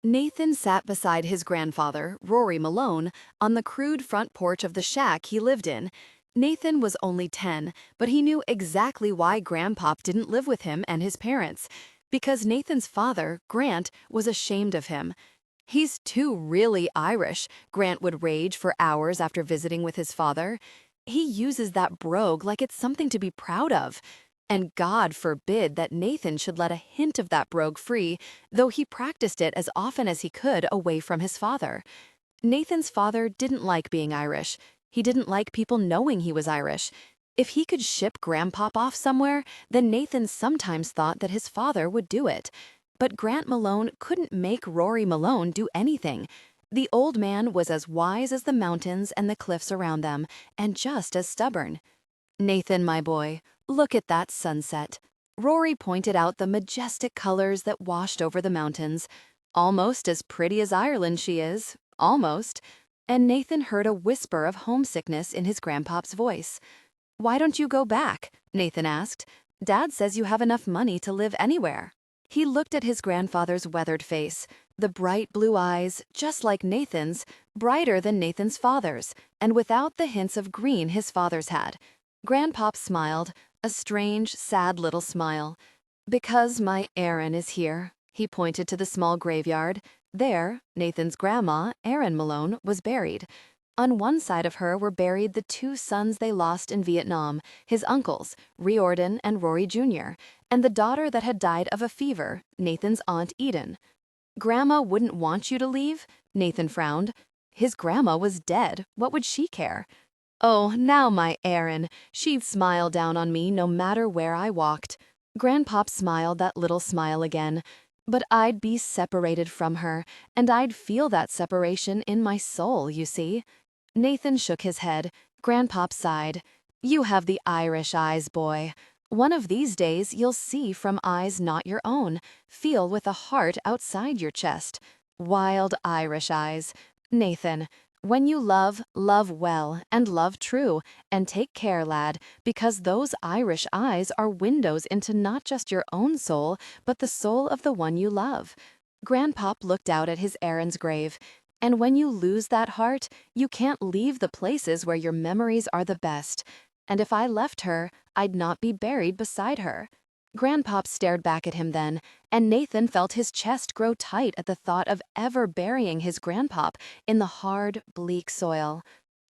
Nathan sat beside his grandfather, Rory Malone, on the crude front porch of the shack he lived in. Nathan was only 10, but he knew exactly why Grandpop didn't live with him and his parents. Because Nathan's father, Grant, was ashamed of him. "He's too really Irish," Grant would rage for hours after visiting with his father. "He uses that brogue like it's something to be proud of." And God forbid that Nathan should let a hint of that brogue free, though he practiced it as often as he could away from his father. Nathan's father didn't like being Irish. He didn't like people knowing he was Irish. If he could ship Grandpop off somewhere, then Nathan sometimes thought that his father would do it. But Grant Malone couldn't make Rory Malone do anything. The old man was as wise as the mountains and the cliffs around them, and just as stubborn. "Nathan, my boy, look at that sunset." Rory pointed out the majestic colors that washed over the mountains. "Almost as pretty as Ireland she is, almost." And Nathan heard a whisper of homesickness in his grandpop's voice. "Why don't you go back?" Nathan asked. "Dad says you have enough money to live anywhere." He looked at his grandfather's weathered face, the bright blue eyes, just like Nathan's, brighter than Nathan's father's, and without the hints of green his father's had. Grandpop smiled, a strange, sad little smile. "Because my Erin is here." He pointed to the small graveyard. There, Nathan's grandma, Erin Malone, was buried. On one side of her were buried the two sons they lost in Vietnam, his uncles, Riordan and Rory Jr., and the daughter that had died of a fever, Nathan's Aunt Eden. "Grandma wouldn't want you to leave?" Nathan frowned. His grandma was dead. What would she care? "Oh, now my Erin, she'd smile down on me no matter where I walked." Grandpop smiled that little smile again. "But I'd be separated from her, and I'd feel that separation in my soul, you see." Nathan shook his head. Grandpop sighed. "You have the Irish eyes, boy. One of these days you'll see from eyes not your own, feel with a heart outside your chest. Wild Irish eyes. Nathan, when you love, love well, and love true, and take care, lad, because those Irish eyes are windows into not just your own soul, but the soul of the one you love." Grandpop looked out at his Erin's grave. "And when you lose that heart, you can't leave the places where your memories are the best. And if I left her, I'd not be buried beside her." Grandpop stared back at him then, and Nathan felt his chest grow tight at the thought of ever burying his grandpop in the hard, bleak soil.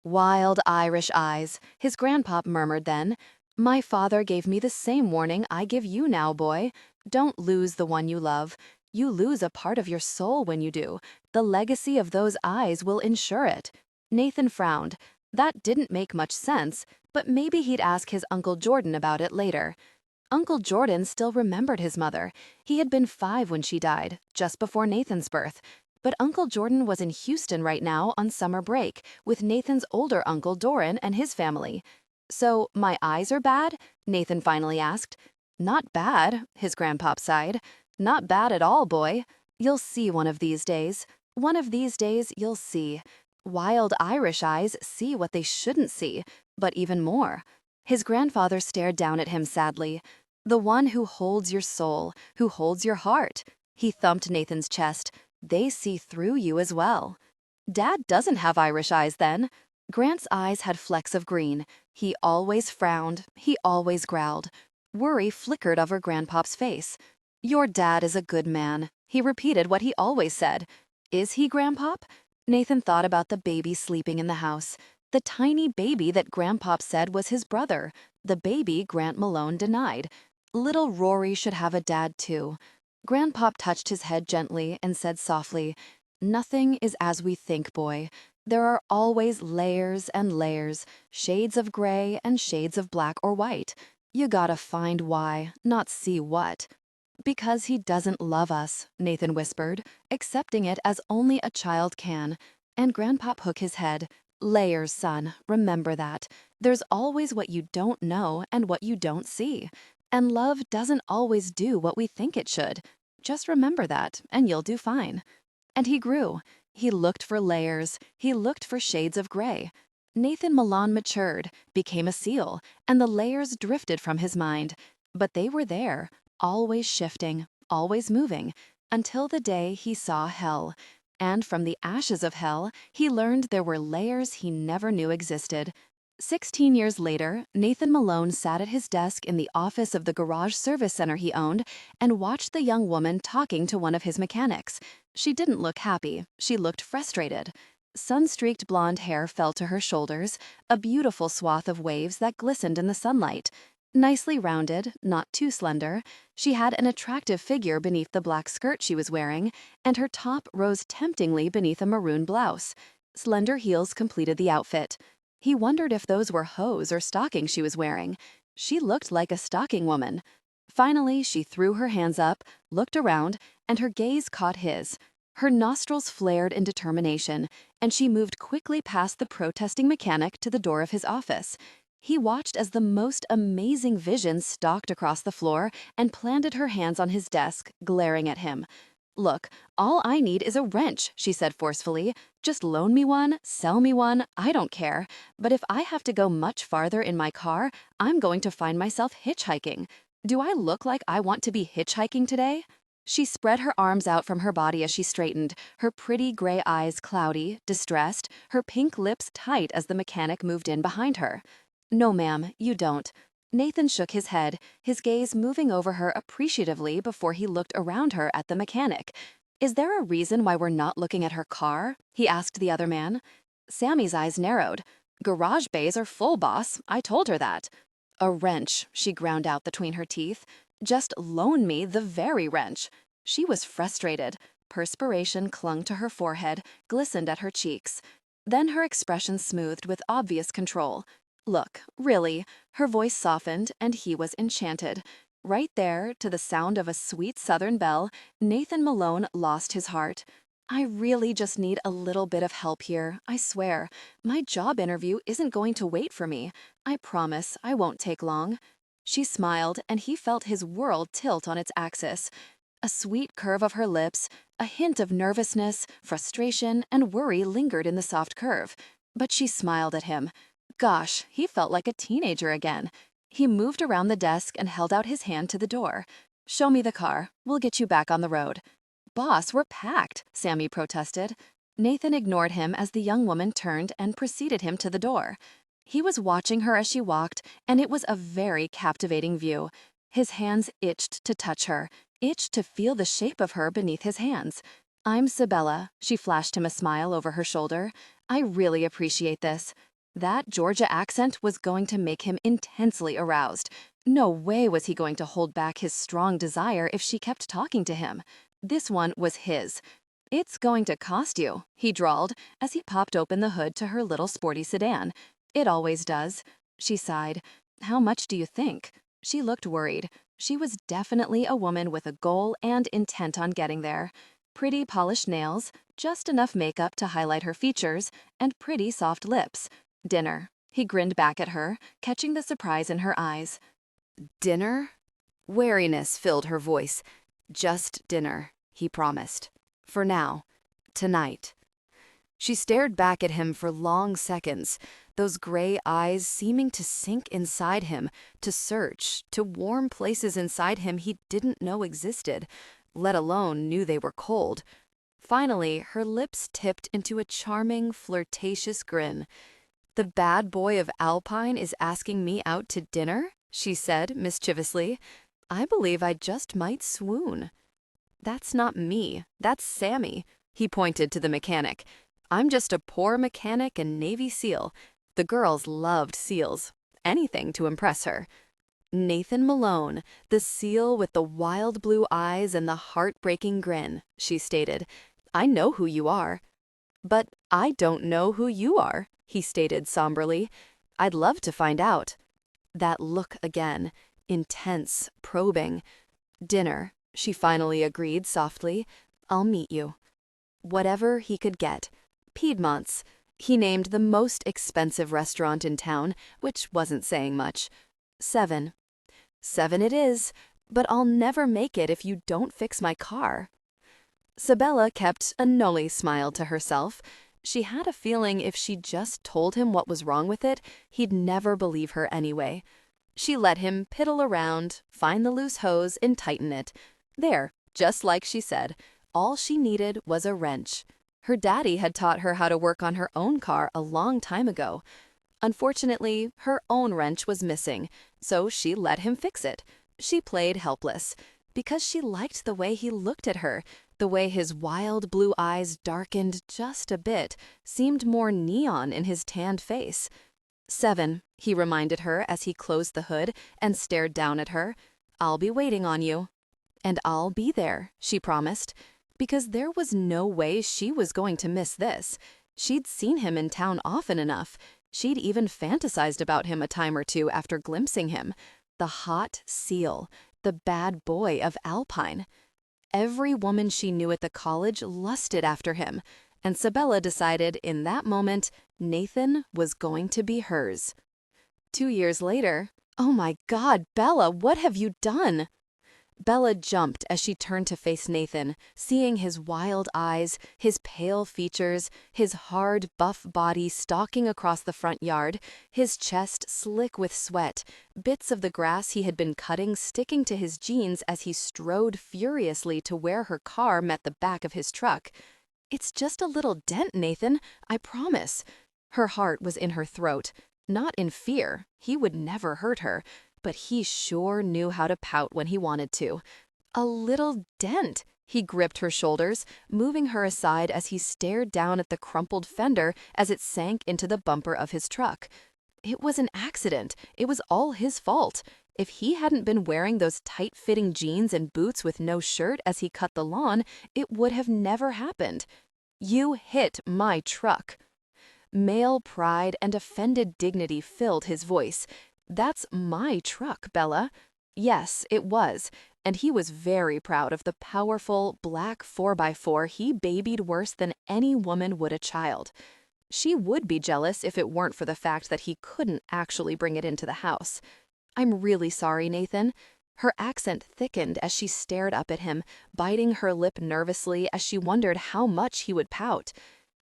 "Wild Irish eyes," his grandpop murmured then. "My father gave me the same warning I give you now, boy. Don't lose the one you love. You lose a part of your soul when you do. The legacy of those eyes will ensure it." Nathan frowned. That didn't make much sense, but maybe he'd ask his Uncle Jordan about it later. Uncle Jordan still remembered his mother. He had been 5 when she died, just before Nathan's birth. But Uncle Jordan was in Houston right now on summer break with Nathan's older uncle Doran and his family. "So, my eyes are bad?" Nathan finally asked. "Not bad," his grandpop sighed. "Not bad at all, boy. You'll see one of these days. One of these days you'll see. Wild Irish eyes see what they shouldn't see, but even more." His grandfather stared down at him sadly. "The one who holds your soul, who holds your heart." He thumped Nathan's chest. "They see through you as well." "Dad doesn't have Irish eyes then." Grant's eyes had flecks of green. He always frowned. He always growled. Worry flickered over Grandpop's face. "Your dad is a good man." He repeated what he always said. "Is he, Grandpop?" Nathan thought about the baby sleeping in the house. The tiny baby that Grandpop said was his brother. The baby Grant Malone denied. Little Rory should have a dad too. Grandpop touched his head gently and said softly, "Nothing is as we think, boy. There are always layers and layers, shades of gray and shades of black or white. You gotta find why, not see what." "Because he doesn't love us," Nathan whispered, accepting it as only a child can. And Grandpop shook his head. "Layers, son, remember that. There's always what you don't know and what you don't see. And love doesn't always do what we think it should. Just remember that, and you'll do fine." And he grew. He looked for layers. He looked for shades of gray. Nathan Malone matured, became a SEAL, and the layers drifted from his mind. But they were there, always shifting, always moving. until the day he saw hell. And from the ashes of hell, he learned there were layers he never knew existed. 16 years later, Nathan Malone sat at his desk in the office of the garage service center he owned and watched the young woman talking to one of his mechanics. She didn't look happy. She looked frustrated. Sun-streaked blonde hair fell to her shoulders, a beautiful swath of waves that glistened in the sunlight. Nicely rounded, not too slender, she had an attractive figure beneath the black skirt she was wearing, and her top rose temptingly beneath a maroon blouse. Slender heels completed the outfit. He wondered if those were hose or stockings she was wearing. She looked like a stocking woman. Finally, she threw her hands up, looked around, and her gaze caught his. Her nostrils flared in determination, and she moved quickly past the protesting mechanic to the door of his office. He watched as the most amazing vision stalked across the floor and planted her hands on his desk, glaring at him. "Look, all I need is a wrench," she said forcefully. "Just loan me one, sell me one, I don't care. But if I have to go much farther in my car, I'm going to find myself hitchhiking. Do I look like I want to be hitchhiking today?" She spread her arms out from her body as she straightened, her pretty gray eyes cloudy, distressed, her pink lips tight as the mechanic moved in behind her. "No, ma'am, you don't." Nathan shook his head, his gaze moving over her appreciatively before he looked around her at the mechanic. "Is there a reason why we're not looking at her car?" he asked the other man. Sammy's eyes narrowed. "Garage bays are full, boss. I told her that." "A wrench," she ground out between her teeth. "Just loan me the very wrench." She was frustrated. Perspiration clung to her forehead, glistened at her cheeks. Then her expression smoothed with obvious control. "Look, really." Her voice softened, and he was enchanted. Right there, to the sound of a sweet southern bell, Nathan Malone lost his heart. "I really just need a little bit of help here, I swear. My job interview isn't going to wait for me. I promise I won't take long." She smiled, and he felt his world tilt on its axis. A sweet curve of her lips, a hint of nervousness, frustration, and worry lingered in the soft curve. But she smiled at him. Gosh, he felt like a teenager again. He moved around the desk and held out his hand to the door. "Show me the car. We'll get you back on the road." "Boss, we're packed," Sammy protested. Nathan ignored him as the young woman turned and preceded him to the door. He was watching her as she walked, and it was a very captivating view. His hands itched to touch her, itched to feel the shape of her beneath his hands. "I'm Sabella," she flashed him a smile over her shoulder. "I really appreciate this." That Georgia accent was going to make him intensely aroused. No way was he going to hold back his strong desire if she kept talking to him. This one was his. "It's going to cost you," he drawled as he popped open the hood to her little sporty sedan. "It always does." She sighed. "How much do you think?" She looked worried. She was definitely a woman with a goal and intent on getting there. Pretty polished nails, just enough makeup to highlight her features, and pretty soft lips. Dinner. He grinned back at her, catching the surprise in her eyes. "Dinner?" Wariness filled her voice. "Just dinner," he promised. "For now. Tonight." She stared back at him for long seconds, those gray eyes seeming to sink inside him, to search, to warm places inside him he didn't know existed, let alone knew they were cold. Finally, her lips tipped into a charming, flirtatious grin. "The bad boy of Alpine is asking me out to dinner?" she said mischievously. "I believe I just might swoon." "That's not me, that's Sammy," he pointed to the mechanic. "I'm just a poor mechanic and Navy SEAL. The girls loved SEALs. Anything to impress her." "Nathan Malone, the SEAL with the wild blue eyes and the heartbreaking grin," she stated. "I know who you are." "But I don't know who you are," he stated somberly. "I'd love to find out." That look again, intense, probing. "Dinner," she finally agreed softly. "I'll meet you." Whatever he could get. Piedmont's. He named the most expensive restaurant in town, which wasn't saying much. 7. 7 it is, but I'll never make it if you don't fix my car. Sabella kept a nolly smile to herself. She had a feeling if she just told him what was wrong with it, he'd never believe her anyway. She let him piddle around, find the loose hose, and tighten it. There, Just like she said, all she needed was a wrench. Her daddy had taught her how to work on her own car a long time ago. Unfortunately, her own wrench was missing, so she let him fix it. She played helpless because she liked the way he looked at her, the way his wild blue eyes darkened just a bit, seemed more neon in his tanned face. 7, he reminded her as he closed the hood and stared down at her. I'll be waiting on you. And I'll be there, she promised, because there was no way she was going to miss this. She'd seen him in town often enough. She'd even fantasized about him a time or two after glimpsing him. The hot SEAL, the bad boy of Alpine. Every woman she knew at the college lusted after him, and Sabella decided in that moment Nathan was going to be hers. 2 years later, oh my God, Bella, what have you done? Bella jumped as she turned to face Nathan, seeing his wild eyes, his pale features, his hard, buff body stalking across the front yard, his chest slick with sweat, bits of the grass he had been cutting sticking to his jeans as he strode furiously to where her car met the back of his truck. It's just a little dent, Nathan, I promise. Her heart was in her throat, not in fear. He would never hurt her. But he sure knew how to pout when he wanted to. A little dent. He gripped her shoulders, moving her aside as he stared down at the crumpled fender as it sank into the bumper of his truck. It was an accident. It was all his fault. If he hadn't been wearing those tight-fitting jeans and boots with no shirt as he cut the lawn, it would have never happened. You hit my truck. Male pride and offended dignity filled his voice. That's my truck, Bella. Yes, it was, and he was very proud of the powerful black 4x4 he babied worse than any woman would a child. She would be jealous if it weren't for the fact that he couldn't actually bring it into the house. I'm really sorry, Nathan. Her accent thickened as she stared up at him, biting her lip nervously as she wondered how much he would pout.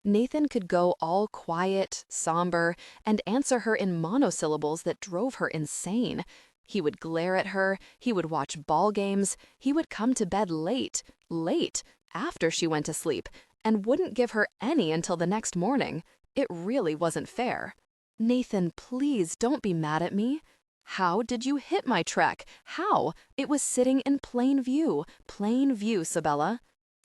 Nathan could go all quiet, somber, and answer her in monosyllables that drove her insane. He would glare at her, he would watch ball games, he would come to bed late, after she went to sleep, and wouldn't give her any until the next morning. It really wasn't fair. Nathan, please don't be mad at me. How did you hit my truck? How? It was sitting in plain view, Sabella.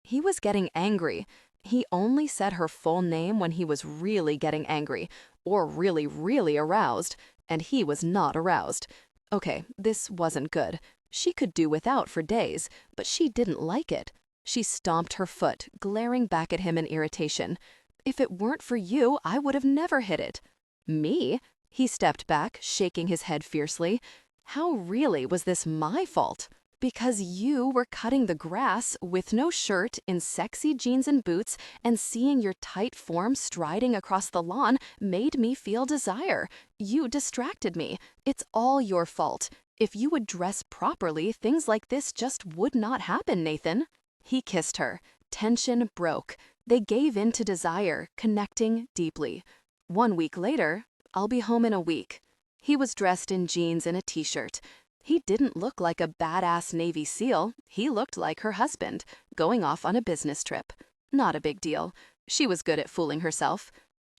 He was getting angry. He only said her full name when he was really getting angry, or really, really aroused, and he was not aroused. Okay, this wasn't good. She could do without for days, but she didn't like it. She stomped her foot, glaring back at him in irritation. If it weren't for you, I would have never hit it. Me? He stepped back, shaking his head fiercely. How really was this my fault? Because you were cutting the grass with no shirt, in sexy jeans and boots, and seeing your tight form striding across the lawn made me feel desire. You distracted me. It's all your fault. If you would dress properly, things like this just would not happen, Nathan. He kissed her. Tension broke. They gave in to desire, connecting deeply. 1 week later, I'll be home in a week. He was dressed in jeans and a t-shirt. He didn't look like a badass Navy SEAL. He looked like her husband, going off on a business trip. Not a big deal. She was good at fooling herself.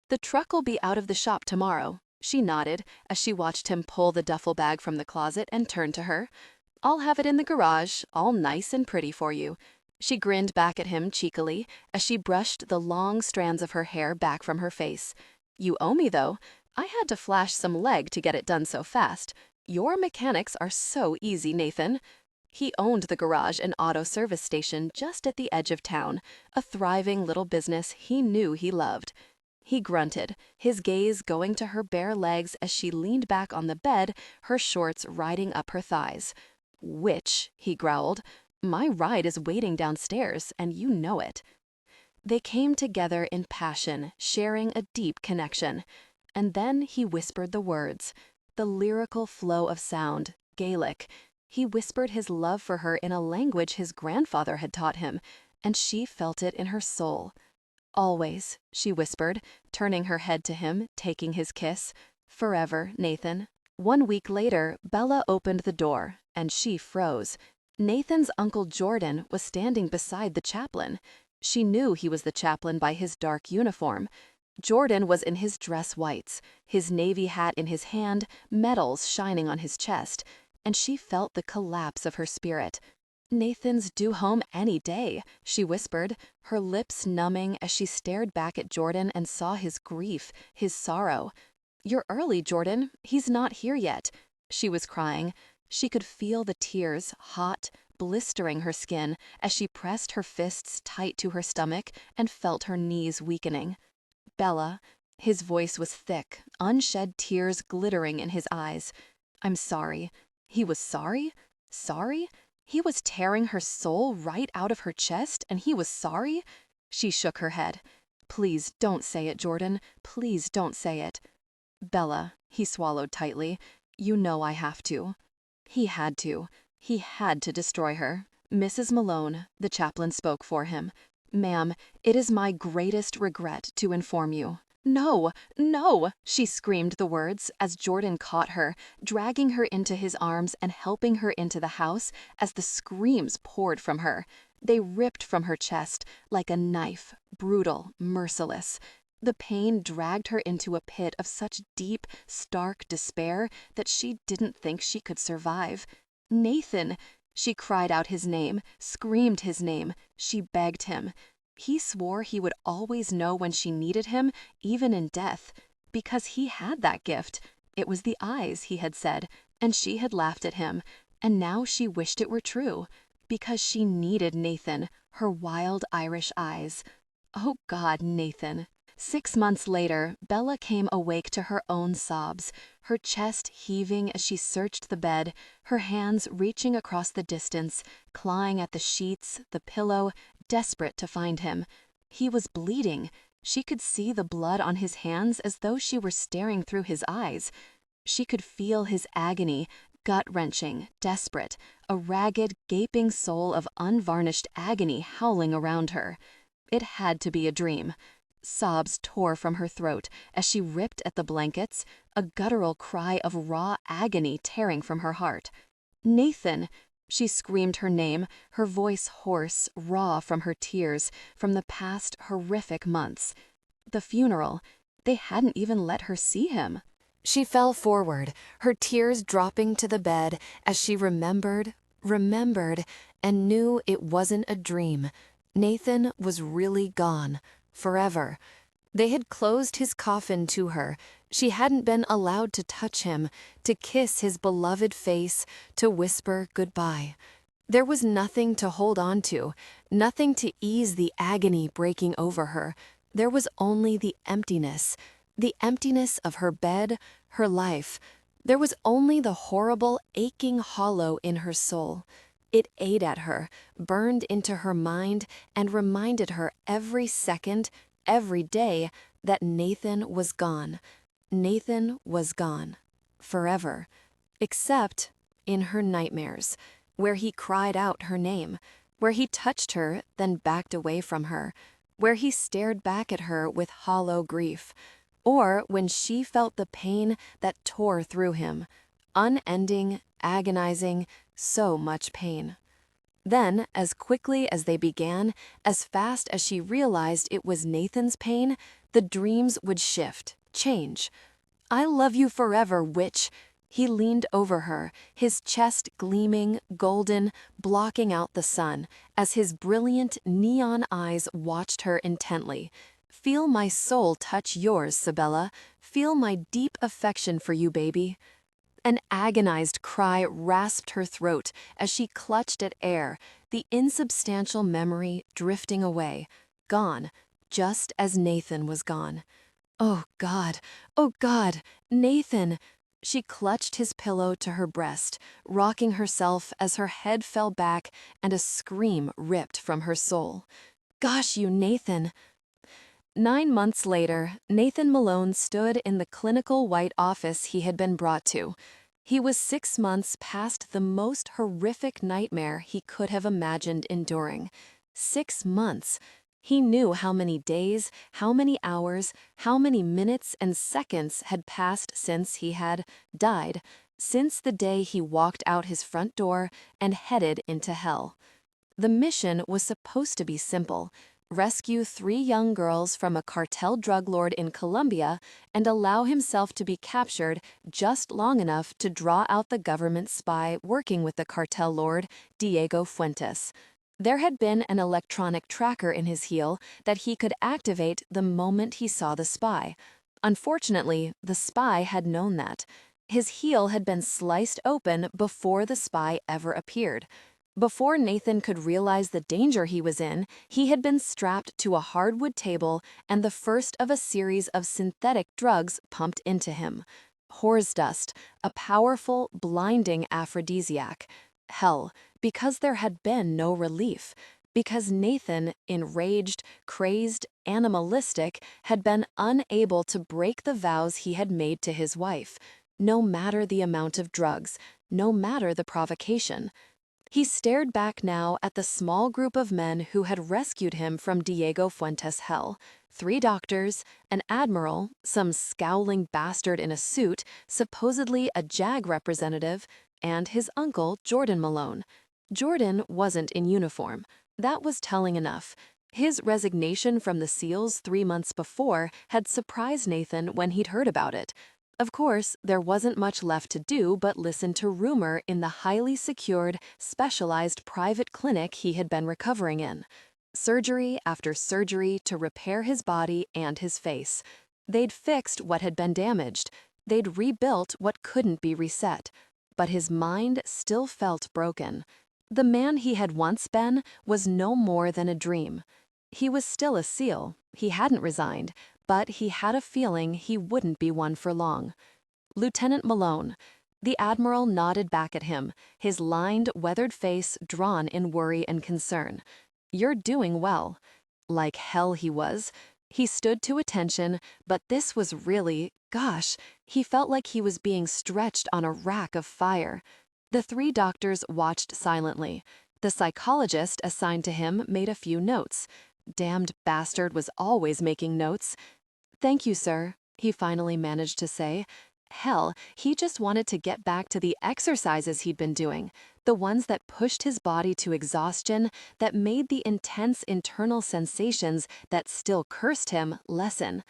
The truck will be out of the shop tomorrow. She nodded as she watched him pull the duffel bag from the closet and turn to her. I'll have it in the garage, all nice and pretty for you. She grinned back at him cheekily as she brushed the long strands of her hair back from her face. You owe me, though. I had to flash some leg to get it done so fast. Your mechanics are so easy, Nathan. He owned the garage and auto service station just at the edge of town, a thriving little business he knew he loved. He grunted, his gaze going to her bare legs as she leaned back on the bed, her shorts riding up her thighs. Witch, he growled. My ride is waiting downstairs, and you know it. They came together in passion, sharing a deep connection. And then he whispered the words. The lyrical flow of sound, Gaelic. He whispered his love for her in a language his grandfather had taught him, and she felt it in her soul. Always, she whispered, turning her head to him, taking his kiss. Forever, Nathan. 1 week later, Bella opened the door, and she froze. Nathan's Uncle Jordan was standing beside the chaplain. She knew he was the chaplain by his dark uniform. Jordan was in his dress whites, his navy hat in his hand, medals shining on his chest, and she felt the collapse of her spirit. "Nathan's due home any day," she whispered, her lips numbing as she stared back at Jordan and saw his grief, his sorrow. "You're early, Jordan. He's not here yet." She was crying. She could feel the tears, hot, blistering her skin as she pressed her fists tight to her stomach and felt her knees weakening. "Bella," his voice was thick, unshed tears glittering in his eyes. "I'm sorry." He was sorry? Sorry? He was tearing her soul right out of her chest, and he was sorry? She shook her head. "Please don't say it, Jordan. Please don't say it." "Bella," he swallowed tightly, "you know I have to." He had to. He had to destroy her. "Mrs. Malone," the chaplain spoke for him. "Ma'am, it is my greatest regret to inform you." "No, no!" She screamed the words as Jordan caught her, dragging her into his arms and helping her into the house as the screams poured from her. They ripped from her chest like a knife, brutal, merciless. The pain dragged her into a pit of such deep, stark despair that she didn't think she could survive. "Nathan!" She cried out his name, screamed his name. She begged him. He swore he would always know when she needed him, even in death, because he had that gift. It was the eyes, he had said, and she had laughed at him. And now she wished it were true, because she needed Nathan, her wild Irish eyes. Oh God, Nathan. 6 months later, Bella came awake to her own sobs, her chest heaving as she searched the bed, her hands reaching across the distance, clawing at the sheets, the pillow, desperate to find him. He was bleeding. She could see the blood on his hands as though she were staring through his eyes. She could feel his agony, gut-wrenching, desperate, a ragged, gaping soul of unvarnished agony howling around her. It had to be a dream. Sobs tore from her throat as she ripped at the blankets, a guttural cry of raw agony tearing from her heart. "Nathan!" She screamed her name, her voice hoarse, raw from her tears, from the past horrific months. The funeral. They hadn't even let her see him. She fell forward, her tears dropping to the bed as she remembered, and knew it wasn't a dream. Nathan was really gone. Forever. They had closed his coffin to her. She hadn't been allowed to touch him, to kiss his beloved face, to whisper goodbye. There was nothing to hold on to, nothing to ease the agony breaking over her. There was only the emptiness of her bed, her life. There was only the horrible, aching hollow in her soul. It ate at her, burned into her mind, and reminded her every second, every day, that Nathan was gone. Nathan was gone. Forever. Except in her nightmares, where he cried out her name, where he touched her, then backed away from her, where he stared back at her with hollow grief, or when she felt the pain that tore through him. Unending, agonizing, so much pain. Then, as quickly as they began, as fast as she realized it was Nathan's pain, the dreams would shift, change. "I love you forever, witch." He leaned over her, his chest gleaming, golden, blocking out the sun, as his brilliant neon eyes watched her intently. "Feel my soul touch yours, Sabella. Feel my deep affection for you, baby." An agonized cry rasped her throat as she clutched at air, the insubstantial memory drifting away, gone, just as Nathan was gone. Oh God, Nathan! She clutched his pillow to her breast, rocking herself as her head fell back and a scream ripped from her soul. "Gosh, you Nathan!" 9 months later, Nathan Malone stood in the clinical white office he had been brought to. He was 6 months past the most horrific nightmare he could have imagined enduring. 6 months. He knew how many days, how many hours, how many minutes and seconds had passed since he had died. since the day he walked out his front door and headed into hell. The mission was supposed to be simple: rescue 3 young girls from a cartel drug lord in Colombia and allow himself to be captured just long enough to draw out the government spy working with the cartel lord, Diego Fuentes. There had been an electronic tracker in his heel that he could activate the moment he saw the spy. Unfortunately, the spy had known that. His heel had been sliced open before the spy ever appeared. Before Nathan could realize the danger he was in, he had been strapped to a hardwood table and the first of a series of synthetic drugs pumped into him. Horse dust, a powerful, blinding aphrodisiac. Hell, because there had been no relief. Because Nathan, enraged, crazed, animalistic, had been unable to break the vows he had made to his wife, no matter the amount of drugs, no matter the provocation. He stared back now at the small group of men who had rescued him from Diego Fuentes' hell. 3 doctors, an admiral, some scowling bastard in a suit, supposedly a JAG representative, and his uncle, Jordan Malone. Jordan wasn't in uniform. That was telling enough. His resignation from the SEALs 3 months before had surprised Nathan when he'd heard about it. Of course, there wasn't much left to do but listen to rumor in the highly secured, specialized private clinic he had been recovering in. Surgery after surgery to repair his body and his face. They'd fixed what had been damaged. They'd rebuilt what couldn't be reset. But his mind still felt broken. The man he had once been was no more than a dream. He was still a SEAL. He hadn't resigned. But he had a feeling he wouldn't be one for long. Lieutenant Malone. The Admiral nodded back at him, his lined, weathered face drawn in worry and concern. "You're doing well." Like hell he was. He stood to attention, but this was really, gosh, he felt like he was being stretched on a rack of fire. The 3 doctors watched silently. The psychologist assigned to him made a few notes. Damned bastard was always making notes. "Thank you, sir," he finally managed to say. Hell, he just wanted to get back to the exercises he'd been doing, the ones that pushed his body to exhaustion, that made the intense internal sensations that still cursed him lessen.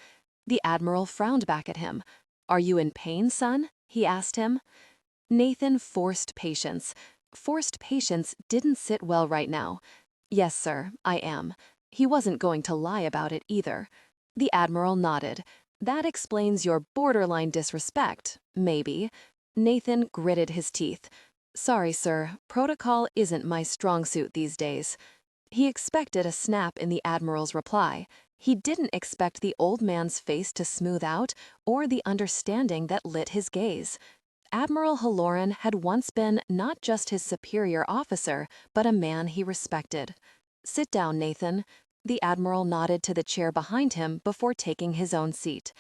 The Admiral frowned back at him. "Are you in pain, son?" he asked him. Nathan forced patience. Forced patience didn't sit well right now. "Yes, sir, I am." He wasn't going to lie about it either. The Admiral nodded. "That explains your borderline disrespect, maybe." Nathan gritted his teeth. "Sorry, sir, protocol isn't my strong suit these days." He expected a snap in the Admiral's reply. He didn't expect the old man's face to smooth out or the understanding that lit his gaze. Admiral Halloran had once been not just his superior officer, but a man he respected. "Sit down, Nathan." The Admiral nodded to the chair behind him before taking his own seat.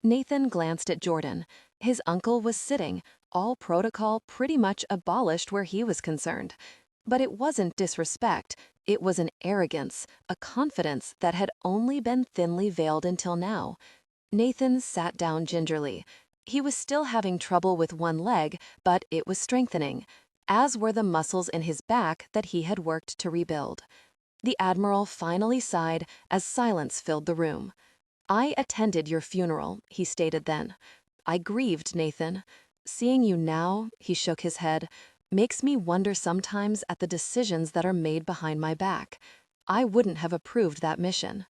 Nathan glanced at Jordan. His uncle was sitting, all protocol pretty much abolished where he was concerned. But it wasn't disrespect, it was an arrogance, a confidence that had only been thinly veiled until now. Nathan sat down gingerly. He was still having trouble with one leg, but it was strengthening, as were the muscles in his back that he had worked to rebuild. The Admiral finally sighed as silence filled the room. "I attended your funeral," he stated then. "I grieved, Nathan. Seeing you now," he shook his head, "makes me wonder sometimes at the decisions that are made behind my back. I wouldn't have approved that mission."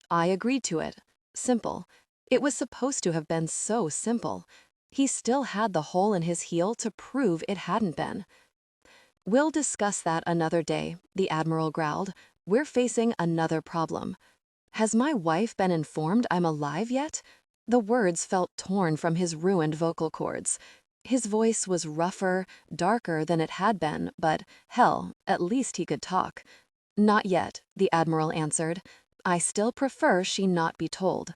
I agreed to it. Simple. It was supposed to have been so simple. He still had the hole in his heel to prove it hadn't been. "We'll discuss that another day," the Admiral growled. "We're facing another problem." "Has my wife been informed I'm alive yet?" The words felt torn from his ruined vocal cords. His voice was rougher, darker than it had been, but, hell, at least he could talk. "Not yet," the Admiral answered. "I still prefer she not be told."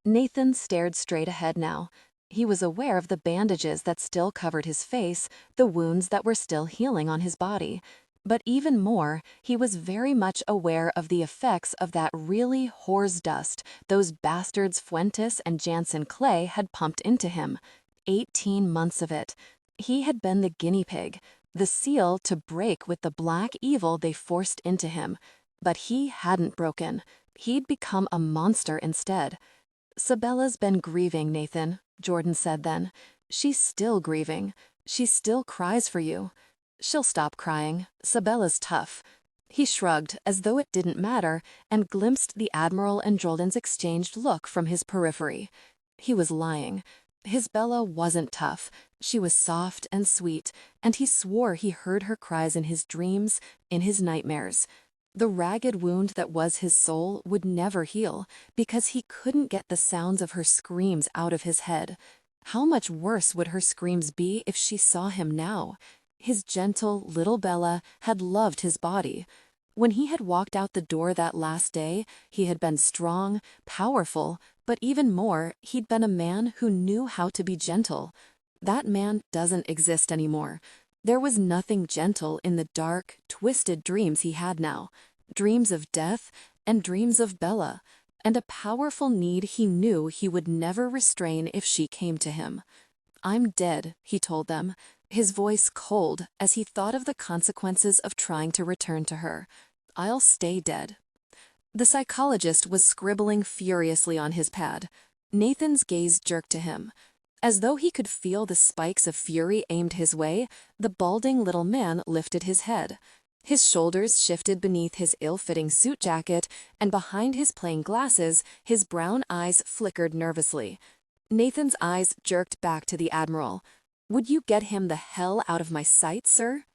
Nathan stared straight ahead now. He was aware of the bandages that still covered his face, the wounds that were still healing on his body. But even more, he was very much aware of the effects of that really horse dust those bastards Fuentes and Jansen Clay had pumped into him. 18 months of it. He had been the guinea pig, the seal to break with the black evil they forced into him. But he hadn't broken. He'd become a monster instead. "Sabella's been grieving, Nathan," Jordan said then. "She's still grieving. She still cries for you. She'll stop crying. Sabella's tough." He shrugged as though it didn't matter and glimpsed the Admiral and Jordan's exchanged look from his periphery. He was lying. His Bella wasn't tough. She was soft and sweet, and he swore he heard her cries in his dreams, in his nightmares. The ragged wound that was his soul would never heal because he couldn't get the sounds of her screams out of his head. How much worse would her screams be if she saw him now? His gentle little Bella had loved his body. When he had walked out the door that last day, he had been strong, powerful, but even more, he'd been a man who knew how to be gentle. That man doesn't exist anymore. There was nothing gentle in the dark, twisted dreams he had now. Dreams of death and dreams of Bella, and a powerful need he knew he would never restrain if she came to him. "I'm dead," he told them, his voice cold as he thought of the consequences of trying to return to her. "I'll stay dead." The psychologist was scribbling furiously on his pad. Nathan's gaze jerked to him. As though he could feel the spikes of fury aimed his way, the balding little man lifted his head. His shoulders shifted beneath his ill-fitting suit jacket, and behind his plain glasses, his brown eyes flickered nervously. Nathan's eyes jerked back to the Admiral. "Would you get him the hell out of my sight, sir?"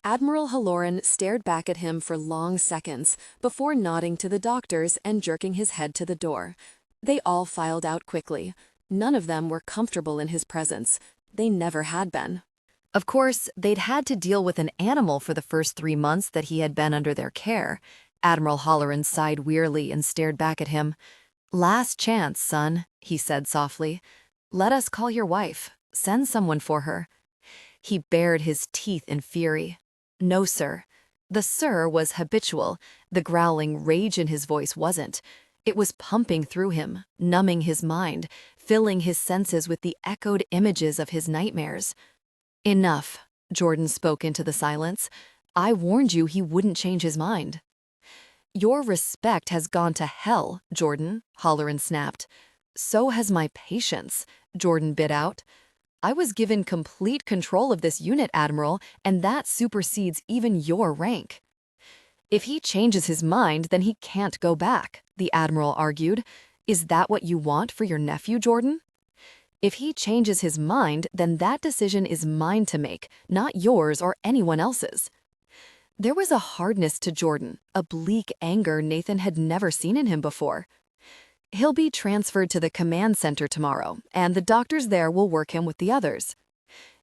Admiral Halloran stared back at him for long seconds before nodding to the doctors and jerking his head to the door. They all filed out quickly. None of them were comfortable in his presence. They never had been. Of course, they'd had to deal with an animal for the first 3 months that he had been under their care. Admiral Halloran sighed wearily and stared back at him. "Last chance, son," he said softly. "Let us call your wife. Send someone for her." He bared his teeth in fury. "No, sir." The "sir" was habitual. The growling rage in his voice wasn't. It was pumping through him, numbing his mind, filling his senses with the echoed images of his nightmares. "Enough," Jordan spoke into the silence. "I warned you he wouldn't change his mind." "Your respect has gone to hell, Jordan," Halloran snapped. "So has my patience," Jordan bit out. "I was given complete control of this unit, Admiral, and that supersedes even your rank." "If he changes his mind, then he can't go back," the Admiral argued. "Is that what you want for your nephew, Jordan?" "If he changes his mind, then that decision is mine to make, not yours or anyone else's." There was a hardness to Jordan, a bleak anger Nathan had never seen in him before. "He'll be transferred to the command center tomorrow, and the doctors there will work him with the others."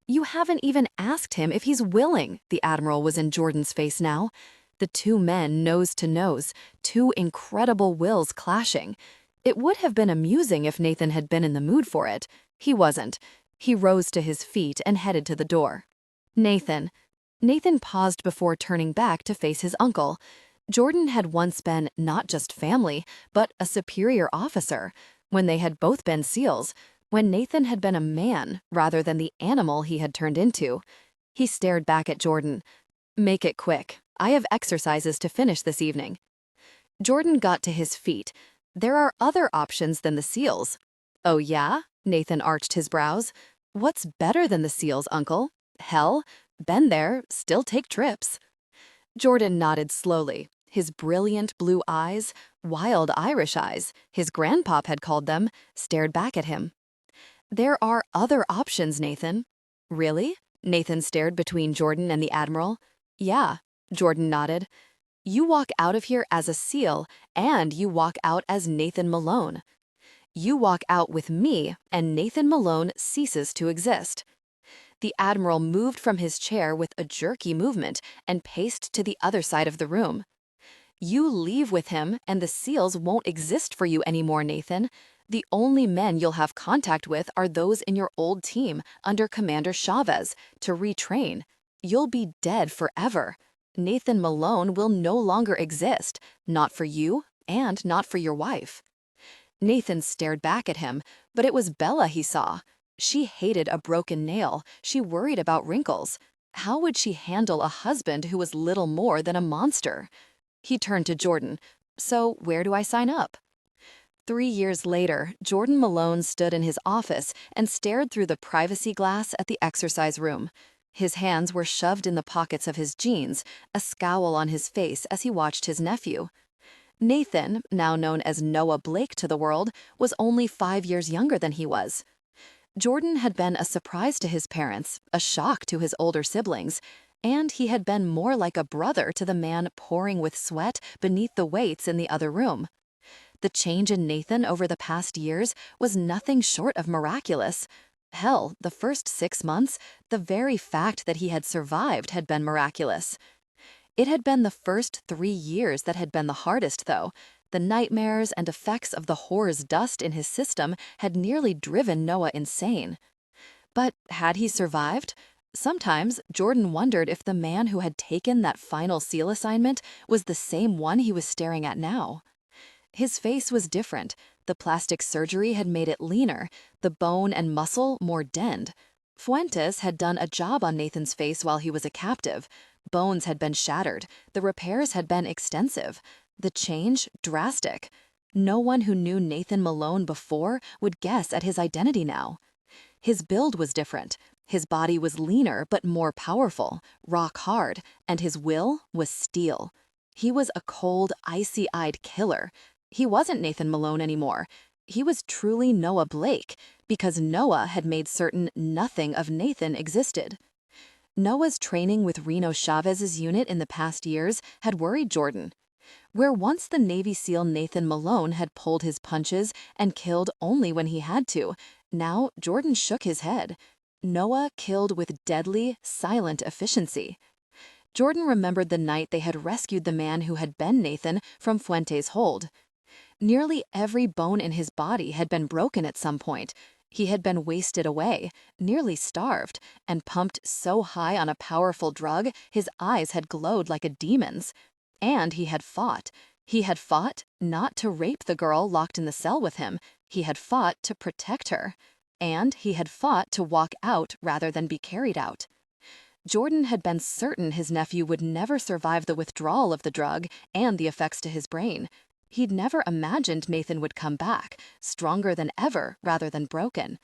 "You haven't even asked him if he's willing," the Admiral was in Jordan's face now. The two men nose to nose, two incredible wills clashing. It would have been amusing if Nathan had been in the mood for it. He wasn't. He rose to his feet and headed to the door. "Nathan." Nathan paused before turning back to face his uncle. Jordan had once been not just family, but a superior officer, when they had both been SEALs, when Nathan had been a man rather than the animal he had turned into. He stared back at Jordan. "Make it quick. I have exercises to finish this evening." Jordan got to his feet. "There are other options than the SEALs." "Oh yeah?" Nathan arched his brows. "What's better than the SEALs, Uncle?" "Hell, been there, still take trips." Jordan nodded slowly. His brilliant blue eyes, wild Irish eyes, his grandpop had called them, stared back at him. "There are other options, Nathan." "Really?" Nathan stared between Jordan and the Admiral. "Yeah," Jordan nodded. "You walk out of here as a SEAL, and you walk out as Nathan Malone. You walk out with me, and Nathan Malone ceases to exist." The Admiral moved from his chair with a jerky movement and paced to the other side of the room. "You leave with him, and the SEALs won't exist for you anymore, Nathan. The only men you'll have contact with are those in your old team under Commander Chavez to retrain. You'll be dead forever. Nathan Malone will no longer exist, not for you and not for your wife." Nathan stared back at him, but it was Bella he saw. She hated a broken nail. She worried about wrinkles. How would she handle a husband who was little more than a monster? He turned to Jordan. So, where do I sign up? 3 years later, Jordan Malone stood in his office and stared through the privacy glass at the exercise room. His hands were shoved in the pockets of his jeans, a scowl on his face as he watched his nephew. Nathan, now known as Noah Blake to the world, was only 5 years younger than he was. Jordan had been a surprise to his parents, a shock to his older siblings, and he had been more like a brother to the man pouring with sweat beneath the weights in the other room. The change in Nathan over the past years was nothing short of miraculous. Hell, the first 6 months, the very fact that he had survived had been miraculous. It had been the first 3 years that had been the hardest, though. The nightmares and effects of the horror's dust in his system had nearly driven Noah insane. But had he survived? Sometimes Jordan wondered if the man who had taken that final SEAL assignment was the same one he was staring at now. His face was different. The plastic surgery had made it leaner, the bone and muscle more denned. Fuentes had done a job on Nathan's face while he was a captive. Bones had been shattered. The repairs had been extensive. The change drastic. No one who knew Nathan Malone before would guess at his identity now. His build was different. His body was leaner but more powerful, rock hard, and his will was steel. He was a cold, icy-eyed killer. He wasn't Nathan Malone anymore. He was truly Noah Blake, because Noah had made certain nothing of Nathan existed. Noah's training with Reno Chavez's unit in the past years had worried Jordan. Where once the Navy SEAL Nathan Malone had pulled his punches and killed only when he had to, now Jordan shook his head. Noah killed with deadly, silent efficiency. Jordan remembered the night they had rescued the man who had been Nathan from Fuentes' hold. Nearly every bone in his body had been broken at some point. He had been wasted away, nearly starved, and pumped so high on a powerful drug his eyes had glowed like a demon's. And he had fought. He had fought not to rape the girl locked in the cell with him. He had fought to protect her. And he had fought to walk out rather than be carried out. Jordan had been certain his nephew would never survive the withdrawal of the drug and the effects to his brain. He'd never imagined Nathan would come back, stronger than ever rather than broken.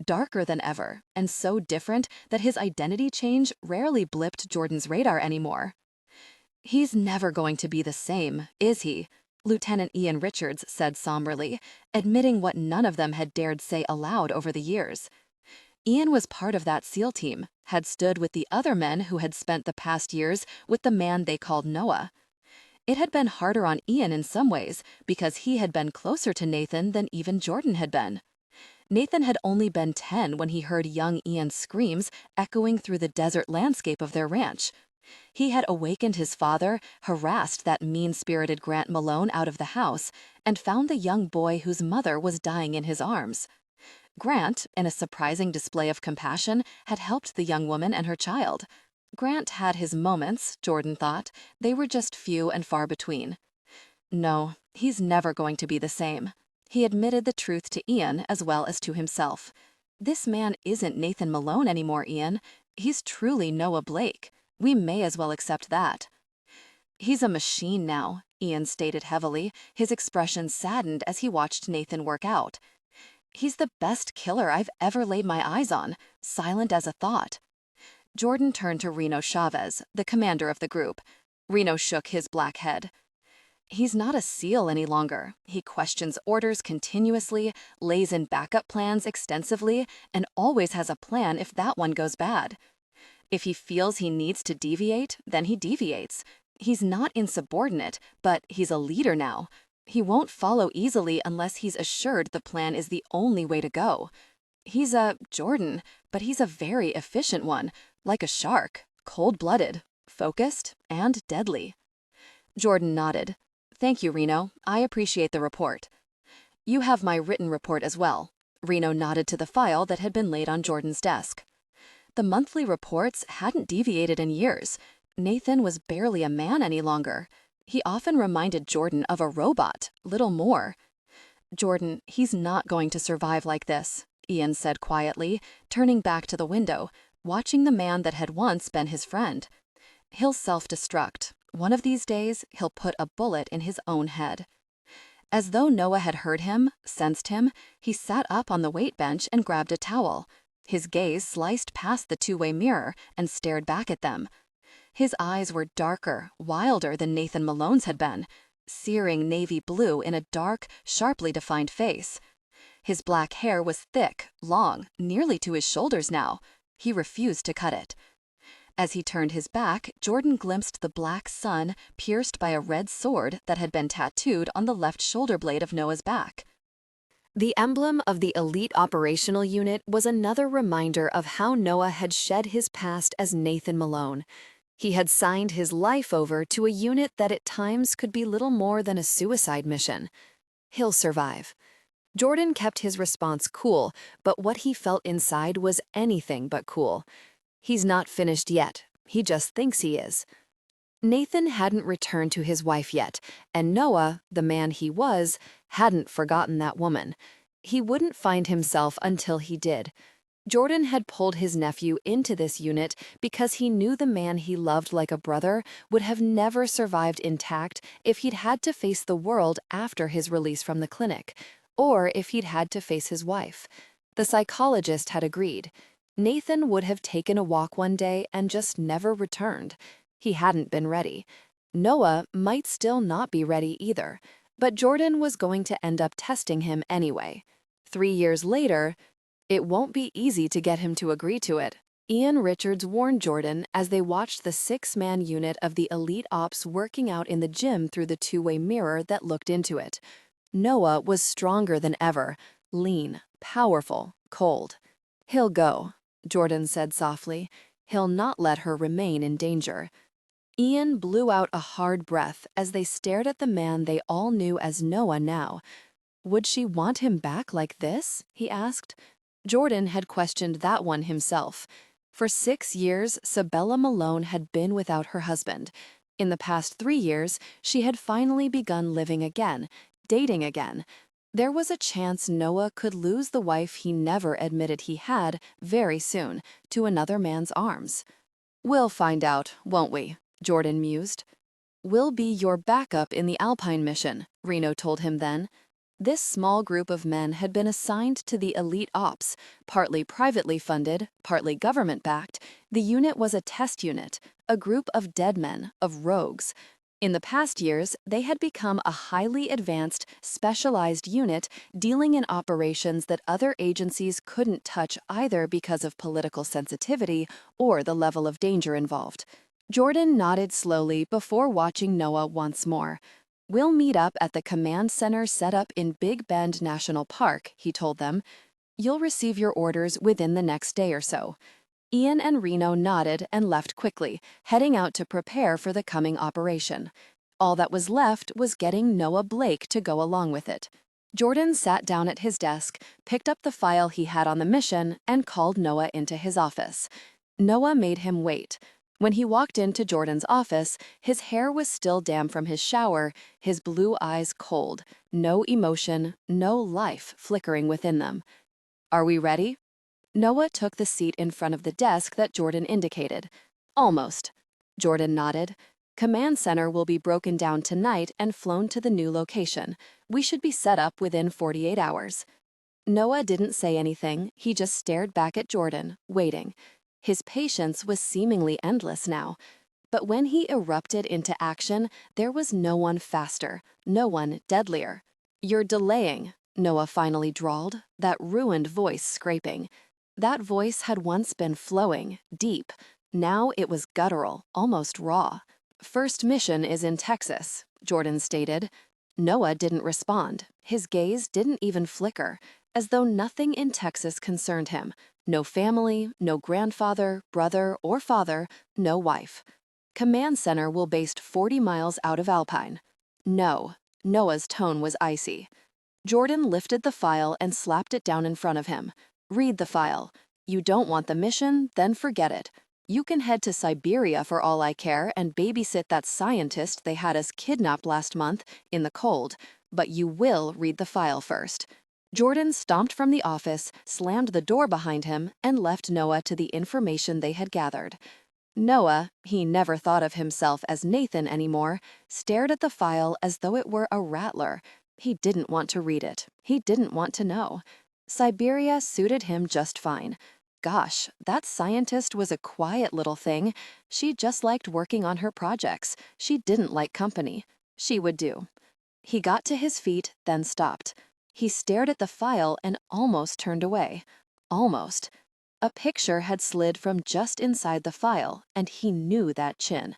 Darker than ever, and so different that his identity change rarely blipped Jordan's radar anymore. "He's never going to be the same, is he?" Lieutenant Ian Richards said somberly, admitting what none of them had dared say aloud over the years. Ian was part of that SEAL team, had stood with the other men who had spent the past years with the man they called Noah. It had been harder on Ian in some ways because he had been closer to Nathan than even Jordan had been. Nathan had only been 10 when he heard young Ian's screams echoing through the desert landscape of their ranch. He had awakened his father, harassed that mean-spirited Grant Malone out of the house, and found the young boy whose mother was dying in his arms. Grant, in a surprising display of compassion, had helped the young woman and her child. Grant had his moments, Jordan thought. They were just few and far between. No, he's never going to be the same. He admitted the truth to Ian as well as to himself. This man isn't Nathan Malone anymore, Ian. He's truly Noah Blake. We may as well accept that. "He's a machine now," Ian stated heavily, his expression saddened as he watched Nathan work out. "He's the best killer I've ever laid my eyes on, silent as a thought." Jordan turned to Reno Chavez, the commander of the group. Reno shook his black head. "He's not a SEAL any longer. He questions orders continuously, lays in backup plans extensively, and always has a plan if that one goes bad. If he feels he needs to deviate, then he deviates. He's not insubordinate, but he's a leader now. He won't follow easily unless he's assured the plan is the only way to go. He's a Jordan, but he's a very efficient one, like a shark, cold-blooded, focused, and deadly." Jordan nodded. "Thank you, Reno. I appreciate the report." "You have my written report as well." Reno nodded to the file that had been laid on Jordan's desk. The monthly reports hadn't deviated in years. Nathan was barely a man any longer. He often reminded Jordan of a robot, little more. "Jordan, he's not going to survive like this. Ian said quietly, turning back to the window, watching the man that had once been his friend. He'll self-destruct. One of these days, he'll put a bullet in his own head. As though Noah had heard him, sensed him, he sat up on the weight bench and grabbed a towel. His gaze sliced past the two-way mirror and stared back at them. His eyes were darker, wilder than Nathan Malone's had been, searing navy blue in a dark, sharply defined face. His black hair was thick, long, nearly to his shoulders now. He refused to cut it. As he turned his back, Jordan glimpsed the black sun pierced by a red sword that had been tattooed on the left shoulder blade of Noah's back. The emblem of the elite operational unit was another reminder of how Noah had shed his past as Nathan Malone. He had signed his life over to a unit that at times could be little more than a suicide mission. He'll survive. Jordan kept his response cool, but what he felt inside was anything but cool. He's not finished yet. He just thinks he is. Nathan hadn't returned to his wife yet, and Noah, the man he was, hadn't forgotten that woman. He wouldn't find himself until he did. Jordan had pulled his nephew into this unit because he knew the man he loved like a brother would have never survived intact if he'd had to face the world after his release from the clinic, or if he'd had to face his wife. The psychologist had agreed. Nathan would have taken a walk one day and just never returned. He hadn't been ready. Noah might still not be ready either, but Jordan was going to end up testing him anyway. 3 years later, it won't be easy to get him to agree to it. Ian Richards warned Jordan as they watched the 6-man unit of the elite ops working out in the gym through the two-way mirror that looked into it. Noah was stronger than ever, lean, powerful, cold. He'll go, Jordan said softly. He'll not let her remain in danger. Ian blew out a hard breath as they stared at the man they all knew as Noah now. Would she want him back like this? He asked. Jordan had questioned that one himself. For 6 years, Sabella Malone had been without her husband. In the past 3 years, she had finally begun living again, dating again. There was a chance Noah could lose the wife he never admitted he had very soon to another man's arms. We'll find out, won't we? Jordan mused. We'll be your backup in the Alpine mission, Reno told him then. This small group of men had been assigned to the elite ops, partly privately funded, partly government-backed. The unit was a test unit, a group of dead men, of rogues. In the past years, they had become a highly advanced, specialized unit dealing in operations that other agencies couldn't touch either because of political sensitivity or the level of danger involved. Jordan nodded slowly before watching Noah once more. We'll meet up at the command center set up in Big Bend National Park, he told them. You'll receive your orders within the next day or so. Ian and Reno nodded and left quickly, heading out to prepare for the coming operation. All that was left was getting Noah Blake to go along with it. Jordan sat down at his desk, picked up the file he had on the mission, and called Noah into his office. Noah made him wait. When he walked into Jordan's office, his hair was still damp from his shower, his blue eyes cold, no emotion, no life flickering within them. Are we ready? Noah took the seat in front of the desk that Jordan indicated. Almost. Jordan nodded. Command center will be broken down tonight and flown to the new location. We should be set up within 48 hours. Noah didn't say anything. He just stared back at Jordan, waiting. His patience was seemingly endless now. But when he erupted into action, there was no one faster, no one deadlier. You're delaying, Noah finally drawled, that ruined voice scraping. That voice had once been flowing, deep. Now it was guttural, almost raw. First mission is in Texas, Jordan stated. Noah didn't respond. His gaze didn't even flicker, as though nothing in Texas concerned him. No family, no grandfather, brother, or father, no wife. Command center will based 40 miles out of Alpine. No. Noah's tone was icy. Jordan lifted the file and slapped it down in front of him. Read the file. You don't want the mission, then forget it. You can head to Siberia for all I care and babysit that scientist they had us kidnapped last month in the cold, but you will read the file first. Jordan stomped from the office, slammed the door behind him, and left Noah to the information they had gathered. Noah, he never thought of himself as Nathan anymore, stared at the file as though it were a rattler. He didn't want to read it. He didn't want to know. Siberia suited him just fine. Gosh, that scientist was a quiet little thing. She just liked working on her projects. She didn't like company. She would do. He got to his feet, then stopped. He stared at the file and almost turned away. Almost. A picture had slid from just inside the file, and he knew that chin.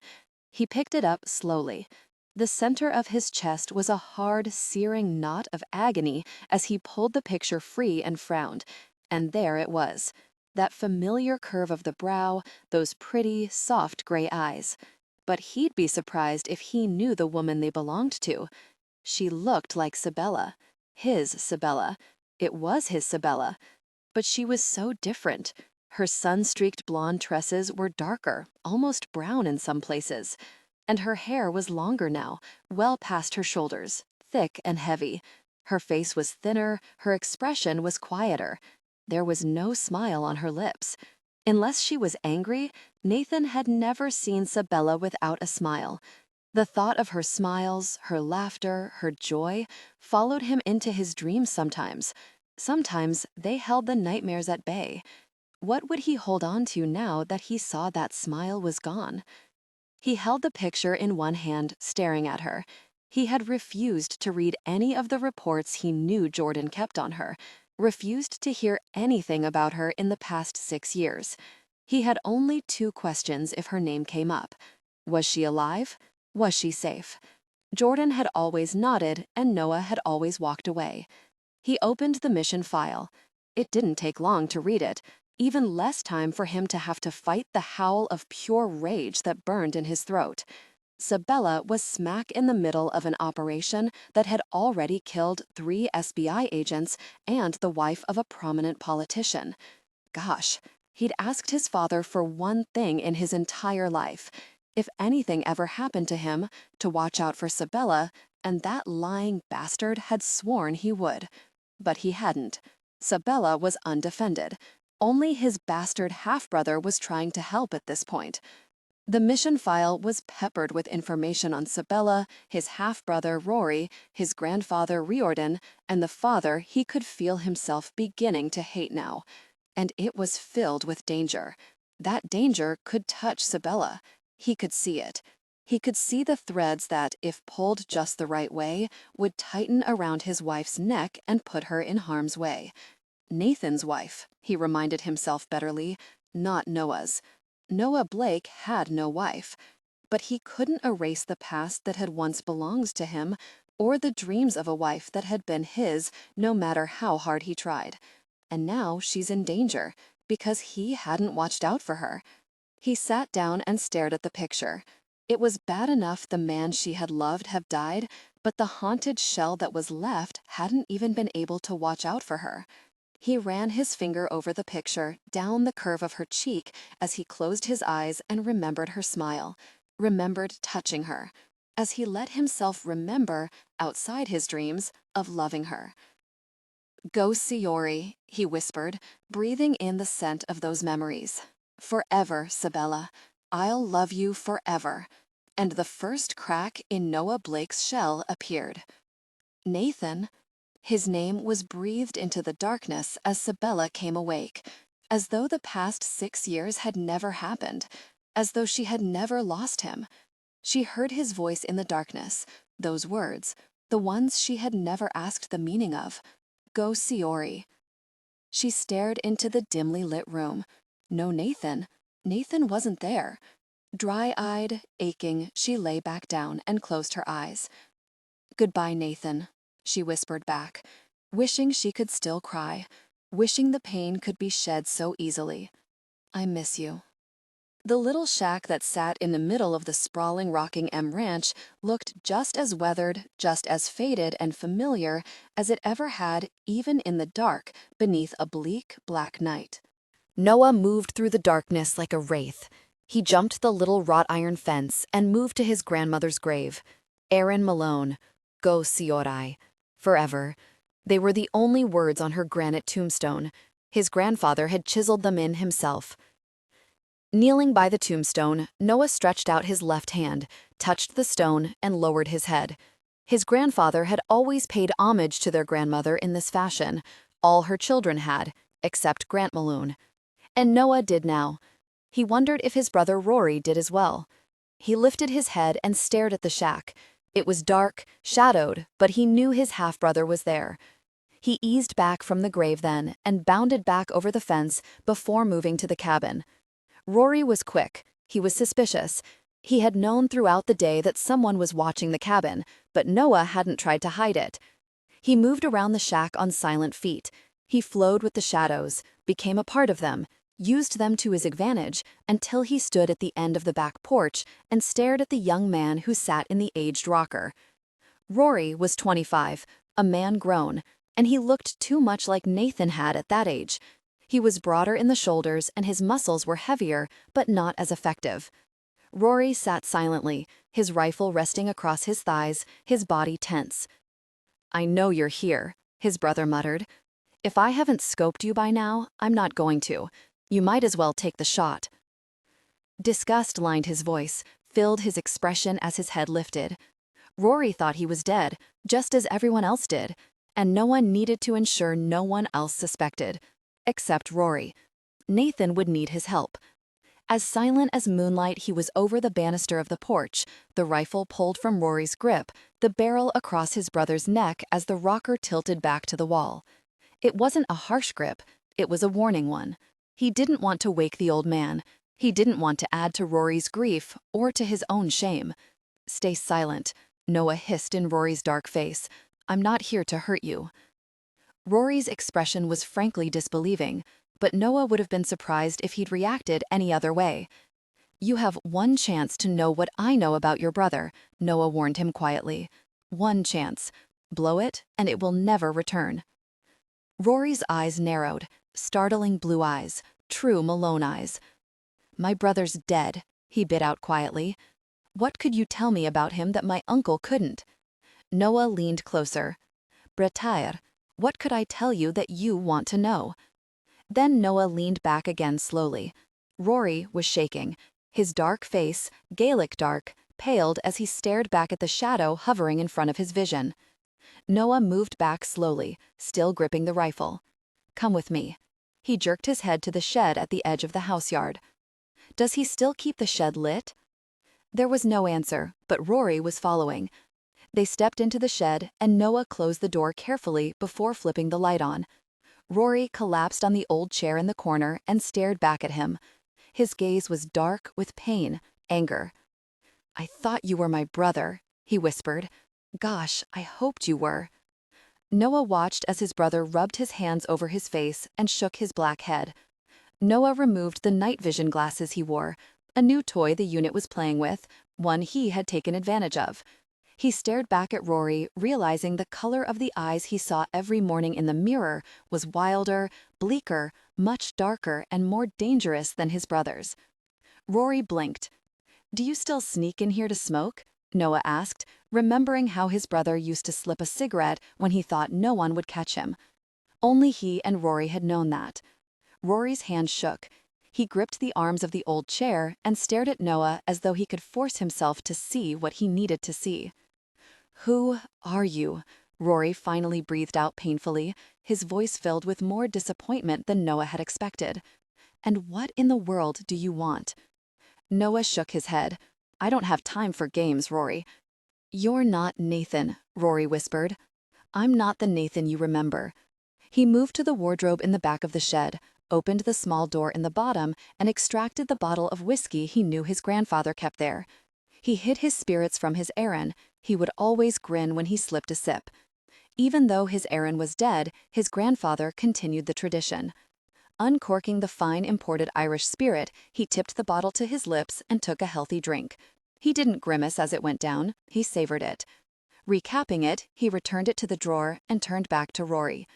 He picked it up slowly. The center of his chest was a hard, searing knot of agony as he pulled the picture free and frowned. And there it was. That familiar curve of the brow, those pretty, soft gray eyes. But he'd be surprised if he knew the woman they belonged to. She looked like Sabella. His Sabella. It was his Sabella. But she was so different. Her sun-streaked blonde tresses were darker, almost brown in some places. And her hair was longer now, well past her shoulders, thick and heavy. Her face was thinner, her expression was quieter. There was no smile on her lips. Unless she was angry, Nathan had never seen Sabella without a smile. The thought of her smiles, her laughter, her joy, followed him into his dreams sometimes. Sometimes they held the nightmares at bay. What would he hold on to now that he saw that smile was gone? He held the picture in one hand, staring at her. He had refused to read any of the reports he knew Jordan kept on her, refused to hear anything about her in the past 6 years. He had only 2 questions if her name came up. Was she alive? Was she safe? Jordan had always nodded, and Noah had always walked away. He opened the mission file. It didn't take long to read it, even less time for him to have to fight the howl of pure rage that burned in his throat. Sabella was smack in the middle of an operation that had already killed 3 SBI agents and the wife of a prominent politician. Gosh, he'd asked his father for one thing in his entire life. If anything ever happened to him, to watch out for Sabella, and that lying bastard had sworn he would. But he hadn't. Sabella was undefended. Only his bastard half-brother was trying to help at this point. The mission file was peppered with information on Sabella, his half-brother Rory, his grandfather Riordan, and the father he could feel himself beginning to hate now. And it was filled with danger. That danger could touch Sabella. He could see it. He could see the threads that, if pulled just the right way, would tighten around his wife's neck and put her in harm's way. Nathan's wife, he reminded himself bitterly, not Noah's. Noah Blake had no wife. But he couldn't erase the past that had once belonged to him, or the dreams of a wife that had been his, no matter how hard he tried. And now she's in danger, because he hadn't watched out for her. He sat down and stared at the picture. It was bad enough the man she had loved had died, but the haunted shell that was left hadn't even been able to watch out for her. He ran his finger over the picture, down the curve of her cheek, as he closed his eyes and remembered her smile, remembered touching her, as he let himself remember, outside his dreams, of loving her. "Go Siori," he whispered, breathing in the scent of those memories. "Forever, Sabella. I'll love you forever." And the first crack in Noah Blake's shell appeared. Nathan. His name was breathed into the darkness as Sabella came awake, as though the past 6 years had never happened, as though she had never lost him. She heard his voice in the darkness, those words, the ones she had never asked the meaning of. "Go Siori." She stared into the dimly lit room. No Nathan. Nathan wasn't there. Dry-eyed, aching, she lay back down and closed her eyes. "Goodbye, Nathan," she whispered back, wishing she could still cry, wishing the pain could be shed so easily. "I miss you." The little shack that sat in the middle of the sprawling Rocking M Ranch looked just as weathered, just as faded and familiar as it ever had, even in the dark, beneath a bleak, black night. Noah moved through the darkness like a wraith. He jumped the little wrought iron fence and moved to his grandmother's grave. Aaron Malone. Go Siorai. Forever. They were the only words on her granite tombstone. His grandfather had chiseled them in himself. Kneeling by the tombstone, Noah stretched out his left hand, touched the stone, and lowered his head. His grandfather had always paid homage to their grandmother in this fashion. All her children had, except Grant Malone. And Noah did now. He wondered if his brother Rory did as well. He lifted his head and stared at the shack. It was dark, shadowed, but he knew his half-brother was there. He eased back from the grave then and bounded back over the fence before moving to the cabin. Rory was quick. He was suspicious. He had known throughout the day that someone was watching the cabin, but Noah hadn't tried to hide it. He moved around the shack on silent feet. He flowed with the shadows, became a part of them, used them to his advantage until he stood at the end of the back porch and stared at the young man who sat in the aged rocker. Rory was 25, a man grown, and he looked too much like Nathan had at that age. He was broader in the shoulders and his muscles were heavier, but not as effective. Rory sat silently, his rifle resting across his thighs, his body tense. "I know you're here," his brother muttered. "If I haven't scoped you by now, I'm not going to. You might as well take the shot." Disgust lined his voice, filled his expression as his head lifted. Rory thought he was dead, just as everyone else did, and no one needed to ensure no one else suspected. Except Rory. Nathan would need his help. As silent as moonlight, he was over the banister of the porch, the rifle pulled from Rory's grip, the barrel across his brother's neck as the rocker tilted back to the wall. It wasn't a harsh grip, it was a warning one. He didn't want to wake the old man. He didn't want to add to Rory's grief or to his own shame. "Stay silent," Noah hissed in Rory's dark face. "I'm not here to hurt you." Rory's expression was frankly disbelieving, but Noah would have been surprised if he'd reacted any other way. "You have one chance to know what I know about your brother," Noah warned him quietly. "One chance. Blow it, and it will never return." Rory's eyes narrowed, startling blue eyes, true Malone eyes. "My brother's dead," he bit out quietly. "What could you tell me about him that my uncle couldn't?" Noah leaned closer. "Bretair, what could I tell you that you want to know?" Then Noah leaned back again slowly. Rory was shaking. His dark face, Gaelic dark, paled as he stared back at the shadow hovering in front of his vision. Noah moved back slowly, still gripping the rifle. "Come with me." He jerked his head to the shed at the edge of the house yard. "Does he still keep the shed lit?" There was no answer, but Rory was following. They stepped into the shed, and Noah closed the door carefully before flipping the light on. Rory collapsed on the old chair in the corner and stared back at him. His gaze was dark with pain, anger. "I thought you were my brother," he whispered. "Gosh, I hoped you were." Noah watched as his brother rubbed his hands over his face and shook his black head. Noah removed the night vision glasses he wore, a new toy the unit was playing with, one he had taken advantage of. He stared back at Rory, realizing the color of the eyes he saw every morning in the mirror was wilder, bleaker, much darker, and more dangerous than his brother's. Rory blinked. "Do you still sneak in here to smoke?" Noah asked, remembering how his brother used to slip a cigarette when he thought no one would catch him. Only he and Rory had known that. Rory's hand shook. He gripped the arms of the old chair and stared at Noah as though he could force himself to see what he needed to see. "Who are you?" Rory finally breathed out painfully, his voice filled with more disappointment than Noah had expected. "And what in the world do you want?" Noah shook his head. "I don't have time for games, Rory." "You're not Nathan," Rory whispered. "I'm not the Nathan you remember." He moved to the wardrobe in the back of the shed, opened the small door in the bottom, and extracted the bottle of whiskey he knew his grandfather kept there. He hid his spirits from his Aaron. He would always grin when he slipped a sip. Even though his Aaron was dead, his grandfather continued the tradition. Uncorking the fine imported Irish spirit, he tipped the bottle to his lips and took a healthy drink. He didn't grimace as it went down, he savored it. Recapping it, he returned it to the drawer and turned back to Rory.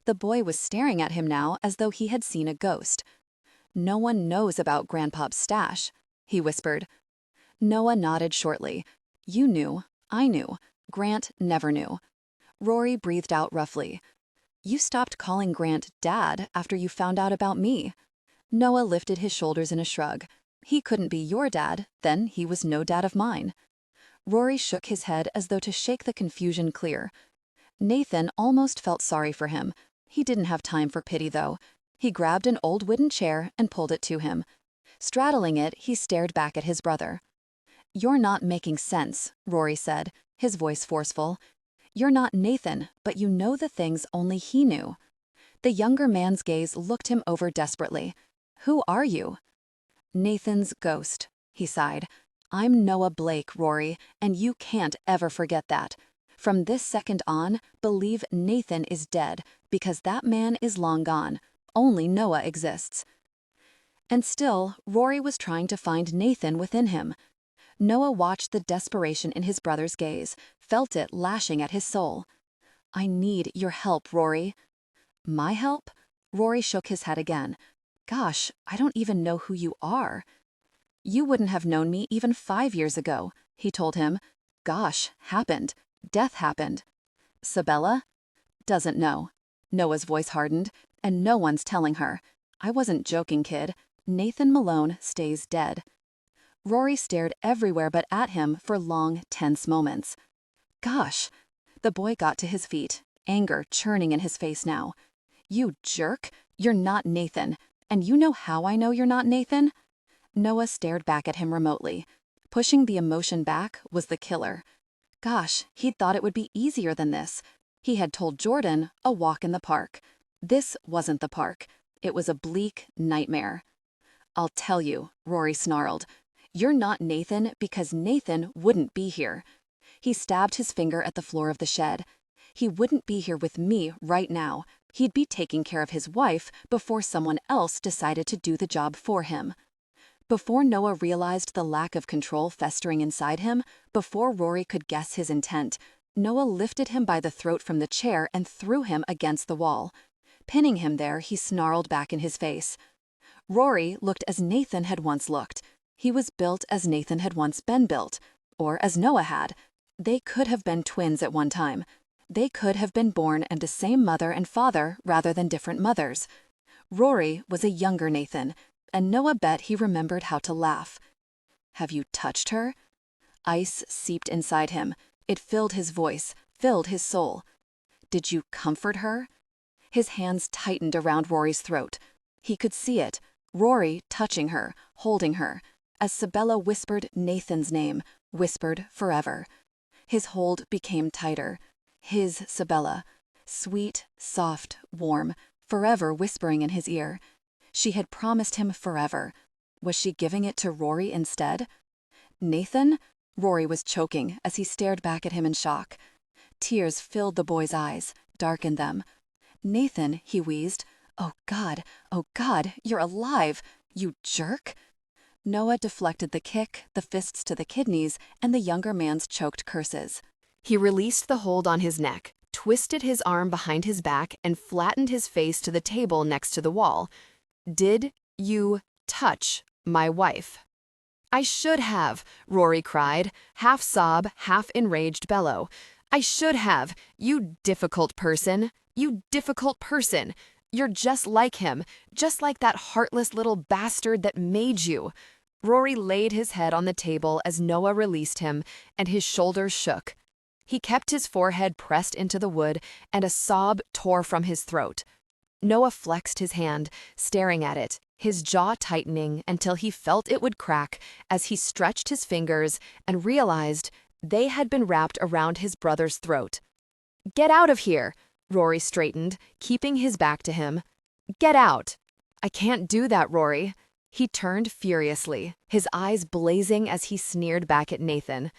The boy was staring at him now as though he had seen a ghost. "No one knows about Grandpa's stash," he whispered. Noah nodded shortly. "You knew. I knew. Grant never knew." Rory breathed out roughly. You stopped calling Grant Dad after you found out about me." Noah lifted his shoulders in a shrug. He couldn't be your dad, then he was no dad of mine. Rory shook his head as though to shake the confusion clear. Nathan almost felt sorry for him. He didn't have time for pity, though. He grabbed an old wooden chair and pulled it to him. Straddling it, he stared back at his brother. "You're not making sense," Rory said, his voice forceful. "You're not Nathan, but you know the things only he knew." The younger man's gaze looked him over desperately. "Who are you?" "Nathan's ghost," he sighed. "I'm Noah Blake, Rory, and you can't ever forget that. From this second on, believe Nathan is dead, because that man is long gone. Only Noah exists." And still, Rory was trying to find Nathan within him. Noah watched the desperation in his brother's gaze, felt it lashing at his soul. "I need your help, Rory." "My help?" Rory shook his head again. "Gosh, I don't even know who you are." "You wouldn't have known me even 5 years ago," he told him. "Gosh, happened. Death happened." "Sabella?" "Doesn't know." Noah's voice hardened. "And no one's telling her. I wasn't joking, kid. Nathan Malone stays dead." Rory stared everywhere but at him for long, tense moments. "Gosh." The boy got to his feet, anger churning in his face now. "You jerk. You're not Nathan. And you know how I know you're not Nathan?" Noah stared back at him remotely. Pushing the emotion back was the killer. Gosh, he'd thought it would be easier than this. He had told Jordan a walk in the park. This wasn't the park. It was a bleak nightmare. "I'll tell you," Rory snarled. "You're not Nathan because Nathan wouldn't be here." He stabbed his finger at the floor of the shed. "He wouldn't be here with me right now. He'd be taking care of his wife before someone else decided to do the job for him." Before Noah realized the lack of control festering inside him, before Rory could guess his intent, Noah lifted him by the throat from the chair and threw him against the wall. Pinning him there, he snarled back in his face. Rory looked as Nathan had once looked. He was built as Nathan had once been built, or as Noah had. They could have been twins at one time. They could have been born into the same mother and father rather than different mothers. Rory was a younger Nathan, and Noah bet he remembered how to laugh. "Have you touched her?" Ice seeped inside him. It filled his voice, filled his soul. "Did you comfort her?" His hands tightened around Rory's throat. He could see it, Rory touching her, holding her, as Sabella whispered Nathan's name, whispered forever. His hold became tighter. His Sabella, sweet, soft, warm, forever whispering in his ear. She had promised him forever. Was she giving it to Rory instead? "Nathan?" Rory was choking as he stared back at him in shock. Tears filled the boy's eyes, darkened them. "Nathan," he wheezed. Oh God, you're alive, you jerk." Noah deflected the kick, the fists to the kidneys, and the younger man's choked curses. He released the hold on his neck, twisted his arm behind his back, and flattened his face to the table next to the wall. "Did you touch my wife?" "I should have," Rory cried, half sob, half enraged bellow. "I should have, you difficult person, you difficult person. You're just like him, just like that heartless little bastard that made you." Rory laid his head on the table as Noah released him, and his shoulders shook. He kept his forehead pressed into the wood, and a sob tore from his throat. Noah flexed his hand, staring at it, his jaw tightening until he felt it would crack as he stretched his fingers and realized they had been wrapped around his brother's throat. "Get out of here!" Rory straightened, keeping his back to him. "Get out!" "I can't do that, Rory." He turned furiously, his eyes blazing as he sneered back at Nathan.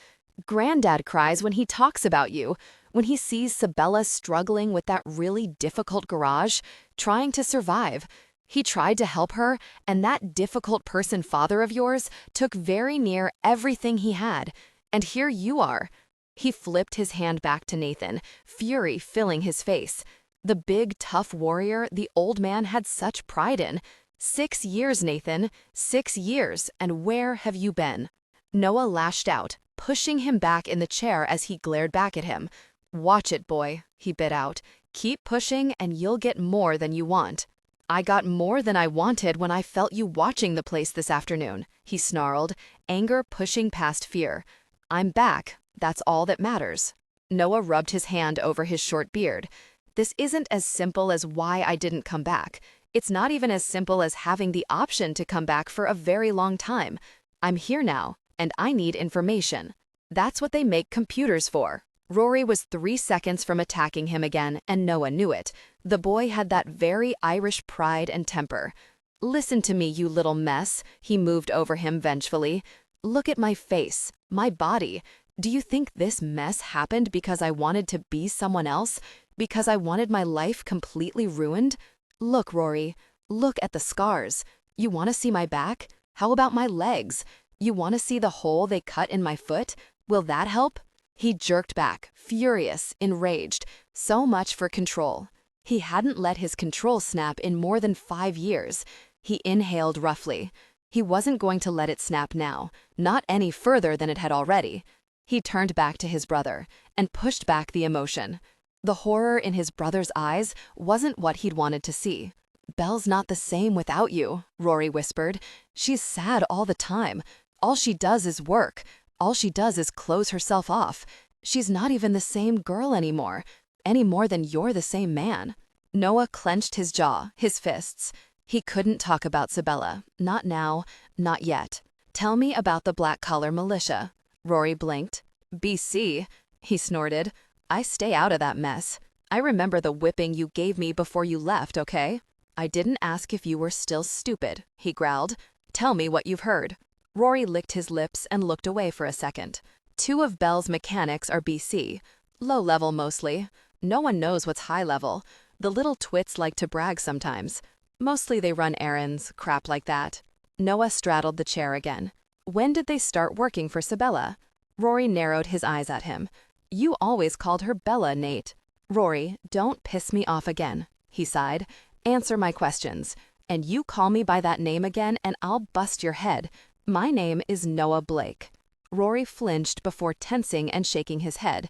"Granddad cries when he talks about you, when he sees Sabella struggling with that really difficult garage, trying to survive. He tried to help her, and that difficult person father of yours took very near everything he had. And here you are." He flipped his hand back to Nathan, fury filling his face. The big, tough warrior the old man had such pride in. 6 years, Nathan. 6 years, and where have you been? Noah lashed out, pushing him back in the chair as he glared back at him. "Watch it, boy," he bit out. Keep pushing and you'll get more than you want. I got more than I wanted when I felt you watching the place this afternoon, he snarled, anger pushing past fear. I'm back. That's all that matters. Noah rubbed his hand over his short beard. This isn't as simple as why I didn't come back. It's not even as simple as having the option to come back for a very long time. I'm here now, and I need information. That's what they make computers for. Rory was 3 seconds from attacking him again, and Noah knew it. The boy had that very Irish pride and temper. Listen to me, you little mess, he moved over him vengefully. Look at my face, my body. Do you think this mess happened because I wanted to be someone else? Because I wanted my life completely ruined? Look, Rory, look at the scars. You want to see my back? How about my legs? You want to see the hole they cut in my foot? Will that help? He jerked back, furious, enraged. So much for control. He hadn't let his control snap in more than 5 years. He inhaled roughly. He wasn't going to let it snap now, not any further than it had already. He turned back to his brother and pushed back the emotion. The horror in his brother's eyes wasn't what he'd wanted to see. Belle's not the same without you, Rory whispered. She's sad all the time. All she does is work. All she does is close herself off. She's not even the same girl anymore, any more than you're the same man. Noah clenched his jaw, his fists. He couldn't talk about Sabella. Not now, not yet. Tell me about the black-collar militia. Rory blinked. BC, he snorted. I stay out of that mess. I remember the whipping you gave me before you left, okay? I didn't ask if you were still stupid, he growled. Tell me what you've heard. Rory licked his lips and looked away for a second. 2 of Belle's mechanics are BC. Low level mostly. No one knows what's high level. The little twits like to brag sometimes. Mostly they run errands, crap like that. Noah straddled the chair again. When did they start working for Sabella? Rory narrowed his eyes at him. You always called her Bella, Nate. Rory, don't piss me off again, he sighed. Answer my questions. And you call me by that name again and I'll bust your head. My name is Noah Blake. Rory flinched before tensing and shaking his head.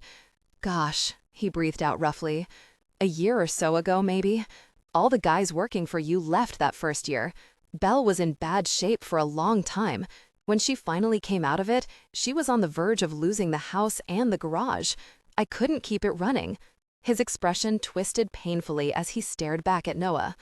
Gosh, he breathed out roughly. A year or so ago, maybe. All the guys working for you left that first year. Belle was in bad shape for a long time. When she finally came out of it, she was on the verge of losing the house and the garage. I couldn't keep it running. His expression twisted painfully as he stared back at Noah.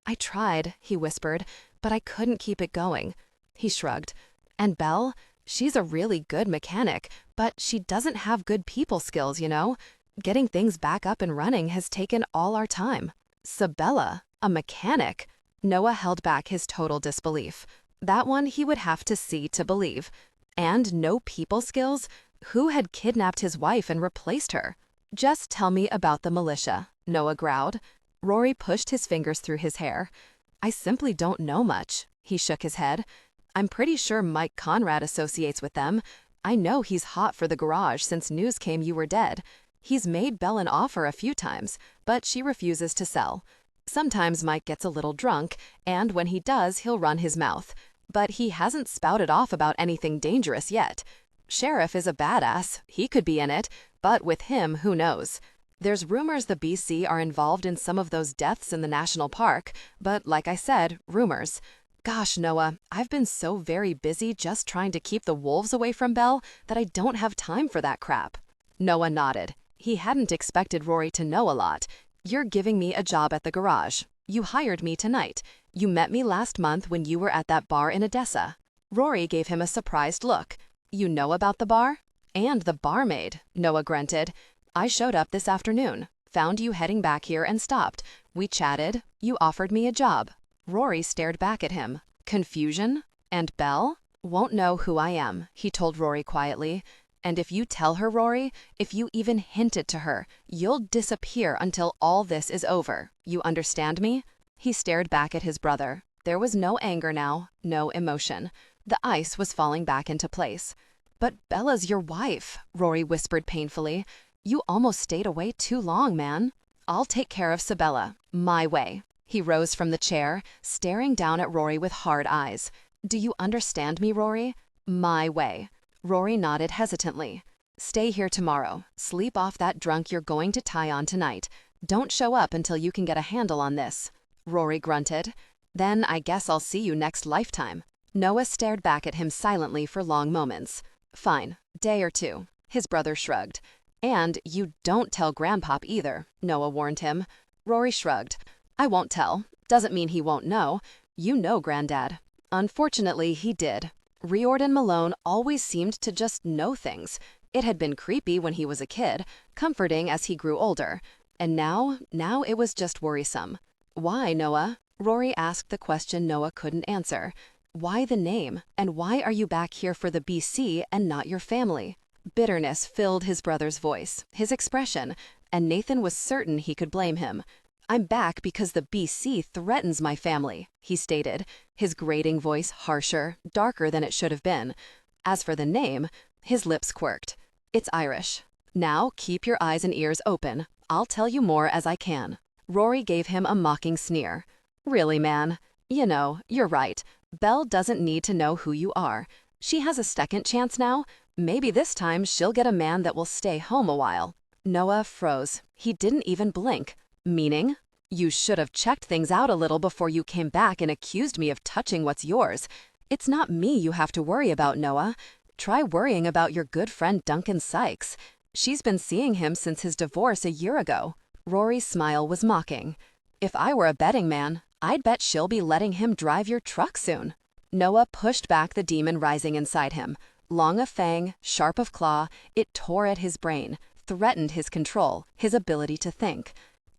I tried, he whispered, but I couldn't keep it going. He shrugged. And Belle? She's a really good mechanic, but she doesn't have good people skills, you know? Getting things back up and running has taken all our time. Sabella, a mechanic? Noah held back his total disbelief. That one he would have to see to believe. And no people skills? Who had kidnapped his wife and replaced her? Just tell me about the militia, Noah growled. Rory pushed his fingers through his hair. I simply don't know much. He shook his head. I'm pretty sure Mike Conrad associates with them. I know he's hot for the garage since news came you were dead. He's made Belle an offer a few times, but she refuses to sell. Sometimes Mike gets a little drunk, and when he does, he'll run his mouth. But he hasn't spouted off about anything dangerous yet. Sheriff is a badass. He could be in it, but with him, who knows? There's rumors the BC are involved in some of those deaths in the national park, but like I said, rumors. Gosh, Noah, I've been so very busy just trying to keep the wolves away from Belle that I don't have time for that crap. Noah nodded. He hadn't expected Rory to know a lot. You're giving me a job at the garage. You hired me tonight. You met me last month when you were at that bar in Odessa. Rory gave him a surprised look. You know about the bar? And the barmaid, Noah grunted. I showed up this afternoon, found you heading back here and stopped. We chatted. You offered me a job. Rory stared back at him. Confusion? And Belle? Won't know who I am, he told Rory quietly. And if you tell her, Rory, if you even hint it to her, you'll disappear until all this is over. You understand me? He stared back at his brother. There was no anger now, no emotion. The ice was falling back into place. But Bella's your wife, Rory whispered painfully. You almost stayed away too long, man. I'll take care of Sabella, my way. He rose from the chair, staring down at Rory with hard eyes. Do you understand me, Rory? My way. Rory nodded hesitantly. Stay here tomorrow. Sleep off that drunk you're going to tie on tonight. Don't show up until you can get a handle on this, Rory grunted. Then I guess I'll see you next lifetime. Noah stared back at him silently for long moments. Fine, day or two, his brother shrugged. And you don't tell Grandpop either, Noah warned him. Rory shrugged. I won't tell. Doesn't mean he won't know. You know Granddad. Unfortunately, he did. Riordan Malone always seemed to just know things. It had been creepy when he was a kid, comforting as he grew older. And now it was just worrisome. Why, Noah? Rory asked the question Noah couldn't answer. Why the name? And why are you back here for the BC and not your family? Bitterness filled his brother's voice, his expression, and Nathan was certain he could blame him. I'm back because the BC threatens my family, he stated, his grating voice harsher, darker than it should have been. As for the name, his lips quirked. It's Irish. Now keep your eyes and ears open. I'll tell you more as I can. Rory gave him a mocking sneer. Really, man? You know, you're right. Belle doesn't need to know who you are. She has a second chance now. Maybe this time she'll get a man that will stay home a while. Noah froze. He didn't even blink. Meaning? You should have checked things out a little before you came back and accused me of touching what's yours. It's not me you have to worry about, Noah. Try worrying about your good friend Duncan Sykes. She's been seeing him since his divorce a year ago. Rory's smile was mocking. If I were a betting man, I'd bet she'll be letting him drive your truck soon. Noah pushed back the demon rising inside him. Long of fang, sharp of claw, it tore at his brain, threatened his control, his ability to think.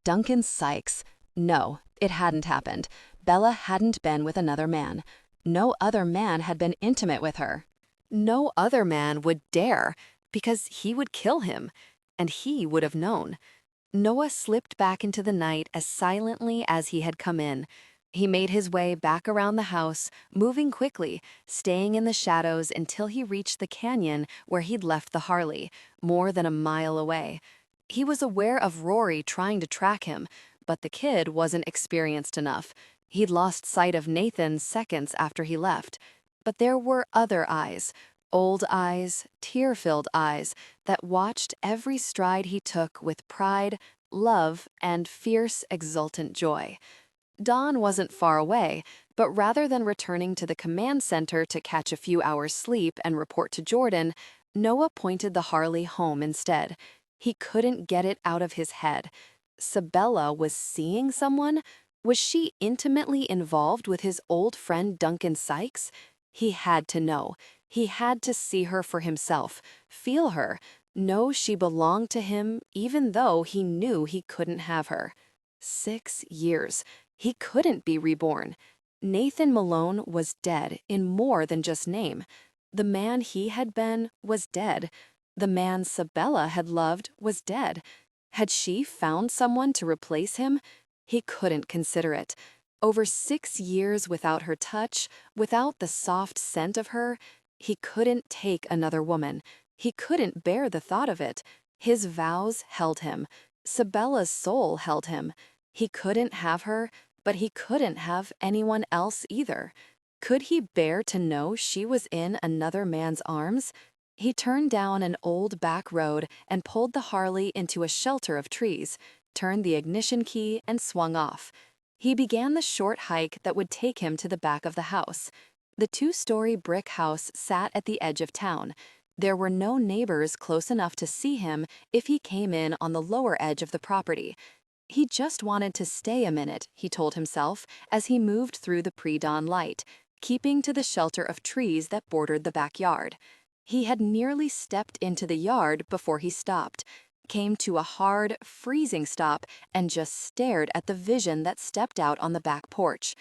Duncan Sykes. No, it hadn't happened. Bella hadn't been with another man. No other man had been intimate with her. No other man would dare, because he would kill him, and he would have known. Noah slipped back into the night as silently as he had come in. He made his way back around the house, moving quickly, staying in the shadows until he reached the canyon where he'd left the Harley, more than a mile away. He was aware of Rory trying to track him, but the kid wasn't experienced enough. He'd lost sight of Nathan seconds after he left. But there were other eyes, old eyes, tear-filled eyes, that watched every stride he took with pride, love, and fierce, exultant joy. Dawn wasn't far away, but rather than returning to the command center to catch a few hours' sleep and report to Jordan, Noah pointed the Harley home instead. He couldn't get it out of his head. Sabella was seeing someone? Was she intimately involved with his old friend Duncan Sykes? He had to know. He had to see her for himself, feel her, know she belonged to him even though he knew he couldn't have her. 6 years. He couldn't be reborn. Nathan Malone was dead in more than just name. The man he had been was dead. The man Sabella had loved was dead. Had she found someone to replace him? He couldn't consider it. Over 6 years without her touch, without the soft scent of her, he couldn't take another woman. He couldn't bear the thought of it. His vows held him. Sabella's soul held him. He couldn't have her, but he couldn't have anyone else either. Could he bear to know she was in another man's arms? He turned down an old back road and pulled the Harley into a shelter of trees, turned the ignition key, and swung off. He began the short hike that would take him to the back of the house. The 2-story brick house sat at the edge of town. There were no neighbors close enough to see him if he came in on the lower edge of the property. He just wanted to stay a minute, he told himself, as he moved through the pre-dawn light, keeping to the shelter of trees that bordered the backyard. He had nearly stepped into the yard before he stopped, came to a hard, freezing stop, and just stared at the vision that stepped out on the back porch.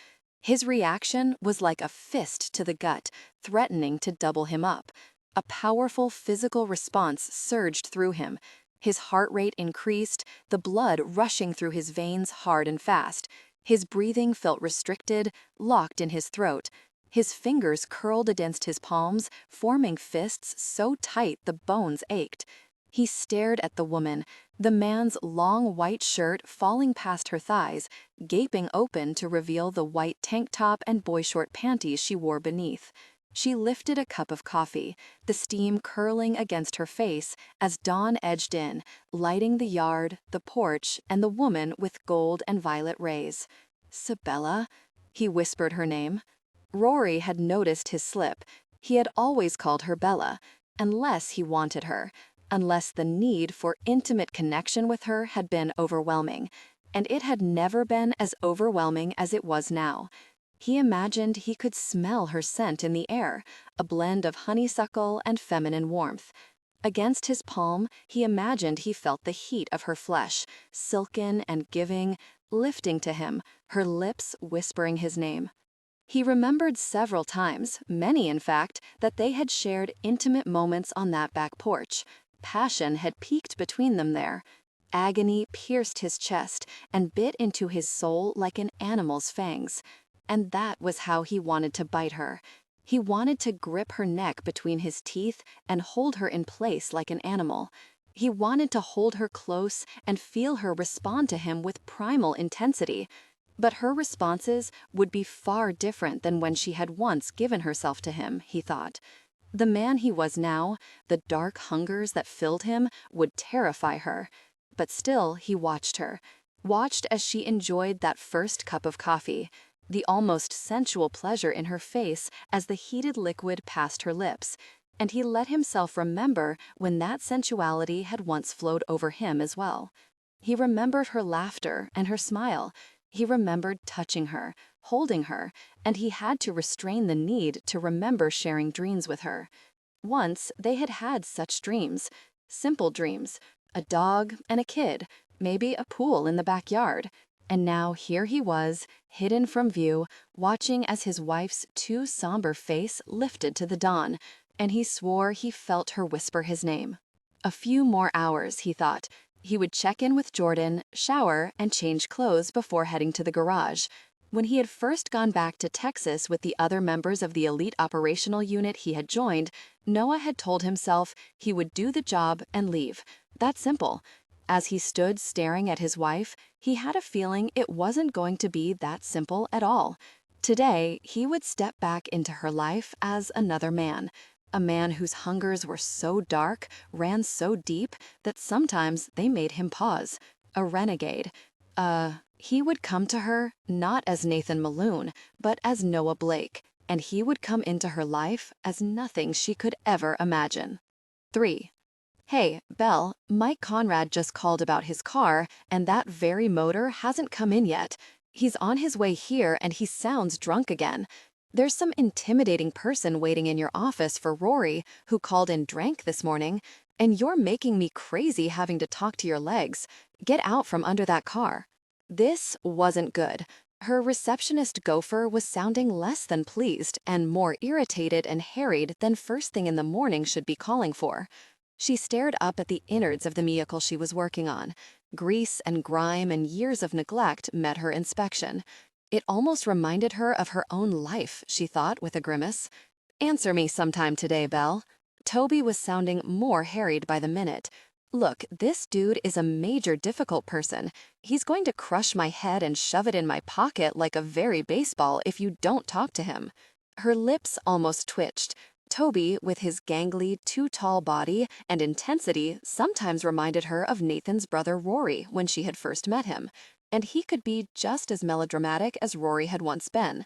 His reaction was like a fist to the gut, threatening to double him up. A powerful physical response surged through him. His heart rate increased, the blood rushing through his veins hard and fast. His breathing felt restricted, locked in his throat. His fingers curled against his palms, forming fists so tight the bones ached. He stared at the woman, the man's long white shirt falling past her thighs, gaping open to reveal the white tank top and boy-short panties she wore beneath. She lifted a cup of coffee, the steam curling against her face as dawn edged in, lighting the yard, the porch, and the woman with gold and violet rays. Sabella? He whispered her name. Rory had noticed his slip. He had always called her Bella, unless he wanted her, unless the need for intimate connection with her had been overwhelming, and it had never been as overwhelming as it was now. He imagined he could smell her scent in the air, a blend of honeysuckle and feminine warmth. Against his palm, he imagined he felt the heat of her flesh, silken and giving, lifting to him, her lips whispering his name. He remembered several times, many in fact, that they had shared intimate moments on that back porch. Passion had peaked between them there. Agony pierced his chest and bit into his soul like an animal's fangs. And that was how he wanted to bite her. He wanted to grip her neck between his teeth and hold her in place like an animal. He wanted to hold her close and feel her respond to him with primal intensity. But her responses would be far different than when she had once given herself to him, he thought. The man he was now, the dark hungers that filled him, would terrify her. But still he watched her, watched as she enjoyed that first cup of coffee, the almost sensual pleasure in her face as the heated liquid passed her lips, and he let himself remember when that sensuality had once flowed over him as well. He remembered her laughter and her smile. He remembered touching her, holding her, and he had to restrain the need to remember sharing dreams with her. Once they had had such dreams, simple dreams, a dog and a kid, maybe a pool in the backyard. And now here he was, hidden from view, watching as his wife's too somber face lifted to the dawn, and he swore he felt her whisper his name. A few more hours, he thought. He would check in with Jordan, shower, and change clothes before heading to the garage. When he had first gone back to Texas with the other members of the elite operational unit he had joined, Noah had told himself he would do the job and leave. That simple. As he stood staring at his wife, he had a feeling it wasn't going to be that simple at all. Today, he would step back into her life as another man, a man whose hungers were so dark, ran so deep, that sometimes they made him pause. A renegade. He would come to her not as Nathan Malone, but as Noah Blake, and he would come into her life as nothing she could ever imagine. 3. Hey, Belle, Mike Conrad just called about his car, and that very motor hasn't come in yet. He's on his way here and he sounds drunk again. There's some intimidating person waiting in your office for Rory, who called in drank this morning, and you're making me crazy having to talk to your legs. Get out from under that car. This wasn't good. Her receptionist gopher was sounding less than pleased and more irritated and harried than first thing in the morning should be calling for. She stared up at the innards of the vehicle she was working on. Grease and grime and years of neglect met her inspection. It almost reminded her of her own life, she thought with a grimace. Answer me sometime today, Belle. Toby was sounding more harried by the minute. Look, this dude is a major difficult person. He's going to crush my head and shove it in my pocket like a very baseball if you don't talk to him. Her lips almost twitched. Toby, with his gangly, too tall body and intensity, sometimes reminded her of Nathan's brother Rory when she had first met him, and he could be just as melodramatic as Rory had once been.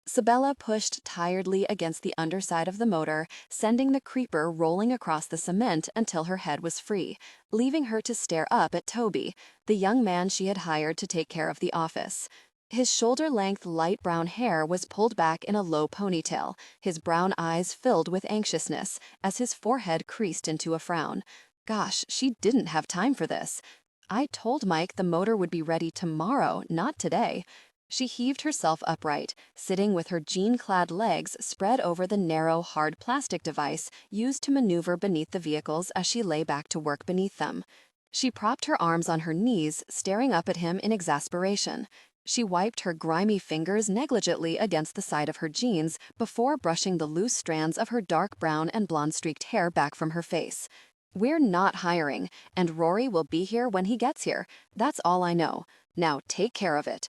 Sabella pushed tiredly against the underside of the motor, sending the creeper rolling across the cement until her head was free, leaving her to stare up at Toby, the young man she had hired to take care of the office. His shoulder-length light brown hair was pulled back in a low ponytail, his brown eyes filled with anxiousness, as his forehead creased into a frown. Gosh, she didn't have time for this. I told Mike the motor would be ready tomorrow, not today. She heaved herself upright, sitting with her jean-clad legs spread over the narrow, hard plastic device used to maneuver beneath the vehicles as she lay back to work beneath them. She propped her arms on her knees, staring up at him in exasperation. She wiped her grimy fingers negligently against the side of her jeans before brushing the loose strands of her dark brown and blonde-streaked hair back from her face. We're not hiring, and Rory will be here when he gets here. That's all I know. Now take care of it.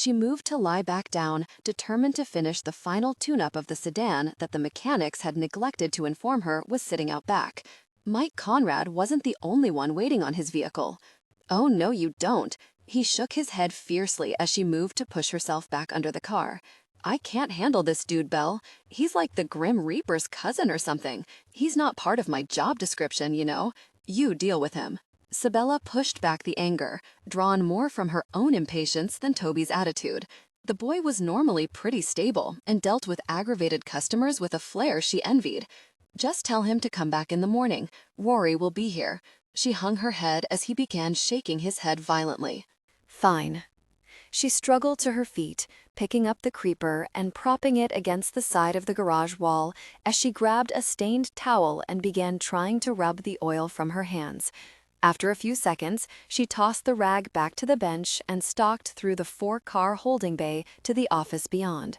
She moved to lie back down, determined to finish the final tune-up of the sedan that the mechanics had neglected to inform her was sitting out back. Mike Conrad wasn't the only one waiting on his vehicle. "Oh, no, you don't." He shook his head fiercely as she moved to push herself back under the car. "I can't handle this dude, Belle. He's like the Grim Reaper's cousin or something. He's not part of my job description, you know. You deal with him." Sabella pushed back the anger, drawn more from her own impatience than Toby's attitude. The boy was normally pretty stable and dealt with aggravated customers with a flair she envied. "Just tell him to come back in the morning. Rory will be here." She hung her head as he began shaking his head violently. Fine. She struggled to her feet, picking up the creeper and propping it against the side of the garage wall as she grabbed a stained towel and began trying to rub the oil from her hands. After a few seconds, she tossed the rag back to the bench and stalked through the 4-car holding bay to the office beyond.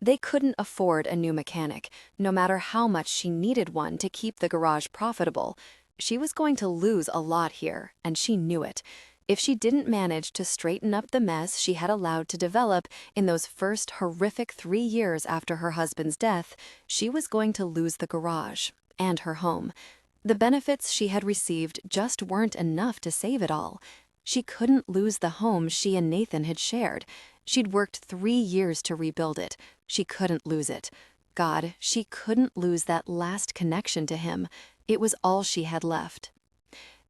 They couldn't afford a new mechanic, no matter how much she needed one to keep the garage profitable. She was going to lose a lot here, and she knew it. If she didn't manage to straighten up the mess she had allowed to develop in those first horrific 3 years after her husband's death, she was going to lose the garage and her home. The benefits she had received just weren't enough to save it all. She couldn't lose the home she and Nathan had shared. She'd worked 3 years to rebuild it. She couldn't lose it. God, she couldn't lose that last connection to him. It was all she had left.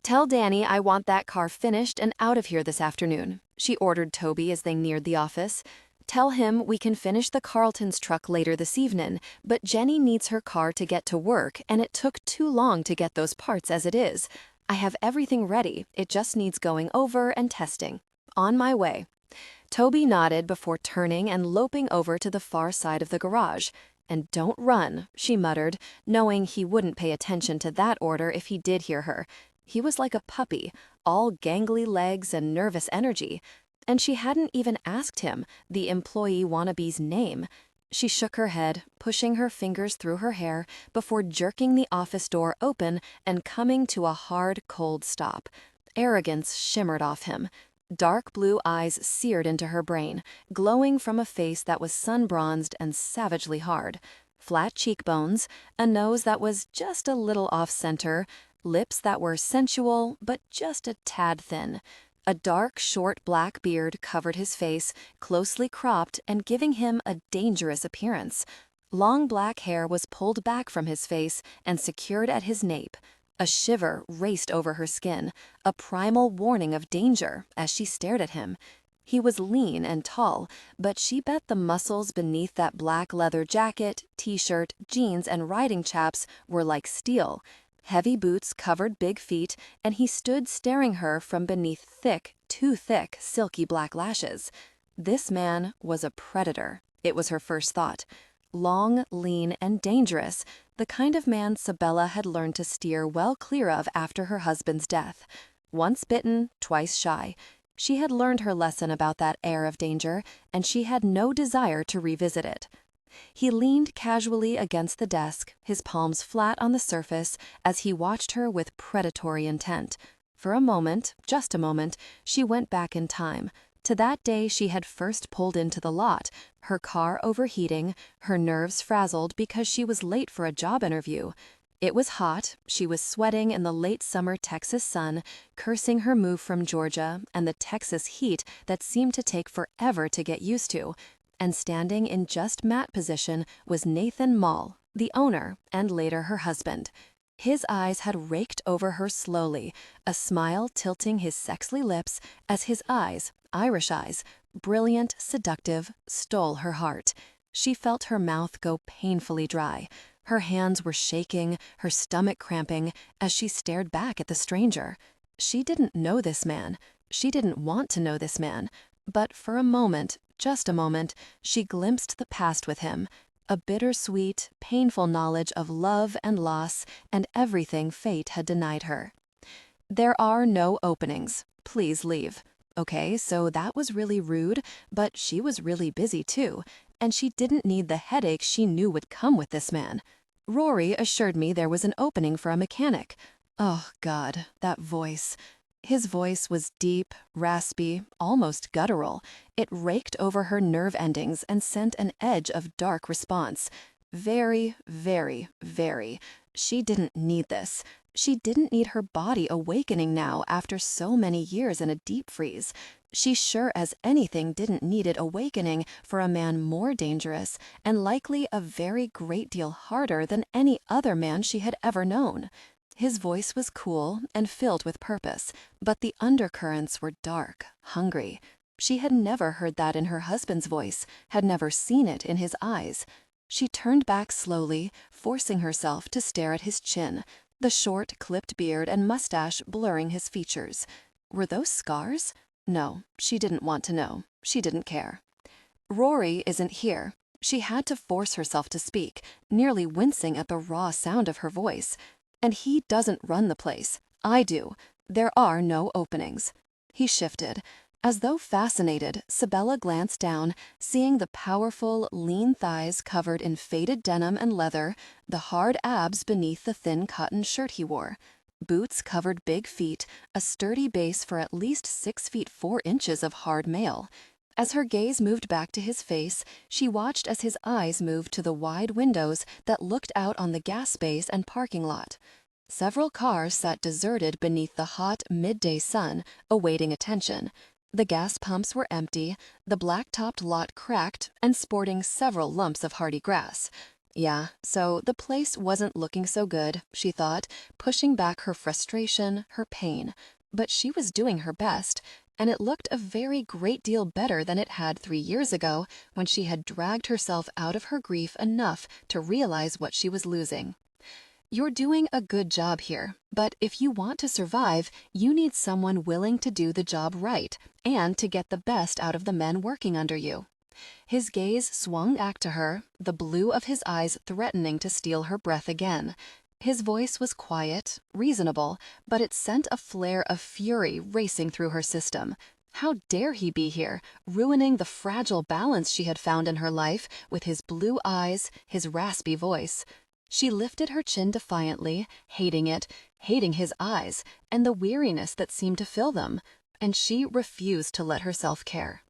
"Tell Danny I want that car finished and out of here this afternoon," she ordered Toby as they neared the office. "Tell him we can finish the Carlton's truck later this evening, but Jenny needs her car to get to work and it took too long to get those parts as it is. I have everything ready, it just needs going over and testing. On my way." Toby nodded before turning and loping over to the far side of the garage. "And don't run," she muttered, knowing he wouldn't pay attention to that order if he did hear her. He was like a puppy, all gangly legs and nervous energy. And she hadn't even asked him, the employee wannabe's name. She shook her head, pushing her fingers through her hair before jerking the office door open and coming to a hard, cold stop. Arrogance shimmered off him. Dark blue eyes seared into her brain, glowing from a face that was sun-bronzed and savagely hard. Flat cheekbones, a nose that was just a little off-center, lips that were sensual but just a tad thin. A dark, short black beard covered his face, closely cropped and giving him a dangerous appearance. Long black hair was pulled back from his face and secured at his nape. A shiver raced over her skin, a primal warning of danger as she stared at him. He was lean and tall, but she bet the muscles beneath that black leather jacket, t-shirt, jeans, and riding chaps were like steel. Heavy boots covered big feet, and he stood staring her from beneath thick, too thick, silky black lashes. This man was a predator, it was her first thought. Long, lean, and dangerous, the kind of man Sabella had learned to steer well clear of after her husband's death. Once bitten, twice shy. She had learned her lesson about that air of danger, and she had no desire to revisit it. He leaned casually against the desk, his palms flat on the surface, as he watched her with predatory intent. For a moment, just a moment, she went back in time, to that day she had first pulled into the lot, her car overheating, her nerves frazzled because she was late for a job interview. It was hot, she was sweating in the late summer Texas sun, cursing her move from Georgia and the Texas heat that seemed to take forever to get used to. And standing in just mat position was Nathan Malone, the owner and later her husband. His eyes had raked over her slowly, a smile tilting his sexy lips as his eyes, Irish eyes, brilliant, seductive, stole her heart. She felt her mouth go painfully dry. Her hands were shaking, her stomach cramping, as she stared back at the stranger. She didn't know this man. She didn't want to know this man. But for a moment, just a moment, she glimpsed the past with him. A bittersweet, painful knowledge of love and loss and everything fate had denied her. "There are no openings. Please leave." Okay, so that was really rude, but she was really busy too, and she didn't need the headache she knew would come with this man. "Rory assured me there was an opening for a mechanic." Oh, God, that voice. His voice was deep, raspy, almost guttural. It raked over her nerve endings and sent an edge of dark response. Very, very, very. She didn't need this. She didn't need her body awakening now after so many years in a deep freeze. She sure as anything didn't need it awakening for a man more dangerous and likely a very great deal harder than any other man she had ever known. His voice was cool and filled with purpose, but the undercurrents were dark, hungry. She had never heard that in her husband's voice, had never seen it in his eyes. She turned back slowly, forcing herself to stare at his chin, the short, clipped beard and mustache blurring his features. Were those scars? No, she didn't want to know. She didn't care. Rory isn't here. She had to force herself to speak, nearly wincing at the raw sound of her voice. And he doesn't run the place. I do. There are no openings. He shifted. As though fascinated, Sabella glanced down, seeing the powerful, lean thighs covered in faded denim and leather, the hard abs beneath the thin cotton shirt he wore. Boots covered big feet, a sturdy base for at least 6 feet 4 inches of hard mail. As her gaze moved back to his face, she watched as his eyes moved to the wide windows that looked out on the gas space and parking lot. Several cars sat deserted beneath the hot, midday sun, awaiting attention. The gas pumps were empty, the black-topped lot cracked and sporting several lumps of hardy grass. Yeah, so the place wasn't looking so good, she thought, pushing back her frustration, her pain. But she was doing her best, and it looked a very great deal better than it had 3 years ago when she had dragged herself out of her grief enough to realize what she was losing. You're doing a good job here, but if you want to survive, you need someone willing to do the job right and to get the best out of the men working under you. His gaze swung back to her, the blue of his eyes threatening to steal her breath again. His voice was quiet, reasonable, but it sent a flare of fury racing through her system. How dare he be here, ruining the fragile balance she had found in her life with his blue eyes, his raspy voice. She lifted her chin defiantly, hating it, hating his eyes, and the weariness that seemed to fill them, and she refused to let herself care.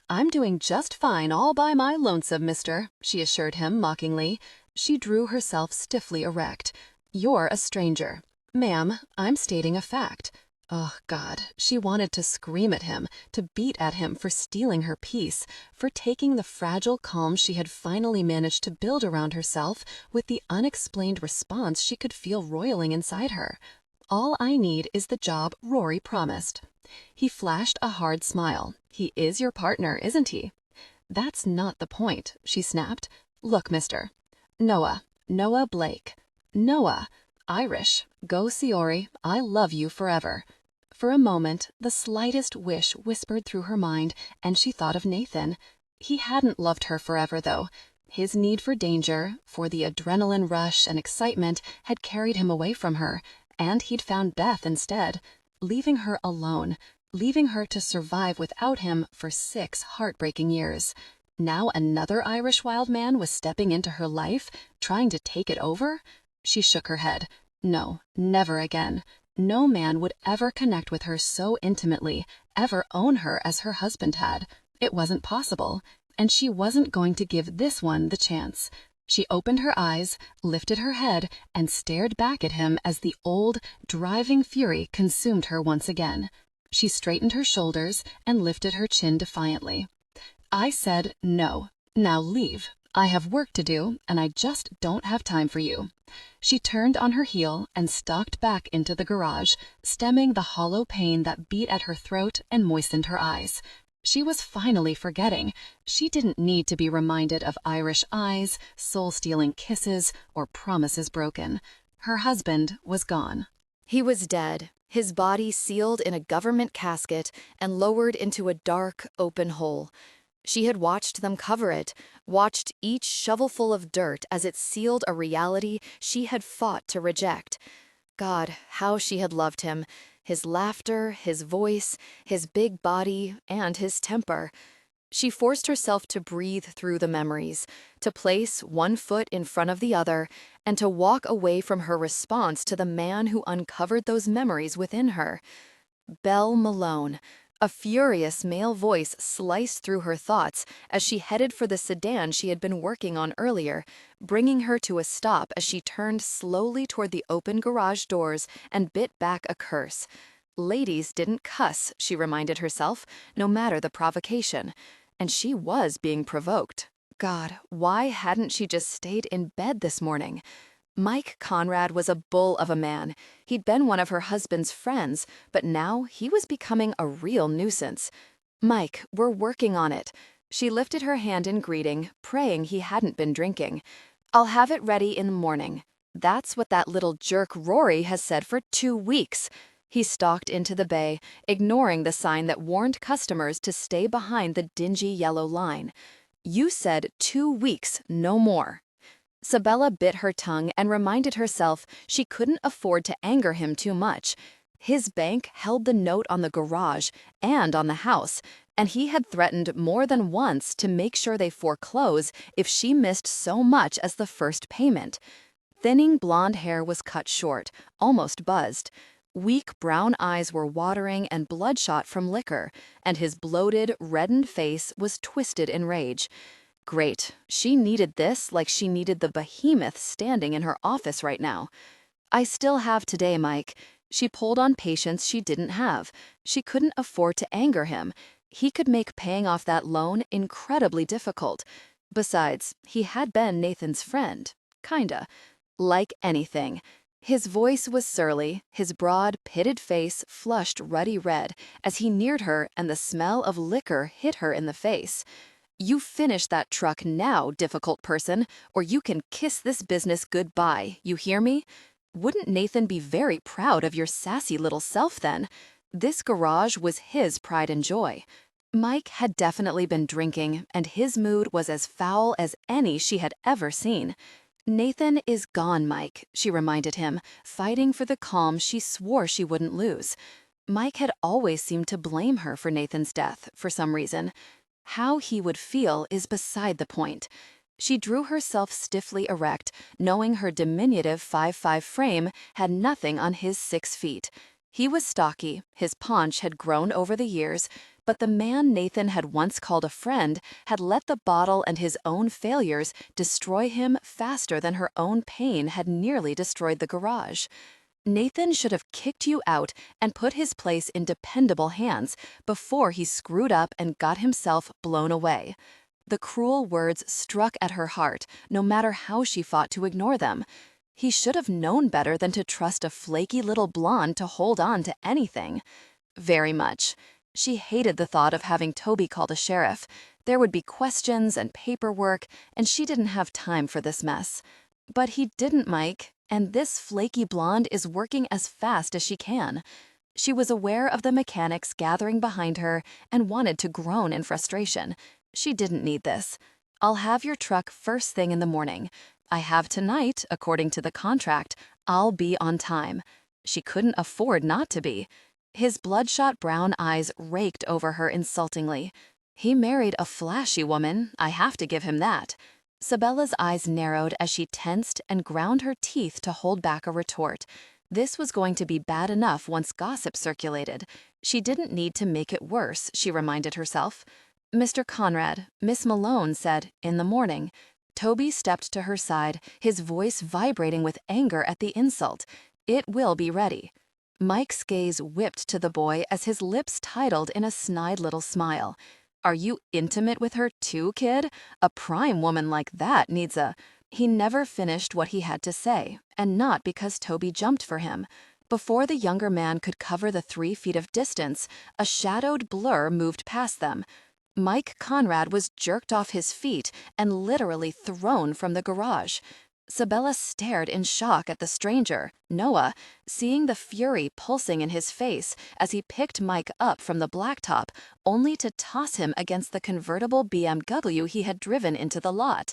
"I'm doing just fine all by my lonesome, mister," she assured him mockingly. She drew herself stiffly erect. "You're a stranger. Ma'am, I'm stating a fact." Oh, God, she wanted to scream at him, to beat at him for stealing her peace, for taking the fragile calm she had finally managed to build around herself with the unexplained response she could feel roiling inside her. "All I need is the job Rory promised." He flashed a hard smile. "He is your partner, isn't he?" "That's not the point," she snapped. "Look, mister. Noah Blake. Noah. Irish. Go Siori. I love you forever." For a moment, the slightest wish whispered through her mind, and she thought of Nathan. He hadn't loved her forever, though. His need for danger, for the adrenaline rush and excitement, had carried him away from her, and he'd found Beth instead, leaving her alone, leaving her to survive without him for 6 heartbreaking years. Now another Irish wild man was stepping into her life, trying to take it over? She shook her head. No, never again. No man would ever connect with her so intimately, ever own her as her husband had. It wasn't possible, and she wasn't going to give this one the chance. She opened her eyes, lifted her head, and stared back at him as the old, driving fury consumed her once again. She straightened her shoulders and lifted her chin defiantly. "I said no. Now leave. I have work to do, and I just don't have time for you." She turned on her heel and stalked back into the garage, stemming the hollow pain that beat at her throat and moistened her eyes. She was finally forgetting. She didn't need to be reminded of Irish eyes, soul-stealing kisses, or promises broken. Her husband was gone. He was dead, his body sealed in a government casket and lowered into a dark, open hole. She had watched them cover it, watched each shovelful of dirt as it sealed a reality she had fought to reject. God, how she had loved him, his laughter, his voice, his big body, and his temper. She forced herself to breathe through the memories, to place one foot in front of the other, and to walk away from her response to the man who uncovered those memories within her. Belle Malone. A furious male voice sliced through her thoughts as she headed for the sedan she had been working on earlier, bringing her to a stop as she turned slowly toward the open garage doors and bit back a curse. Ladies didn't cuss, she reminded herself, no matter the provocation. And she was being provoked. God, why hadn't she just stayed in bed this morning? Mike Conrad was a bull of a man. He'd been one of her husband's friends, but now he was becoming a real nuisance. Mike, we're working on it. She lifted her hand in greeting, praying he hadn't been drinking. I'll have it ready in the morning. That's what that little jerk Rory has said for 2 weeks. He stalked into the bay, ignoring the sign that warned customers to stay behind the dingy yellow line. You said 2 weeks, no more. Sabella bit her tongue and reminded herself she couldn't afford to anger him too much. His bank held the note on the garage and on the house, and he had threatened more than once to make sure they foreclose if she missed so much as the first payment. Thinning blonde hair was cut short, almost buzzed. Weak brown eyes were watering and bloodshot from liquor, and his bloated, reddened face was twisted in rage. Great. She needed this like she needed the behemoth standing in her office right now. I still have today, Mike. She pulled on patience she didn't have. She couldn't afford to anger him. He could make paying off that loan incredibly difficult. Besides, he had been Nathan's friend. Kinda. Like anything. His voice was surly, his broad, pitted face flushed ruddy red as he neared her and the smell of liquor hit her in the face. You finish that truck now, difficult person, or you can kiss this business goodbye, you hear me? Wouldn't Nathan be very proud of your sassy little self then? This garage was his pride and joy. Mike had definitely been drinking, and his mood was as foul as any she had ever seen. Nathan is gone, Mike, she reminded him, fighting for the calm she swore she wouldn't lose. Mike had always seemed to blame her for Nathan's death, for some reason. How he would feel is beside the point. She drew herself stiffly erect, knowing her diminutive 5'5" frame had nothing on his 6 feet. He was stocky, his paunch had grown over the years, but the man Nathan had once called a friend had let the bottle and his own failures destroy him faster than her own pain had nearly destroyed the garage. Nathan should have kicked you out and put his place in dependable hands before he screwed up and got himself blown away. The cruel words struck at her heart, no matter how she fought to ignore them. He should have known better than to trust a flaky little blonde to hold on to anything. Very much. She hated the thought of having Toby called a sheriff. There would be questions and paperwork, and she didn't have time for this mess. But he didn't, Mike. And this flaky blonde is working as fast as she can. She was aware of the mechanics gathering behind her and wanted to groan in frustration. She didn't need this. I'll have your truck first thing in the morning. I have tonight, according to the contract. I'll be on time. She couldn't afford not to be. His bloodshot brown eyes raked over her insultingly. He married a flashy woman, I have to give him that. Sabella's eyes narrowed as she tensed and ground her teeth to hold back a retort. This was going to be bad enough once gossip circulated. She didn't need to make it worse, she reminded herself. Mr. Conrad, Miss Malone said, in the morning. Toby stepped to her side, his voice vibrating with anger at the insult. It will be ready. Mike's gaze whipped to the boy as his lips titled in a snide little smile. Are you intimate with her too, kid? A prime woman like that needs a... He never finished what he had to say, and not because Toby jumped for him. Before the younger man could cover the 3 feet of distance, a shadowed blur moved past them. Mike Conrad was jerked off his feet and literally thrown from the garage. Sabella stared in shock at the stranger, Noah, seeing the fury pulsing in his face as he picked Mike up from the blacktop, only to toss him against the convertible BMW he had driven into the lot.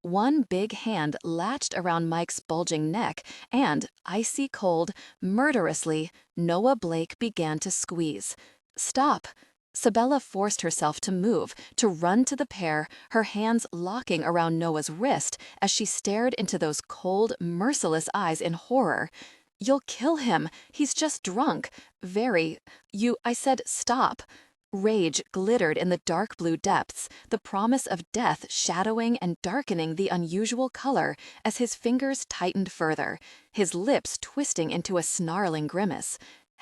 One big hand latched around Mike's bulging neck, and, icy cold, murderously, Noah Blake began to squeeze. Stop! Sabella forced herself to move, to run to the pair, her hands locking around Noah's wrist as she stared into those cold, merciless eyes in horror. "You'll kill him. He's just drunk. Very. I said stop." Rage glittered in the dark blue depths, the promise of death shadowing and darkening the unusual color as his fingers tightened further, his lips twisting into a snarling grimace.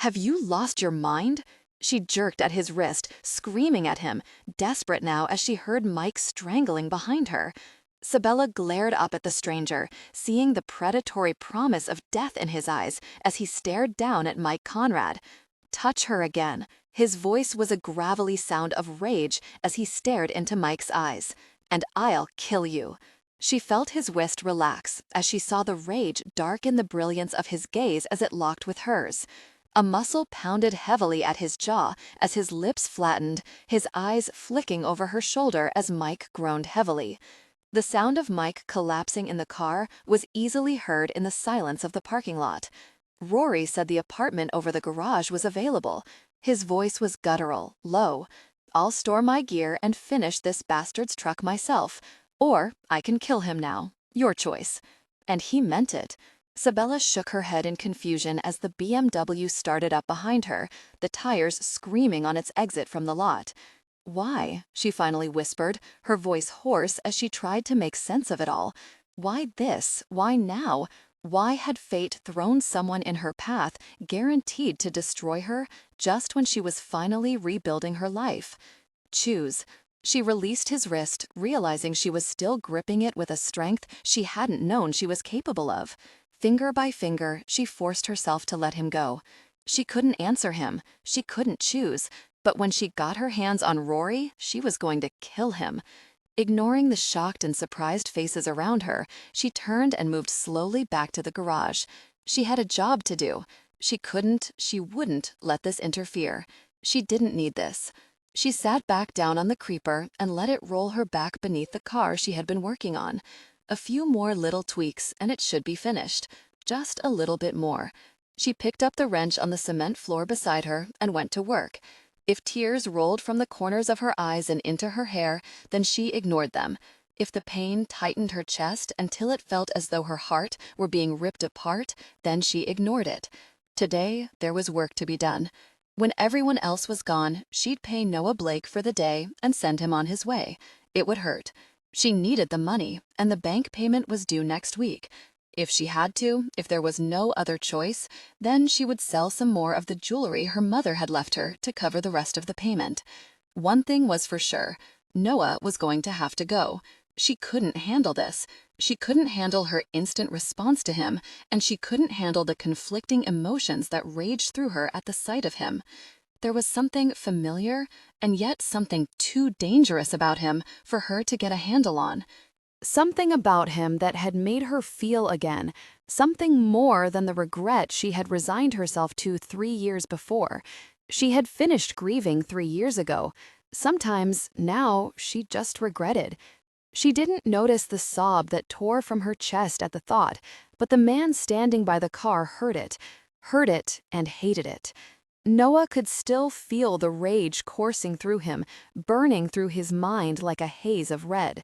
"Have you lost your mind?" She jerked at his wrist, screaming at him, desperate now as she heard Mike strangling behind her. Sabella glared up at the stranger, seeing the predatory promise of death in his eyes as he stared down at Mike Conrad. "Touch her again." His voice was a gravelly sound of rage as he stared into Mike's eyes. "And I'll kill you." She felt his wrist relax as she saw the rage darken the brilliance of his gaze as it locked with hers. A muscle pounded heavily at his jaw as his lips flattened, his eyes flicking over her shoulder as Mike groaned heavily. The sound of Mike collapsing in the car was easily heard in the silence of the parking lot. Rory said the apartment over the garage was available. His voice was guttural, low. "I'll store my gear and finish this bastard's truck myself. Or I can kill him now. Your choice." And he meant it. Sabella shook her head in confusion as the BMW started up behind her, the tires screaming on its exit from the lot. "Why?" she finally whispered, her voice hoarse as she tried to make sense of it all. Why this? Why now? Why had fate thrown someone in her path guaranteed to destroy her just when she was finally rebuilding her life? Choose. She released his wrist, realizing she was still gripping it with a strength she hadn't known she was capable of. Finger by finger, she forced herself to let him go. She couldn't answer him. She couldn't choose. But when she got her hands on Rory, she was going to kill him. Ignoring the shocked and surprised faces around her, she turned and moved slowly back to the garage. She had a job to do. She wouldn't let this interfere. She didn't need this. She sat back down on the creeper and let it roll her back beneath the car she had been working on. A few more little tweaks and it should be finished. Just a little bit more. She picked up the wrench on the cement floor beside her and went to work. If tears rolled from the corners of her eyes and into her hair, then she ignored them. If the pain tightened her chest until it felt as though her heart were being ripped apart, then she ignored it. Today, there was work to be done. When everyone else was gone, she'd pay Noah Blake for the day and send him on his way. It would hurt. She needed the money, and the bank payment was due next week. If she had to, if there was no other choice, then she would sell some more of the jewelry her mother had left her to cover the rest of the payment. One thing was for sure, Noah was going to have to go. She couldn't handle this. She couldn't handle her instant response to him, and she couldn't handle the conflicting emotions that raged through her at the sight of him. There was something familiar, and yet something too dangerous about him for her to get a handle on. Something about him that had made her feel again, something more than the regret she had resigned herself to 3 years before. She had finished grieving 3 years ago. Sometimes, now, she just regretted. She didn't notice the sob that tore from her chest at the thought, but the man standing by the car heard it and hated it. Noah could still feel the rage coursing through him, burning through his mind like a haze of red.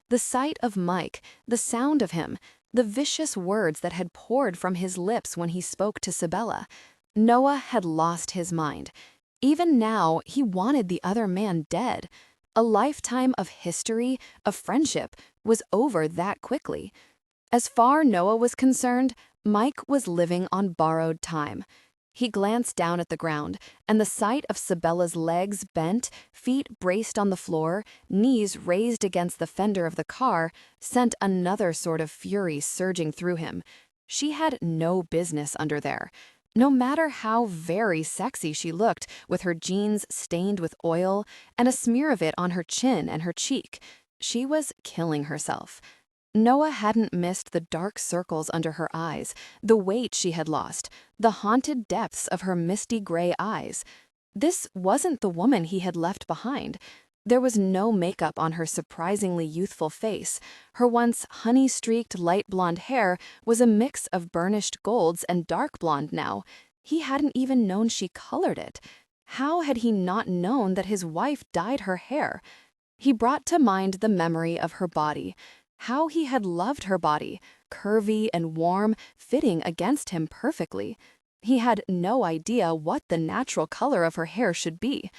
The sight of Mike, the sound of him, the vicious words that had poured from his lips when he spoke to Sabella. Noah had lost his mind. Even now, he wanted the other man dead. A lifetime of history, of friendship, was over that quickly. As far Noah was concerned, Mike was living on borrowed time. He glanced down at the ground, and the sight of Sabella's legs bent, feet braced on the floor, knees raised against the fender of the car, sent another sort of fury surging through him. She had no business under there. No matter how very sexy she looked, with her jeans stained with oil and a smear of it on her chin and her cheek, she was killing herself. Noah hadn't missed the dark circles under her eyes, the weight she had lost, the haunted depths of her misty gray eyes. This wasn't the woman he had left behind. There was no makeup on her surprisingly youthful face. Her once honey-streaked light blonde hair was a mix of burnished golds and dark blonde now. He hadn't even known she colored it. How had he not known that his wife dyed her hair? He brought to mind the memory of her body. How he had loved her body, curvy and warm, fitting against him perfectly. He had no idea what the natural color of her hair should be.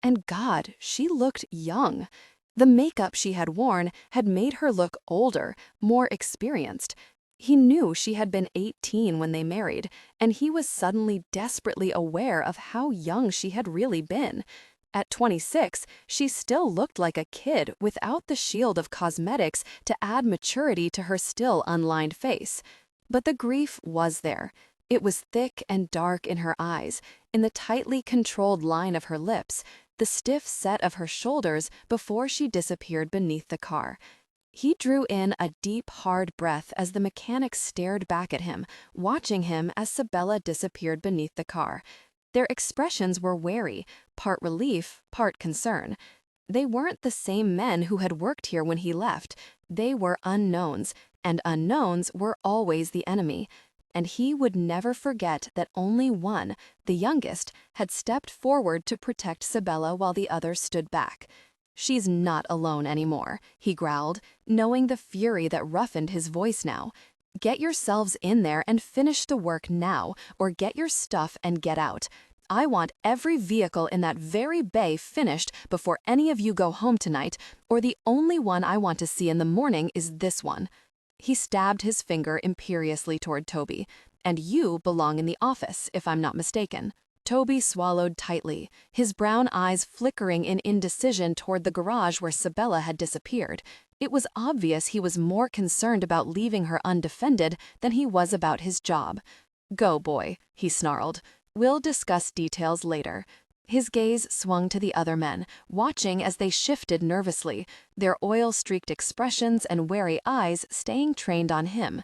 And God, she looked young. The makeup she had worn had made her look older, more experienced. He knew she had been 18 when they married, and he was suddenly desperately aware of how young she had really been. At 26, she still looked like a kid without the shield of cosmetics to add maturity to her still unlined face. But the grief was there. It was thick and dark in her eyes, in the tightly controlled line of her lips, the stiff set of her shoulders before she disappeared beneath the car. He drew in a deep, hard breath as the mechanic stared back at him, watching him as Sabella disappeared beneath the car. Their expressions were wary, part relief, part concern. They weren't the same men who had worked here when he left. They were unknowns, and unknowns were always the enemy. And he would never forget that only one, the youngest, had stepped forward to protect Sabella while the others stood back. "She's not alone anymore," he growled, knowing the fury that roughened his voice now. "Get yourselves in there and finish the work now, or get your stuff and get out. I want every vehicle in that very bay finished before any of you go home tonight, or the only one I want to see in the morning is this one." He stabbed his finger imperiously toward Toby. "And you belong in the office, if I'm not mistaken." Toby swallowed tightly, his brown eyes flickering in indecision toward the garage where Sabella had disappeared. It was obvious he was more concerned about leaving her undefended than he was about his job. "Go, boy," he snarled. "We'll discuss details later." His gaze swung to the other men, watching as they shifted nervously, their oil-streaked expressions and wary eyes staying trained on him.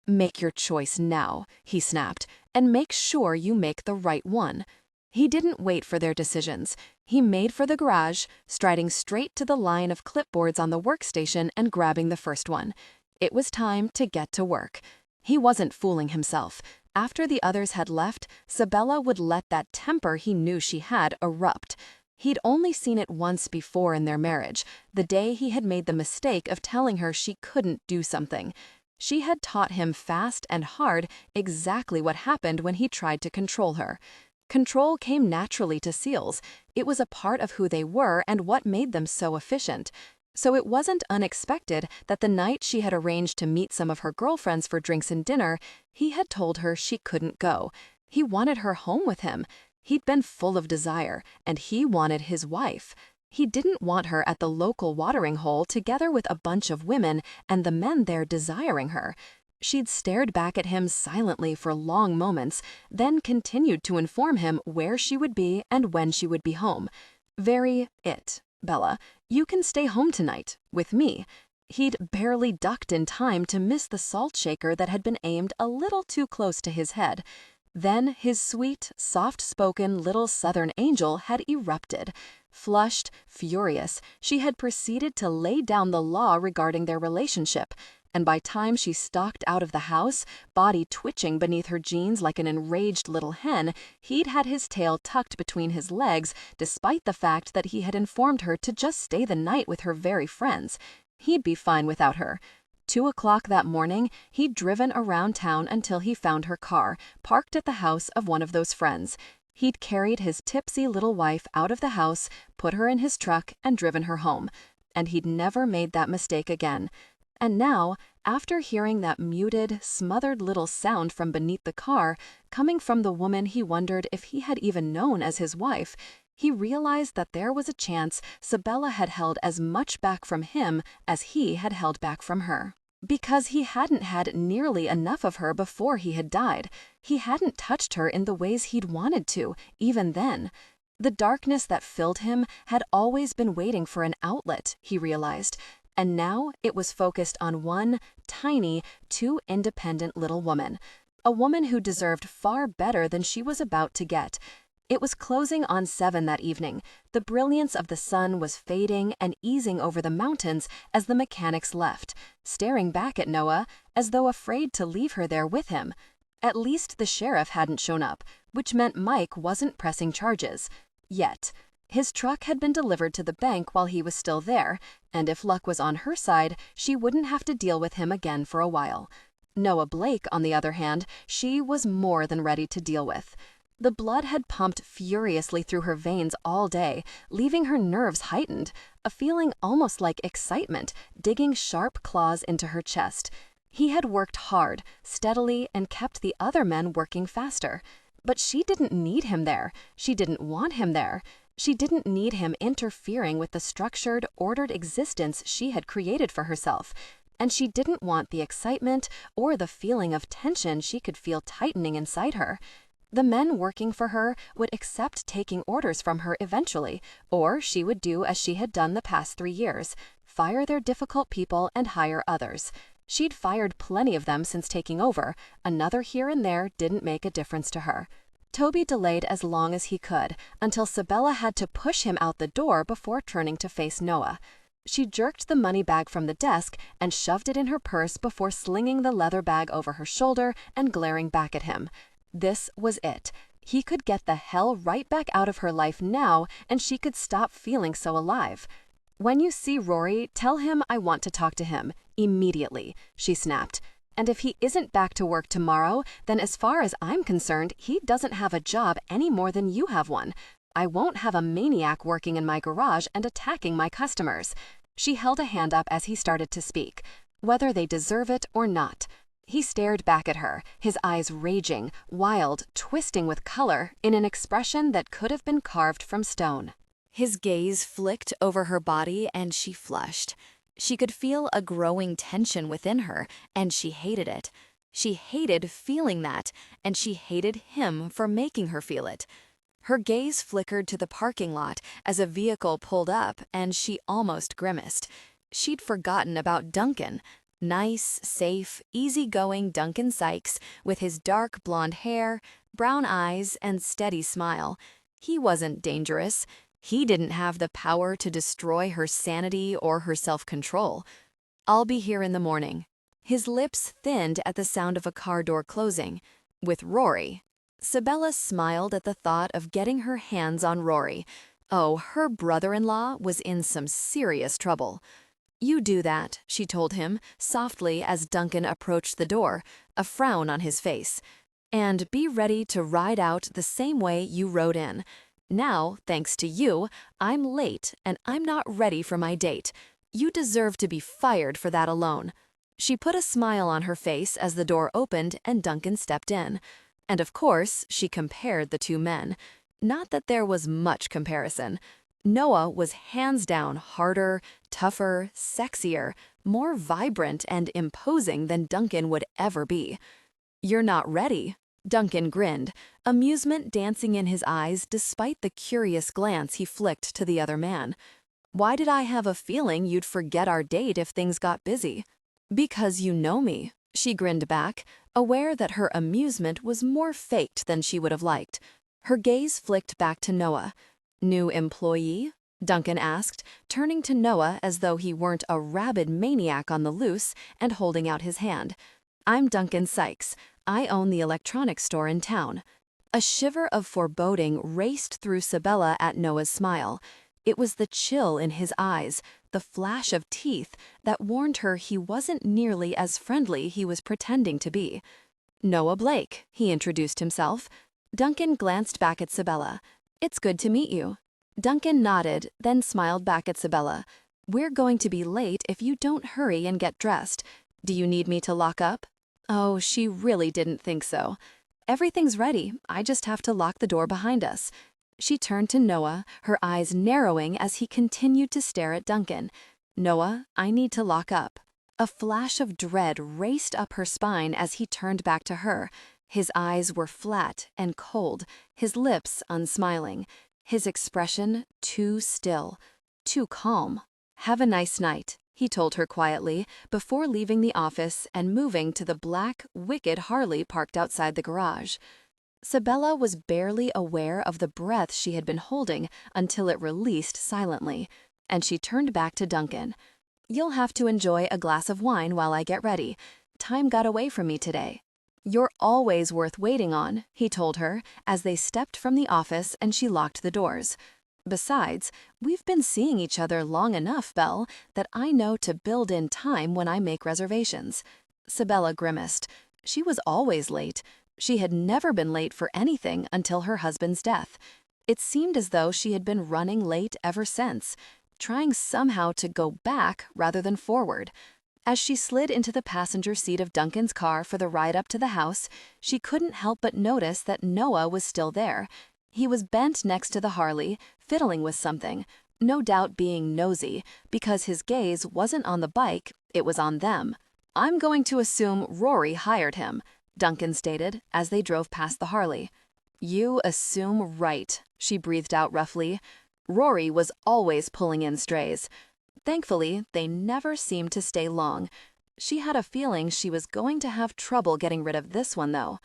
"Make your choice now," he snapped, "and make sure you make the right one." He didn't wait for their decisions. He made for the garage, striding straight to the line of clipboards on the workstation and grabbing the first one. It was time to get to work. He wasn't fooling himself. After the others had left, Sabella would let that temper he knew she had erupt. He'd only seen it once before in their marriage, the day he had made the mistake of telling her she couldn't do something. She had taught him fast and hard exactly what happened when he tried to control her. Control came naturally to SEALs. It was a part of who they were and what made them so efficient. So it wasn't unexpected that the night she had arranged to meet some of her girlfriends for drinks and dinner, he had told her she couldn't go. He wanted her home with him. He'd been full of desire, and he wanted his wife. He didn't want her at the local watering hole together with a bunch of women and the men there desiring her. She'd stared back at him silently for long moments, then continued to inform him where she would be and when she would be home. "Very it, Bella. You can stay home tonight, with me." He'd barely ducked in time to miss the salt shaker that had been aimed a little too close to his head. Then his sweet, soft-spoken little southern angel had erupted. Flushed, furious, she had proceeded to lay down the law regarding their relationship, and by time she stalked out of the house, body twitching beneath her jeans like an enraged little hen, he'd had his tail tucked between his legs, despite the fact that he had informed her to just stay the night with her very friends. He'd be fine without her. 2 o'clock that morning, he'd driven around town until he found her car, parked at the house of one of those friends. He'd carried his tipsy little wife out of the house, put her in his truck, and driven her home. And he'd never made that mistake again. And now, after hearing that muted, smothered little sound from beneath the car, coming from the woman he wondered if he had even known as his wife, he realized that there was a chance Sabella had held as much back from him as he had held back from her. Because he hadn't had nearly enough of her before he had died. He hadn't touched her in the ways he'd wanted to, even then. The darkness that filled him had always been waiting for an outlet, he realized, and now it was focused on one tiny, too independent little woman. A woman who deserved far better than she was about to get. It was closing on 7 that evening. The brilliance of the sun was fading and easing over the mountains as the mechanics left, staring back at Noah as though afraid to leave her there with him. At least the sheriff hadn't shown up, which meant Mike wasn't pressing charges. Yet. His truck had been delivered to the bank while he was still there, and if luck was on her side, she wouldn't have to deal with him again for a while. Noah Blake, on the other hand, she was more than ready to deal with. The blood had pumped furiously through her veins all day, leaving her nerves heightened, a feeling almost like excitement, digging sharp claws into her chest. He had worked hard, steadily, and kept the other men working faster. But she didn't need him there. She didn't want him there. She didn't need him interfering with the structured, ordered existence she had created for herself. And she didn't want the excitement or the feeling of tension she could feel tightening inside her. The men working for her would accept taking orders from her eventually, or she would do as she had done the past 3 years, fire their difficult people and hire others. She'd fired plenty of them since taking over. Another here and there didn't make a difference to her. Toby delayed as long as he could, until Sabella had to push him out the door before turning to face Noah. She jerked the money bag from the desk and shoved it in her purse before slinging the leather bag over her shoulder and glaring back at him. This was it. He could get the hell right back out of her life now, and she could stop feeling so alive. "When you see Rory, tell him I want to talk to him, immediately," she snapped. "And if he isn't back to work tomorrow, then as far as I'm concerned, he doesn't have a job any more than you have one. I won't have a maniac working in my garage and attacking my customers." She held a hand up as he started to speak, whether they deserve it or not. He stared back at her, his eyes raging, wild, twisting with color, in an expression that could have been carved from stone. His gaze flicked over her body and she flushed. She could feel a growing tension within her, and she hated it. She hated feeling that, and she hated him for making her feel it. Her gaze flickered to the parking lot as a vehicle pulled up, and she almost grimaced. She'd forgotten about Duncan. Nice, safe, easygoing Duncan Sykes, with his dark blonde hair, brown eyes, and steady smile. He wasn't dangerous. He didn't have the power to destroy her sanity or her self-control. "I'll be here in the morning." His lips thinned at the sound of a car door closing. "With Rory." Sabella smiled at the thought of getting her hands on Rory. Oh, her brother-in-law was in some serious trouble. "You do that," she told him, softly as Duncan approached the door, a frown on his face. "And be ready to ride out the same way you rode in. Now, thanks to you, I'm late and I'm not ready for my date. You deserve to be fired for that alone." She put a smile on her face as the door opened and Duncan stepped in. And of course, she compared the two men. Not that there was much comparison. Noah was hands down harder, tougher, sexier, more vibrant and imposing than Duncan would ever be. "You're not ready." Duncan grinned, amusement dancing in his eyes despite the curious glance he flicked to the other man. "Why did I have a feeling you'd forget our date if things got busy?" "Because you know me," she grinned back, aware that her amusement was more faked than she would have liked. Her gaze flicked back to Noah. "New employee?" Duncan asked, turning to Noah as though he weren't a rabid maniac on the loose and holding out his hand. "I'm Duncan Sykes. I own the electronics store in town." A shiver of foreboding raced through Sabella at Noah's smile. It was the chill in his eyes, the flash of teeth, that warned her he wasn't nearly as friendly he was pretending to be. "Noah Blake," he introduced himself. Duncan glanced back at Sabella. "It's good to meet you." Duncan nodded, then smiled back at Sabella. "We're going to be late if you don't hurry and get dressed. Do you need me to lock up?" Oh, she really didn't think so. "Everything's ready. I just have to lock the door behind us." She turned to Noah, her eyes narrowing as he continued to stare at Duncan. "Noah, I need to lock up." A flash of dread raced up her spine as he turned back to her. His eyes were flat and cold, his lips unsmiling, his expression too still, too calm. "Have a nice night," he told her quietly, before leaving the office and moving to the black, wicked Harley parked outside the garage. Sabella was barely aware of the breath she had been holding until it released silently, and she turned back to Duncan. "You'll have to enjoy a glass of wine while I get ready. Time got away from me today." "You're always worth waiting on," he told her, as they stepped from the office and she locked the doors. "Besides, we've been seeing each other long enough, Belle, that I know to build in time when I make reservations." Sabella grimaced. She was always late. She had never been late for anything until her husband's death. It seemed as though she had been running late ever since, trying somehow to go back rather than forward. As she slid into the passenger seat of Duncan's car for the ride up to the house, she couldn't help but notice that Noah was still there. He was bent next to the Harley, fiddling with something, no doubt being nosy, because his gaze wasn't on the bike, it was on them. "I'm going to assume Rory hired him," Duncan stated as they drove past the Harley. "You assume right," she breathed out roughly. Rory was always pulling in strays. Thankfully, they never seemed to stay long. She had a feeling she was going to have trouble getting rid of this one, though.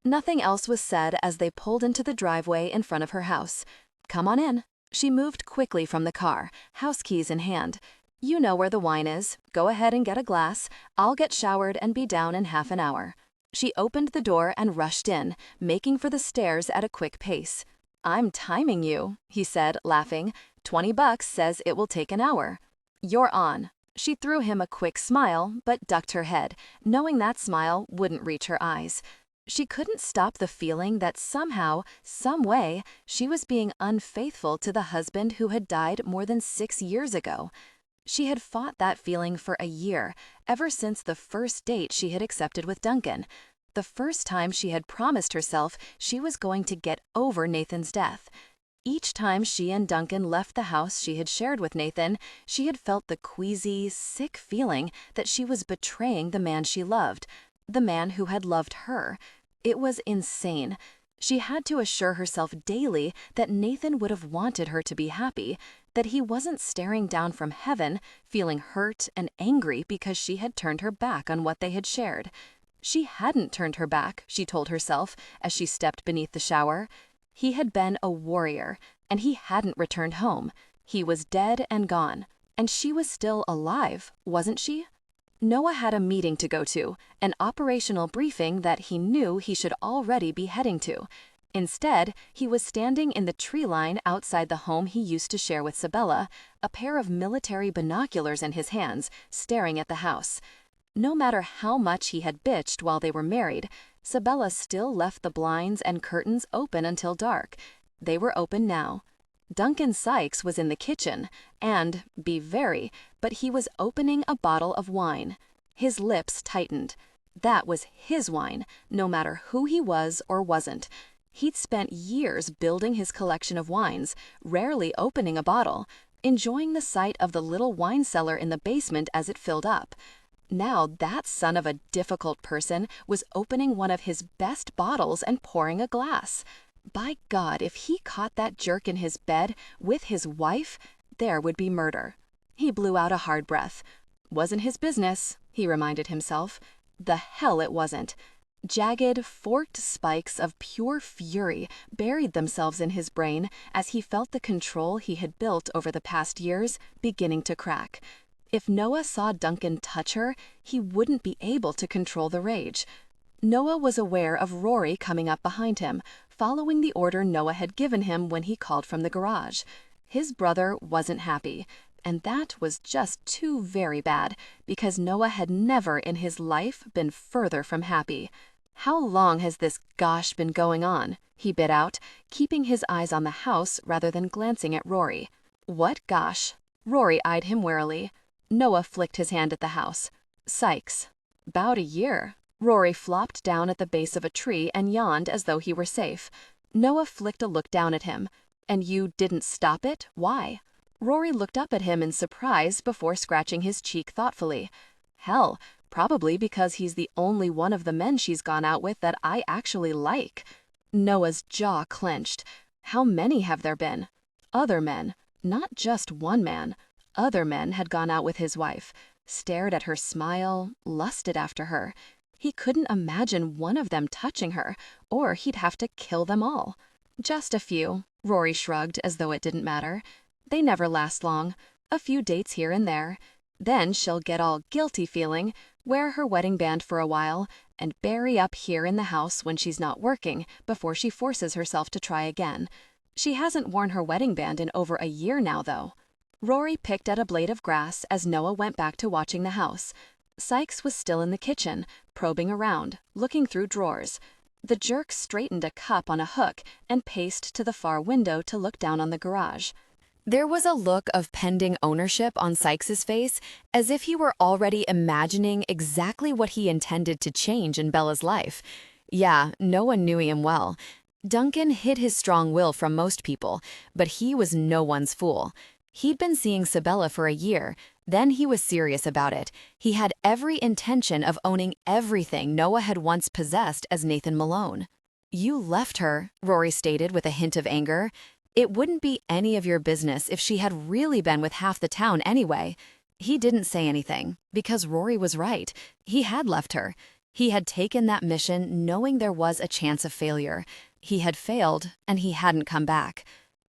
Nothing else was said as they pulled into the driveway in front of her house. "Come on in." She moved quickly from the car, house keys in hand. "You know where the wine is. Go ahead and get a glass. I'll get showered and be down in half an hour." She opened the door and rushed in, making for the stairs at a quick pace. "I'm timing you," he said, laughing. $20 says it will take an hour." "You're on." She threw him a quick smile, but ducked her head, knowing that smile wouldn't reach her eyes. She couldn't stop the feeling that somehow, some way, she was being unfaithful to the husband who had died more than 6 years ago. She had fought that feeling for a year, ever since the first date she had accepted with Duncan. The first time she had promised herself she was going to get over Nathan's death. Each time she and Duncan left the house she had shared with Nathan, she had felt the queasy, sick feeling that she was betraying the man she loved, the man who had loved her. It was insane. She had to assure herself daily that Nathan would have wanted her to be happy, that he wasn't staring down from heaven, feeling hurt and angry because she had turned her back on what they had shared. She hadn't turned her back, she told herself as she stepped beneath the shower. He had been a warrior, and he hadn't returned home. He was dead and gone, and she was still alive, wasn't she? Noah had a meeting to go to, an operational briefing that he knew he should already be heading to. Instead, he was standing in the tree line outside the home he used to share with Sabella, a pair of military binoculars in his hands, staring at the house. No matter how much he had bitched while they were married, Sabella still left the blinds and curtains open until dark. They were open now. Duncan Sykes was in the kitchen, and, but he was opening a bottle of wine. His lips tightened. That was his wine, no matter who he was or wasn't. He'd spent years building his collection of wines, rarely opening a bottle, enjoying the sight of the little wine cellar in the basement as it filled up. Now that son of a difficult person was opening one of his best bottles and pouring a glass. By God, if he caught that jerk in his bed with his wife, there would be murder. He blew out a hard breath. Wasn't his business, he reminded himself. The hell it wasn't. Jagged, forked spikes of pure fury buried themselves in his brain as he felt the control he had built over the past years beginning to crack. If Noah saw Duncan touch her, he wouldn't be able to control the rage. Noah was aware of Rory coming up behind him, following the order Noah had given him when he called from the garage. His brother wasn't happy, and that was just too very bad, because Noah had never in his life been further from happy. "How long has this gosh been going on?" he bit out, keeping his eyes on the house rather than glancing at Rory. "What gosh?" Rory eyed him warily. Noah flicked his hand at the house. "Sykes." "'Bout a year." Rory flopped down at the base of a tree and yawned as though he were safe. Noah flicked a look down at him. "And you didn't stop it? Why?" Rory looked up at him in surprise before scratching his cheek thoughtfully. "Hell, probably because he's the only one of the men she's gone out with that I actually like." Noah's jaw clenched. How many have there been? Other men. Not just one man. Other men had gone out with his wife, stared at her smile, lusted after her. He couldn't imagine one of them touching her, or he'd have to kill them all. "Just a few," Rory shrugged as though it didn't matter. "They never last long. A few dates here and there. Then she'll get all guilty feeling, wear her wedding band for a while, and bury up here in the house when she's not working before she forces herself to try again. She hasn't worn her wedding band in over a year now, though." Rory picked at a blade of grass as Noah went back to watching the house. Sykes was still in the kitchen, probing around, looking through drawers. The jerk straightened a cup on a hook and paced to the far window to look down on the garage. There was a look of pending ownership on Sykes's face, as if he were already imagining exactly what he intended to change in Bella's life. Yeah, no one knew him well. Duncan hid his strong will from most people, but he was no one's fool. He'd been seeing Sabella for a year. Then he was serious about it. He had every intention of owning everything Noah had once possessed as Nathan Malone. "You left her," Rory stated with a hint of anger. "It wouldn't be any of your business if she had really been with half the town anyway." He didn't say anything, because Rory was right. He had left her. He had taken that mission knowing there was a chance of failure. He had failed, and he hadn't come back.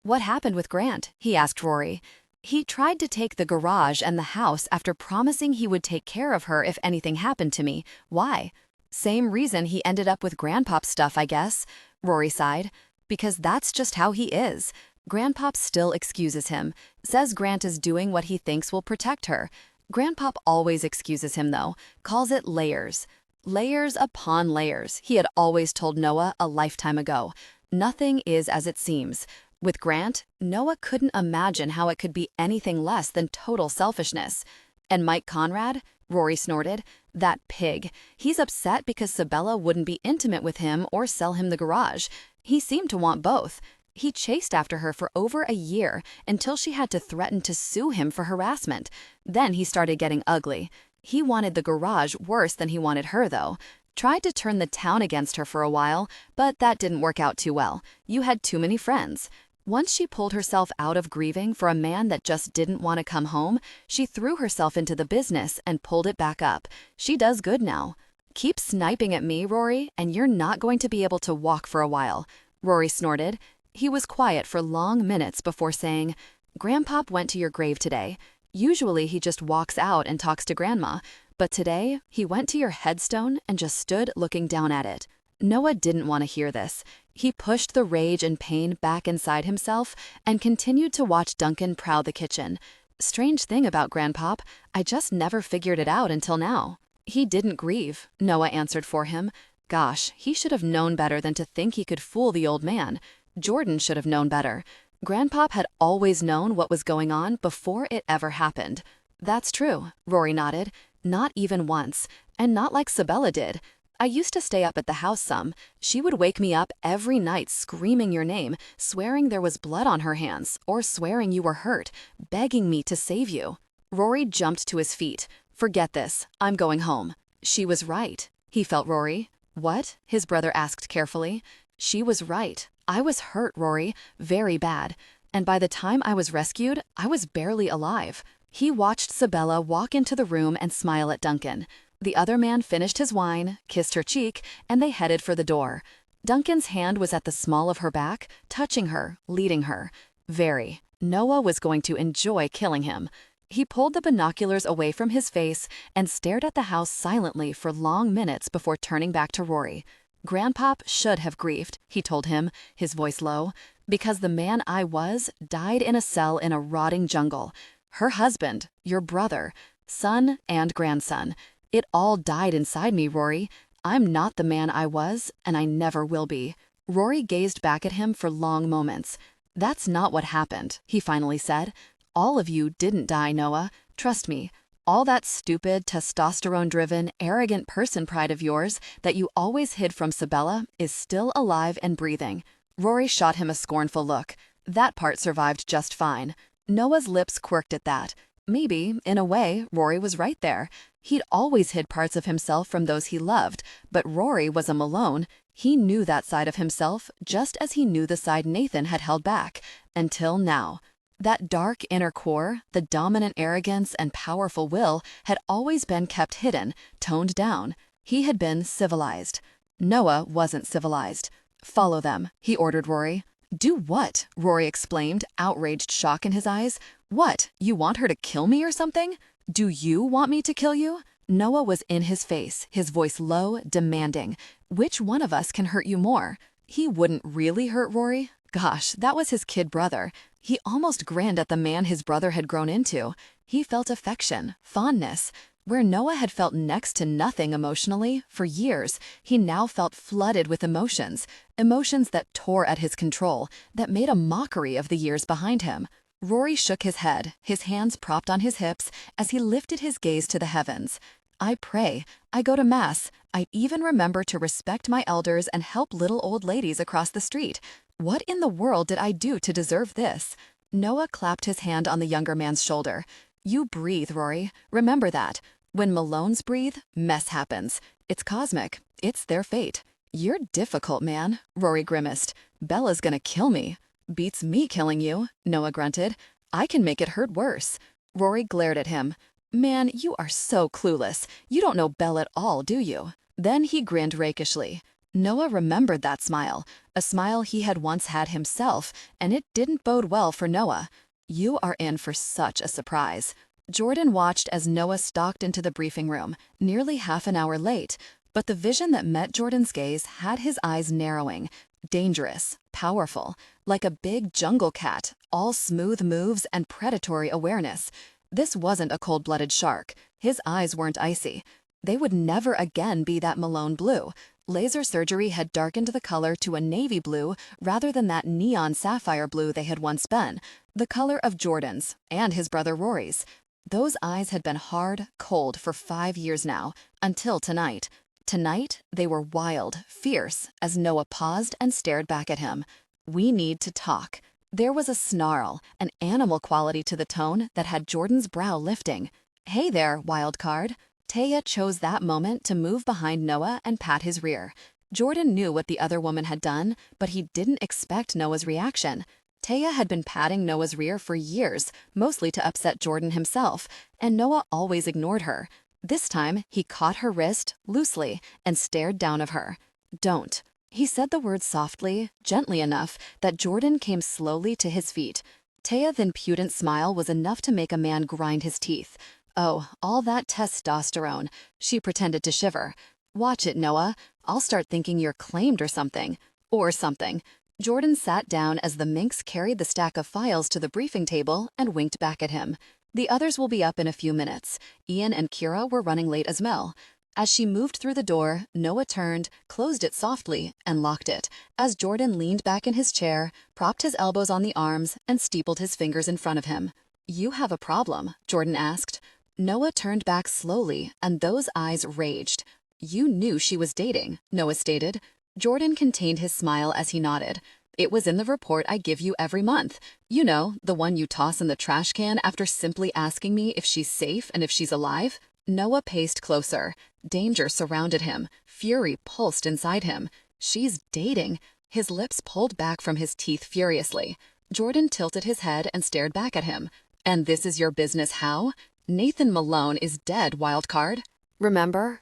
"What happened with Grant?" he asked Rory. "He tried to take the garage and the house after promising he would take care of her if anything happened to me. Why?" "Same reason he ended up with Grandpop's stuff, I guess," Rory sighed. "Because that's just how he is. Grandpop still excuses him, says Grant is doing what he thinks will protect her. Grandpop always excuses him, though, calls it layers. Layers upon layers, he had always told Noah a lifetime ago. Nothing is as it seems. With Grant, Noah couldn't imagine how it could be anything less than total selfishness. And Mike Conrad?" Rory snorted. "That pig. He's upset because Sabella wouldn't be intimate with him or sell him the garage. He seemed to want both. He chased after her for over a year until she had to threaten to sue him for harassment. Then he started getting ugly. He wanted the garage worse than he wanted her, though. Tried to turn the town against her for a while, but that didn't work out too well. You had too many friends. Once she pulled herself out of grieving for a man that just didn't want to come home, she threw herself into the business and pulled it back up. She does good now." "Keep sniping at me, Rory, and you're not going to be able to walk for a while," Rory snorted. He was quiet for long minutes before saying, "Grandpop went to your grave today. Usually he just walks out and talks to Grandma, but today he went to your headstone and just stood looking down at it." Noah didn't want to hear this. He pushed the rage and pain back inside himself and continued to watch Duncan prowl the kitchen. "Strange thing about Grandpop, I just never figured it out until now." "He didn't grieve," Noah answered for him. Gosh, he should have known better than to think he could fool the old man. Jordan should have known better. Grandpop had always known what was going on before it ever happened. "That's true," Rory nodded. "Not even once, and not like Sabella did. I used to stay up at the house some. She would wake me up every night screaming your name, swearing there was blood on her hands, or swearing you were hurt, begging me to save you." Rory jumped to his feet. "Forget this. I'm going home." "She was right," he felt Rory. "What?" his brother asked carefully. "She was right. I was hurt, Rory, very bad. And by the time I was rescued, I was barely alive." He watched Sabella walk into the room and smile at Duncan. The other man finished his wine, kissed her cheek, and they headed for the door. Duncan's hand was at the small of her back, touching her, leading her. Very. Noah was going to enjoy killing him. He pulled the binoculars away from his face and stared at the house silently for long minutes before turning back to Rory. "Grandpop should have grieved," he told him, his voice low, "because the man I was died in a cell in a rotting jungle. Her husband, your brother, son and grandson. It all died inside me, Rory. I'm not the man I was, and I never will be." Rory gazed back at him for long moments. "That's not what happened," he finally said. "All of you didn't die, Noah. Trust me. All that stupid, testosterone-driven, arrogant person pride of yours that you always hid from Sabella is still alive and breathing." Rory shot him a scornful look. That part survived just fine. Noah's lips quirked at that. Maybe, in a way, Rory was right there. He'd always hid parts of himself from those he loved, but Rory was a Malone. He knew that side of himself just as he knew the side Nathan had held back. Until now. That dark inner core, the dominant arrogance and powerful will, had always been kept hidden, toned down. He had been civilized. Noah wasn't civilized. "Follow them," he ordered Rory. "Do what?" Rory exclaimed, outraged shock in his eyes. "What? You want her to kill me or something?" "Do you want me to kill you?" Noah was in his face, his voice low, demanding. "Which one of us can hurt you more?" He wouldn't really hurt Rory. Gosh, that was his kid brother. He almost grinned at the man his brother had grown into. He felt affection, fondness. Where Noah had felt next to nothing emotionally for years, he now felt flooded with emotions, emotions that tore at his control, that made a mockery of the years behind him. Rory shook his head, his hands propped on his hips, as he lifted his gaze to the heavens. I pray, I go to Mass, I even remember to respect my elders and help little old ladies across the street. What in the world did I do to deserve this? Noah clapped his hand on the younger man's shoulder. You breathe, Rory. Remember that. When Malones breathe, mess happens. It's cosmic. It's their fate. You're difficult, man, Rory grimaced. Bella's gonna kill me. Beats me killing you, Noah grunted. I can make it hurt worse. Rory glared at him. Man, you are so clueless. You don't know Belle at all, do you? Then he grinned rakishly. Noah remembered that smile, a smile he had once had himself, and it didn't bode well for Noah. You are in for such a surprise. Jordan watched as Noah stalked into the briefing room, nearly half an hour late, but the vision that met Jordan's gaze had his eyes narrowing. Dangerous, powerful, like a big jungle cat, all smooth moves and predatory awareness. This wasn't a cold-blooded shark. His eyes weren't icy. They would never again be that Malone blue. Laser surgery had darkened the color to a navy blue rather than that neon sapphire blue they had once been, the color of Jordan's and his brother Rory's. Those eyes had been hard, cold for 5 years now, until tonight. Tonight, they were wild, fierce, as Noah paused and stared back at him. We need to talk. There was a snarl, an animal quality to the tone that had Jordan's brow lifting. Hey there, wild card. Taya chose that moment to move behind Noah and pat his rear. Jordan knew what the other woman had done, but he didn't expect Noah's reaction. Taya had been patting Noah's rear for years, mostly to upset Jordan himself, and Noah always ignored her. This time, he caught her wrist, loosely, and stared down at her. Don't. He said the words softly, gently enough, that Jordan came slowly to his feet. Taya's impudent smile was enough to make a man grind his teeth. Oh, all that testosterone. She pretended to shiver. Watch it, Noah. I'll start thinking you're claimed or something. Or something. Jordan sat down as the minx carried the stack of files to the briefing table and winked back at him. The others will be up in a few minutes. Ian and Kira were running late as well. As she moved through the door, Noah turned, closed it softly, and locked it, as Jordan leaned back in his chair, propped his elbows on the arms, and steepled his fingers in front of him. You have a problem, Jordan asked. Noah turned back slowly, and those eyes raged. You knew she was dating, Noah stated. Jordan contained his smile as he nodded. It was in the report I give you every month. You know, the one you toss in the trash can after simply asking me if she's safe and if she's alive. Noah paced closer. Danger surrounded him. Fury pulsed inside him. She's dating. His lips pulled back from his teeth furiously. Jordan tilted his head and stared back at him. And this is your business how? Nathan Malone is dead, wildcard. Remember?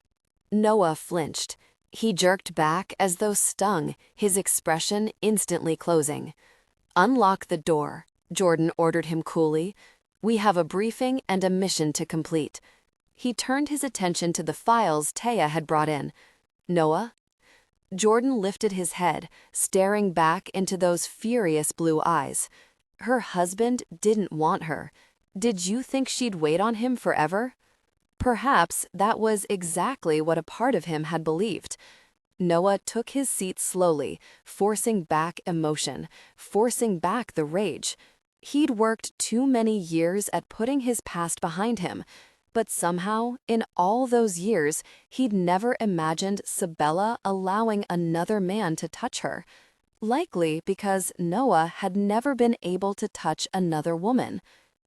Noah flinched. He jerked back as though stung, his expression instantly closing. Unlock the door, Jordan ordered him coolly. We have a briefing and a mission to complete. He turned his attention to the files Taya had brought in. Noah? Jordan lifted his head, staring back into those furious blue eyes. Her husband didn't want her. Did you think she'd wait on him forever? Perhaps that was exactly what a part of him had believed. Noah took his seat slowly, forcing back emotion, forcing back the rage. He'd worked too many years at putting his past behind him, but somehow, in all those years, he'd never imagined Sabella allowing another man to touch her. Likely because Noah had never been able to touch another woman.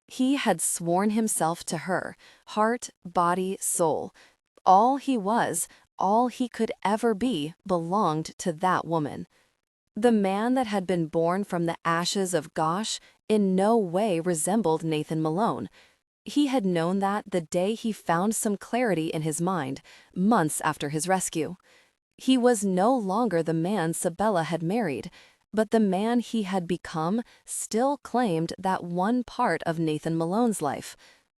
He had sworn himself to her, heart, body, soul. All he was, all he could ever be, belonged to that woman. The man that had been born from the ashes of Gosh in no way resembled Nathan Malone. He had known that the day he found some clarity in his mind, months after his rescue. He was no longer the man Sabella had married, but the man he had become still claimed that one part of Nathan Malone's life.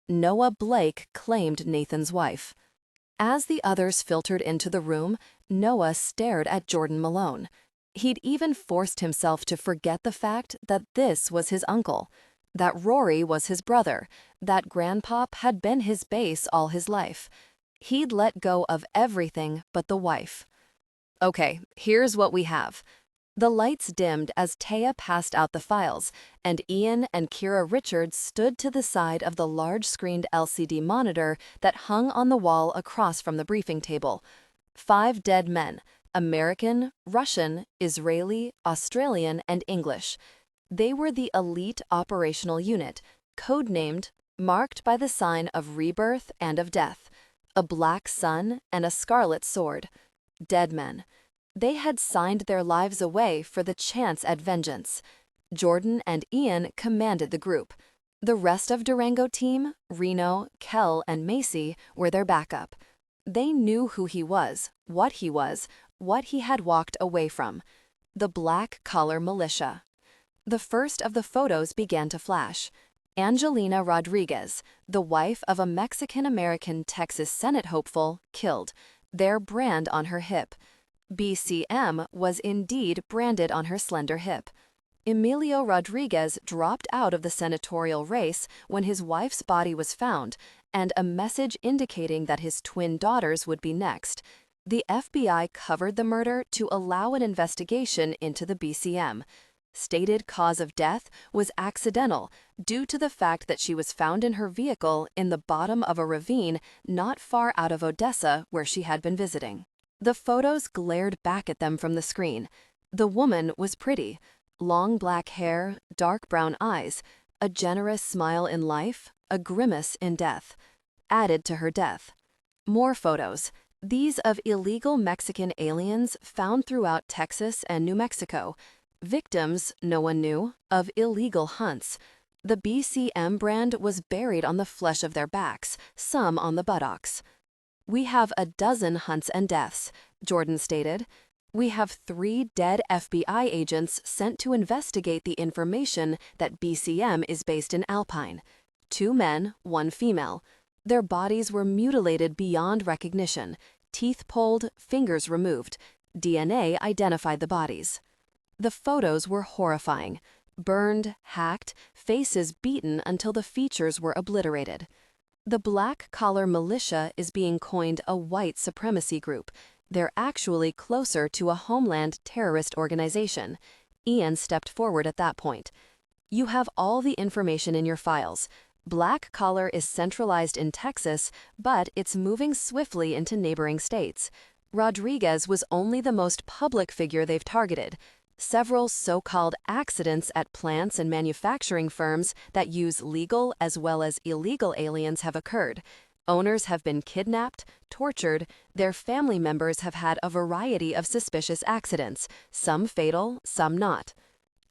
Noah Blake claimed Nathan's wife. As the others filtered into the room, Noah stared at Jordan Malone. He'd even forced himself to forget the fact that this was his uncle. that Rory was his brother, that Grandpop had been his base all his life. He'd let go of everything but the wife. Okay, here's what we have. The lights dimmed as Taya passed out the files, and Ian and Kira Richards stood to the side of the large-screened LCD monitor that hung on the wall across from the briefing table. 5 dead men: American, Russian, Israeli, Australian, and English. They were the elite operational unit, codenamed, marked by the sign of rebirth and of death, a black sun and a scarlet sword. Dead men. They had signed their lives away for the chance at vengeance. Jordan and Ian commanded the group. The rest of Durango team, Reno, Kel, and Macy, were their backup. They knew who he was, what he had walked away from. The black-collar militia. The first of the photos began to flash. Angelina Rodriguez, the wife of a Mexican-American Texas Senate hopeful, killed, their brand on her hip. BCM was indeed branded on her slender hip. Emilio Rodriguez dropped out of the senatorial race when his wife's body was found, and a message indicating that his twin daughters would be next. The FBI covered the murder to allow an investigation into the BCM. Stated cause of death was accidental due to the fact that she was found in her vehicle in the bottom of a ravine not far out of Odessa where she had been visiting. The photos glared back at them from the screen. The woman was pretty. Long black hair, dark brown eyes, a generous smile in life, a grimace in death. Added to her death. More photos, these of illegal Mexican aliens found throughout Texas and New Mexico. Victims, no one knew, of illegal hunts. The BCM brand was buried on the flesh of their backs, some on the buttocks. "We have a dozen hunts and deaths," Jordan stated. "We have 3 dead FBI agents sent to investigate the information that BCM is based in Alpine. 2 men, 1 female. Their bodies were mutilated beyond recognition, teeth pulled, fingers removed. DNA identified the bodies." The photos were horrifying. Burned, hacked, faces beaten until the features were obliterated. The black-collar militia is being coined a white supremacy group. They're actually closer to a homeland terrorist organization. Ian stepped forward at that point. "You have all the information in your files. Black collar is centralized in Texas, but it's moving swiftly into neighboring states. Rodriguez was only the most public figure they've targeted. Several so-called accidents at plants and manufacturing firms that use legal as well as illegal aliens have occurred. Owners have been kidnapped, tortured, their family members have had a variety of suspicious accidents, some fatal, some not.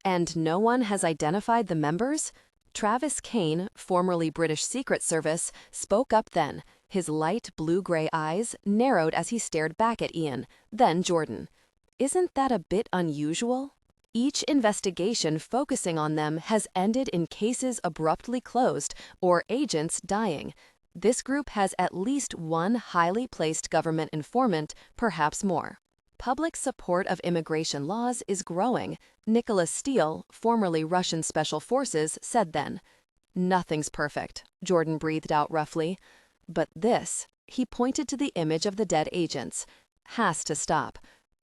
And no one has identified the members?" Travis Kane, formerly British Secret Service, spoke up then, his light blue-gray eyes narrowed as he stared back at Ian, then Jordan. "Isn't that a bit unusual? Each investigation focusing on them has ended in cases abruptly closed or agents dying. This group has at least 1 highly placed government informant, perhaps more." Public support of immigration laws is growing, Nicholas Steele, formerly Russian Special Forces, said then. "Nothing's perfect," Jordan breathed out roughly. "But this," he pointed to the image of the dead agents, "has to stop.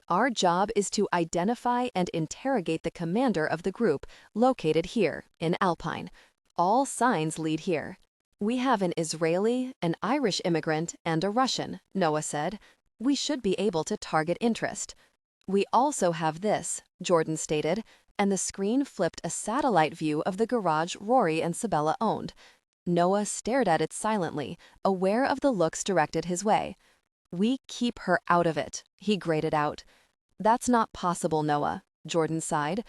Our job is to identify and interrogate the commander of the group located here, in Alpine. All signs lead here. We have an Israeli, an Irish immigrant, and a Russian," Noah said. "We should be able to target interest." "We also have this," Jordan stated, and the screen flipped a satellite view of the garage Rory and Sabella owned. Noah stared at it silently, aware of the looks directed his way. "We keep her out of it," he grated out. "That's not possible, Noah," Jordan sighed.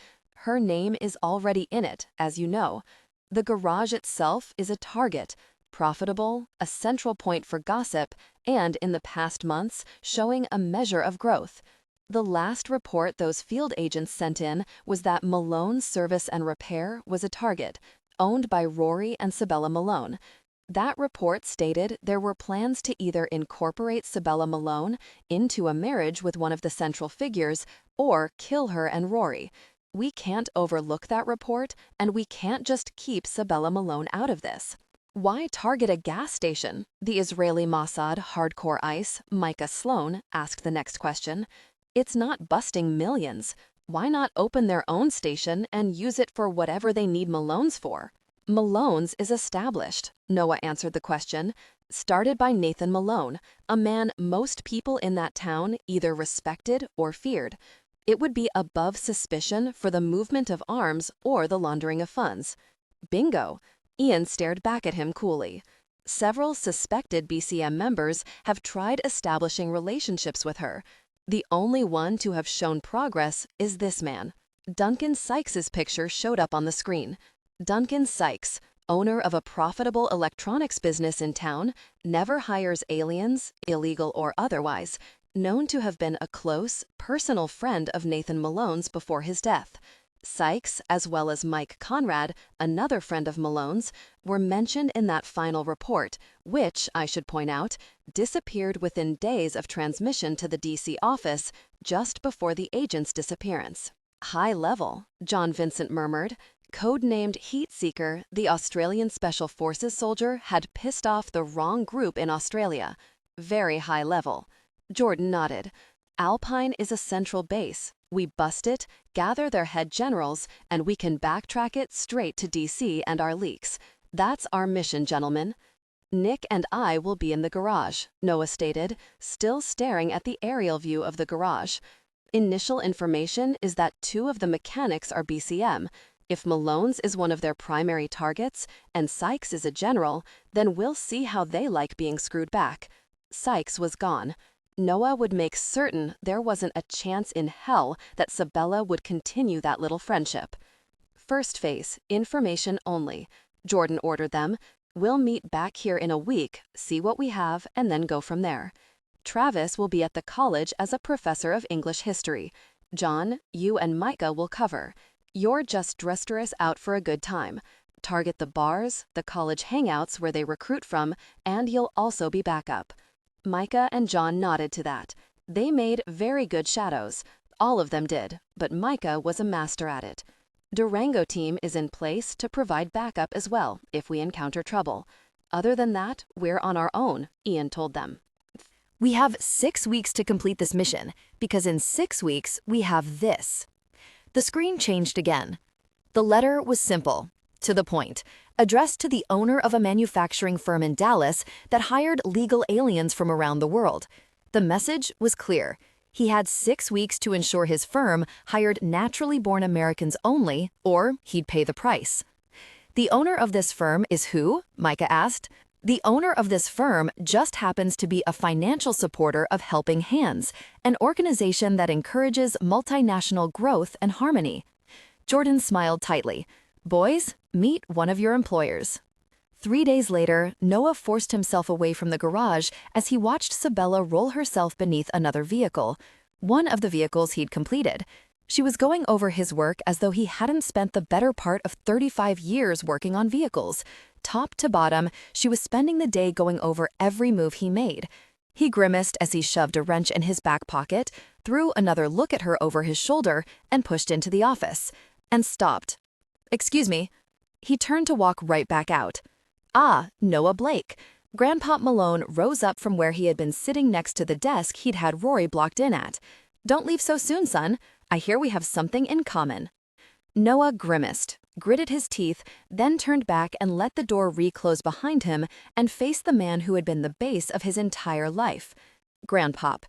"Her name is already in it, as you know. The garage itself is a target, profitable, a central point for gossip, and in the past months, showing a measure of growth. The last report those field agents sent in was that Malone Service and Repair was a target, owned by Rory and Sabella Malone. That report stated there were plans to either incorporate Sabella Malone into a marriage with one of the central figures or kill her and Rory. We can't overlook that report, and we can't just keep Sabella Malone out of this. Why target a gas station? The Israeli Mossad hardcore ICE, Micah Sloan, asked the next question. It's not busting millions. Why not open their own station and use it for whatever they need Malone's for? Malone's is established, Noah answered the question. Started by Nathan Malone, a man most people in that town either respected or feared. It would be above suspicion for the movement of arms or the laundering of funds. Bingo! Ian stared back at him coolly. Several suspected BCM members have tried establishing relationships with her. The only one to have shown progress is this man. Duncan Sykes's picture showed up on the screen. Duncan Sykes, owner of a profitable electronics business in town, never hires aliens, illegal or otherwise, known to have been a close, personal friend of Nathan Malone's before his death. Sykes, as well as Mike Conrad, another friend of Malone's, were mentioned in that final report, which, I should point out, disappeared within days of transmission to the DC office just before the agent's disappearance. High level, John Vincent murmured. Codenamed Heat Seeker, the Australian Special Forces soldier had pissed off the wrong group in Australia. Very high level. Jordan nodded. Alpine is a central base. We bust it, gather their head generals, and we can backtrack it straight to DC and our leaks. That's our mission, gentlemen. Nick and I will be in the garage, Noah stated, still staring at the aerial view of the garage. Initial information is that 2 of the mechanics are BCM. If Malone's is one of their primary targets and Sykes is a general, then we'll see how they like being screwed back. Sykes was gone. Noah would make certain there wasn't a chance in hell that Sabella would continue that little friendship. First phase, information only. Jordan ordered them. We'll meet back here in a week, see what we have, and then go from there. Travis will be at the college as a professor of English history. John, you and Micah will cover. You're just dressed us out for a good time. Target the bars, the college hangouts where they recruit from, and you'll also be backup. Micah and John nodded to that. They made very good shadows. All of them did, but Micah was a master at it. Durango team is in place to provide backup as well if we encounter trouble. Other than that, we're on our own, Ian told them. We have 6 weeks to complete this mission, because in 6 weeks we have this. The screen changed again. The letter was simple, to the point, addressed to the owner of a manufacturing firm in Dallas that hired legal aliens from around the world. The message was clear. He had 6 weeks to ensure his firm hired naturally born Americans only, or he'd pay the price. The owner of this firm is who? Micah asked. The owner of this firm just happens to be a financial supporter of Helping Hands, an organization that encourages multinational growth and harmony. Jordan smiled tightly. Boys, meet one of your employers. 3 days later, Noah forced himself away from the garage as he watched Sabella roll herself beneath another vehicle, one of the vehicles he'd completed. She was going over his work as though he hadn't spent the better part of 35 years working on vehicles. Top to bottom, she was spending the day going over every move he made. He grimaced as he shoved a wrench in his back pocket, threw another look at her over his shoulder, and pushed into the office. And stopped. Excuse me. He turned to walk right back out. Ah, Noah Blake. Grandpop Malone rose up from where he had been sitting next to the desk he'd had Rory blocked in at. Don't leave so soon, son. I hear we have something in common. Noah grimaced, gritted his teeth, then turned back and let the door reclose behind him and faced the man who had been the base of his entire life. Grandpop.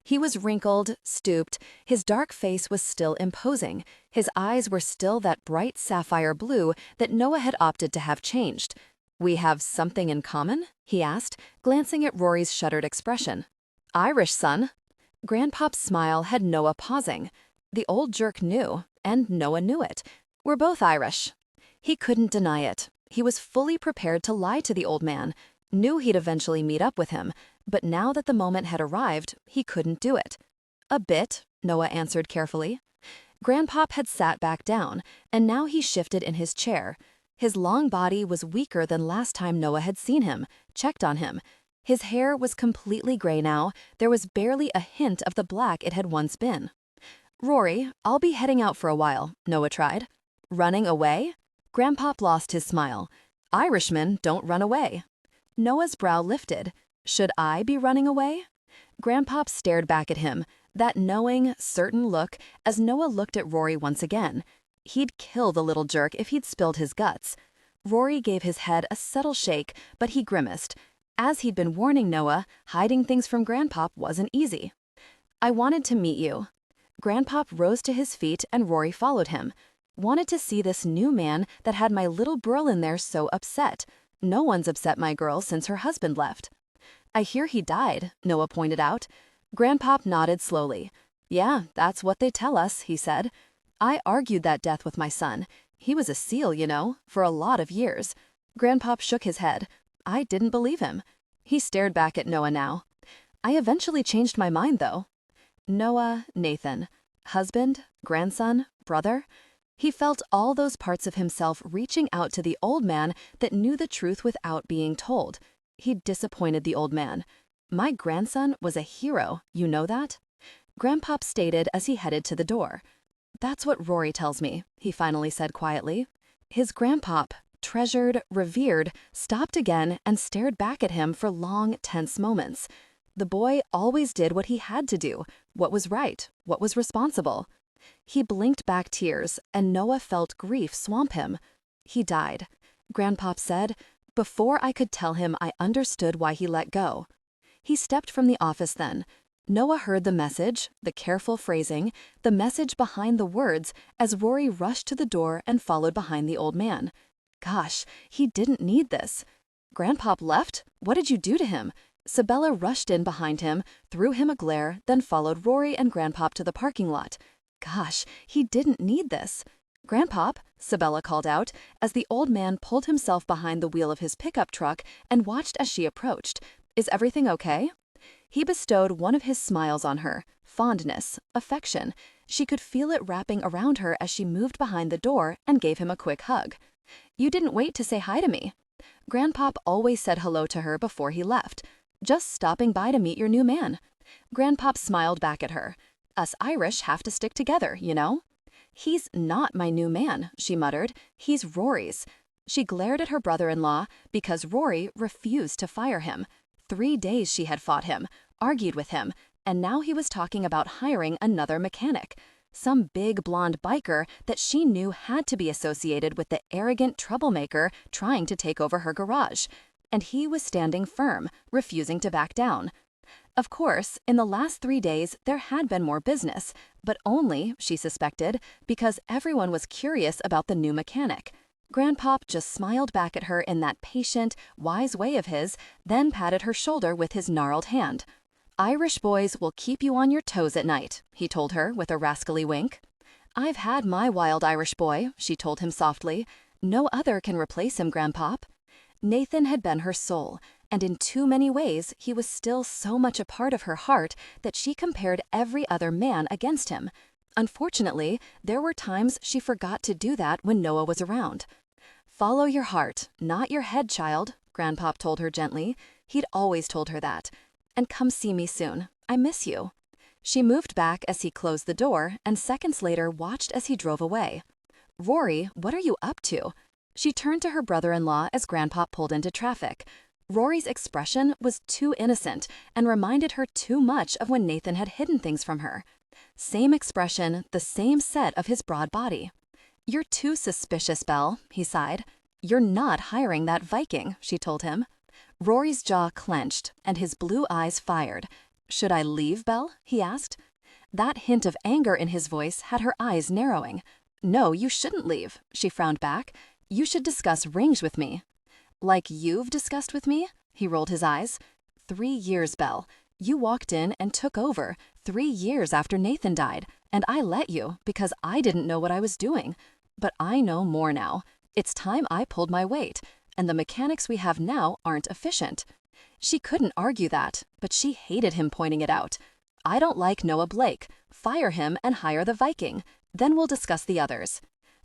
He was wrinkled, stooped, his dark face was still imposing, his eyes were still that bright sapphire blue that Noah had opted to have changed. We have something in common? He asked, glancing at Rory's shuttered expression. Irish, son. Grandpop's smile had Noah pausing. The old jerk knew, and Noah knew it. We're both Irish. He couldn't deny it. He was fully prepared to lie to the old man, knew he'd eventually meet up with him, but now that the moment had arrived, he couldn't do it. A bit, Noah answered carefully. Grandpop had sat back down, and now he shifted in his chair. His long body was weaker than last time Noah had seen him, checked on him. His hair was completely gray now, there was barely a hint of the black it had once been. Rory, I'll be heading out for a while, Noah tried. Running away? Grandpop lost his smile. Irishmen don't run away. Noah's brow lifted. Should I be running away? Grandpop stared back at him, that knowing, certain look, as Noah looked at Rory once again. He'd kill the little jerk if he'd spilled his guts. Rory gave his head a subtle shake, but he grimaced. As he'd been warning Noah, hiding things from Grandpop wasn't easy. I wanted to meet you. Grandpop rose to his feet and Rory followed him. Wanted to see this new man that had my little girl in there so upset. No one's upset my girl since her husband left. I hear he died, Noah pointed out. Grandpop nodded slowly. Yeah, that's what they tell us, he said. I argued that death with my son. He was a SEAL, you know, for a lot of years. Grandpop shook his head. I didn't believe him. He stared back at Noah now. I eventually changed my mind, though. Noah, Nathan. Husband, grandson, brother. He felt all those parts of himself reaching out to the old man that knew the truth without being told. He'd disappointed the old man. My grandson was a hero, you know that? Grandpop stated as he headed to the door. That's what Rory tells me, he finally said quietly. His grandpop, treasured, revered, stopped again and stared back at him for long, tense moments. The boy always did what he had to do, what was right, what was responsible. He blinked back tears, and Noah felt grief swamp him. He died. Grandpop said, before I could tell him I understood why he let go. He stepped from the office then. Noah heard the message, the careful phrasing, the message behind the words as Rory rushed to the door and followed behind the old man. Gosh, he didn't need this. Grandpop left? What did you do to him? Sabella rushed in behind him, threw him a glare, then followed Rory and Grandpop to the parking lot. Gosh, he didn't need this. Grandpop, Sabella called out, as the old man pulled himself behind the wheel of his pickup truck and watched as she approached. Is everything okay? He bestowed one of his smiles on her, fondness, affection. She could feel it wrapping around her as she moved behind the door and gave him a quick hug. You didn't wait to say hi to me. Grandpop always said hello to her before he left. Just stopping by to meet your new man. Grandpop smiled back at her. Us Irish have to stick together, you know? He's not my new man, she muttered. He's Rory's. She glared at her brother-in-law because Rory refused to fire him. 3 days she had fought him, argued with him, and now he was talking about hiring another mechanic. Some big blonde biker that she knew had to be associated with the arrogant troublemaker trying to take over her garage. And he was standing firm, refusing to back down. Of course, in the last 3 days, there had been more business, but only, she suspected, because everyone was curious about the new mechanic. Grandpop just smiled back at her in that patient, wise way of his, then patted her shoulder with his gnarled hand. Irish boys will keep you on your toes at night, he told her with a rascally wink. I've had my wild Irish boy, she told him softly. No other can replace him, Grandpop. Nathan had been her soul, and in too many ways he was still so much a part of her heart that she compared every other man against him. Unfortunately, there were times she forgot to do that when Noah was around. Follow your heart, not your head, child, Grandpop told her gently. He'd always told her that. And come see me soon. I miss you. She moved back as he closed the door and seconds later watched as he drove away. Rory, what are you up to? She turned to her brother-in-law as Grandpop pulled into traffic. Rory's expression was too innocent and reminded her too much of when Nathan had hidden things from her. Same expression, the same set of his broad body. You're too suspicious, Belle, he sighed. You're not hiring that Viking, she told him. Rory's jaw clenched and his blue eyes fired. Should I leave, Belle? He asked. That hint of anger in his voice had her eyes narrowing. No, you shouldn't leave, she frowned back. You should discuss rings with me. Like you've discussed with me? He rolled his eyes. 3 years, Belle. You walked in and took over 3 years after Nathan died, and I let you because I didn't know what I was doing. But I know more now. It's time I pulled my weight, and the mechanics we have now aren't efficient. She couldn't argue that, but she hated him pointing it out. I don't like Noah Blake. Fire him and hire the Viking. Then we'll discuss the others.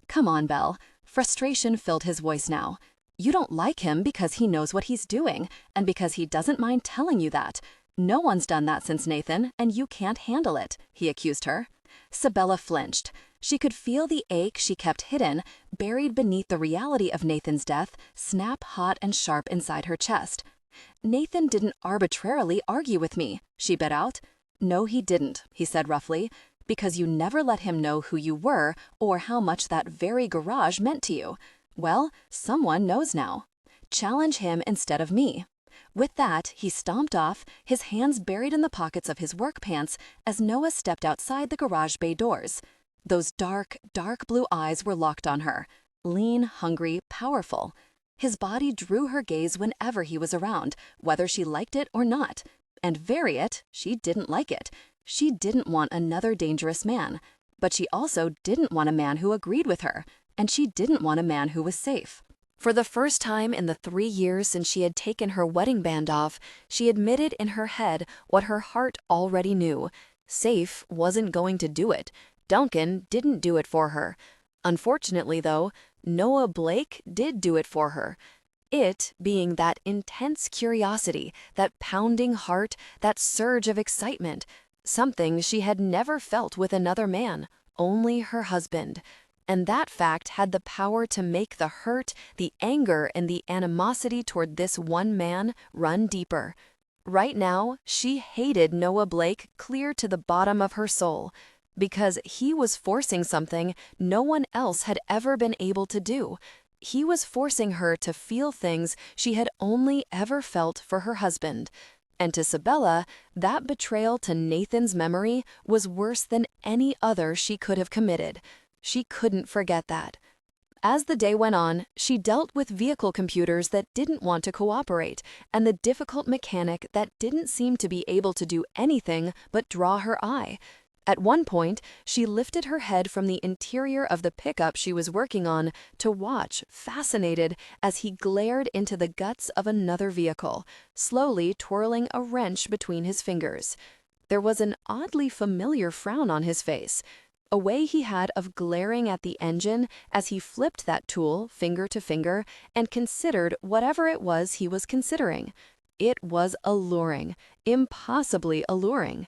Come on, Belle. Frustration filled his voice now. You don't like him because he knows what he's doing, and because he doesn't mind telling you that. No one's done that since Nathan, and you can't handle it, he accused her. Sabella flinched. She could feel the ache she kept hidden, buried beneath the reality of Nathan's death, snap hot and sharp inside her chest. "Nathan didn't arbitrarily argue with me," she bit out. "No, he didn't," he said roughly, "because you never let him know who you were or how much that very garage meant to you. Well, someone knows now. Challenge him instead of me." With that, he stomped off, his hands buried in the pockets of his work pants as Noah stepped outside the garage bay doors. Those dark, dark blue eyes were locked on her, lean, hungry, powerful. His body drew her gaze whenever he was around, whether she liked it or not. And vary it, she didn't like it. She didn't want another dangerous man. But she also didn't want a man who agreed with her, and she didn't want a man who was safe. For the first time in the 3 years since she had taken her wedding band off, she admitted in her head what her heart already knew. Safe wasn't going to do it. Duncan didn't do it for her. Unfortunately, though, Noah Blake did do it for her. It being that intense curiosity, that pounding heart, that surge of excitement, something she had never felt with another man, only her husband. And that fact had the power to make the hurt, the anger, and the animosity toward this one man run deeper. Right now, she hated Noah Blake clear to the bottom of her soul, because he was forcing something no one else had ever been able to do. He was forcing her to feel things she had only ever felt for her husband. And to Sabella, that betrayal to Nathan's memory was worse than any other she could have committed. She couldn't forget that. As the day went on, she dealt with vehicle computers that didn't want to cooperate, and the difficult mechanic that didn't seem to be able to do anything but draw her eye. At one point, she lifted her head from the interior of the pickup she was working on to watch, fascinated, as he glared into the guts of another vehicle, slowly twirling a wrench between his fingers. There was an oddly familiar frown on his face, a way he had of glaring at the engine as he flipped that tool finger to finger and considered whatever it was he was considering. It was alluring, impossibly alluring.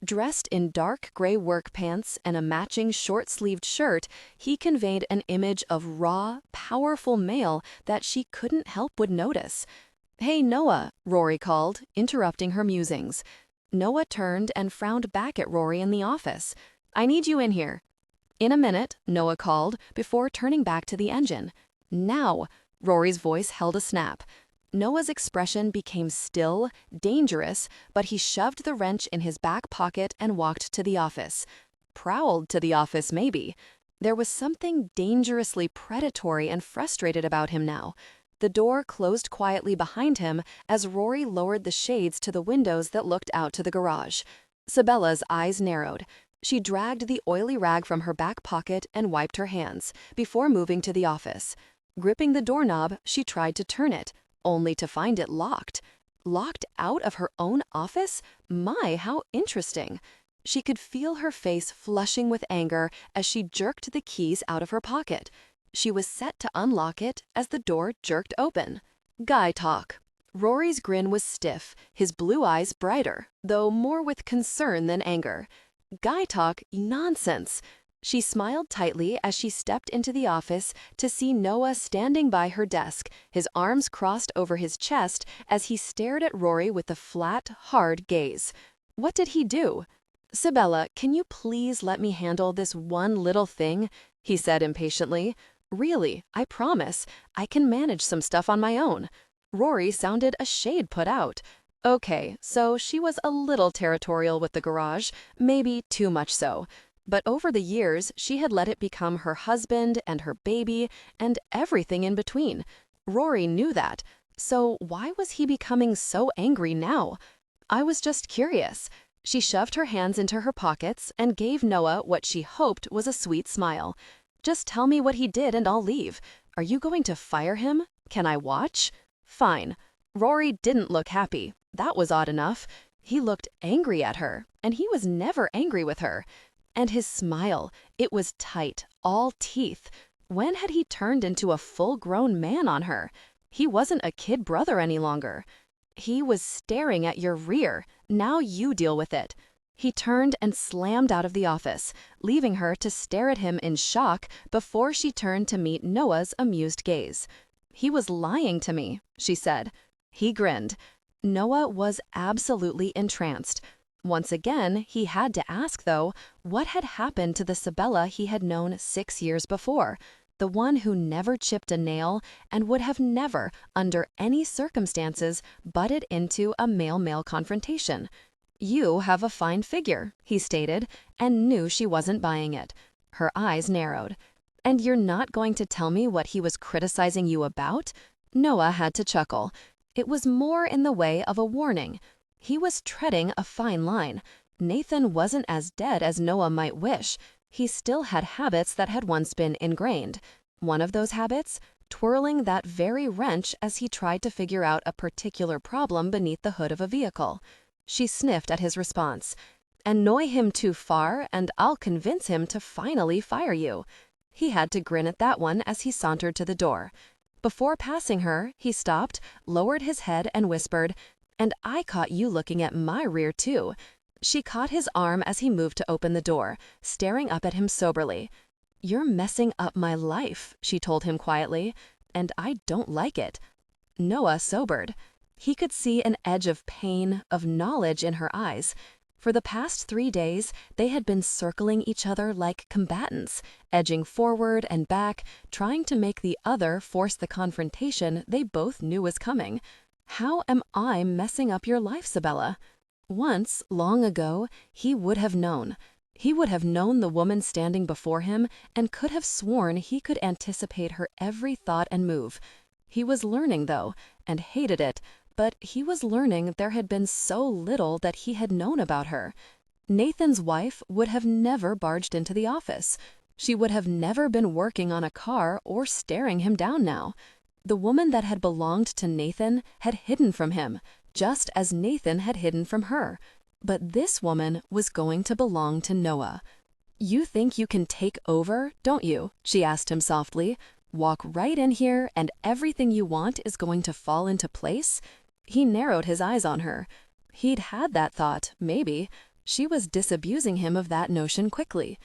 Dressed in dark gray work pants and a matching short-sleeved shirt, he conveyed an image of raw, powerful male that she couldn't help but notice. "Hey, Noah," Rory called, interrupting her musings. Noah turned and frowned back at Rory in the office. "I need you in here." "In a minute," Noah called, before turning back to the engine. "Now!" Rory's voice held a snap. Noah's expression became still, dangerous, but he shoved the wrench in his back pocket and walked to the office. Prowled to the office, maybe. There was something dangerously predatory and frustrated about him now. The door closed quietly behind him as Rory lowered the shades to the windows that looked out to the garage. Sabella's eyes narrowed. She dragged the oily rag from her back pocket and wiped her hands, before moving to the office. Gripping the doorknob, she tried to turn it, only to find it locked. Locked out of her own office? My, how interesting. She could feel her face flushing with anger as she jerked the keys out of her pocket. She was set to unlock it as the door jerked open. Guy talk. Rory's grin was stiff, his blue eyes brighter, though more with concern than anger. Guy talk? Nonsense. She smiled tightly as she stepped into the office to see Noah standing by her desk, his arms crossed over his chest as he stared at Rory with a flat, hard gaze. What did he do? "Sabella, can you please let me handle this one little thing?" he said impatiently. "Really, I promise, I can manage some stuff on my own." Rory sounded a shade put out. Okay, so she was a little territorial with the garage, maybe too much so. But over the years, she had let it become her husband and her baby and everything in between. Rory knew that. So why was he becoming so angry now? "I was just curious." She shoved her hands into her pockets and gave Noah what she hoped was a sweet smile. "Just tell me what he did and I'll leave. Are you going to fire him? Can I watch?" "Fine." Rory didn't look happy. That was odd enough. He looked angry at her, and he was never angry with her. And his smile, it was tight, all teeth. When had he turned into a full-grown man on her? He wasn't a kid brother any longer. "He was staring at your rear. Now you deal with it." He turned and slammed out of the office, leaving her to stare at him in shock before she turned to meet Noah's amused gaze. "He was lying to me," she said. He grinned. Noah was absolutely entranced. Once again, he had to ask, though, what had happened to the Sabella he had known 6 years before, the one who never chipped a nail and would have never, under any circumstances, butted into a male-male confrontation. "You have a fine figure," he stated, and knew she wasn't buying it. Her eyes narrowed. "And you're not going to tell me what he was criticizing you about?" Noah had to chuckle. It was more in the way of a warning. He was treading a fine line. Nathan wasn't as dead as Noah might wish. He still had habits that had once been ingrained. One of those habits? Twirling that very wrench as he tried to figure out a particular problem beneath the hood of a vehicle. She sniffed at his response. "Annoy him too far, and I'll convince him to finally fire you." He had to grin at that one as he sauntered to the door. Before passing her, he stopped, lowered his head, and whispered, "And I caught you looking at my rear, too." She caught his arm as he moved to open the door, staring up at him soberly. "You're messing up my life," she told him quietly, "and I don't like it." Noah sobered. He could see an edge of pain, of knowledge in her eyes. For the past 3 days, they had been circling each other like combatants, edging forward and back, trying to make the other force the confrontation they both knew was coming. "How am I messing up your life, Sabella?" Once, long ago, he would have known. He would have known the woman standing before him and could have sworn he could anticipate her every thought and move. He was learning, though, and hated it, but he was learning there had been so little that he had known about her. Nathan's wife would have never barged into the office. She would have never been working on a car or staring him down now. The woman that had belonged to Nathan had hidden from him, just as Nathan had hidden from her. But this woman was going to belong to Noah. "You think you can take over, don't you?" she asked him softly. "Walk right in here and everything you want is going to fall into place?" He narrowed his eyes on her. He'd had that thought, maybe. She was disabusing him of that notion quickly.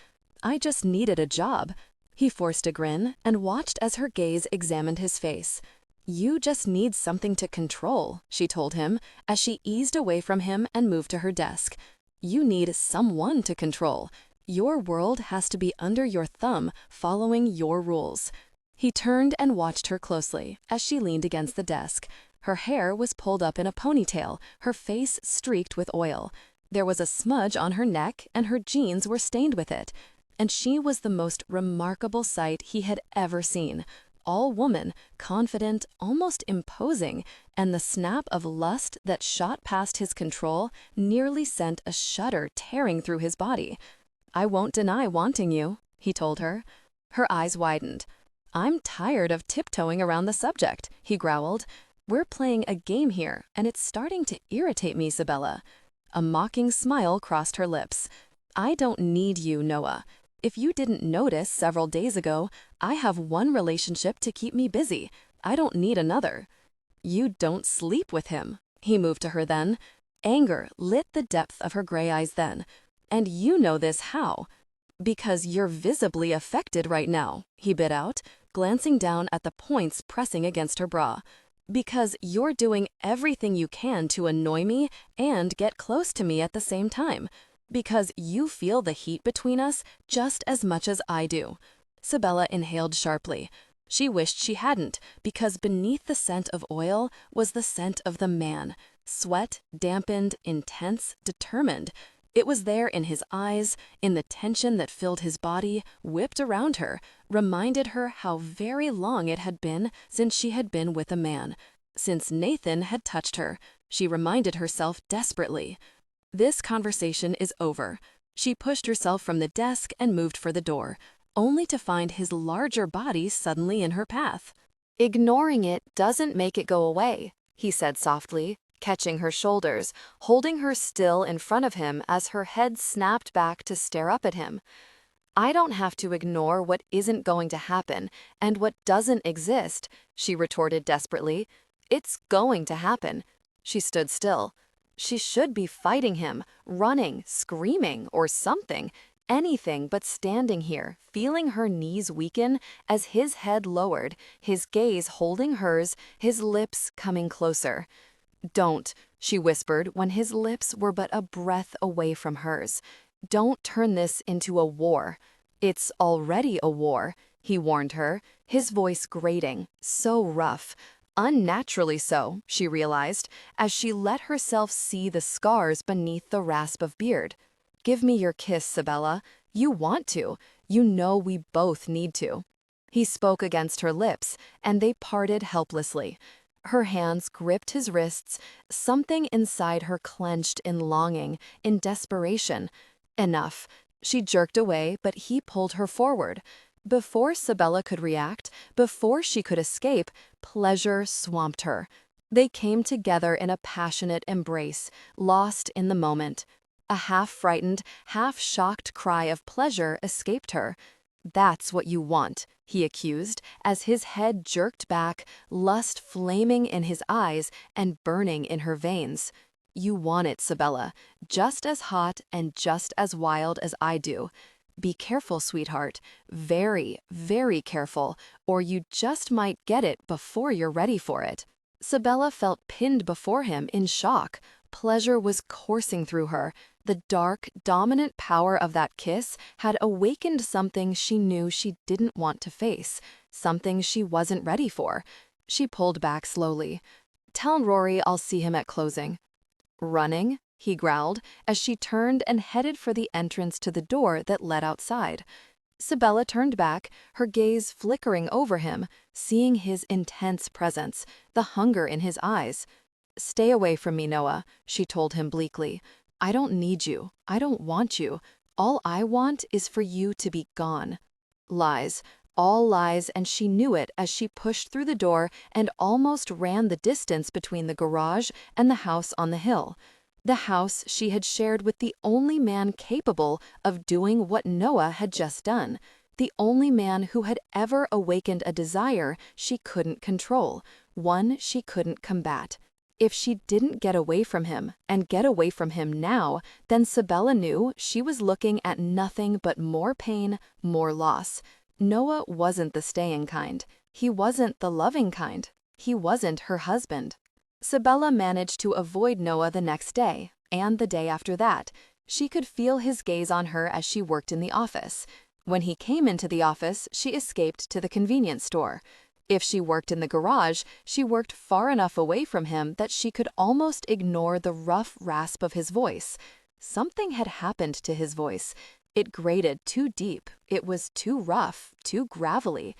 "I just needed a job." He forced a grin and watched as her gaze examined his face. "You just need something to control," she told him as she eased away from him and moved to her desk. "You need someone to control. Your world has to be under your thumb, following your rules." He turned and watched her closely as she leaned against the desk. Her hair was pulled up in a ponytail, her face streaked with oil. There was a smudge on her neck, and her jeans were stained with it. And she was the most remarkable sight he had ever seen. All woman, confident, almost imposing, and the snap of lust that shot past his control nearly sent a shudder tearing through his body. "I won't deny wanting you," he told her. Her eyes widened. "I'm tired of tiptoeing around the subject," he growled. "We're playing a game here, and it's starting to irritate me, Sabella." A mocking smile crossed her lips. "I don't need you, Noah. If you didn't notice several days ago, I have one relationship to keep me busy. I don't need another." "You don't sleep with him." He moved to her then. Anger lit the depth of her gray eyes then. "And you know this how?" "Because you're visibly affected right now," he bit out, glancing down at the points pressing against her bra. "Because you're doing everything you can to annoy me and get close to me at the same time. Because you feel the heat between us just as much as I do." Sabella inhaled sharply. She wished she hadn't, because beneath the scent of oil was the scent of the man. Sweat, dampened, intense, determined. It was there in his eyes, in the tension that filled his body, whipped around her, reminded her how very long it had been since she had been with a man. Since Nathan had touched her, she reminded herself desperately. This conversation is over. She pushed herself from the desk and moved for the door, only to find his larger body suddenly in her path. "Ignoring it doesn't make it go away," he said softly, catching her shoulders, holding her still in front of him as her head snapped back to stare up at him. "I don't have to ignore what isn't going to happen and what doesn't exist," she retorted desperately. "It's going to happen." She stood still. She should be fighting him, running, screaming, or something, anything but standing here, feeling her knees weaken as his head lowered, his gaze holding hers, his lips coming closer. "Don't," she whispered when his lips were but a breath away from hers. "Don't turn this into a war." "It's already a war," he warned her, his voice grating, so rough. Unnaturally so, she realized, as she let herself see the scars beneath the rasp of beard. "Give me your kiss, Sabella. You want to. You know we both need to." He spoke against her lips, and they parted helplessly. Her hands gripped his wrists, something inside her clenched in longing, in desperation. Enough. She jerked away, but he pulled her forward. Before Sabella could react, before she could escape, pleasure swamped her. They came together in a passionate embrace, lost in the moment. A half-frightened, half-shocked cry of pleasure escaped her. "That's what you want," he accused, as his head jerked back, lust flaming in his eyes and burning in her veins. "You want it, Sabella, just as hot and just as wild as I do. Be careful, sweetheart. Very, very careful, or you just might get it before you're ready for it." Sabella felt pinned before him in shock. Pleasure was coursing through her. The dark, dominant power of that kiss had awakened something she knew she didn't want to face, something she wasn't ready for. She pulled back slowly. "Tell Rory I'll see him at closing." "Running?" he growled, as she turned and headed for the entrance to the door that led outside. Sabella turned back, her gaze flickering over him, seeing his intense presence, the hunger in his eyes. "Stay away from me, Noah," she told him bleakly. "I don't need you. I don't want you. All I want is for you to be gone." Lies. All lies, and she knew it as she pushed through the door and almost ran the distance between the garage and the house on the hill. The house she had shared with the only man capable of doing what Noah had just done, the only man who had ever awakened a desire she couldn't control, one she couldn't combat. If she didn't get away from him, and get away from him now, then Sabella knew she was looking at nothing but more pain, more loss. Noah wasn't the staying kind. He wasn't the loving kind. He wasn't her husband. Sabella managed to avoid Noah the next day, and the day after that. She could feel his gaze on her as she worked in the office. When he came into the office, she escaped to the convenience store. If she worked in the garage, she worked far enough away from him that she could almost ignore the rough rasp of his voice. Something had happened to his voice. It grated too deep. It was too rough, too gravelly.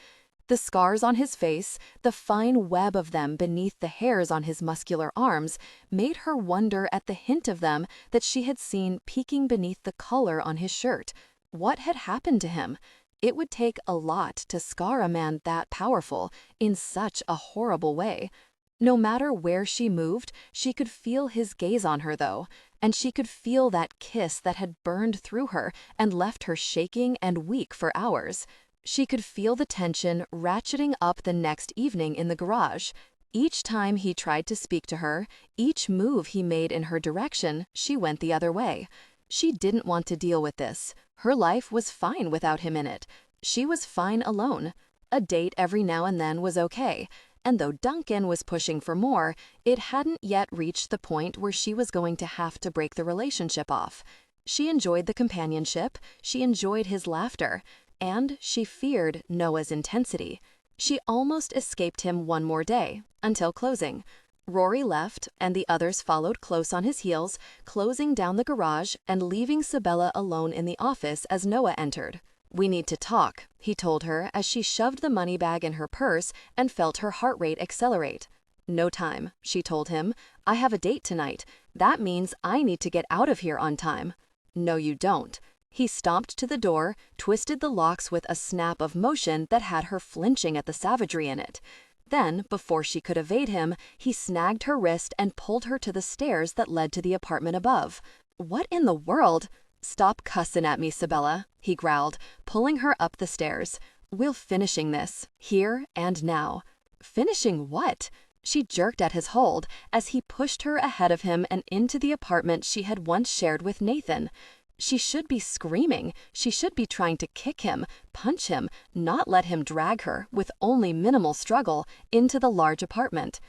The scars on his face, the fine web of them beneath the hairs on his muscular arms, made her wonder at the hint of them that she had seen peeking beneath the collar on his shirt. What had happened to him? It would take a lot to scar a man that powerful, in such a horrible way. No matter where she moved, she could feel his gaze on her, though, and she could feel that kiss that had burned through her and left her shaking and weak for hours. She could feel the tension ratcheting up the next evening in the garage. Each time he tried to speak to her, each move he made in her direction, she went the other way. She didn't want to deal with this. Her life was fine without him in it. She was fine alone. A date every now and then was okay, and though Duncan was pushing for more, it hadn't yet reached the point where she was going to have to break the relationship off. She enjoyed the companionship, she enjoyed his laughter, and she feared Noah's intensity. She almost escaped him one more day, until closing. Rory left, and the others followed close on his heels, closing down the garage and leaving Sabella alone in the office as Noah entered. "We need to talk," he told her as she shoved the money bag in her purse and felt her heart rate accelerate. "No time," she told him. "I have a date tonight. That means I need to get out of here on time." "No, you don't." He stomped to the door, twisted the locks with a snap of motion that had her flinching at the savagery in it. Then, before she could evade him, he snagged her wrist and pulled her to the stairs that led to the apartment above. "What in the world?" "Stop cussin' at me, Sabella," he growled, pulling her up the stairs. "We're finishing this, here and now." "Finishing what?" She jerked at his hold as he pushed her ahead of him and into the apartment she had once shared with Nathan. She should be screaming. She should be trying to kick him, punch him, not let him drag her, with only minimal struggle, into the large apartment.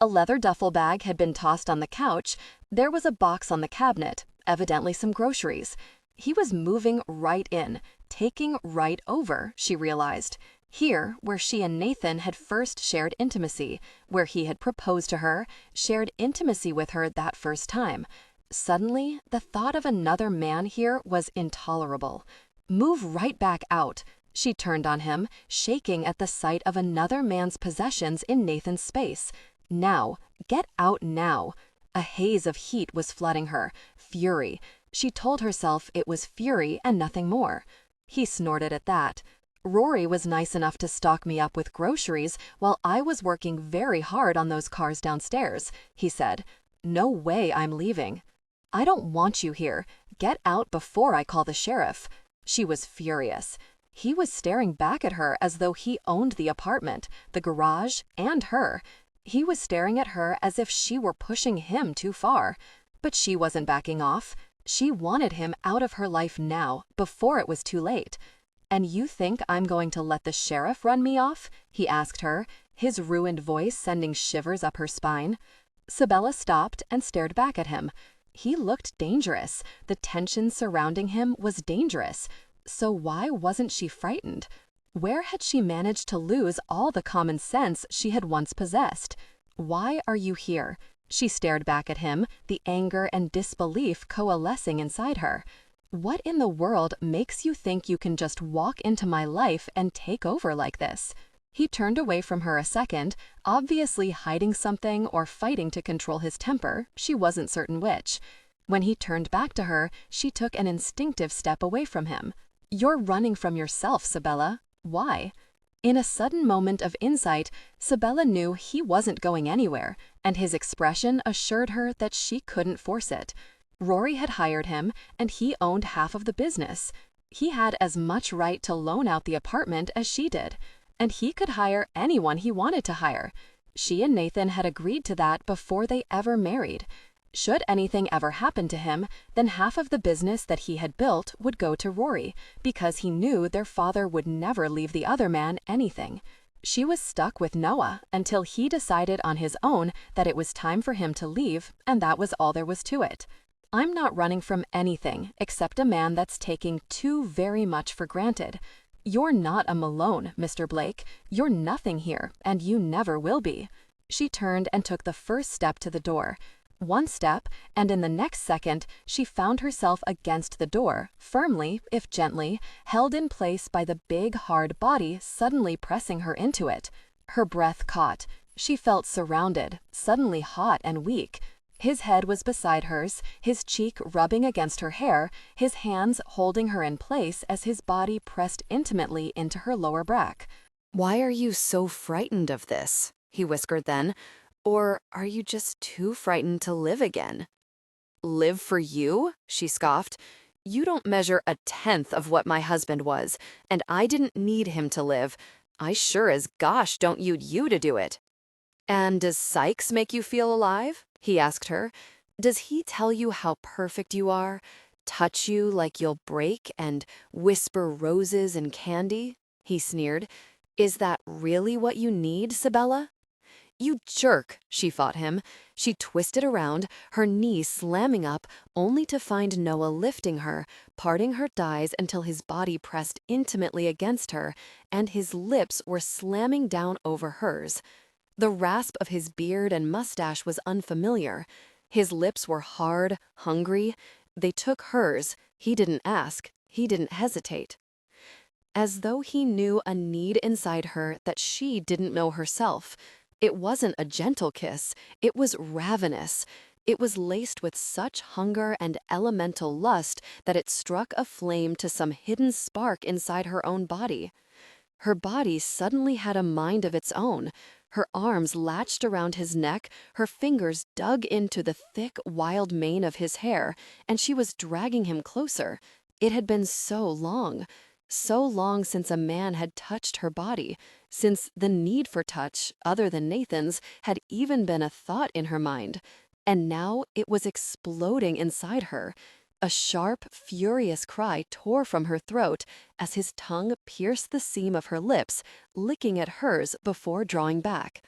A leather duffel bag had been tossed on the couch. There was a box on the cabinet, evidently some groceries. He was moving right in, taking right over, she realized. Here, where she and Nathan had first shared intimacy, where he had proposed to her, shared intimacy with her that first time. Suddenly, the thought of another man here was intolerable. Move right back out. She turned on him, shaking at the sight of another man's possessions in Nathan's space. Now, get out now. A haze of heat was flooding her, fury. She told herself it was fury and nothing more. He snorted at that. Rory was nice enough to stock me up with groceries while I was working very hard on those cars downstairs, he said. No way I'm leaving. I don't want you here. Get out before I call the sheriff. She was furious. He was staring back at her as though he owned the apartment, the garage, and her. He was staring at her as if she were pushing him too far. But she wasn't backing off. She wanted him out of her life now, before it was too late. And you think I'm going to let the sheriff run me off? He asked her, his ruined voice sending shivers up her spine. Sabella stopped and stared back at him. He looked dangerous. The tension surrounding him was dangerous. So why wasn't she frightened? Where had she managed to lose all the common sense she had once possessed? Why are you here? She stared back at him, the anger and disbelief coalescing inside her. What in the world makes you think you can just walk into my life and take over like this? He turned away from her a second, obviously hiding something or fighting to control his temper, she wasn't certain which. When he turned back to her, she took an instinctive step away from him. You're running from yourself, Sabella. Why? In a sudden moment of insight, Sabella knew he wasn't going anywhere, and his expression assured her that she couldn't force it. Rory had hired him, and he owned half of the business. He had as much right to loan out the apartment as she did, and he could hire anyone he wanted to hire. She and Nathan had agreed to that before they ever married. Should anything ever happen to him, then half of the business that he had built would go to Rory, because he knew their father would never leave the other man anything. She was stuck with Noah until he decided on his own that it was time for him to leave, and that was all there was to it. I'm not running from anything except a man that's taking too very much for granted. You're not a Malone, Mr. Blake. You're nothing here, and you never will be. She turned and took the first step to the door. One step, and in the next second, she found herself against the door, firmly, if gently, held in place by the big, hard body suddenly pressing her into it. Her breath caught. She felt surrounded, suddenly hot and weak. His head was beside hers, his cheek rubbing against her hair, his hands holding her in place as his body pressed intimately into her lower back. Why are you so frightened of this? He whispered then. Or are you just too frightened to live again? Live for you? She scoffed. You don't measure a tenth of what my husband was, and I didn't need him to live. I sure as gosh don't need you to do it. And does Sykes make you feel alive? He asked her. Does he tell you how perfect you are, touch you like you'll break, and whisper roses and candy? He sneered. Is that really what you need, Sabella? You jerk, she fought him. She twisted around, her knees slamming up, only to find Noah lifting her, parting her thighs until his body pressed intimately against her, and his lips were slamming down over hers. The rasp of his beard and mustache was unfamiliar. His lips were hard, hungry. They took hers. He didn't ask. He didn't hesitate. As though he knew a need inside her that she didn't know herself. It wasn't a gentle kiss. It was ravenous. It was laced with such hunger and elemental lust that it struck a flame to some hidden spark inside her own body. Her body suddenly had a mind of its own. Her arms latched around his neck, her fingers dug into the thick, wild mane of his hair, and she was dragging him closer. It had been so long. So long since a man had touched her body, since the need for touch, other than Nathan's, had even been a thought in her mind. And now it was exploding inside her. A sharp, furious cry tore from her throat as his tongue pierced the seam of her lips, licking at hers before drawing back.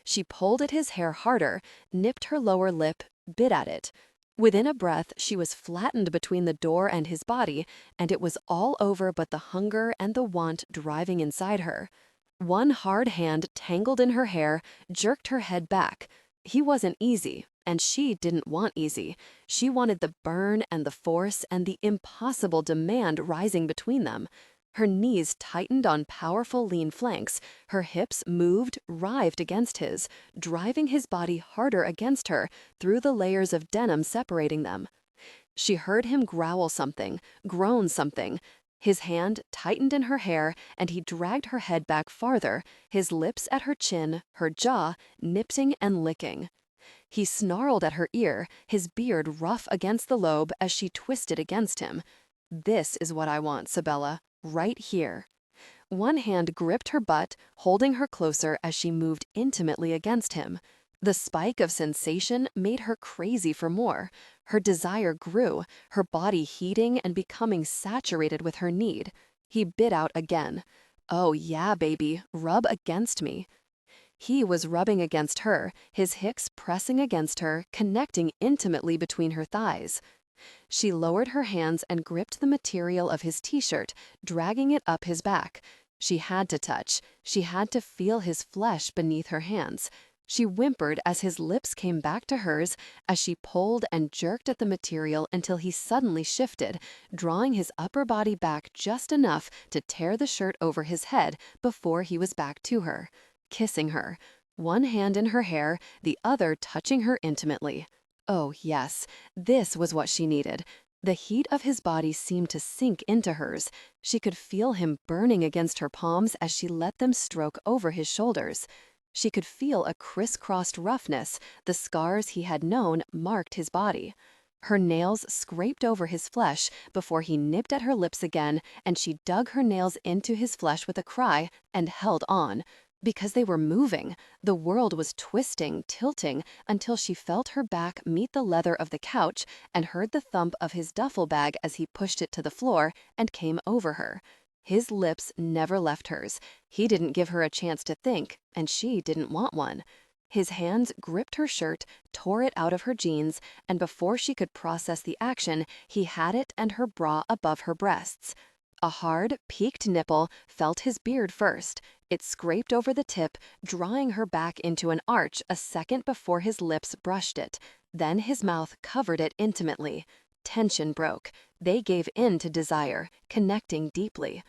She pulled at his hair harder, nipped her lower lip, bit at it. Within a breath, she was flattened between the door and his body, and it was all over but the hunger and the want driving inside her. One hard hand tangled in her hair, jerked her head back. He wasn't easy, and she didn't want easy. She wanted the burn and the force and the impossible demand rising between them. Her knees tightened on powerful lean flanks, her hips moved, writhed against his, driving his body harder against her through the layers of denim separating them. She heard him growl something, groan something. His hand tightened in her hair, and he dragged her head back farther, his lips at her chin, her jaw, nipping and licking. He snarled at her ear, his beard rough against the lobe as she twisted against him. "This is what I want, Sabella. Right here." One hand gripped her butt, holding her closer as she moved intimately against him. The spike of sensation made her crazy for more. Her desire grew, her body heating and becoming saturated with her need. He bit out again. "Oh yeah, baby, rub against me." He was rubbing against her, his hips pressing against her, connecting intimately between her thighs. She lowered her hands and gripped the material of his t-shirt, dragging it up his back. She had to touch. She had to feel his flesh beneath her hands. She whimpered as his lips came back to hers, as she pulled and jerked at the material until he suddenly shifted, drawing his upper body back just enough to tear the shirt over his head before he was back to her, kissing her, one hand in her hair, the other touching her intimately. Oh, yes, this was what she needed. The heat of his body seemed to sink into hers. She could feel him burning against her palms as she let them stroke over his shoulders. She could feel a crisscrossed roughness. The scars he had known marked his body. Her nails scraped over his flesh before he nipped at her lips again, and she dug her nails into his flesh with a cry and held on. Because they were moving, the world was twisting, tilting, until she felt her back meet the leather of the couch and heard the thump of his duffel bag as he pushed it to the floor and came over her. His lips never left hers. He didn't give her a chance to think, and she didn't want one. His hands gripped her shirt, tore it out of her jeans, and before she could process the action, he had it and her bra above her breasts. A hard, peaked nipple felt his beard first. It scraped over the tip, drawing her back into an arch a second before his lips brushed it. Then his mouth covered it intimately. Tension broke. They gave in to desire, connecting deeply.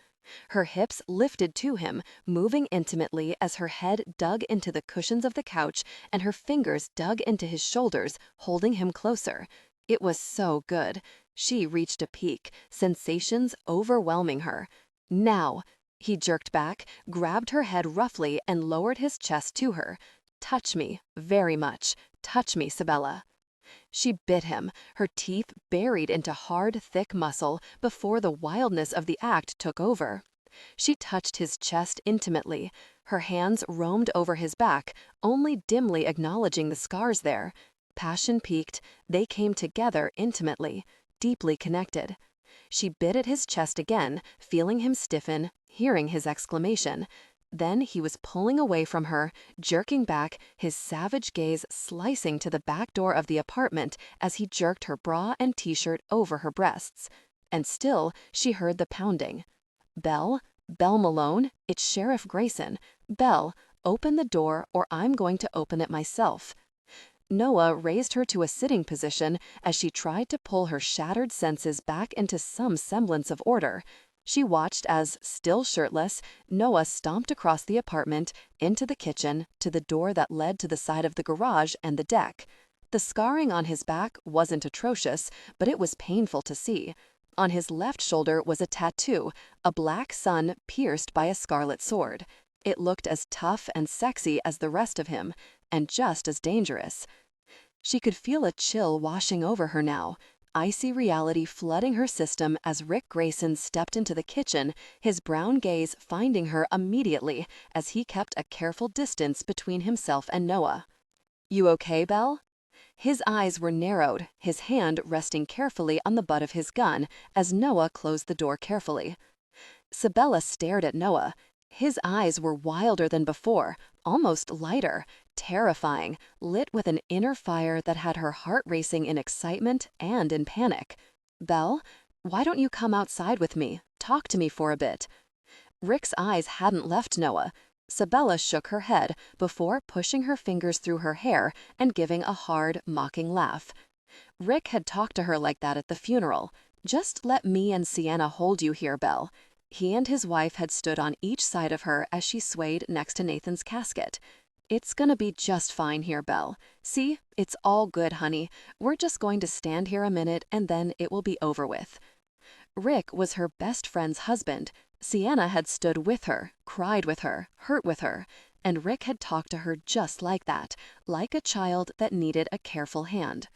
Her hips lifted to him, moving intimately as her head dug into the cushions of the couch and her fingers dug into his shoulders, holding him closer. It was so good. She reached a peak, sensations overwhelming her. "Now!" He jerked back, grabbed her head roughly, and lowered his chest to her. "Touch me, very much. Touch me, Sabella." She bit him, her teeth buried into hard, thick muscle before the wildness of the act took over. She touched his chest intimately. Her hands roamed over his back, only dimly acknowledging the scars there. Passion peaked, they came together intimately, deeply connected. She bit at his chest again, feeling him stiffen, hearing his exclamation. Then he was pulling away from her, jerking back, his savage gaze slicing to the back door of the apartment as he jerked her bra and t-shirt over her breasts. And still, she heard the pounding. "Belle? Belle Malone? It's Sheriff Grayson. Belle, open the door or I'm going to open it myself." Noah raised her to a sitting position as she tried to pull her shattered senses back into some semblance of order. She watched as, still shirtless, Noah stomped across the apartment, into the kitchen, to the door that led to the side of the garage and the deck. The scarring on his back wasn't atrocious, but it was painful to see. On his left shoulder was a tattoo, a black sun pierced by a scarlet sword. It looked as tough and sexy as the rest of him, and just as dangerous. She could feel a chill washing over her now. icy reality flooding her system as Rick Grayson stepped into the kitchen, his brown gaze finding her immediately as he kept a careful distance between himself and Noah. "You okay, Belle?" His eyes were narrowed, his hand resting carefully on the butt of his gun as Noah closed the door carefully. Sabella stared at Noah. His eyes were wilder than before, almost lighter, terrifying, lit with an inner fire that had her heart racing in excitement and in panic. "Belle, why don't you come outside with me? Talk to me for a bit." Rick's eyes hadn't left Noah. Sabella shook her head before pushing her fingers through her hair and giving a hard, mocking laugh. Rick had talked to her like that at the funeral. "Just let me and Sienna hold you here, Belle." He and his wife had stood on each side of her as she swayed next to Nathan's casket. "It's gonna be just fine here, Belle. See, it's all good, honey. We're just going to stand here a minute and then it will be over with." Rick was her best friend's husband. Sienna had stood with her, cried with her, hurt with her, and Rick had talked to her just like that, like a child that needed a careful hand.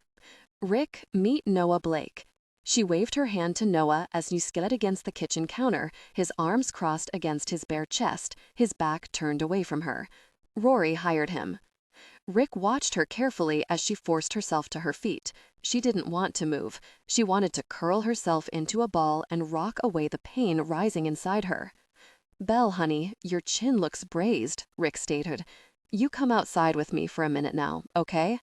"Rick, meet Noah Blake." She waved her hand to Noah as he skid against the kitchen counter, his arms crossed against his bare chest, his back turned away from her. Rory hired him. Rick watched her carefully as she forced herself to her feet. She didn't want to move. She wanted to curl herself into a ball and rock away the pain rising inside her. "Belle, honey, your chin looks brazed," Rick stated. "You come outside with me for a minute now, okay?"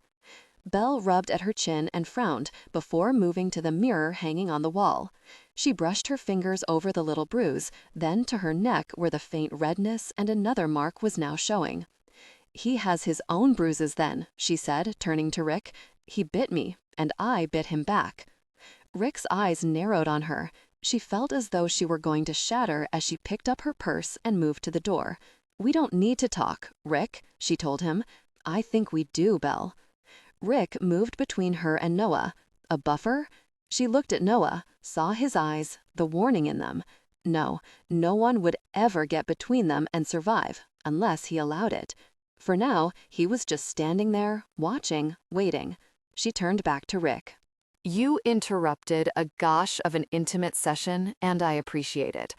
Belle rubbed at her chin and frowned before moving to the mirror hanging on the wall. She brushed her fingers over the little bruise, then to her neck where the faint redness and another mark was now showing. "He has his own bruises then," she said, turning to Rick. "He bit me, and I bit him back." Rick's eyes narrowed on her. She felt as though she were going to shatter as she picked up her purse and moved to the door. "We don't need to talk, Rick," she told him. "I think we do, Belle." Rick moved between her and Noah. A buffer? She looked at Noah, saw his eyes, the warning in them. No, no one would ever get between them and survive, unless he allowed it. For now, he was just standing there, watching, waiting. She turned back to Rick. "You interrupted a gosh of an intimate session, and I appreciate it."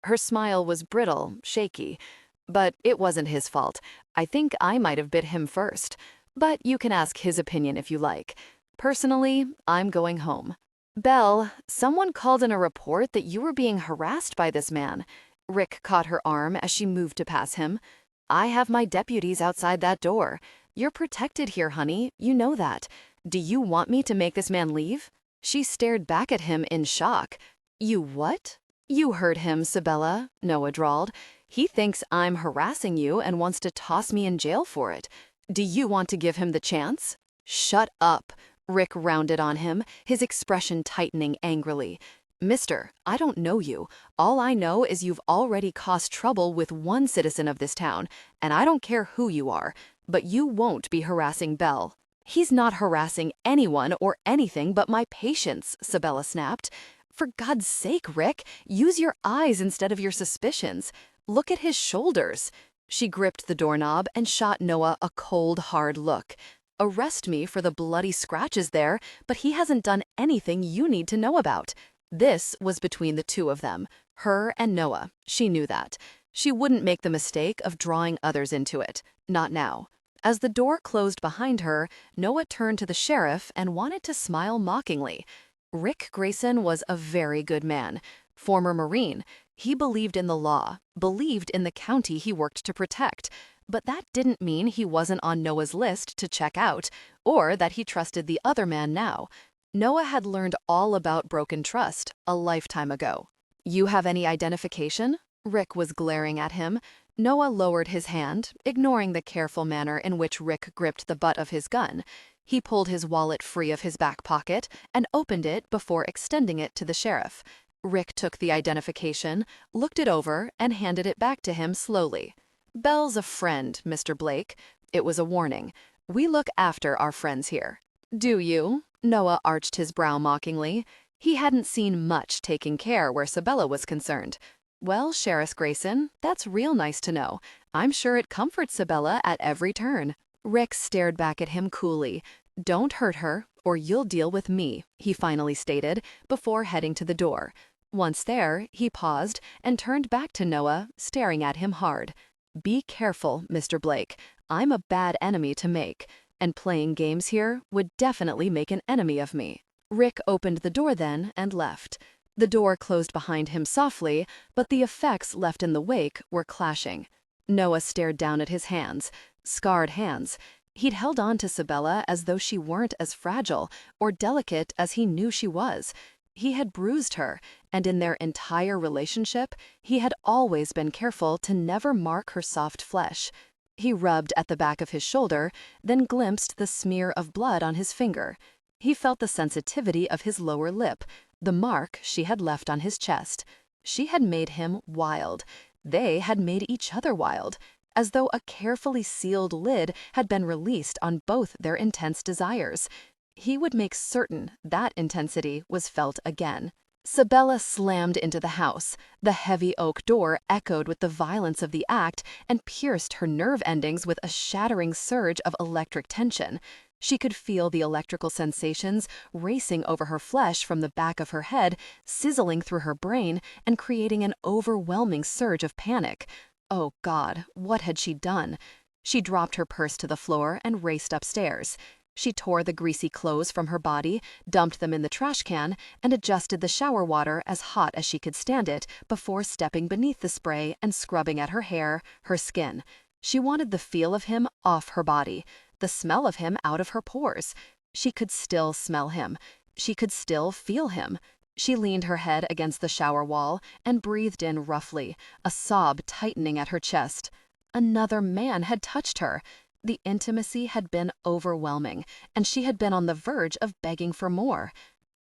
Her smile was brittle, shaky. "But it wasn't his fault. I think I might have bit him first. But you can ask his opinion if you like. Personally, I'm going home." "Belle, someone called in a report that you were being harassed by this man." Rick caught her arm as she moved to pass him. "I have my deputies outside that door. You're protected here, honey. You know that. Do you want me to make this man leave?" She stared back at him in shock. "You what?" "You heard him, Sabella," Noah drawled. "He thinks I'm harassing you and wants to toss me in jail for it. Do you want to give him the chance?" "Shut up," Rick rounded on him, his expression tightening angrily. "Mister, I don't know you. All I know is you've already caused trouble with one citizen of this town, and I don't care who you are, but you won't be harassing Belle." "He's not harassing anyone or anything but my patients," Sabella snapped. "For God's sake, Rick, use your eyes instead of your suspicions. Look at his shoulders." She gripped the doorknob and shot Noah a cold, hard look. "Arrest me for the bloody scratches there, but he hasn't done anything you need to know about." This was between the two of them, her and Noah. She knew that. She wouldn't make the mistake of drawing others into it. Not now. As the door closed behind her, Noah turned to the sheriff and wanted to smile mockingly. Rick Grayson was a very good man. Former Marine. He believed in the law, believed in the county he worked to protect. But that didn't mean he wasn't on Noah's list to check out, or that he trusted the other man now. Noah had learned all about broken trust a lifetime ago. "You have any identification?" Rick was glaring at him. Noah lowered his hand, ignoring the careful manner in which Rick gripped the butt of his gun. He pulled his wallet free of his back pocket and opened it before extending it to the sheriff. Rick took the identification, looked it over, and handed it back to him slowly. "Belle's a friend, Mr. Blake." It was a warning. "We look after our friends here." "Do you?" Noah arched his brow mockingly. He hadn't seen much taking care where Sabella was concerned. "Well, Sheriff Grayson, that's real nice to know. I'm sure it comforts Sabella at every turn." Rick stared back at him coolly. "Don't hurt her, or you'll deal with me," he finally stated, before heading to the door. Once there, he paused and turned back to Noah, staring at him hard. "Be careful, Mr. Blake. I'm a bad enemy to make, and playing games here would definitely make an enemy of me." Rick opened the door then and left. The door closed behind him softly, but the effects left in the wake were clashing. Noah stared down at his hands, scarred hands. He'd held on to Sabella as though she weren't as fragile or delicate as he knew she was. He had bruised her, and in their entire relationship, he had always been careful to never mark her soft flesh. He rubbed at the back of his shoulder, then glimpsed the smear of blood on his finger. He felt the sensitivity of his lower lip, the mark she had left on his chest. She had made him wild. They had made each other wild, as though a carefully sealed lid had been released on both their intense desires. He would make certain that intensity was felt again. Sabella slammed into the house. The heavy oak door echoed with the violence of the act and pierced her nerve endings with a shattering surge of electric tension. She could feel the electrical sensations racing over her flesh from the back of her head, sizzling through her brain, and creating an overwhelming surge of panic. Oh God, what had she done? She dropped her purse to the floor and raced upstairs. She tore the greasy clothes from her body, dumped them in the trash can, and adjusted the shower water as hot as she could stand it before stepping beneath the spray and scrubbing at her hair, her skin. She wanted the feel of him off her body, the smell of him out of her pores. She could still smell him. She could still feel him. She leaned her head against the shower wall and breathed in roughly, a sob tightening at her chest. Another man had touched her. The intimacy had been overwhelming, and she had been on the verge of begging for more.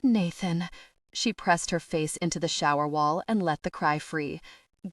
"Nathan." She pressed her face into the shower wall and let the cry free.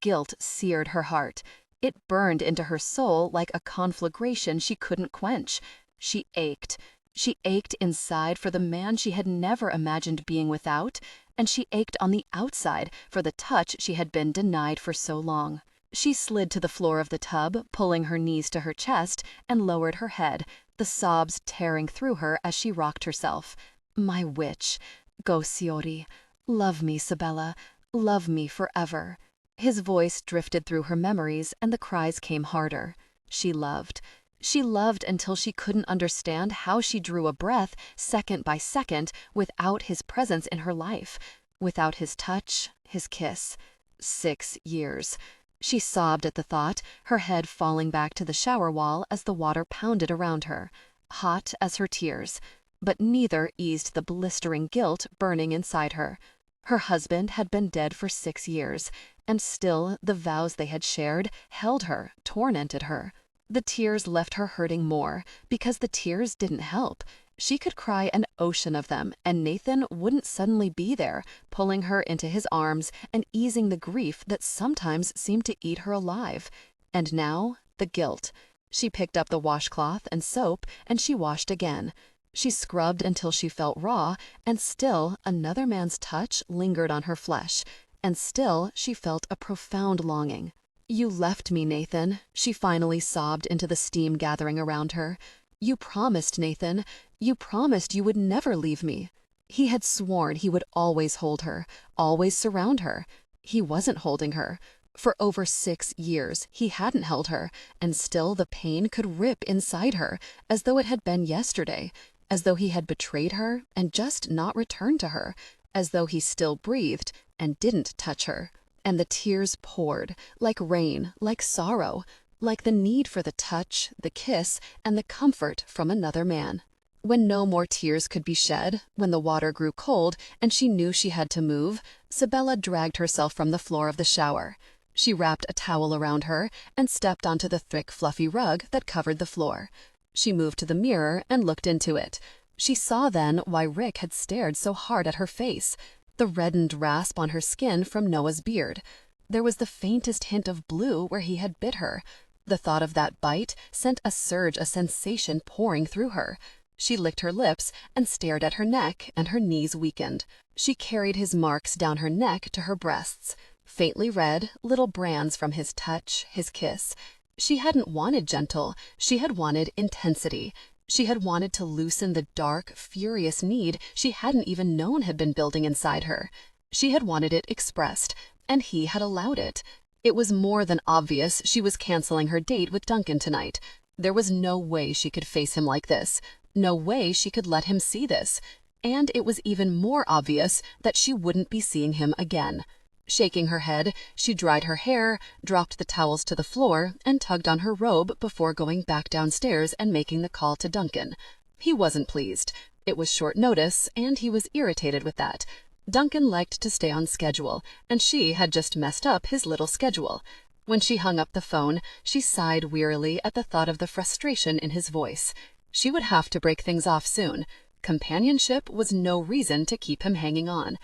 Guilt seared her heart. It burned into her soul like a conflagration she couldn't quench. She ached. She ached inside for the man she had never imagined being without, and she ached on the outside for the touch she had been denied for so long. She slid to the floor of the tub, pulling her knees to her chest, and lowered her head, the sobs tearing through her as she rocked herself. "My witch. Go, Siori. Love me, Sabella. Love me forever." His voice drifted through her memories, and the cries came harder. She loved. She loved until she couldn't understand how she drew a breath second by second without his presence in her life, without his touch, his kiss. 6 years. She sobbed at the thought, her head falling back to the shower wall as the water pounded around her, hot as her tears. But neither eased the blistering guilt burning inside her. Her husband had been dead for 6 years, and still the vows they had shared held her, tormented her. The tears left her hurting more, because the tears didn't help. She could cry an ocean of them, and Nathan wouldn't suddenly be there, pulling her into his arms and easing the grief that sometimes seemed to eat her alive. And now, the guilt. She picked up the washcloth and soap, and she washed again. She scrubbed until she felt raw, and still another man's touch lingered on her flesh, and still she felt a profound longing. "You left me, Nathan," she finally sobbed into the steam gathering around her. "You promised, Nathan. You promised you would never leave me." He had sworn he would always hold her, always surround her. He wasn't holding her. For over 6 years, he hadn't held her, and still the pain could rip inside her, as though it had been yesterday, as though he had betrayed her and just not returned to her, as though he still breathed and didn't touch her. And the tears poured, like rain, like sorrow, like the need for the touch, the kiss, and the comfort from another man. When no more tears could be shed, when the water grew cold and she knew she had to move, Sabella dragged herself from the floor of the shower. She wrapped a towel around her and stepped onto the thick, fluffy rug that covered the floor. She moved to the mirror and looked into it. She saw then why Rick had stared so hard at her face, the reddened rasp on her skin from Noah's beard. There was the faintest hint of blue where he had bit her. The thought of that bite sent a surge of sensation pouring through her. She licked her lips and stared at her neck, and her knees weakened. She carried his marks down her neck to her breasts, faintly red, little brands from his touch, his kiss. She hadn't wanted gentle, she had wanted intensity. She had wanted to loosen the dark, furious need she hadn't even known had been building inside her. She had wanted it expressed, and he had allowed it. It was more than obvious she was canceling her date with Duncan tonight. There was no way she could face him like this. No way she could let him see this. And it was even more obvious that she wouldn't be seeing him again. Shaking her head, she dried her hair, dropped the towels to the floor, and tugged on her robe before going back downstairs and making the call to Duncan. He wasn't pleased. It was short notice, and he was irritated with that. Duncan liked to stay on schedule, and she had just messed up his little schedule. When she hung up the phone, she sighed wearily at the thought of the frustration in his voice. She would have to break things off soon. Companionship was no reason to keep him hanging on.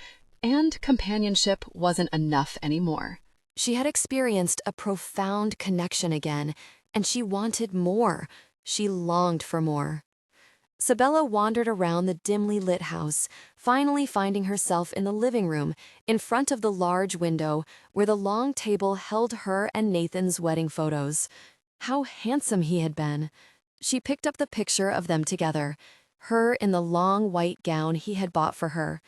And companionship wasn't enough anymore. She had experienced a profound connection again, and she wanted more. She longed for more. Sabella wandered around the dimly lit house, finally finding herself in the living room, in front of the large window, where the long table held her and Nathan's wedding photos. How handsome he had been. She picked up the picture of them together, her in the long white gown he had bought for her.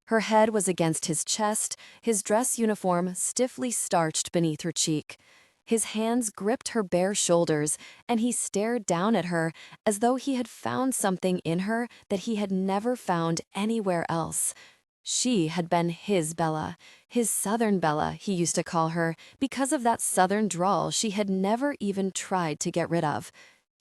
Her head was against his chest, his dress uniform stiffly starched beneath her cheek. His hands gripped her bare shoulders, and he stared down at her as though he had found something in her that he had never found anywhere else. She had been his Bella, his Southern Bella, he used to call her, because of that Southern drawl she had never even tried to get rid of.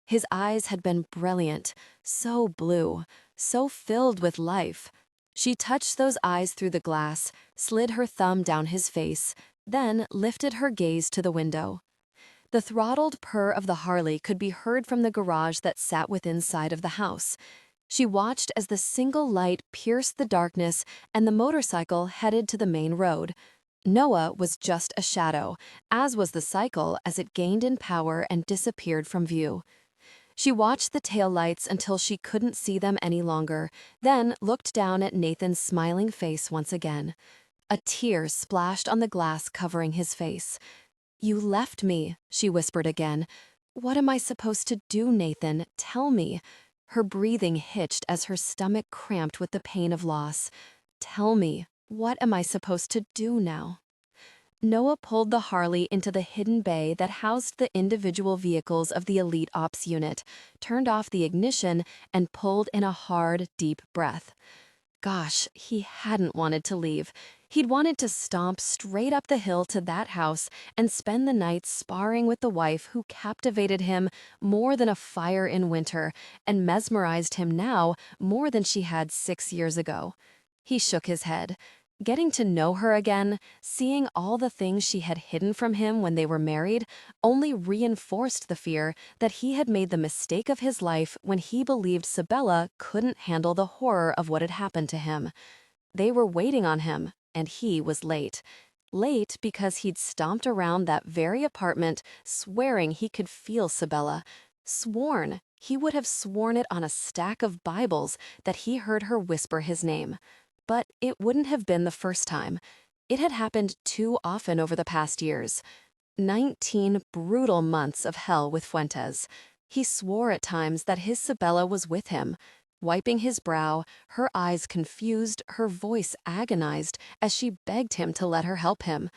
His eyes had been brilliant, so blue, so filled with life. She touched those eyes through the glass, slid her thumb down his face, then lifted her gaze to the window. The throttled purr of the Harley could be heard from the garage that sat within sight of the house. She watched as the single light pierced the darkness and the motorcycle headed to the main road. Noah was just a shadow, as was the cycle as it gained in power and disappeared from view. She watched the taillights until she couldn't see them any longer, then looked down at Nathan's smiling face once again. A tear splashed on the glass covering his face. "You left me," she whispered again. "What am I supposed to do, Nathan? Tell me." Her breathing hitched as her stomach cramped with the pain of loss. "Tell me, what am I supposed to do now?" Noah pulled the Harley into the hidden bay that housed the individual vehicles of the Elite Ops unit, turned off the ignition, and pulled in a hard, deep breath. Gosh, he hadn't wanted to leave. He'd wanted to stomp straight up the hill to that house and spend the night sparring with the wife who captivated him more than a fire in winter and mesmerized him now more than she had 6 years ago. He shook his head. Getting to know her again, seeing all the things she had hidden from him when they were married, only reinforced the fear that he had made the mistake of his life when he believed Sabella couldn't handle the horror of what had happened to him. They were waiting on him, and he was late. Late because he'd stomped around that very apartment, swearing he could feel Sabella. Sworn, he would have sworn it on a stack of Bibles that he heard her whisper his name. But it wouldn't have been the first time. It had happened too often over the past years. 19 brutal months of hell with Fuentes. He swore at times that his Sabella was with him. Wiping his brow, her eyes confused, her voice agonized as she begged him to let her help him.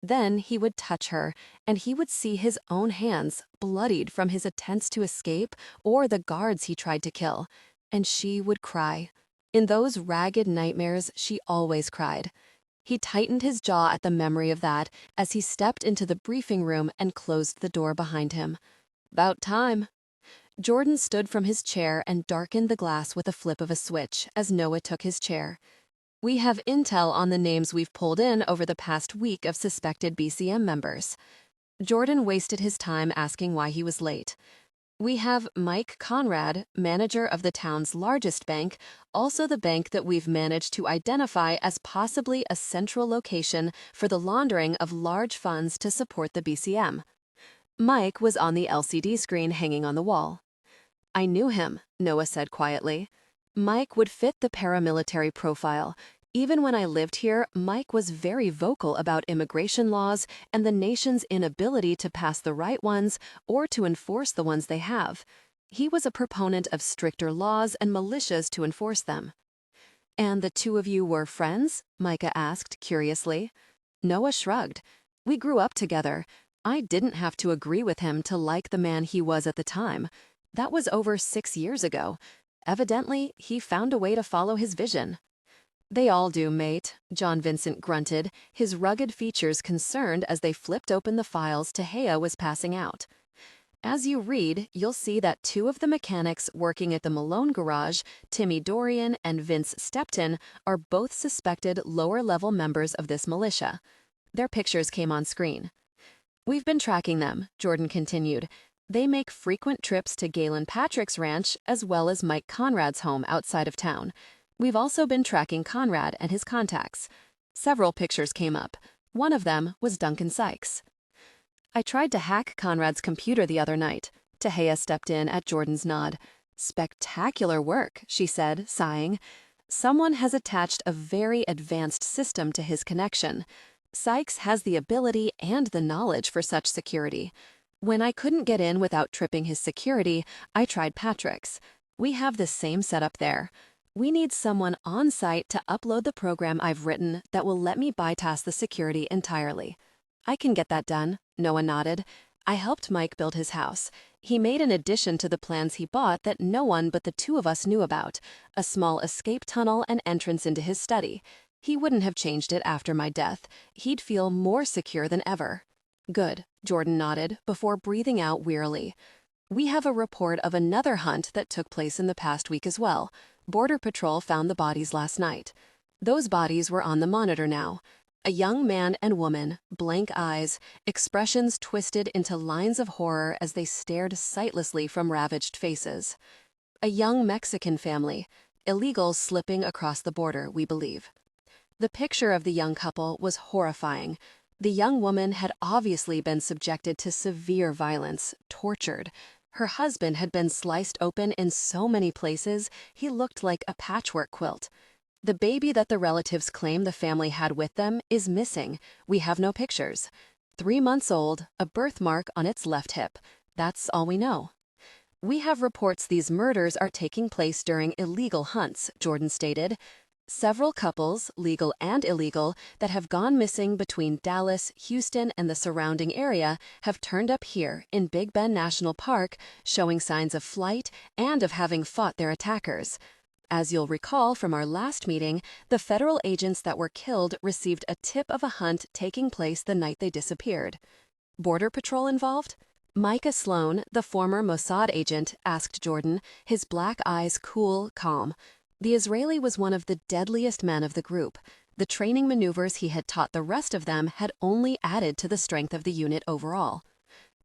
Then he would touch her, and he would see his own hands bloodied from his attempts to escape or the guards he tried to kill. And she would cry. In those ragged nightmares, she always cried. He tightened his jaw at the memory of that as he stepped into the briefing room and closed the door behind him. "About time." Jordan stood from his chair and darkened the glass with a flip of a switch as Noah took his chair. "We have intel on the names we've pulled in over the past week of suspected BCM members." Jordan wasted his time asking why he was late. "We have Mike Conrad, manager of the town's largest bank, also the bank that we've managed to identify as possibly a central location for the laundering of large funds to support the BCM. Mike was on the LCD screen hanging on the wall. "I knew him," Noah said quietly. "Mike would fit the paramilitary profile. Even when I lived here, Mike was very vocal about immigration laws and the nation's inability to pass the right ones or to enforce the ones they have. He was a proponent of stricter laws and militias to enforce them. "And the two of you were friends?" Micah asked curiously. Noah shrugged. "We grew up together. I didn't have to agree with him to like the man he was at the time. That was over 6 years ago. Evidently, he found a way to follow his vision." "They all do, mate," John Vincent grunted, his rugged features concerned as they flipped open the files Tehea was passing out. "As you read, you'll see that 2 of the mechanics working at the Malone garage, Timmy Dorian and Vince Stepton, are both suspected lower-level members of this militia." Their pictures came on screen. "We've been tracking them," Jordan continued. "They make frequent trips to Galen Patrick's ranch as well as Mike Conrad's home outside of town. We've also been tracking Conrad and his contacts." Several pictures came up. One of them was Duncan Sykes. "I tried to hack Conrad's computer the other night." Tehea stepped in at Jordan's nod. "Spectacular work," she said, sighing. "Someone has attached a very advanced system to his connection. Sykes has the ability and the knowledge for such security. When I couldn't get in without tripping his security, I tried Patrick's. We have the same setup there. We need someone on site to upload the program I've written that will let me bypass the security entirely." "I can get that done," Noah nodded. "I helped Mike build his house. He made an addition to the plans he bought that no one but the 2 of us knew about, a small escape tunnel and entrance into his study. He wouldn't have changed it after my death. He'd feel more secure than ever." "Good," Jordan nodded, before breathing out wearily. "We have a report of another hunt that took place in the past week as well. Border Patrol found the bodies last night. Those bodies were on the monitor now. A young man and woman, blank eyes, expressions twisted into lines of horror as they stared sightlessly from ravaged faces. A young Mexican family, illegals slipping across the border, we believe." The picture of the young couple was horrifying. The young woman had obviously been subjected to severe violence, tortured. Her husband had been sliced open in so many places, he looked like a patchwork quilt. The baby that the relatives claim the family had with them is missing. We have no pictures. 3 months old, a birthmark on its left hip. That's all we know. "We have reports these murders are taking place during illegal hunts," Jordan stated. "Several couples, legal and illegal, that have gone missing between Dallas, Houston, and the surrounding area have turned up here in Big Bend National Park, showing signs of flight and of having fought their attackers. As you'll recall from our last meeting, the federal agents that were killed received a tip of a hunt taking place the night they disappeared." "Border Patrol involved?" Micah Sloan, the former Mossad agent, asked Jordan, his black eyes cool, calm. The Israeli was one of the deadliest men of the group. The training maneuvers he had taught the rest of them had only added to the strength of the unit overall.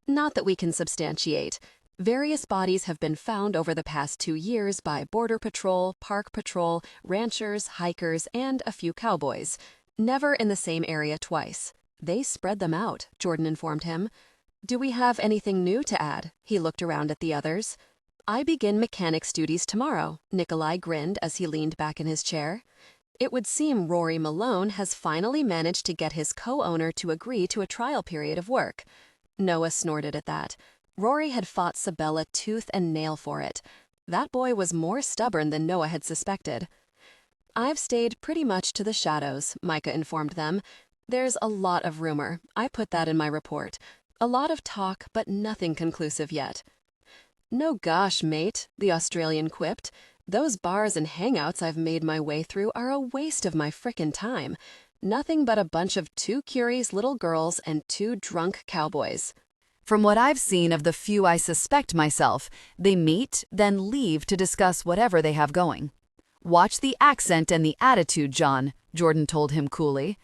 "Not that we can substantiate. Various bodies have been found over the past 2 years by Border Patrol, Park Patrol, ranchers, hikers, and a few cowboys. Never in the same area twice. They spread them out," Jordan informed him. "Do we have anything new to add?" He looked around at the others. "I begin mechanics duties tomorrow," Nikolai grinned as he leaned back in his chair. "It would seem Rory Malone has finally managed to get his co-owner to agree to a trial period of work." Noah snorted at that. Rory had fought Sabella tooth and nail for it. That boy was more stubborn than Noah had suspected. "I've stayed pretty much to the shadows," Micah informed them. "There's a lot of rumor. I put that in my report. A lot of talk, but nothing conclusive yet." "No gosh, mate," the Australian quipped. "Those bars and hangouts I've made my way through are a waste of my frickin' time. Nothing but a bunch of 2 curious little girls and 2 drunk cowboys." From what I've seen of the few I suspect myself, they meet, then leave to discuss whatever they have going. "Watch the accent and the attitude, John," Jordan told him coolly.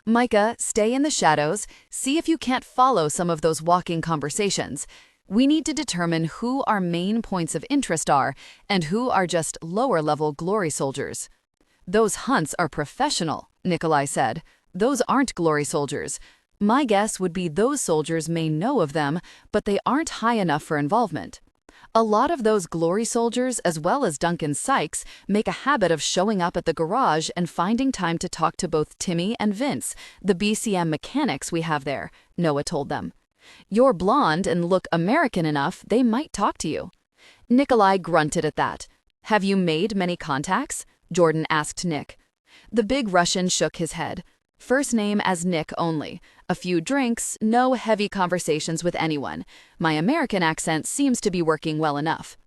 "Micah, stay in the shadows. See if you can't follow some of those walking conversations. We need to determine who our main points of interest are and who are just lower-level glory soldiers." "Those hunts are professional," Nikolai said. "Those aren't glory soldiers. My guess would be those soldiers may know of them, but they aren't high enough for involvement. A lot of those glory soldiers, as well as Duncan Sykes, make a habit of showing up at the garage and finding time to talk to both Timmy and Vince, the BCM mechanics we have there," Noah told them. "You're blonde and look American enough, they might talk to you." Nikolai grunted at that. "Have you made many contacts?" Jordan asked Nick. The big Russian shook his head. "First name as Nick only. A few drinks, no heavy conversations with anyone. My American accent seems to be working well enough."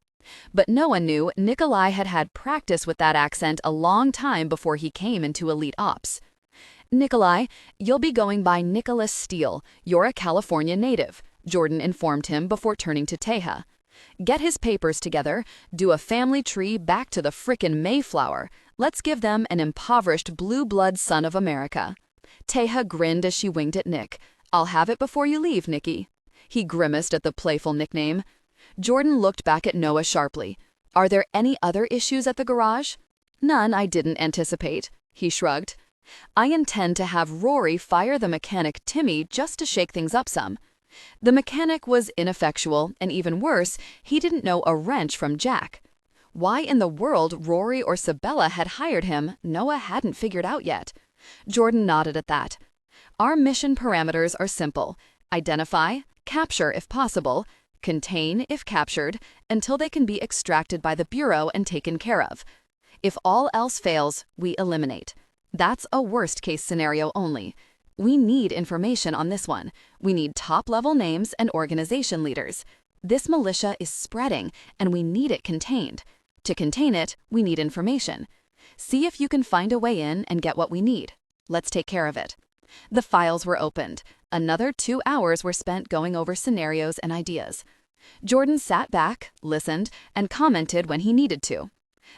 But Noah knew Nikolai had had practice with that accent a long time before he came into elite ops. "Nikolai, you'll be going by Nicholas Steele. You're a California native," Jordan informed him before turning to Teja. "Get his papers together, do a family tree back to the frickin' Mayflower. Let's give them an impoverished blue blood son of America." Teja grinned as she winked at Nick. "I'll have it before you leave, Nicky." He grimaced at the playful nickname. Jordan looked back at Noah sharply. "Are there any other issues at the garage?" "None I didn't anticipate," he shrugged. "I intend to have Rory fire the mechanic Timmy just to shake things up some." The mechanic was ineffectual, and even worse, he didn't know a wrench from Jack. Why in the world Rory or Sabella had hired him, Noah hadn't figured out yet. Jordan nodded at that. "Our mission parameters are simple. Identify, capture if possible, contain if captured, until they can be extracted by the Bureau and taken care of. If all else fails, we eliminate. That's a worst-case scenario only. We need information on this one. We need top-level names and organization leaders. This militia is spreading, and we need it contained. To contain it, we need information. See if you can find a way in and get what we need. Let's take care of it." The files were opened. Another 2 hours were spent going over scenarios and ideas. Jordan sat back, listened, and commented when he needed to.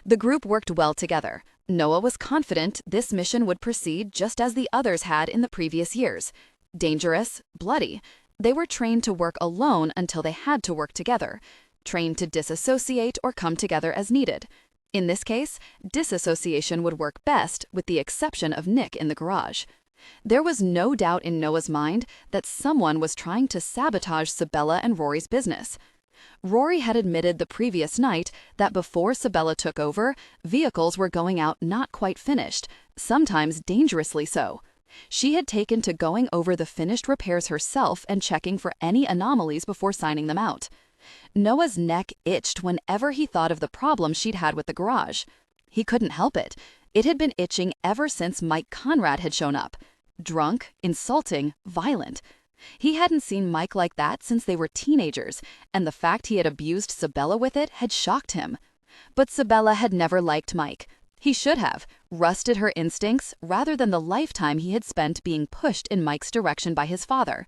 The group worked well together. Noah was confident this mission would proceed just as the others had in the previous years. Dangerous, bloody. They were trained to work alone until they had to work together. Trained to disassociate or come together as needed. In this case, disassociation would work best, with the exception of Nick in the garage. There was no doubt in Noah's mind that someone was trying to sabotage Sabella and Rory's business. Rory had admitted the previous night that before Sabella took over, vehicles were going out not quite finished, sometimes dangerously so. She had taken to going over the finished repairs herself and checking for any anomalies before signing them out. Noah's neck itched whenever he thought of the problem she'd had with the garage. He couldn't help it. It had been itching ever since Mike Conrad had shown up. Drunk, insulting, violent. He hadn't seen Mike like that since they were teenagers, and the fact he had abused Sabella with it had shocked him. But Sabella had never liked Mike. He should have, rusted her instincts rather than the lifetime he had spent being pushed in Mike's direction by his father.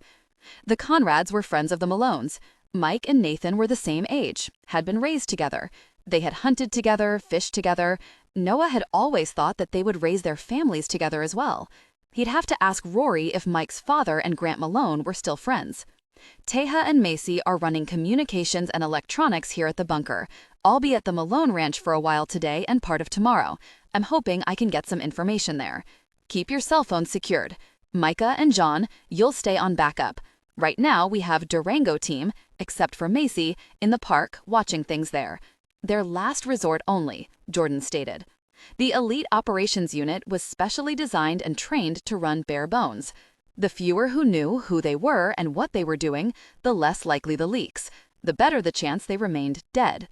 The Conrads were friends of the Malones. Mike and Nathan were the same age, had been raised together. They had hunted together, fished together. Noah had always thought that they would raise their families together as well. He'd have to ask Rory if Mike's father and Grant Malone were still friends. Teja and Macy are running communications and electronics here at the bunker. I'll be at the Malone Ranch for a while today and part of tomorrow. I'm hoping I can get some information there. Keep your cell phones secured. Micah and John, you'll stay on backup. Right now we have Durango team, except for Macy, in the park watching things there. Their last resort only, Jordan stated. The Elite Operations Unit was specially designed and trained to run bare bones. The fewer who knew who they were and what they were doing, the less likely the leaks, the better the chance they remained dead.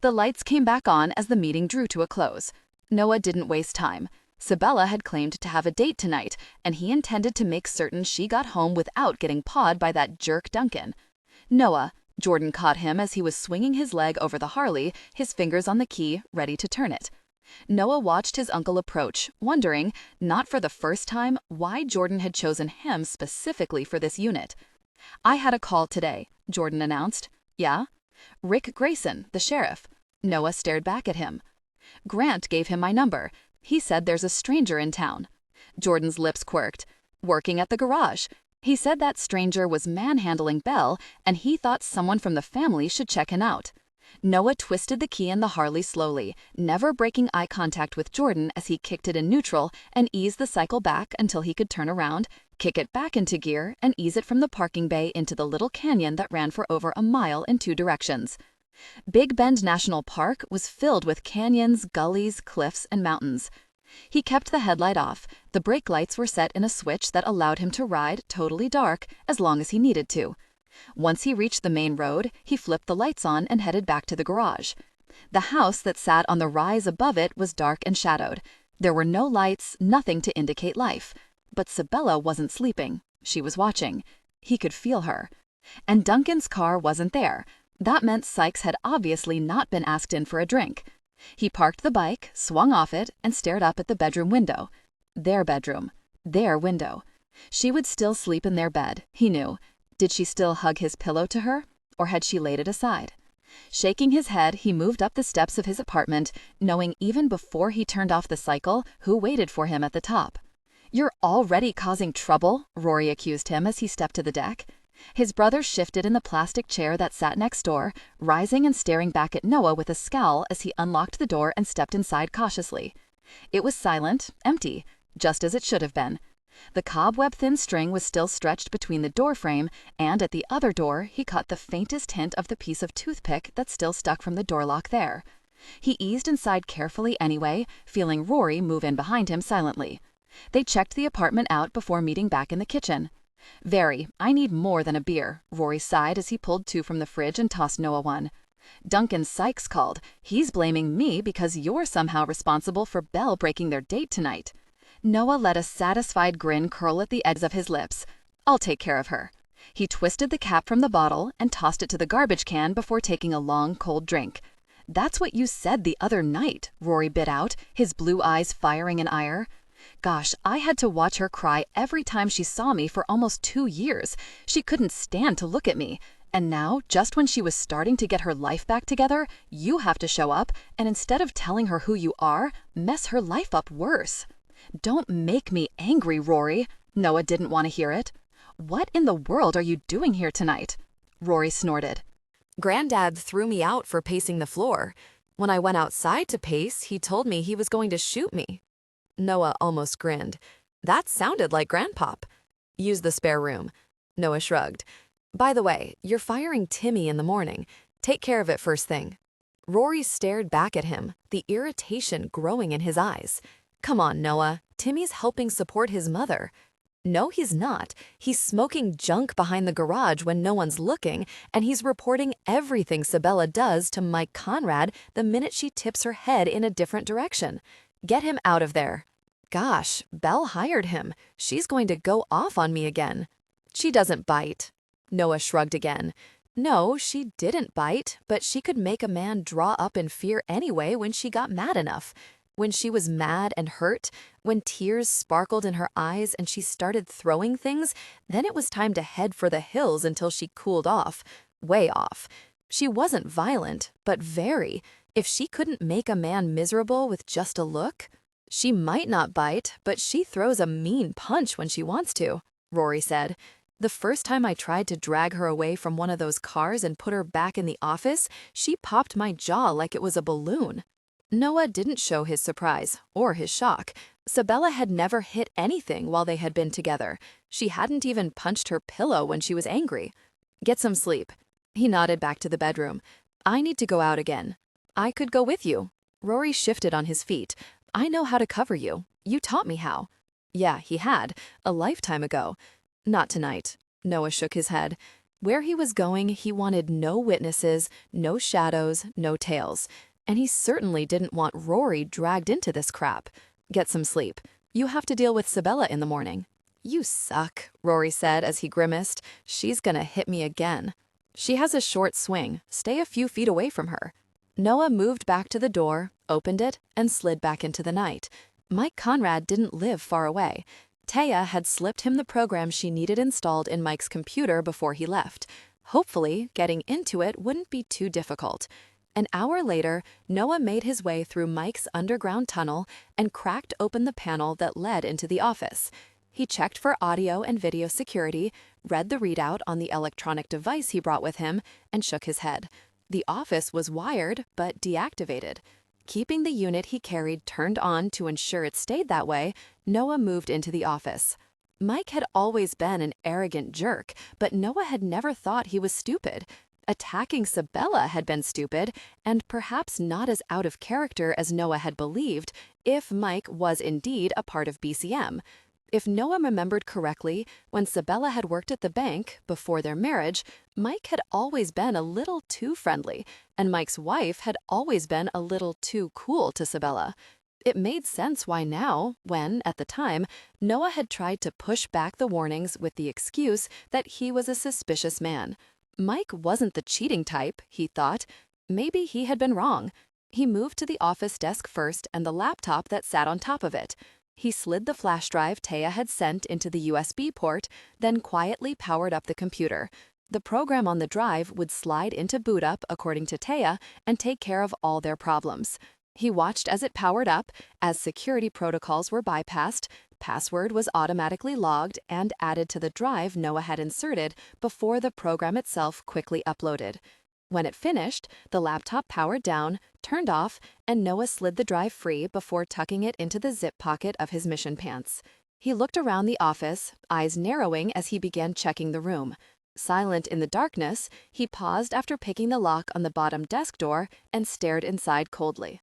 The lights came back on as the meeting drew to a close. Noah didn't waste time. Sabella had claimed to have a date tonight, and he intended to make certain she got home without getting pawed by that jerk Duncan. "Noah," Jordan caught him as he was swinging his leg over the Harley, his fingers on the key, ready to turn it. Noah watched his uncle approach, wondering, not for the first time, why Jordan had chosen him specifically for this unit. "I had a call today," Jordan announced. "Yeah?" "Rick Grayson, the sheriff." Noah stared back at him. "Grant gave him my number. He said there's a stranger in town." Jordan's lips quirked. "Working at the garage. He said that stranger was manhandling Belle, and he thought someone from the family should check him out." Noah twisted the key in the Harley slowly, never breaking eye contact with Jordan as he kicked it in neutral and eased the cycle back until he could turn around, kick it back into gear, and ease it from the parking bay into the little canyon that ran for over a mile in 2 directions. Big Bend National Park was filled with canyons, gullies, cliffs, and mountains. He kept the headlight off. The brake lights were set in a switch that allowed him to ride, totally dark, as long as he needed to. Once he reached the main road, he flipped the lights on and headed back to the garage. The house that sat on the rise above it was dark and shadowed. There were no lights, nothing to indicate life. But Sabella wasn't sleeping. She was watching. He could feel her. And Duncan's car wasn't there. That meant Sykes had obviously not been asked in for a drink. He parked the bike, swung off it, and stared up at the bedroom window. Their bedroom. Their window. She would still sleep in their bed, he knew. Did she still hug his pillow to her, or had she laid it aside? Shaking his head, he moved up the steps of his apartment, knowing even before he turned off the cycle who waited for him at the top. "You're already causing trouble," Rory accused him as he stepped to the deck. His brother shifted in the plastic chair that sat next door, rising and staring back at Noah with a scowl as he unlocked the door and stepped inside cautiously. It was silent, empty, just as it should have been. The cobweb-thin string was still stretched between the doorframe, and at the other door he caught the faintest hint of the piece of toothpick that still stuck from the doorlock there. He eased inside carefully anyway, feeling Rory move in behind him silently. They checked the apartment out before meeting back in the kitchen. "Very, I need more than a beer," Rory sighed as he pulled 2 from the fridge and tossed Noah one. "Duncan Sykes called. He's blaming me because you're somehow responsible for Belle breaking their date tonight." Noah let a satisfied grin curl at the edges of his lips. "I'll take care of her." He twisted the cap from the bottle and tossed it to the garbage can before taking a long, cold drink. "That's what you said the other night," Rory bit out, his blue eyes firing in ire. "Gosh, I had to watch her cry every time she saw me for almost 2 years. She couldn't stand to look at me. And now, just when she was starting to get her life back together, you have to show up, and instead of telling her who you are, mess her life up worse." "Don't make me angry, Rory." Noah didn't want to hear it. "What in the world are you doing here tonight?" Rory snorted. Granddad threw me out for pacing the floor. When I went outside to pace, he told me he was going to shoot me. Noah almost grinned. That sounded like Grandpop. "Use the spare room." Noah shrugged. "By the way, you're firing Timmy in the morning. Take care of it first thing." Rory stared back at him, the irritation growing in his eyes. "Come on, Noah. Timmy's helping support his mother." "No, he's not. He's smoking junk behind the garage when no one's looking, and he's reporting everything Sabella does to Mike Conrad the minute she tips her head in a different direction. Get him out of there." "Gosh, Belle hired him. She's going to go off on me again." "She doesn't bite." Noah shrugged again. "No, she didn't bite, but she could make a man draw up in fear anyway when she got mad enough. When she was mad and hurt, when tears sparkled in her eyes and she started throwing things, then it was time to head for the hills until she cooled off. Way off. She wasn't violent, but very. If she couldn't make a man miserable with just a look, she might not bite, but she throws a mean punch when she wants to," Rory said. "The first time I tried to drag her away from one of those cars and put her back in the office, she popped my jaw like it was a balloon." Noah didn't show his surprise or his shock. Sabella had never hit anything while they had been together. She hadn't even punched her pillow when she was angry. "Get some sleep." He nodded back to the bedroom. "I need to go out again." "I could go with you." Rory shifted on his feet. "I know how to cover you. You taught me how." Yeah, he had, a lifetime ago. "Not tonight." Noah shook his head. Where he was going, he wanted no witnesses, no shadows, no tales. And he certainly didn't want Rory dragged into this crap. "Get some sleep. You have to deal with Sabella in the morning." "You suck," Rory said as he grimaced. "She's gonna hit me again." "She has a short swing. Stay a few feet away from her." Noah moved back to the door, opened it, and slid back into the night. Mike Conrad didn't live far away. Taya had slipped him the program she needed installed in Mike's computer before he left. Hopefully, getting into it wouldn't be too difficult. An hour later, Noah made his way through Mike's underground tunnel and cracked open the panel that led into the office. He checked for audio and video security, read the readout on the electronic device he brought with him, and shook his head. The office was wired, but deactivated. Keeping the unit he carried turned on to ensure it stayed that way, Noah moved into the office. Mike had always been an arrogant jerk, but Noah had never thought he was stupid. Attacking Sabella had been stupid, and perhaps not as out of character as Noah had believed, if Mike was indeed a part of BCM. If Noah remembered correctly, when Sabella had worked at the bank before their marriage, Mike had always been a little too friendly, and Mike's wife had always been a little too cool to Sabella. It made sense why now, when, at the time, Noah had tried to push back the warnings with the excuse that he was a suspicious man. Mike wasn't the cheating type, he thought. Maybe he had been wrong. He moved to the office desk first and the laptop that sat on top of it. He slid the flash drive Taya had sent into the USB port, then quietly powered up the computer. The program on the drive would slide into boot up according to Taya and take care of all their problems. He watched as it powered up, as security protocols were bypassed, password was automatically logged and added to the drive Noah had inserted before the program itself quickly uploaded. When it finished, the laptop powered down, turned off, and Noah slid the drive free before tucking it into the zip pocket of his mission pants. He looked around the office, eyes narrowing as he began checking the room. Silent in the darkness, he paused after picking the lock on the bottom desk door and stared inside coldly.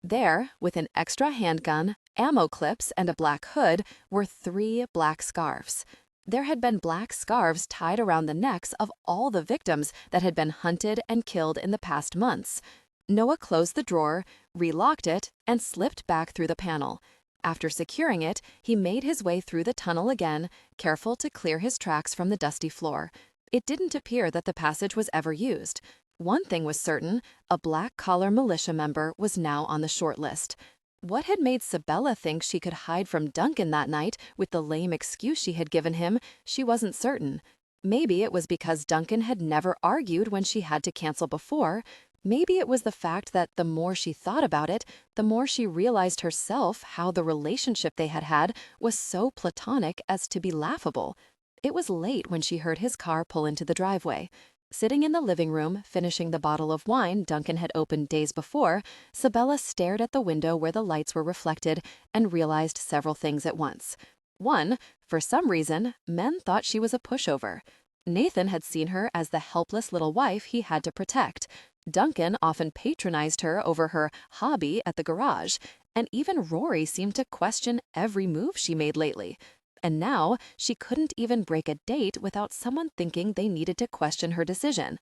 There, with an extra handgun, ammo clips, and a black hood, were 3 black scarves. There had been black scarves tied around the necks of all the victims that had been hunted and killed in the past months. Noah closed the drawer, relocked it, and slipped back through the panel. After securing it, he made his way through the tunnel again, careful to clear his tracks from the dusty floor. It didn't appear that the passage was ever used. One thing was certain, a black-collar militia member was now on the short list. What had made Sabella think she could hide from Duncan that night with the lame excuse she had given him, she wasn't certain. Maybe it was because Duncan had never argued when she had to cancel before. Maybe it was the fact that the more she thought about it, the more she realized herself how the relationship they had had was so platonic as to be laughable. It was late when she heard his car pull into the driveway. Sitting in the living room, finishing the bottle of wine Duncan had opened days before, Sabella stared at the window where the lights were reflected and realized several things at once. One, for some reason, men thought she was a pushover. Nathan had seen her as the helpless little wife he had to protect. Duncan often patronized her over her hobby at the garage, and even Rory seemed to question every move she made lately. And now she couldn't even break a date without someone thinking they needed to question her decision.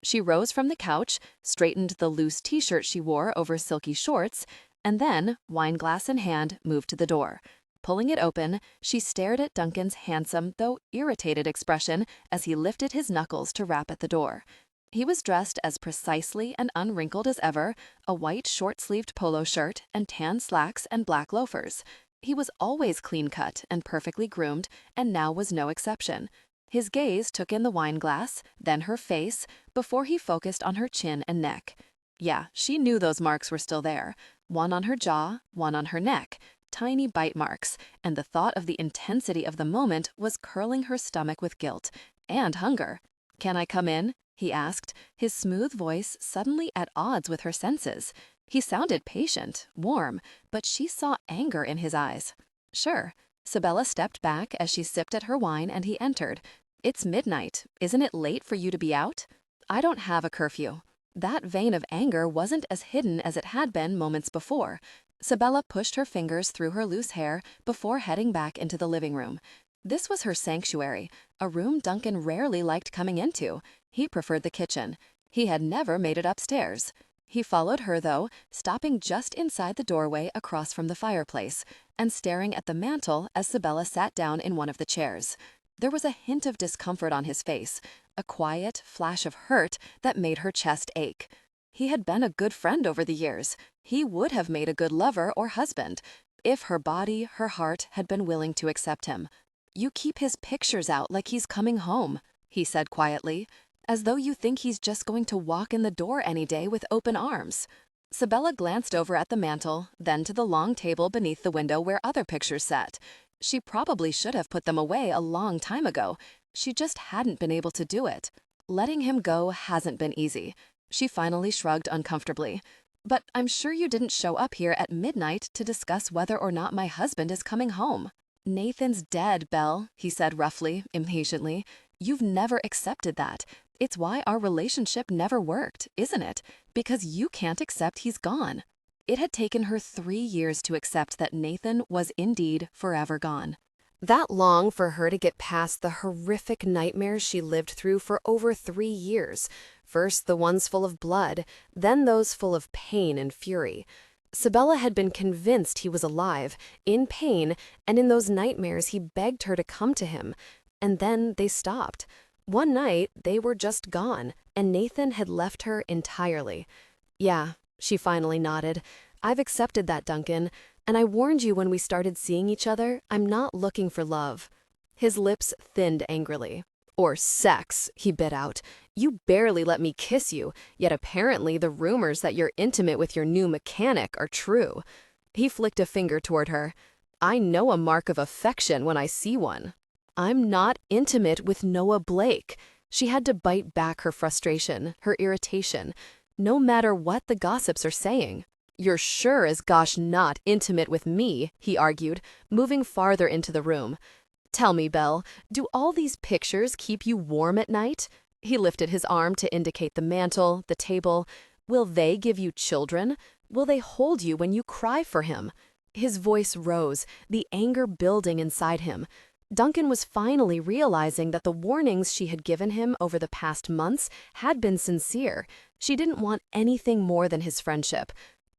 She rose from the couch, straightened the loose t-shirt she wore over silky shorts, and then, wineglass in hand, moved to the door. Pulling it open, she stared at Duncan's handsome, though irritated expression as he lifted his knuckles to rap at the door. He was dressed as precisely and unwrinkled as ever, a white short-sleeved polo shirt and tan slacks and black loafers. He was always clean-cut and perfectly groomed, and now was no exception. His gaze took in the wineglass, then her face, before he focused on her chin and neck. Yeah, she knew those marks were still there. One on her jaw, one on her neck. Tiny bite marks, and the thought of the intensity of the moment was curling her stomach with guilt and hunger. "Can I come in?" he asked, his smooth voice suddenly at odds with her senses. He sounded patient, warm, but she saw anger in his eyes. "Sure." Sabella stepped back as she sipped at her wine and he entered. "It's midnight. Isn't it late for you to be out?" "I don't have a curfew." That vein of anger wasn't as hidden as it had been moments before. Sabella pushed her fingers through her loose hair before heading back into the living room. This was her sanctuary, a room Duncan rarely liked coming into. He preferred the kitchen. He had never made it upstairs. He followed her, though, stopping just inside the doorway across from the fireplace and staring at the mantel as Sabella sat down in one of the chairs. There was a hint of discomfort on his face, a quiet flash of hurt that made her chest ache. He had been a good friend over the years. He would have made a good lover or husband, if her body, her heart, had been willing to accept him. "You keep his pictures out like he's coming home," he said quietly, "as though you think he's just going to walk in the door any day with open arms." Sabella glanced over at the mantel, then to the long table beneath the window where other pictures sat. She probably should have put them away a long time ago. She just hadn't been able to do it. Letting him go hasn't been easy. She finally shrugged uncomfortably. "But I'm sure you didn't show up here at midnight to discuss whether or not my husband is coming home." "Nathan's dead, Belle," he said roughly, impatiently. "You've never accepted that. It's why our relationship never worked, isn't it? Because you can't accept he's gone." It had taken her 3 years to accept that Nathan was indeed forever gone. That long for her to get past the horrific nightmares she lived through for over 3 years. First the ones full of blood, then those full of pain and fury. Sabella had been convinced he was alive, in pain, and in those nightmares he begged her to come to him. And then they stopped. One night, they were just gone, and Nathan had left her entirely. "Yeah," she finally nodded. "I've accepted that, Duncan. And I warned you when we started seeing each other, I'm not looking for love." His lips thinned angrily. "Or sex," he bit out. "You barely let me kiss you, yet apparently the rumors that you're intimate with your new mechanic are true." He flicked a finger toward her. "I know a mark of affection when I see one." "I'm not intimate with Noah Blake." She had to bite back her frustration, her irritation. No matter what the gossips are saying. "You're sure as gosh not intimate with me," he argued, moving farther into the room. "Tell me, Belle, do all these pictures keep you warm at night?" He lifted his arm to indicate the mantel, the table. "Will they give you children? Will they hold you when you cry for him?" His voice rose, the anger building inside him. Duncan was finally realizing that the warnings she had given him over the past months had been sincere. She didn't want anything more than his friendship.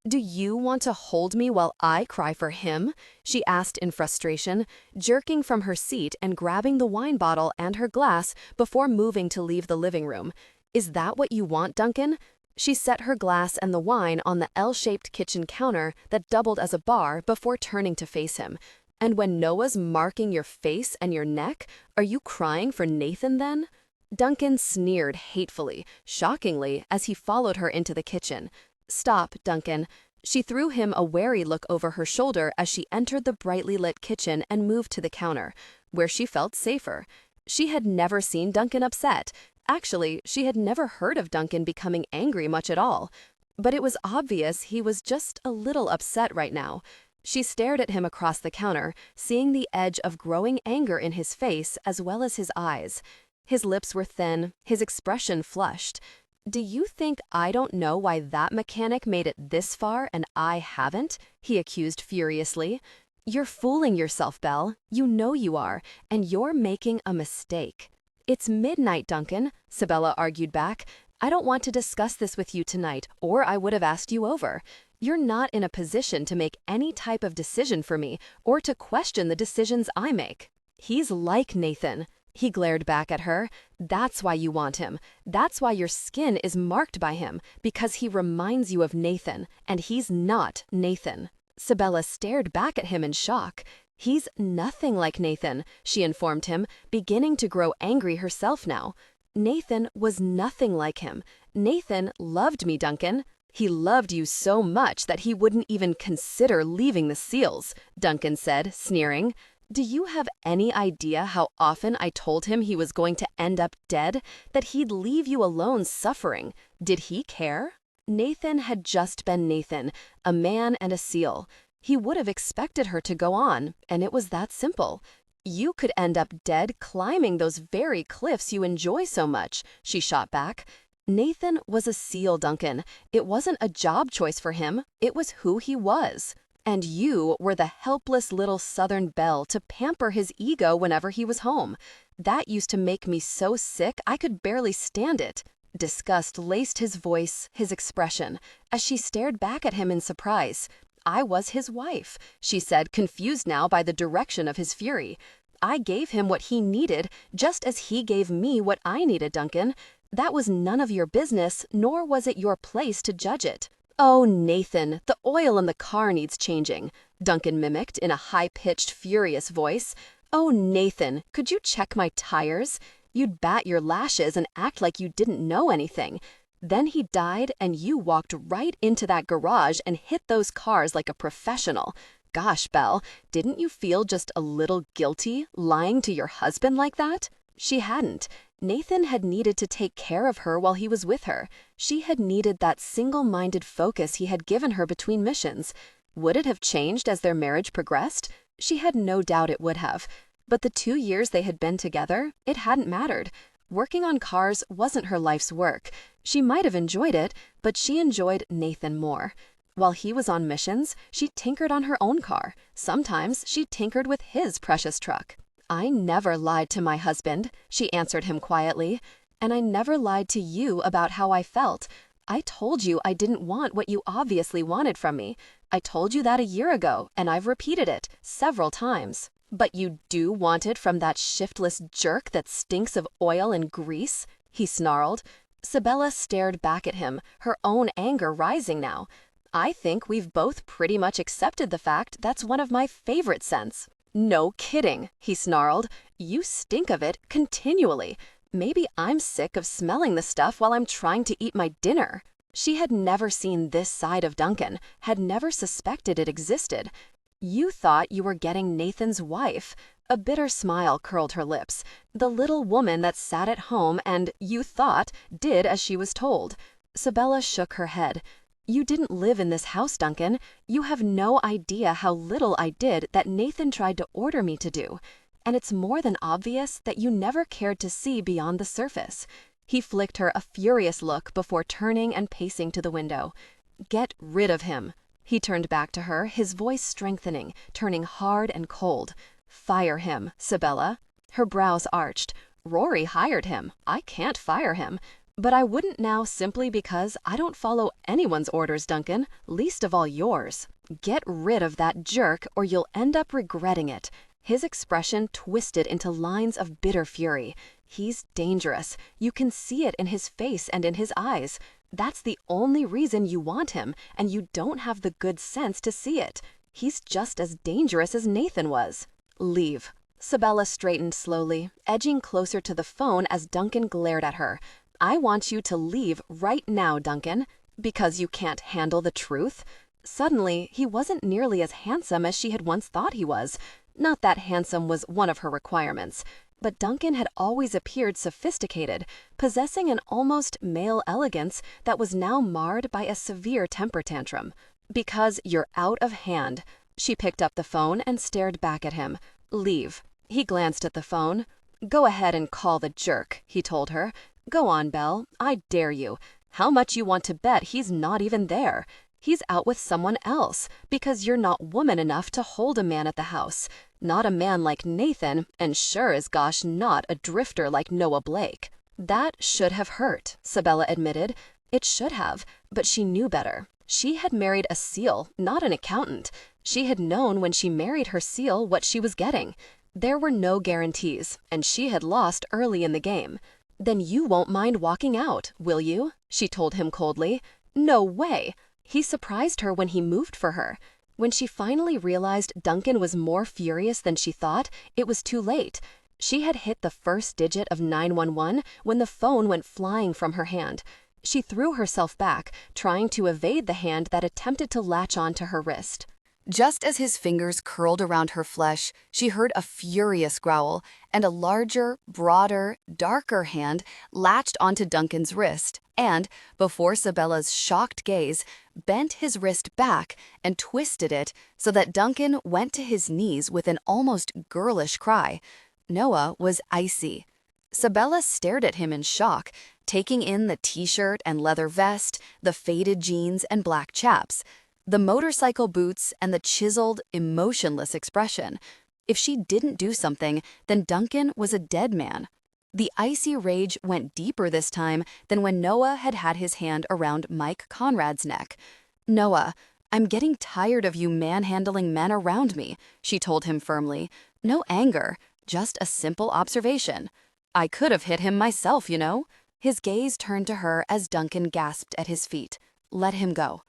"Do you want to hold me while I cry for him?" she asked in frustration, jerking from her seat and grabbing the wine bottle and her glass before moving to leave the living room. "Is that what you want, Duncan?" She set her glass and the wine on the L-shaped kitchen counter that doubled as a bar before turning to face him. "And when Noah's marking your face and your neck, are you crying for Nathan then?" Duncan sneered hatefully, shockingly, as he followed her into the kitchen. "Stop, Duncan." She threw him a wary look over her shoulder as she entered the brightly lit kitchen and moved to the counter, where she felt safer. She had never seen Duncan upset. Actually, she had never heard of Duncan becoming angry much at all. But it was obvious he was just a little upset right now. She stared at him across the counter, seeing the edge of growing anger in his face as well as his eyes. His lips were thin, his expression flushed. "Do you think I don't know why that mechanic made it this far and I haven't?" he accused furiously. "You're fooling yourself, Belle. You know you are, and you're making a mistake." "It's midnight, Duncan," Sabella argued back. "I don't want to discuss this with you tonight, or I would have asked you over. You're not in a position to make any type of decision for me or to question the decisions I make." "He's like Nathan." He glared back at her. "That's why you want him. That's why your skin is marked by him, because he reminds you of Nathan, and he's not Nathan." Sabella stared back at him in shock. "He's nothing like Nathan," she informed him, beginning to grow angry herself now. "Nathan was nothing like him. Nathan loved me, Duncan." "He loved you so much that he wouldn't even consider leaving the SEALs," Duncan said, sneering. "Do you have any idea how often I told him he was going to end up dead, that he'd leave you alone suffering? Did he care?" Nathan had just been Nathan, a man and a SEAL. He would have expected her to go on, and it was that simple. "You could end up dead climbing those very cliffs you enjoy so much," she shot back. Nathan was a SEAL, Duncan. It wasn't a job choice for him. It was who he was. And you were the helpless little Southern belle to pamper his ego whenever he was home. That used to make me so sick I could barely stand it. Disgust laced his voice, his expression, as she stared back at him in surprise. "I was his wife," she said, confused now by the direction of his fury. "I gave him what he needed, just as he gave me what I needed, Duncan. That was none of your business, nor was it your place to judge it." "Oh, Nathan, the oil in the car needs changing," Duncan mimicked in a high-pitched, furious voice. "Oh, Nathan, could you check my tires?" You'd bat your lashes and act like you didn't know anything. Then he died and you walked right into that garage and hit those cars like a professional. Gosh, Belle, didn't you feel just a little guilty lying to your husband like that? She hadn't. Nathan had needed to take care of her while he was with her. She had needed that single-minded focus he had given her between missions. Would it have changed as their marriage progressed? She had no doubt it would have. But the 2 years they had been together, it hadn't mattered. Working on cars wasn't her life's work. She might have enjoyed it, but she enjoyed Nathan more. While he was on missions, she tinkered on her own car. Sometimes she tinkered with his precious truck. "I never lied to my husband," she answered him quietly. "And I never lied to you about how I felt. I told you I didn't want what you obviously wanted from me. I told you that a year ago, and I've repeated it several times. But you do want it from that shiftless jerk that stinks of oil and grease?" he snarled. Sabella stared back at him, her own anger rising now. "I think we've both pretty much accepted the fact that's one of my favorite scents." "No kidding," he snarled. "You stink of it continually. Maybe I'm sick of smelling the stuff while I'm trying to eat my dinner." She had never seen this side of Duncan, had never suspected it existed. "You thought you were getting Nathan's wife." A bitter smile curled her lips. "The little woman that sat at home and, you thought, did as she was told." Sabella shook her head. "You didn't live in this house, Duncan. You have no idea how little I did that Nathan tried to order me to do. And it's more than obvious that you never cared to see beyond the surface." He flicked her a furious look before turning and pacing to the window. "Get rid of him." He turned back to her, his voice strengthening, turning hard and cold. "Fire him, Sabella." Her brows arched. "Rory hired him. I can't fire him. But I wouldn't now simply because I don't follow anyone's orders, Duncan, least of all yours. Get rid of that jerk or you'll end up regretting it." His expression twisted into lines of bitter fury. "He's dangerous. You can see it in his face and in his eyes. That's the only reason you want him, and you don't have the good sense to see it. He's just as dangerous as Nathan was. Leave." Sabella straightened slowly, edging closer to the phone as Duncan glared at her. "I want you to leave right now, Duncan." "Because you can't handle the truth?" Suddenly, he wasn't nearly as handsome as she had once thought he was. Not that handsome was one of her requirements, but Duncan had always appeared sophisticated, possessing an almost male elegance that was now marred by a severe temper tantrum. "Because you're out of hand." She picked up the phone and stared back at him. "Leave." He glanced at the phone. "Go ahead and call the jerk," he told her. "Go on, Belle. I dare you. How much you want to bet he's not even there? He's out with someone else, because you're not woman enough to hold a man at the house. Not a man like Nathan, and sure as gosh not a drifter like Noah Blake." "That should have hurt," Sabella admitted. It should have, but she knew better. She had married a SEAL, not an accountant. She had known when she married her SEAL what she was getting. There were no guarantees, and she had lost early in the game. "Then you won't mind walking out, will you?" she told him coldly. "No way." He surprised her when he moved for her. When she finally realized Duncan was more furious than she thought, it was too late. She had hit the first digit of 911 when the phone went flying from her hand. She threw herself back, trying to evade the hand that attempted to latch onto her wrist. Just as his fingers curled around her flesh, she heard a furious growl, and a larger, broader, darker hand latched onto Duncan's wrist and, before Sabella's shocked gaze, bent his wrist back and twisted it so that Duncan went to his knees with an almost girlish cry. Noah was icy. Sabella stared at him in shock, taking in the t-shirt and leather vest, the faded jeans and black chaps, the motorcycle boots, and the chiseled, emotionless expression. If she didn't do something, then Duncan was a dead man. The icy rage went deeper this time than when Noah had had his hand around Mike Conrad's neck. "Noah, I'm getting tired of you manhandling men around me," she told him firmly. No anger, just a simple observation. "I could have hit him myself, you know." His gaze turned to her as Duncan gasped at his feet. "Let him go."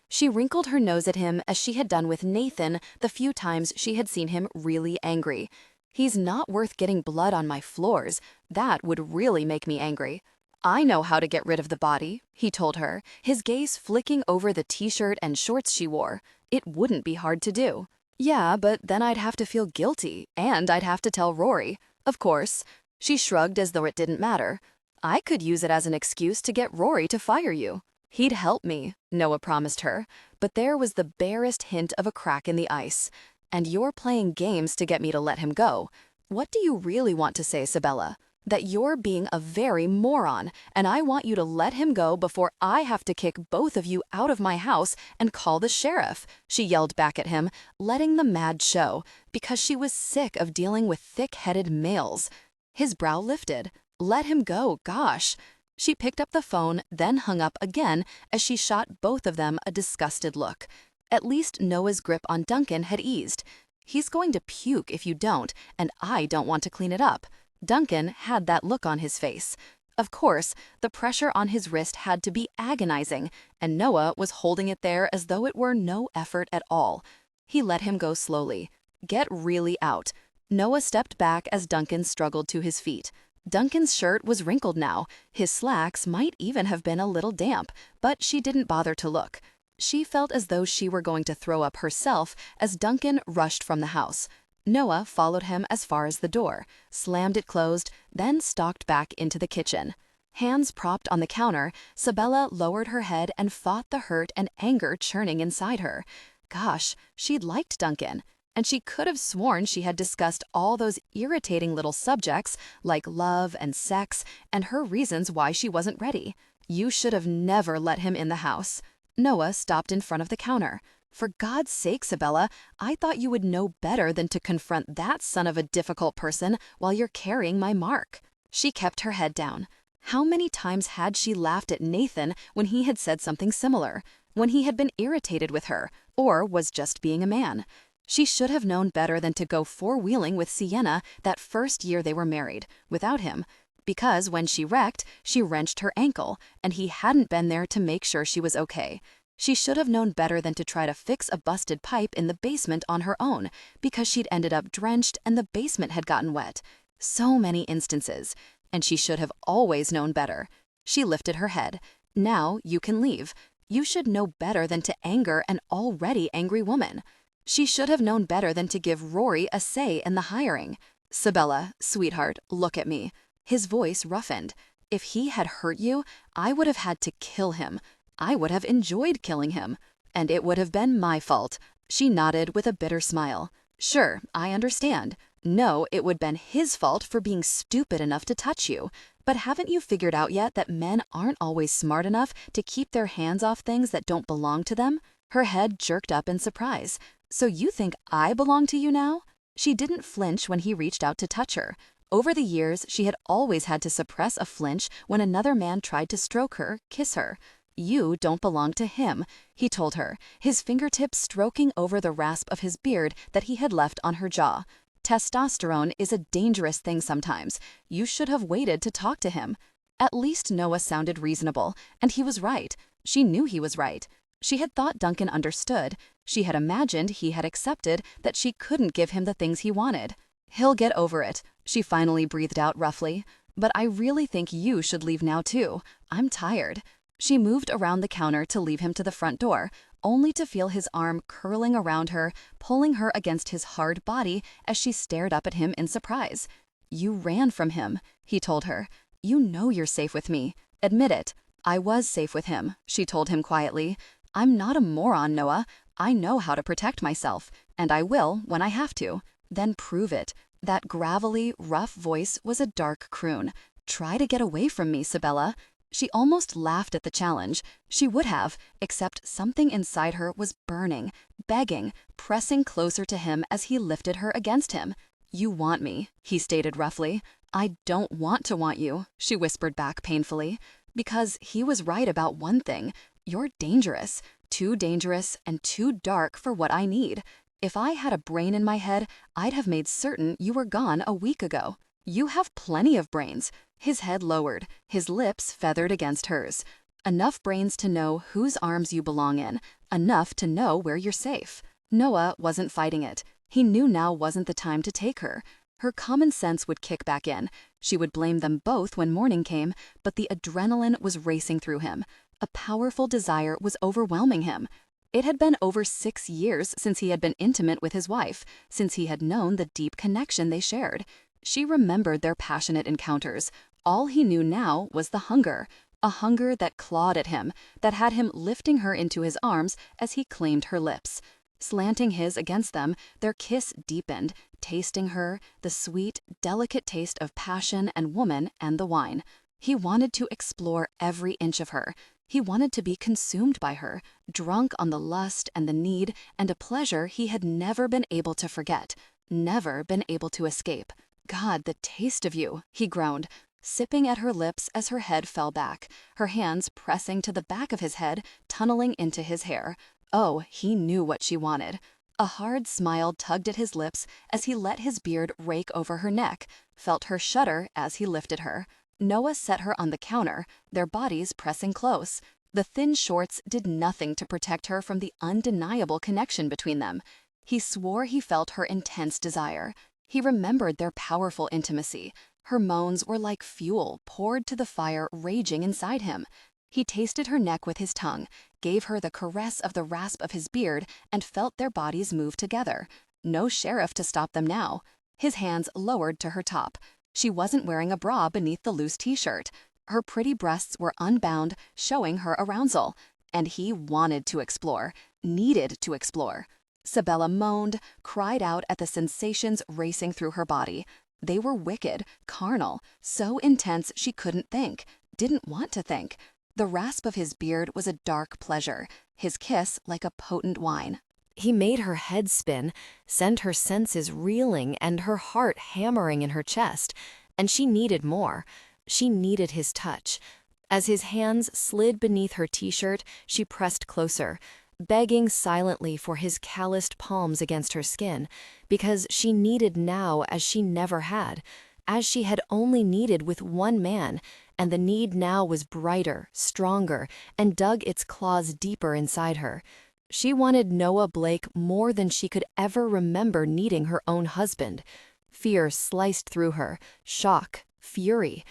She wrinkled her nose at him as she had done with Nathan the few times she had seen him really angry. "He's not worth getting blood on my floors. That would really make me angry." "I know how to get rid of the body," he told her, his gaze flicking over the t-shirt and shorts she wore. "It wouldn't be hard to do." "Yeah, but then I'd have to feel guilty, and I'd have to tell Rory." "Of course." She shrugged as though it didn't matter. "I could use it as an excuse to get Rory to fire you." "He'd help me," Noah promised her, but there was the barest hint of a crack in the ice. "And you're playing games to get me to let him go. What do you really want to say, Sabella?" that you're being a very moron, and I want you to let him go before I have to kick both of you out of my house and call the sheriff," she yelled back at him, letting the mad show, because she was sick of dealing with thick-headed males. His brow lifted. Let him go, gosh. She picked up the phone, then hung up again as she shot both of them a disgusted look. At least Noah's grip on Duncan had eased. He's going to puke if you don't, and I don't want to clean it up. Duncan had that look on his face. Of course, the pressure on his wrist had to be agonizing, and Noah was holding it there as though it were no effort at all. He let him go slowly. Get really out. Noah stepped back as Duncan struggled to his feet. Duncan's shirt was wrinkled now. His slacks might even have been a little damp, but she didn't bother to look. She felt as though she were going to throw up herself as Duncan rushed from the house. Noah followed him as far as the door, slammed it closed, then stalked back into the kitchen. Hands propped on the counter, Sabella lowered her head and fought the hurt and anger churning inside her. Gosh, she'd liked Duncan, and she could have sworn she had discussed all those irritating little subjects like love and sex and her reasons why she wasn't ready. You should have never let him in the house. Noah stopped in front of the counter. For God's sake, Sabella, I thought you would know better than to confront that son of a difficult person while you're carrying my mark. She kept her head down. How many times had she laughed at Nathan when he had said something similar, when he had been irritated with her, or was just being a man? She should have known better than to go four-wheeling with Sienna that first year they were married, without him. Because when she wrecked, she wrenched her ankle, and he hadn't been there to make sure she was okay. She should have known better than to try to fix a busted pipe in the basement on her own, because she'd ended up drenched and the basement had gotten wet. So many instances, and she should have always known better. She lifted her head. Now you can leave. You should know better than to anger an already angry woman. She should have known better than to give Rory a say in the hiring. Sabella, sweetheart, look at me. His voice roughened. If he had hurt you, I would have had to kill him. I would have enjoyed killing him. And it would have been my fault. She nodded with a bitter smile. Sure, I understand. No, it would have been his fault for being stupid enough to touch you. But haven't you figured out yet that men aren't always smart enough to keep their hands off things that don't belong to them? Her head jerked up in surprise. So you think I belong to you now? She didn't flinch when he reached out to touch her. Over the years, she had always had to suppress a flinch when another man tried to stroke her, kiss her. You don't belong to him, he told her, his fingertips stroking over the rasp of his beard that he had left on her jaw. Testosterone is a dangerous thing sometimes. You should have waited to talk to him. At least Noah sounded reasonable, and he was right. She knew he was right. She had thought Duncan understood. She had imagined he had accepted that she couldn't give him the things he wanted. He'll get over it, she finally breathed out roughly. But I really think you should leave now too. I'm tired. She moved around the counter to leave him to the front door, only to feel his arm curling around her, pulling her against his hard body as she stared up at him in surprise. You ran from him, he told her. You know you're safe with me. Admit it. I was safe with him, she told him quietly. I'm not a moron, Noah. I know how to protect myself, and I will when I have to. Then prove it. That gravelly, rough voice was a dark croon. Try to get away from me, Sabella. She almost laughed at the challenge. She would have, except something inside her was burning, begging, pressing closer to him as he lifted her against him. You want me, he stated roughly. I don't want to want you, she whispered back painfully. Because he was right about one thing. You're dangerous. Too dangerous and too dark for what I need. If I had a brain in my head, I'd have made certain you were gone a week ago. You have plenty of brains. His head lowered, his lips feathered against hers. Enough brains to know whose arms you belong in, enough to know where you're safe. Noah wasn't fighting it. He knew now wasn't the time to take her. Her common sense would kick back in. She would blame them both when morning came, but the adrenaline was racing through him. A powerful desire was overwhelming him. It had been over 6 years since he had been intimate with his wife, since he had known the deep connection they shared. She remembered their passionate encounters. All he knew now was the hunger, a hunger that clawed at him, that had him lifting her into his arms as he claimed her lips. Slanting his against them, their kiss deepened, tasting her, the sweet, delicate taste of passion and woman and the wine. He wanted to explore every inch of her. He wanted to be consumed by her, drunk on the lust and the need and a pleasure he had never been able to forget, never been able to escape. God, the taste of you, he groaned, sipping at her lips as her head fell back, her hands pressing to the back of his head, tunneling into his hair. Oh, he knew what she wanted. A hard smile tugged at his lips as he let his beard rake over her neck, felt her shudder as he lifted her. Noah set her on the counter, their bodies pressing close. The thin shorts did nothing to protect her from the undeniable connection between them. He swore he felt her intense desire. He remembered their powerful intimacy. Her moans were like fuel poured to the fire raging inside him. He tasted her neck with his tongue, gave her the caress of the rasp of his beard, and felt their bodies move together. No sheriff to stop them now. His hands lowered to her top. She wasn't wearing a bra beneath the loose t-shirt. Her pretty breasts were unbound, showing her arousal. And he wanted to explore, needed to explore. Sabella moaned, cried out at the sensations racing through her body. They were wicked, carnal, so intense she couldn't think, didn't want to think. The rasp of his beard was a dark pleasure, his kiss like a potent wine. He made her head spin, sent her senses reeling and her heart hammering in her chest, and she needed more. She needed his touch. As his hands slid beneath her t-shirt, she pressed closer, begging silently for his calloused palms against her skin, because she needed now as she never had, as she had only needed with one man, and the need now was brighter, stronger, and dug its claws deeper inside her. She wanted Noah Blake more than she could ever remember needing her own husband. Fear sliced through her, shock, fury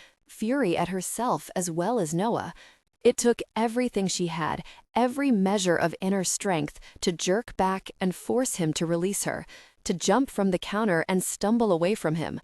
at herself as well as Noah. It took everything she had, every measure of inner strength, to jerk back and force him to release her, to jump from the counter and stumble away from him.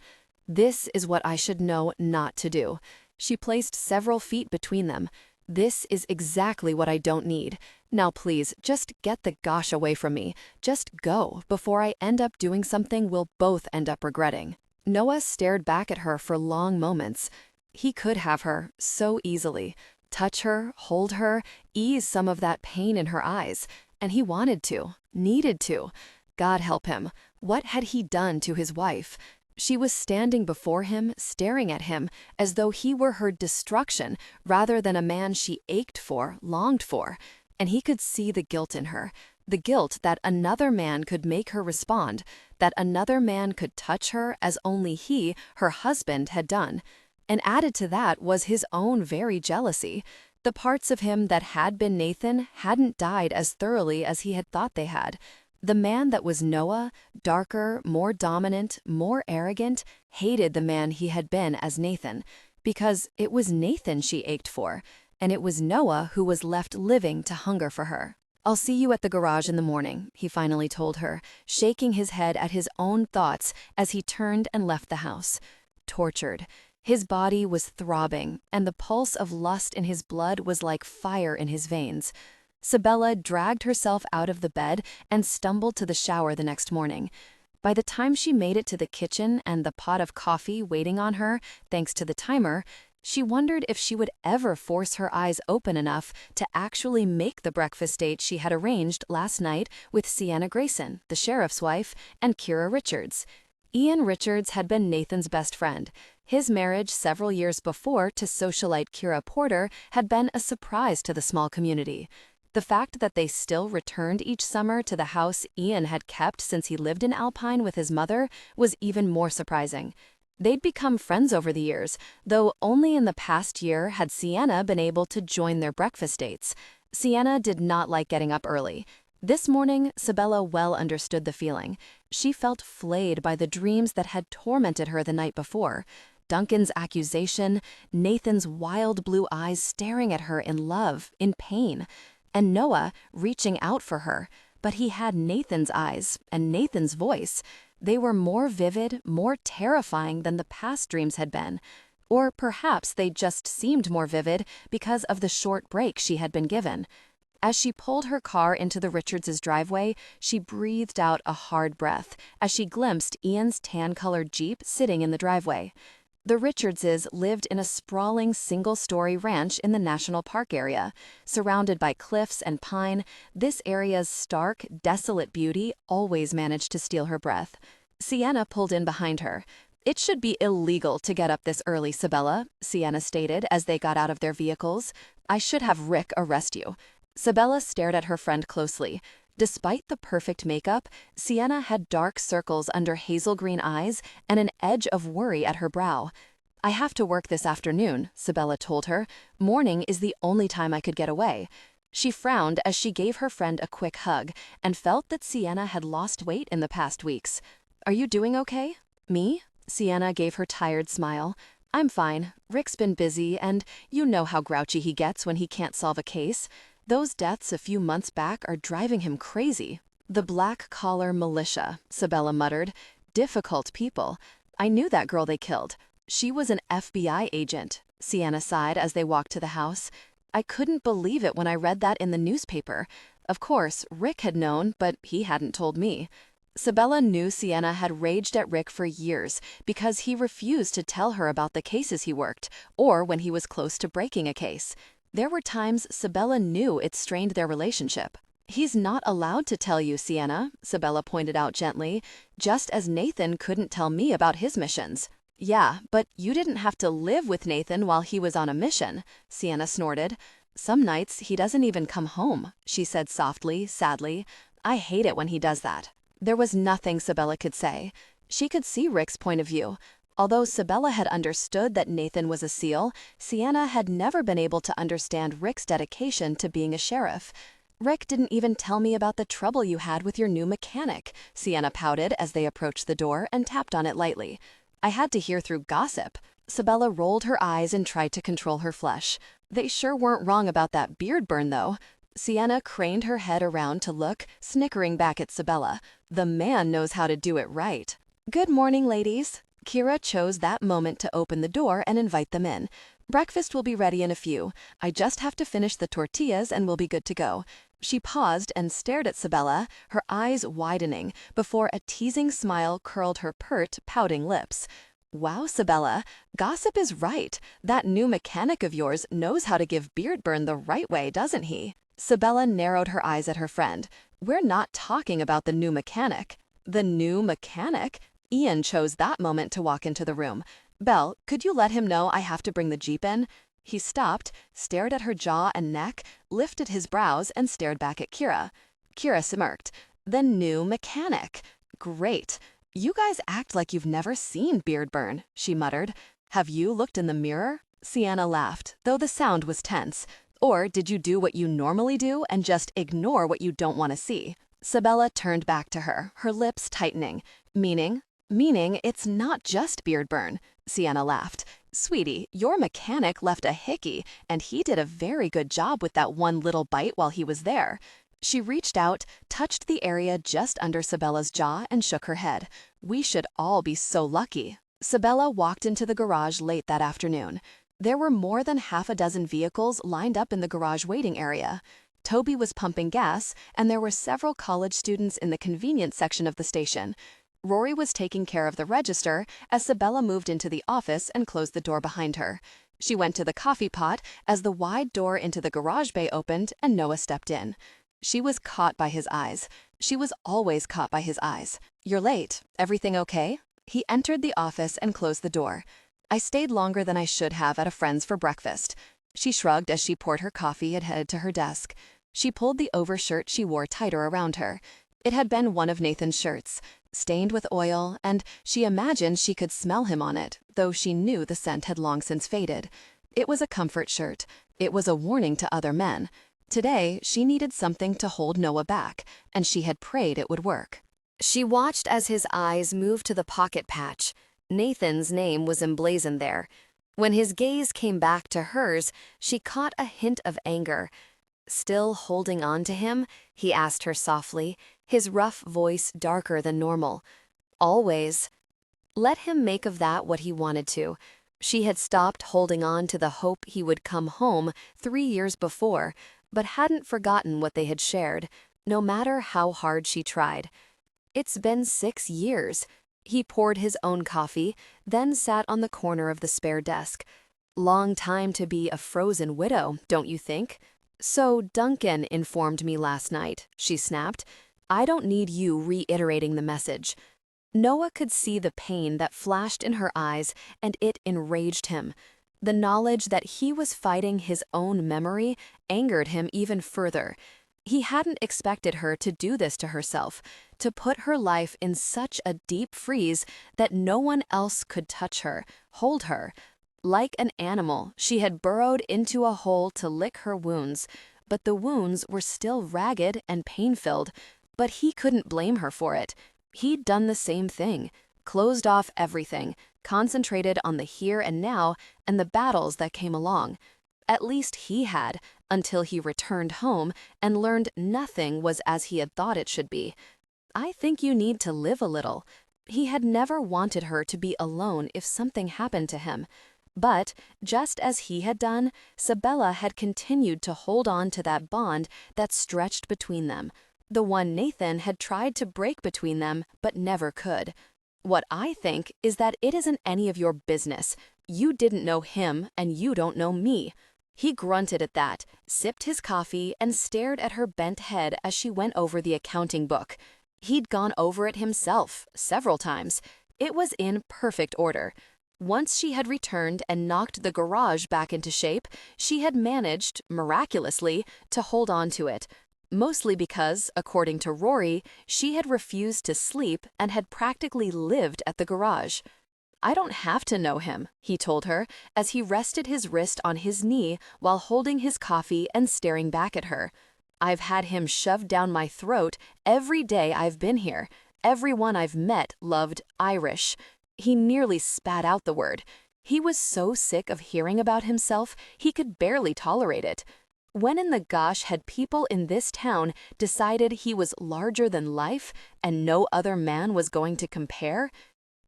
This is what I should know not to do. She placed several feet between them. This is exactly what I don't need. Now please, just get the gosh away from me. Just go, before I end up doing something we'll both end up regretting. Noah stared back at her for long moments. He could have her, so easily. Touch her, hold her, ease some of that pain in her eyes. And he wanted to, needed to. God help him. What had he done to his wife? She was standing before him, staring at him, as though he were her destruction, rather than a man she ached for, longed for. And he could see the guilt in her, the guilt that another man could make her respond, that another man could touch her as only he, her husband, had done. And added to that was his own very jealousy. The parts of him that had been Nathan hadn't died as thoroughly as he had thought they had. The man that was Noah, darker, more dominant, more arrogant, hated the man he had been as Nathan, because it was Nathan she ached for, and it was Noah who was left living to hunger for her. "I'll see you at the garage in the morning," he finally told her, shaking his head at his own thoughts as he turned and left the house. Tortured. His body was throbbing, and the pulse of lust in his blood was like fire in his veins. Sabella dragged herself out of the bed and stumbled to the shower the next morning. By the time she made it to the kitchen and the pot of coffee waiting on her, thanks to the timer, she wondered if she would ever force her eyes open enough to actually make the breakfast date she had arranged last night with Sienna Grayson, the sheriff's wife, and Kira Richards. Ian Richards had been Nathan's best friend. His marriage several years before to socialite Kira Porter had been a surprise to the small community. The fact that they still returned each summer to the house Ian had kept since he lived in Alpine with his mother was even more surprising. They'd become friends over the years, though only in the past year had Sienna been able to join their breakfast dates. Sienna did not like getting up early. This morning, Sabella well understood the feeling. She felt flayed by the dreams that had tormented her the night before. Duncan's accusation, Nathan's wild blue eyes staring at her in love, in pain, and Noah reaching out for her. But he had Nathan's eyes and Nathan's voice. They were more vivid, more terrifying than the past dreams had been. Or perhaps they just seemed more vivid because of the short break she had been given. As she pulled her car into the Richards' driveway, she breathed out a hard breath as she glimpsed Ian's tan-colored Jeep sitting in the driveway. The Richardses lived in a sprawling single-story ranch in the national park area. Surrounded by cliffs and pine, this area's stark, desolate beauty always managed to steal her breath. Sienna pulled in behind her. "It should be illegal to get up this early, Sabella," Sienna stated as they got out of their vehicles. "I should have Rick arrest you." Sabella stared at her friend closely. Despite the perfect makeup, Sienna had dark circles under hazel green eyes and an edge of worry at her brow. "I have to work this afternoon," Sabella told her. "Morning is the only time I could get away." She frowned as she gave her friend a quick hug and felt that Sienna had lost weight in the past weeks. "Are you doing okay?" "Me?" Sienna gave her tired smile. "I'm fine. Rick's been busy, and you know how grouchy he gets when he can't solve a case. Those deaths a few months back are driving him crazy." "The black-collar militia," Sabella muttered. "Difficult people. I knew that girl they killed. She was an FBI agent," Sienna sighed as they walked to the house. "I couldn't believe it when I read that in the newspaper. Of course, Rick had known, but he hadn't told me." Sabella knew Sienna had raged at Rick for years because he refused to tell her about the cases he worked, or when he was close to breaking a case. There were times Sabella knew it strained their relationship. "He's not allowed to tell you, Sienna," Sabella pointed out gently, "just as Nathan couldn't tell me about his missions." "Yeah, but you didn't have to live with Nathan while he was on a mission," Sienna snorted. "Some nights he doesn't even come home," she said softly, sadly. "I hate it when he does that." There was nothing Sabella could say. She could see Rick's point of view. Although Sabella had understood that Nathan was a SEAL, Sienna had never been able to understand Rick's dedication to being a sheriff. "Rick didn't even tell me about the trouble you had with your new mechanic," Sienna pouted as they approached the door and tapped on it lightly. "I had to hear through gossip." Sabella rolled her eyes and tried to control her flush. "They sure weren't wrong about that beard burn, though." Sienna craned her head around to look, snickering back at Sabella. "The man knows how to do it right." "Good morning, ladies." Kira chose that moment to open the door and invite them in. "Breakfast will be ready in a few. I just have to finish the tortillas and we'll be good to go." She paused and stared at Sabella, her eyes widening, before a teasing smile curled her pert, pouting lips. "Wow, Sabella, gossip is right. That new mechanic of yours knows how to give beard burn the right way, doesn't he?" Sabella narrowed her eyes at her friend. "We're not talking about the new mechanic." "The new mechanic?" Ian chose that moment to walk into the room. "Belle, could you let him know I have to bring the Jeep in?" He stopped, stared at her jaw and neck, lifted his brows, and stared back at Kira. Kira smirked. "The new mechanic. Great. You guys act like you've never seen beard burn," she muttered. "Have you looked in the mirror?" Sienna laughed, though the sound was tense. "Or did you do what you normally do and just ignore what you don't want to see?" Sabella turned back to her, her lips tightening. "Meaning?" "Meaning it's not just beard burn." Sienna laughed. "Sweetie, your mechanic left a hickey, and he did a very good job with that one little bite while he was there." She reached out, touched the area just under Sabella's jaw, and shook her head. "We should all be so lucky." Sabella walked into the garage late that afternoon. There were more than half a dozen vehicles lined up in the garage waiting area. Toby was pumping gas, and there were several college students in the convenience section of the station. Rory was taking care of the register as Sabella moved into the office and closed the door behind her. She went to the coffee pot as the wide door into the garage bay opened and Noah stepped in. She was caught by his eyes. She was always caught by his eyes. "You're late. Everything okay?" He entered the office and closed the door. "I stayed longer than I should have at a friend's for breakfast." She shrugged as she poured her coffee and headed to her desk. She pulled the overshirt she wore tighter around her. It had been one of Nathan's shirts, stained with oil, and she imagined she could smell him on it, though she knew the scent had long since faded. It was a comfort shirt. It was a warning to other men. Today, she needed something to hold Noah back, and she had prayed it would work. She watched as his eyes moved to the pocket patch. Nathan's name was emblazoned there. When his gaze came back to hers, she caught a hint of anger. "Still holding on to him?" he asked her softly, his rough voice darker than normal. "Always." Let him make of that what he wanted to. She had stopped holding on to the hope he would come home 3 years before, but hadn't forgotten what they had shared, no matter how hard she tried. It's been 6 years. He poured his own coffee, then sat on the corner of the spare desk. Long time to be a frozen widow, don't you think? So Duncan informed me last night, she snapped. I don't need you reiterating the message. Noah could see the pain that flashed in her eyes, and it enraged him. The knowledge that he was fighting his own memory angered him even further. He hadn't expected her to do this to herself, to put her life in such a deep freeze that no one else could touch her, hold her. Like an animal, she had burrowed into a hole to lick her wounds, but the wounds were still ragged and pain-filled. But he couldn't blame her for it. He'd done the same thing, closed off everything, concentrated on the here and now and the battles that came along. At least he had, until he returned home and learned nothing was as he had thought it should be. I think you need to live a little. He had never wanted her to be alone if something happened to him. But, just as he had done, Sabella had continued to hold on to that bond that stretched between them, the one Nathan had tried to break between them but never could. What I think is that it isn't any of your business. You didn't know him, and you don't know me. He grunted at that, sipped his coffee, and stared at her bent head as she went over the accounting book. He'd gone over it himself, several times. It was in perfect order. Once she had returned and knocked the garage back into shape, she had managed, miraculously, to hold on to it. Mostly because, according to Rory, she had refused to sleep and had practically lived at the garage. I don't have to know him, he told her, as he rested his wrist on his knee while holding his coffee and staring back at her. I've had him shoved down my throat every day I've been here. Everyone I've met loved Irish. He nearly spat out the word. He was so sick of hearing about himself, he could barely tolerate it. When in the gosh had people in this town decided he was larger than life and no other man was going to compare?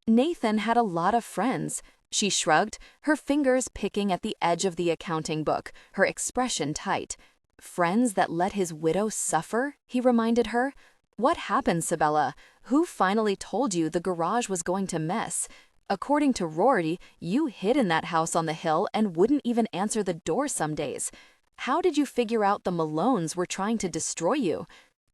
Nathan had a lot of friends. She shrugged, her fingers picking at the edge of the accounting book, her expression tight. Friends that let his widow suffer, he reminded her. What happened, Sabella? Who finally told you the garage was going to mess? According to Rory, you hid in that house on the hill and wouldn't even answer the door some days. How did you figure out the Malones were trying to destroy you?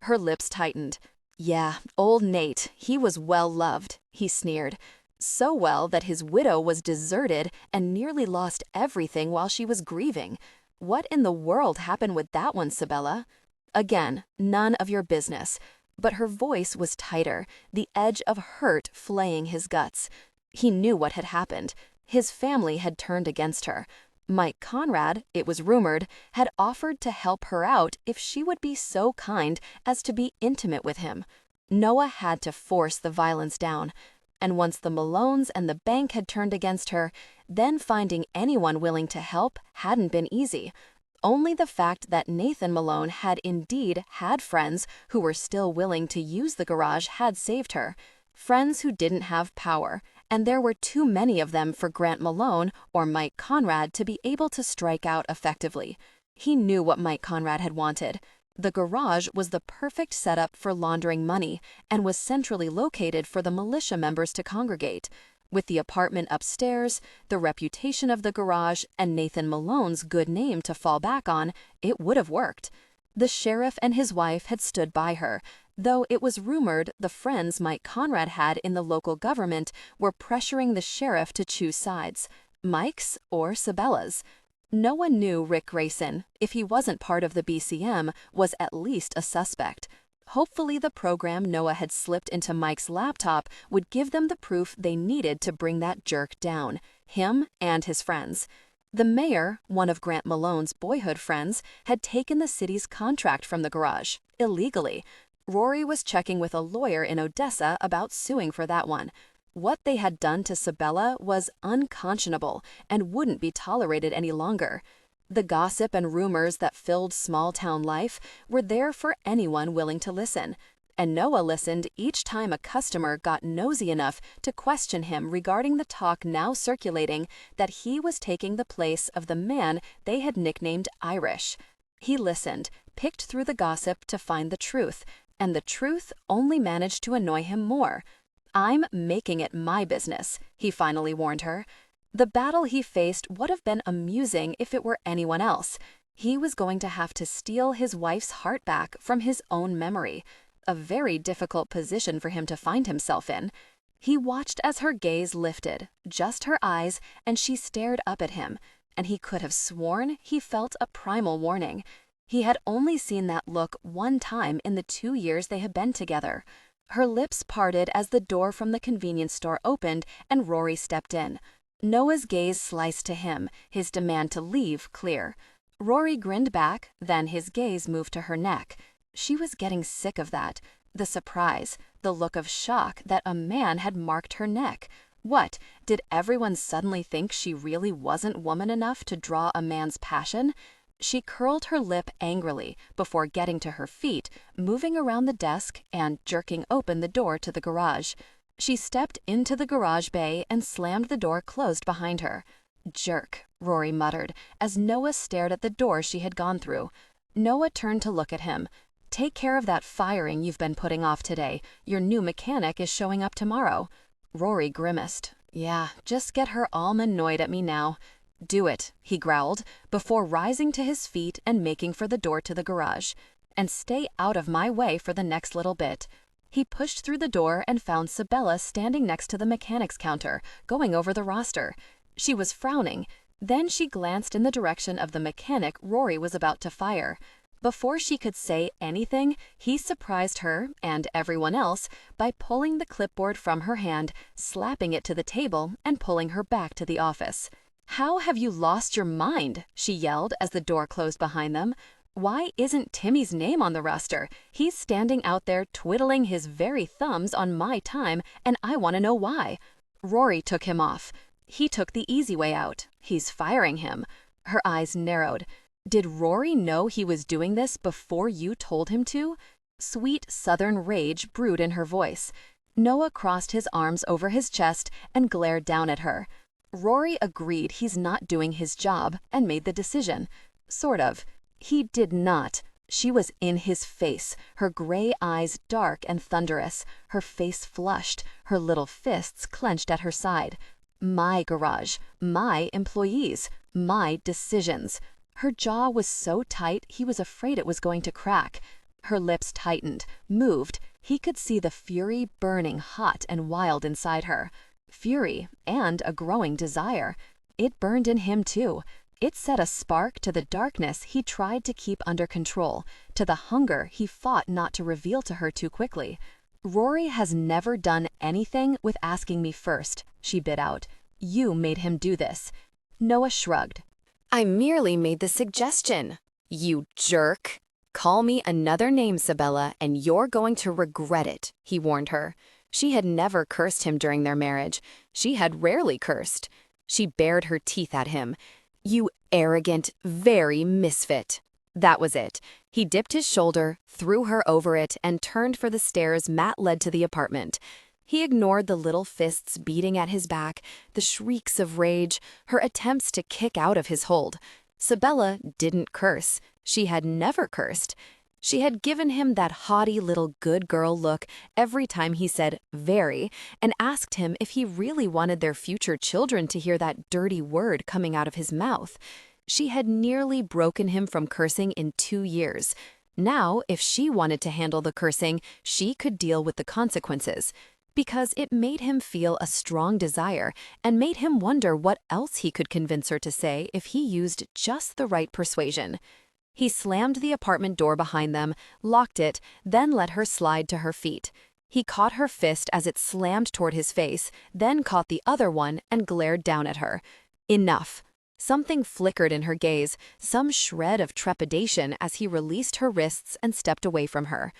Her lips tightened. Yeah, old Nate, he was well loved, he sneered. So well that his widow was deserted and nearly lost everything while she was grieving. What in the world happened with that one, Sabella? Again, none of your business. But her voice was tighter, the edge of hurt flaying his guts. He knew what had happened. His family had turned against her. Mike Conrad, it was rumored, had offered to help her out if she would be so kind as to be intimate with him. Noah had to force the violence down. And once the Malones and the bank had turned against her, then finding anyone willing to help hadn't been easy. Only the fact that Nathan Malone had indeed had friends who were still willing to use the garage had saved her. Friends who didn't have power, and there were too many of them for Grant Malone or Mike Conrad to be able to strike out effectively. He knew what Mike Conrad had wanted. The garage was the perfect setup for laundering money and was centrally located for the militia members to congregate. With the apartment upstairs, the reputation of the garage, and Nathan Malone's good name to fall back on, it would have worked. The sheriff and his wife had stood by her, though it was rumored the friends Mike Conrad had in the local government were pressuring the sheriff to choose sides, Mike's or Sabella's. No one knew Rick Grayson, if he wasn't part of the BCM, was at least a suspect. Hopefully the program Noah had slipped into Mike's laptop would give them the proof they needed to bring that jerk down, him and his friends. The mayor, one of Grant Malone's boyhood friends, had taken the city's contract from the garage, illegally. Rory was checking with a lawyer in Odessa about suing for that one. What they had done to Sabella was unconscionable and wouldn't be tolerated any longer. The gossip and rumors that filled small-town life were there for anyone willing to listen, and Noah listened each time a customer got nosy enough to question him regarding the talk now circulating that he was taking the place of the man they had nicknamed Irish. He listened, picked through the gossip to find the truth, and the truth only managed to annoy him more. "I'm making it my business," he finally warned her. The battle he faced would have been amusing if it were anyone else. He was going to have to steal his wife's heart back from his own memory, a very difficult position for him to find himself in. He watched as her gaze lifted, just her eyes, and she stared up at him, and he could have sworn he felt a primal warning. He had only seen that look one time in the 2 years they had been together. Her lips parted as the door from the convenience store opened and Rory stepped in. Noah's gaze sliced to him, his demand to leave clear. Rory grinned back, then his gaze moved to her neck. She was getting sick of that. The surprise, the look of shock that a man had marked her neck. What, did everyone suddenly think she really wasn't woman enough to draw a man's passion? She curled her lip angrily before getting to her feet, moving around the desk and jerking open the door to the garage. She stepped into the garage bay and slammed the door closed behind her. "Jerk," Rory muttered, as Noah stared at the door she had gone through. Noah turned to look at him. "Take care of that firing you've been putting off today. Your new mechanic is showing up tomorrow." Rory grimaced. "Yeah, just get her all annoyed at me now." "Do it," he growled, before rising to his feet and making for the door to the garage. "And stay out of my way for the next little bit." He pushed through the door and found Sabella standing next to the mechanic's counter, going over the roster. She was frowning. Then she glanced in the direction of the mechanic Rory was about to fire. Before she could say anything, he surprised her, and everyone else, by pulling the clipboard from her hand, slapping it to the table, and pulling her back to the office. "How have you lost your mind?" she yelled as the door closed behind them. "Why isn't Timmy's name on the roster? He's standing out there twiddling his very thumbs on my time, and I want to know why." Rory took him off. He took the easy way out. He's firing him. Her eyes narrowed. "Did Rory know he was doing this before you told him to?" Sweet southern rage brewed in her voice. Noah crossed his arms over his chest and glared down at her. Rory agreed he's not doing his job and made the decision. Sort of. He did not. She was in his face, her gray eyes dark and thunderous, her face flushed, her little fists clenched at her side. My garage, my employees, my decisions. Her jaw was so tight he was afraid it was going to crack. Her lips tightened, moved. He could see the fury burning hot and wild inside her. Fury and a growing desire. It burned in him too. It set a spark to the darkness he tried to keep under control, to the hunger he fought not to reveal to her too quickly. "Rory has never done anything with asking me first," she bit out. "You made him do this." Noah shrugged. "I merely made the suggestion. You jerk. Call me another name, Sabella, and you're going to regret it," he warned her. She had never cursed him during their marriage. She had rarely cursed. She bared her teeth at him. "You arrogant, very misfit." That was it. He dipped his shoulder, threw her over it, and turned for the stairs Matt led to the apartment. He ignored the little fists beating at his back, the shrieks of rage, her attempts to kick out of his hold. Sabella didn't curse. She had never cursed. She had given him that haughty little good girl look every time he said "very" and asked him if he really wanted their future children to hear that dirty word coming out of his mouth. She had nearly broken him from cursing in 2 years. Now, if she wanted to handle the cursing, she could deal with the consequences. Because it made him feel a strong desire and made him wonder what else he could convince her to say if he used just the right persuasion. He slammed the apartment door behind them, locked it, then let her slide to her feet. He caught her fist as it slammed toward his face, then caught the other one and glared down at her. Enough. Something flickered in her gaze, some shred of trepidation as he released her wrists and stepped away from her.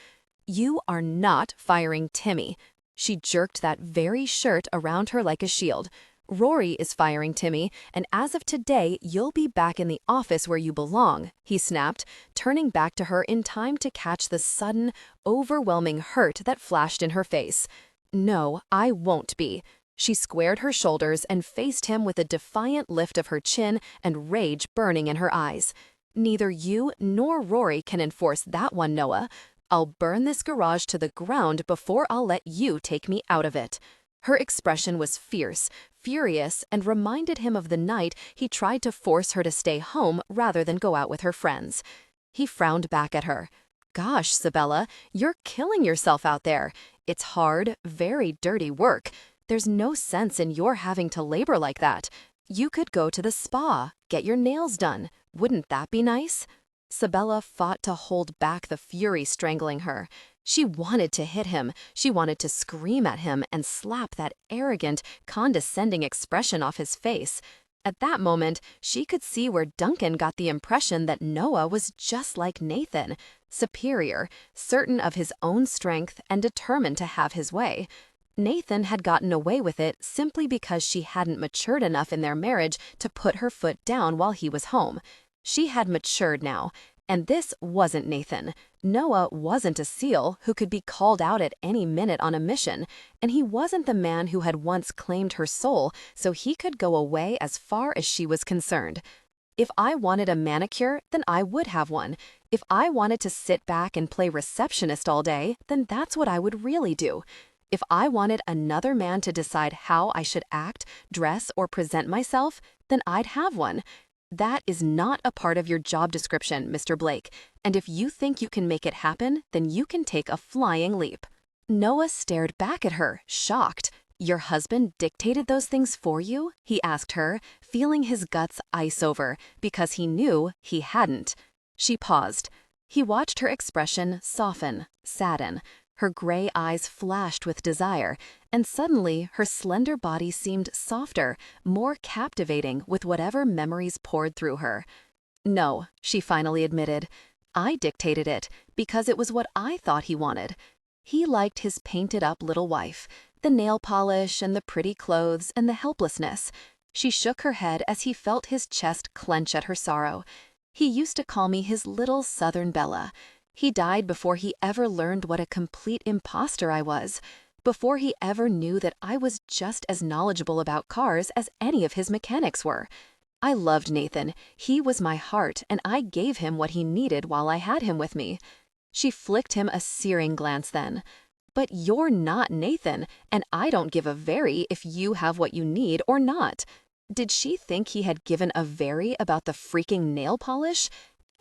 "You are not firing Timmy." She jerked that very shirt around her like a shield. "Rory is firing Timmy, and as of today, you'll be back in the office where you belong," he snapped, turning back to her in time to catch the sudden, overwhelming hurt that flashed in her face. "No, I won't be." She squared her shoulders and faced him with a defiant lift of her chin and rage burning in her eyes. Neither you nor Rory can enforce that one, Noah. I'll burn this garage to the ground before I'll let you take me out of it." Her expression was fierce, furious, and reminded him of the night he tried to force her to stay home rather than go out with her friends. He frowned back at her. "Gosh, Sabella, you're killing yourself out there. It's hard, very dirty work. There's no sense in your having to labor like that. You could go to the spa, get your nails done. Wouldn't that be nice?" Sabella fought to hold back the fury strangling her. She wanted to hit him. She wanted to scream at him and slap that arrogant, condescending expression off his face. At that moment, she could see where Duncan got the impression that Noah was just like Nathan, superior, certain of his own strength, and determined to have his way. Nathan had gotten away with it simply because she hadn't matured enough in their marriage to put her foot down while he was home. She had matured now, and this wasn't Nathan. Noah wasn't a SEAL who could be called out at any minute on a mission, and he wasn't the man who had once claimed her soul, so he could go away as far as she was concerned. If I wanted a manicure, then I would have one. If I wanted to sit back and play receptionist all day, then that's what I would really do. If I wanted another man to decide how I should act, dress, or present myself, then I'd have one. That is not a part of your job description, Mr. Blake, and if you think you can make it happen, then you can take a flying leap. Noah stared back at her, shocked. "Your husband dictated those things for you?" he asked her, feeling his guts ice over, because he knew he hadn't. She paused. He watched her expression soften, sadden. Her gray eyes flashed with desire, and suddenly her slender body seemed softer, more captivating with whatever memories poured through her. "No," she finally admitted. "I dictated it because it was what I thought he wanted." He liked his painted-up little wife, the nail polish and the pretty clothes and the helplessness. She shook her head as he felt his chest clench at her sorrow. "He used to call me his little Southern Bella. He died before he ever learned what a complete imposter I was, before he ever knew that I was just as knowledgeable about cars as any of his mechanics were. I loved Nathan. He was my heart, and I gave him what he needed while I had him with me." She flicked him a searing glance then. "But you're not Nathan, and I don't give a very if you have what you need or not." Did she think he had given a very about the freaking nail polish?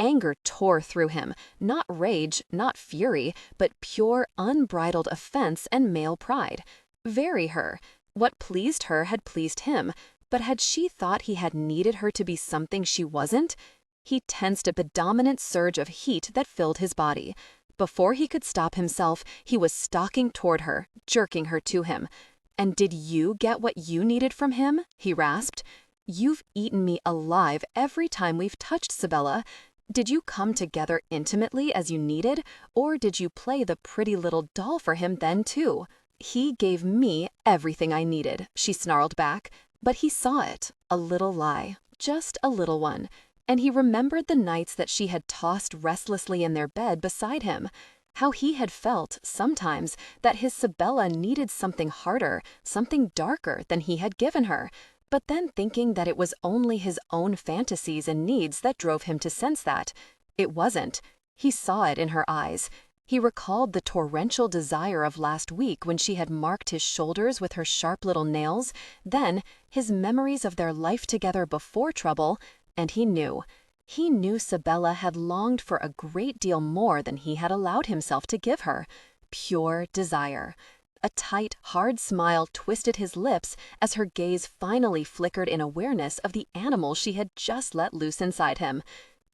Anger tore through him, not rage, not fury, but pure, unbridled offense and male pride. Very her. What pleased her had pleased him, but had she thought he had needed her to be something she wasn't? He tensed at the dominant surge of heat that filled his body. Before he could stop himself, he was stalking toward her, jerking her to him. "And did you get what you needed from him?" he rasped. "You've eaten me alive every time we've touched, Sabella. Did you come together intimately as you needed, or did you play the pretty little doll for him then too?" "He gave me everything I needed," she snarled back, but he saw it, a little lie, just a little one, and he remembered the nights that she had tossed restlessly in their bed beside him, how he had felt, sometimes, that his Sabella needed something harder, something darker than he had given her, but then thinking that it was only his own fantasies and needs that drove him to sense that. It wasn't. He saw it in her eyes. He recalled the torrential desire of last week when she had marked his shoulders with her sharp little nails, then his memories of their life together before trouble, and he knew. He knew Sabella had longed for a great deal more than he had allowed himself to give her. Pure desire. A tight, hard smile twisted his lips as her gaze finally flickered in awareness of the animal she had just let loose inside him.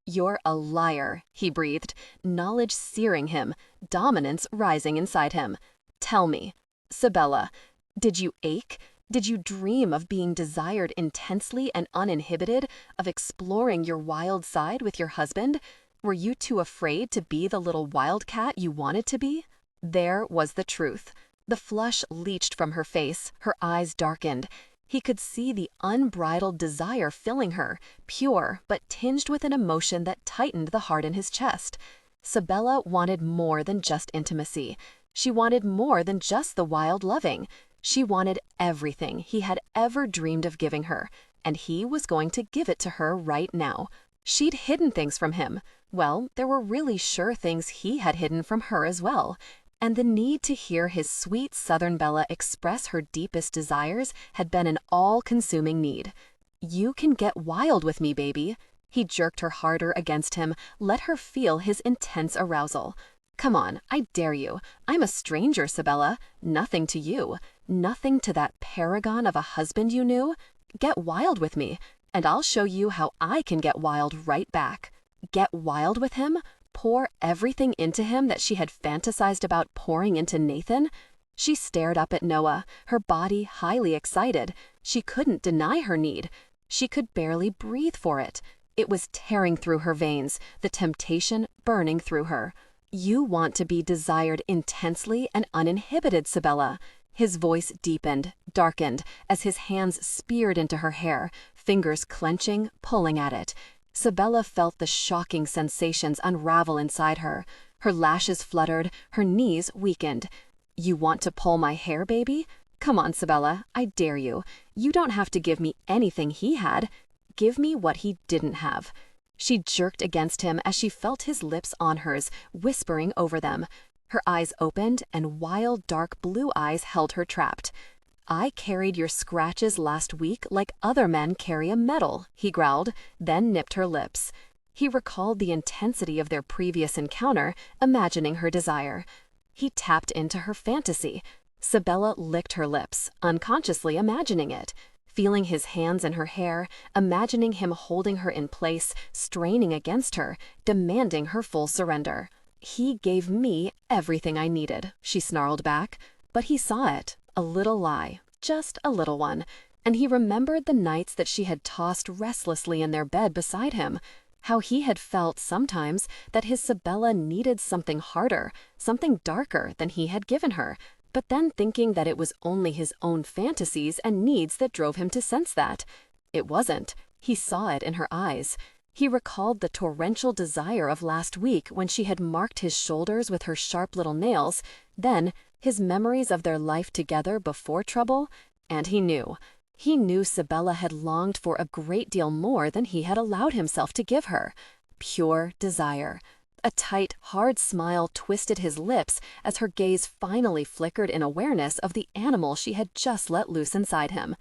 "You're a liar," he breathed, knowledge searing him, dominance rising inside him. "Tell me, Sabella, did you ache? Did you dream of being desired intensely and uninhibited, of exploring your wild side with your husband? Were you too afraid to be the little wildcat you wanted to be?" There was the truth. The flush leached from her face, her eyes darkened. He could see the unbridled desire filling her, pure but tinged with an emotion that tightened the heart in his chest. Sabella wanted more than just intimacy. She wanted more than just the wild loving. She wanted everything he had ever dreamed of giving her, and he was going to give it to her right now. She'd hidden things from him. Well, there were really sure things he had hidden from her as well. And the need to hear his sweet Southern Bella express her deepest desires had been an all-consuming need. "You can get wild with me, baby." He jerked her harder against him, let her feel his intense arousal. "Come on, I dare you. I'm a stranger, Sabella. Nothing to you. Nothing to that paragon of a husband you knew. Get wild with me, and I'll show you how I can get wild right back." Get wild with him? Pour everything into him that she had fantasized about pouring into Nathan? She stared up at Noah, her body highly excited. She couldn't deny her need. She could barely breathe for it. It was tearing through her veins, the temptation burning through her. "You want to be desired intensely and uninhibited, Sabella." His voice deepened, darkened, as his hands speared into her hair, fingers clenching, pulling at it. Sabella felt the shocking sensations unravel inside her. Her lashes fluttered, her knees weakened. "You want to pull my hair, baby? Come on, Sabella, I dare you. You don't have to give me anything he had. Give me what he didn't have." She jerked against him as she felt his lips on hers, whispering over them. Her eyes opened, and wild, dark blue eyes held her trapped. "I carried your scratches last week like other men carry a medal," he growled, then nipped her lips. He recalled the intensity of their previous encounter, imagining her desire. He tapped into her fantasy. Sabella licked her lips, unconsciously imagining it. Feeling his hands in her hair, imagining him holding her in place, straining against her, demanding her full surrender. "He gave me everything I needed," she snarled back. But he saw it, a little lie, just a little one, and he remembered the nights that she had tossed restlessly in their bed beside him, how he had felt sometimes that his Sabella needed something harder, something darker than he had given her, but then thinking that it was only his own fantasies and needs that drove him to sense that. It wasn't. He saw it in her eyes. He recalled the torrential desire of last week when she had marked his shoulders with her sharp little nails, then his memories of their life together before trouble, and he knew. He knew Sabella had longed for a great deal more than he had allowed himself to give her. Pure desire. A tight, hard smile twisted his lips as her gaze finally flickered in awareness of the animal she had just let loose inside him.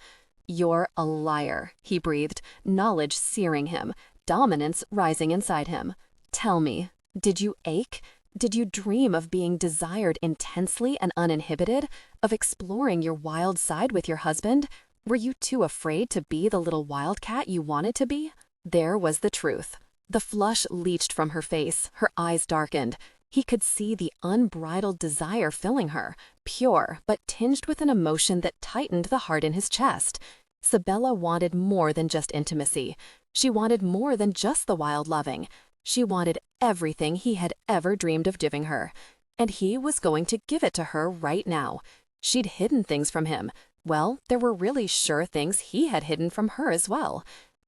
"You're a liar," he breathed, knowledge searing him, dominance rising inside him. "Tell me, did you ache? Did you dream of being desired intensely and uninhibited, of exploring your wild side with your husband? Were you too afraid to be the little wildcat you wanted to be?" There was the truth. The flush leached from her face, her eyes darkened. He could see the unbridled desire filling her, pure but tinged with an emotion that tightened the heart in his chest. Sabella wanted more than just intimacy. She wanted more than just the wild loving. She wanted everything he had ever dreamed of giving her. And he was going to give it to her right now. She'd hidden things from him. Well, there were really sure things he had hidden from her as well.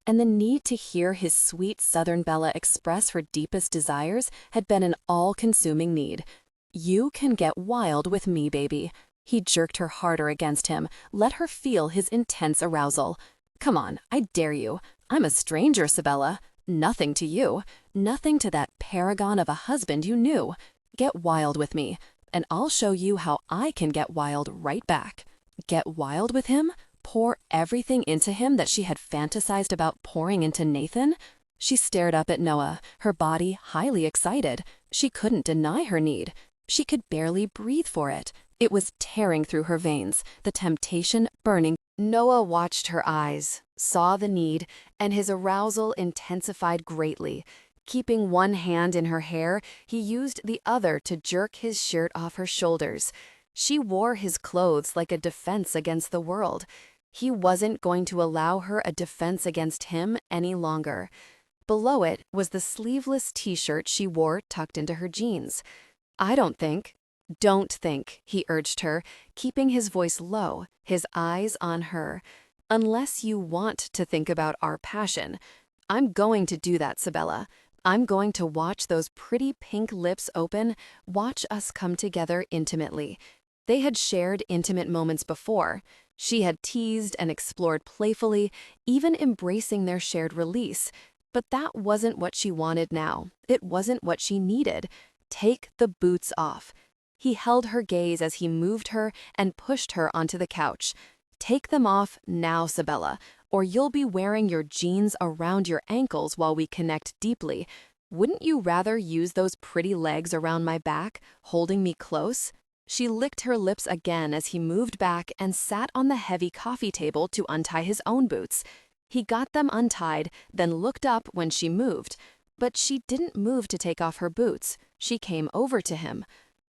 And the need to hear his sweet Southern Bella express her deepest desires had been an all-consuming need. "You can get wild with me, baby." He jerked her harder against him, let her feel his intense arousal. "Come on, I dare you. I'm a stranger, Sabella. Nothing to you. Nothing to that paragon of a husband you knew. Get wild with me, and I'll show you how I can get wild right back." Get wild with him? Pour everything into him that she had fantasized about pouring into Nathan? She stared up at Noah, her body highly excited. She couldn't deny her need. She could barely breathe for it. It was tearing through her veins, the temptation burning. Noah watched her eyes, saw the need, and his arousal intensified greatly. Keeping one hand in her hair, he used the other to jerk his shirt off her shoulders. She wore his clothes like a defense against the world. He wasn't going to allow her a defense against him any longer. Below it was the sleeveless t-shirt she wore tucked into her jeans. Don't think, he urged her, keeping his voice low, his eyes on her. "Unless you want to think about our passion. I'm going to do that, Sabella. I'm going to watch those pretty pink lips open, watch us come together intimately." They had shared intimate moments before. She had teased and explored playfully, even embracing their shared release. But that wasn't what she wanted now. It wasn't what she needed. Take the boots off. He held her gaze as he moved her and pushed her onto the couch. Take them off now, Sabella, or you'll be wearing your jeans around your ankles while we connect deeply. Wouldn't you rather use those pretty legs around my back, holding me close? She licked her lips again as he moved back and sat on the heavy coffee table to untie his own boots. He got them untied, then looked up when she moved. But she didn't move to take off her boots. She came over to him.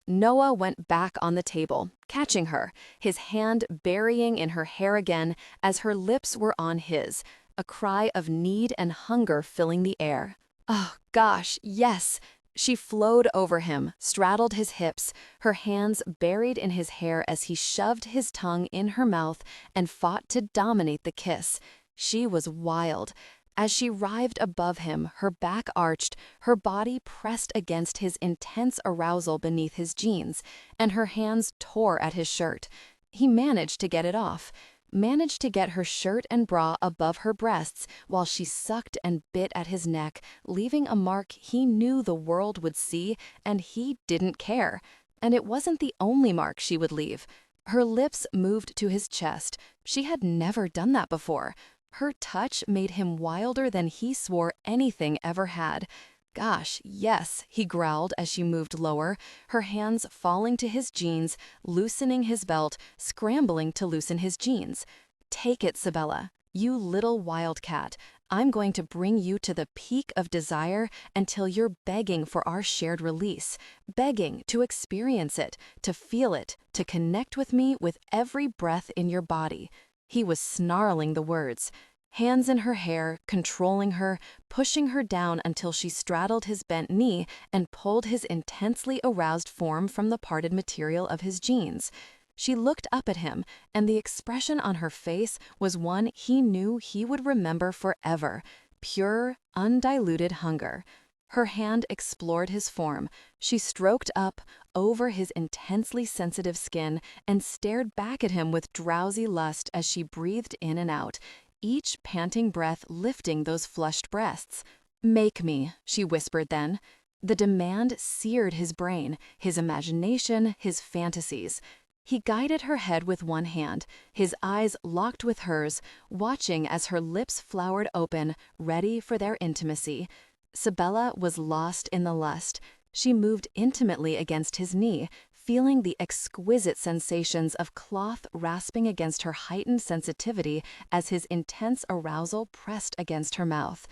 Noah went back on the table, catching her, his hand burying in her hair again as her lips were on his, a cry of need and hunger filling the air. Oh, gosh, yes! She flowed over him, straddled his hips, her hands buried in his hair as he shoved his tongue in her mouth and fought to dominate the kiss. She was wild. As she writhed above him, her back arched, her body pressed against his intense arousal beneath his jeans, and her hands tore at his shirt. He managed to get it off, managed to get her shirt and bra above her breasts while she sucked and bit at his neck, leaving a mark he knew the world would see, and he didn't care. And it wasn't the only mark she would leave. Her lips moved to his chest. She had never done that before. Her touch made him wilder than he swore anything ever had. Gosh, yes, he growled as she moved lower, her hands falling to his jeans, loosening his belt, scrambling to loosen his jeans. Take it, Sabella, you little wildcat. I'm going to bring you to the peak of desire until you're begging for our shared release, begging to experience it, to feel it, to connect with me with every breath in your body. He was snarling the words, hands in her hair, controlling her, pushing her down until she straddled his bent knee and pulled his intensely aroused form from the parted material of his jeans. She looked up at him, and the expression on her face was one he knew he would remember forever, pure, undiluted hunger. Her hand explored his form. She stroked up, over his intensely sensitive skin, and stared back at him with drowsy lust as she breathed in and out, each panting breath lifting those flushed breasts. "Make me," she whispered then. The demand seared his brain, his imagination, his fantasies. He guided her head with one hand, his eyes locked with hers, watching as her lips flowered open, ready for their intimacy. Sabella was lost in the lust. She moved intimately against his knee, feeling the exquisite sensations of cloth rasping against her heightened sensitivity as his intense arousal pressed against her mouth.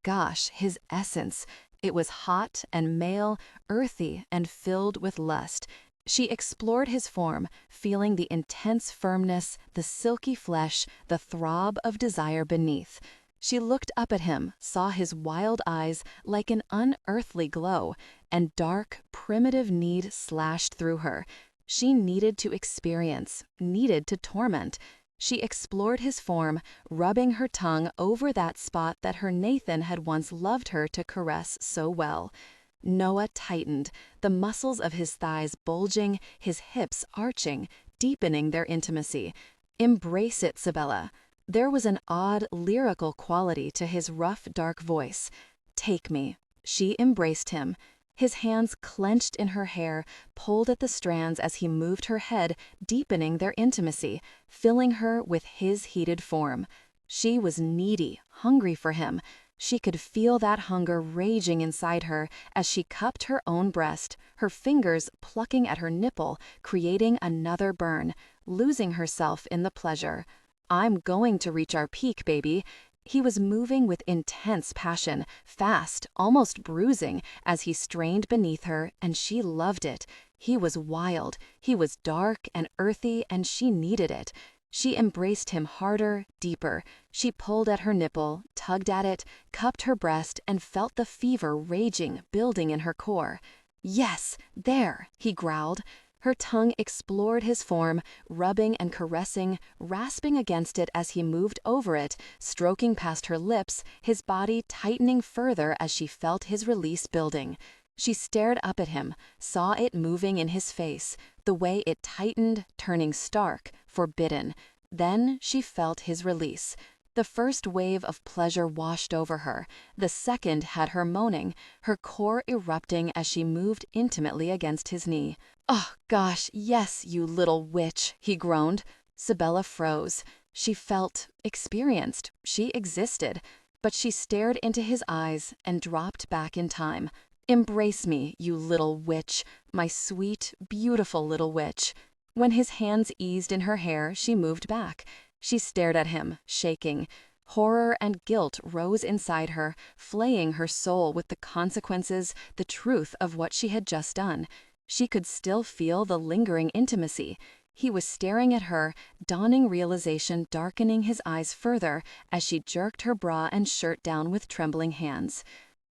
Gosh, his essence. It was hot and male, earthy and filled with lust. She explored his form, feeling the intense firmness, the silky flesh, the throb of desire beneath. She looked up at him, saw his wild eyes like an unearthly glow, and dark, primitive need slashed through her. She needed to experience, needed to torment. She explored his form, rubbing her tongue over that spot that her Nathan had once loved her to caress so well. Noah tightened, the muscles of his thighs bulging, his hips arching, deepening their intimacy. Embrace it, Sabella. There was an odd, lyrical quality to his rough, dark voice. Take me. She embraced him. His hands clenched in her hair, pulled at the strands as he moved her head, deepening their intimacy, filling her with his heated form. She was needy, hungry for him. She could feel that hunger raging inside her as she cupped her own breast, her fingers plucking at her nipple, creating another burn, losing herself in the pleasure. I'm going to reach our peak, baby. He was moving with intense passion, fast, almost bruising, as he strained beneath her, and she loved it. He was wild, he was dark and earthy, and she needed it. She embraced him harder, deeper. She pulled at her nipple, tugged at it, cupped her breast, and felt the fever raging, building in her core. Yes, there, he growled. Her tongue explored his form, rubbing and caressing, rasping against it as he moved over it, stroking past her lips, his body tightening further as she felt his release building. She stared up at him, saw it moving in his face, the way it tightened, turning stark, forbidden. Then she felt his release. The first wave of pleasure washed over her. The second had her moaning, her core erupting as she moved intimately against his knee. "Oh, gosh, yes, you little witch," he groaned. Sabella froze. She felt, experienced, she existed. But she stared into his eyes and dropped back in time. "Embrace me, you little witch, my sweet, beautiful little witch." When his hands eased in her hair, she moved back. She stared at him, shaking. Horror and guilt rose inside her, flaying her soul with the consequences, the truth of what she had just done. She could still feel the lingering intimacy. He was staring at her, dawning realization darkening his eyes further as she jerked her bra and shirt down with trembling hands.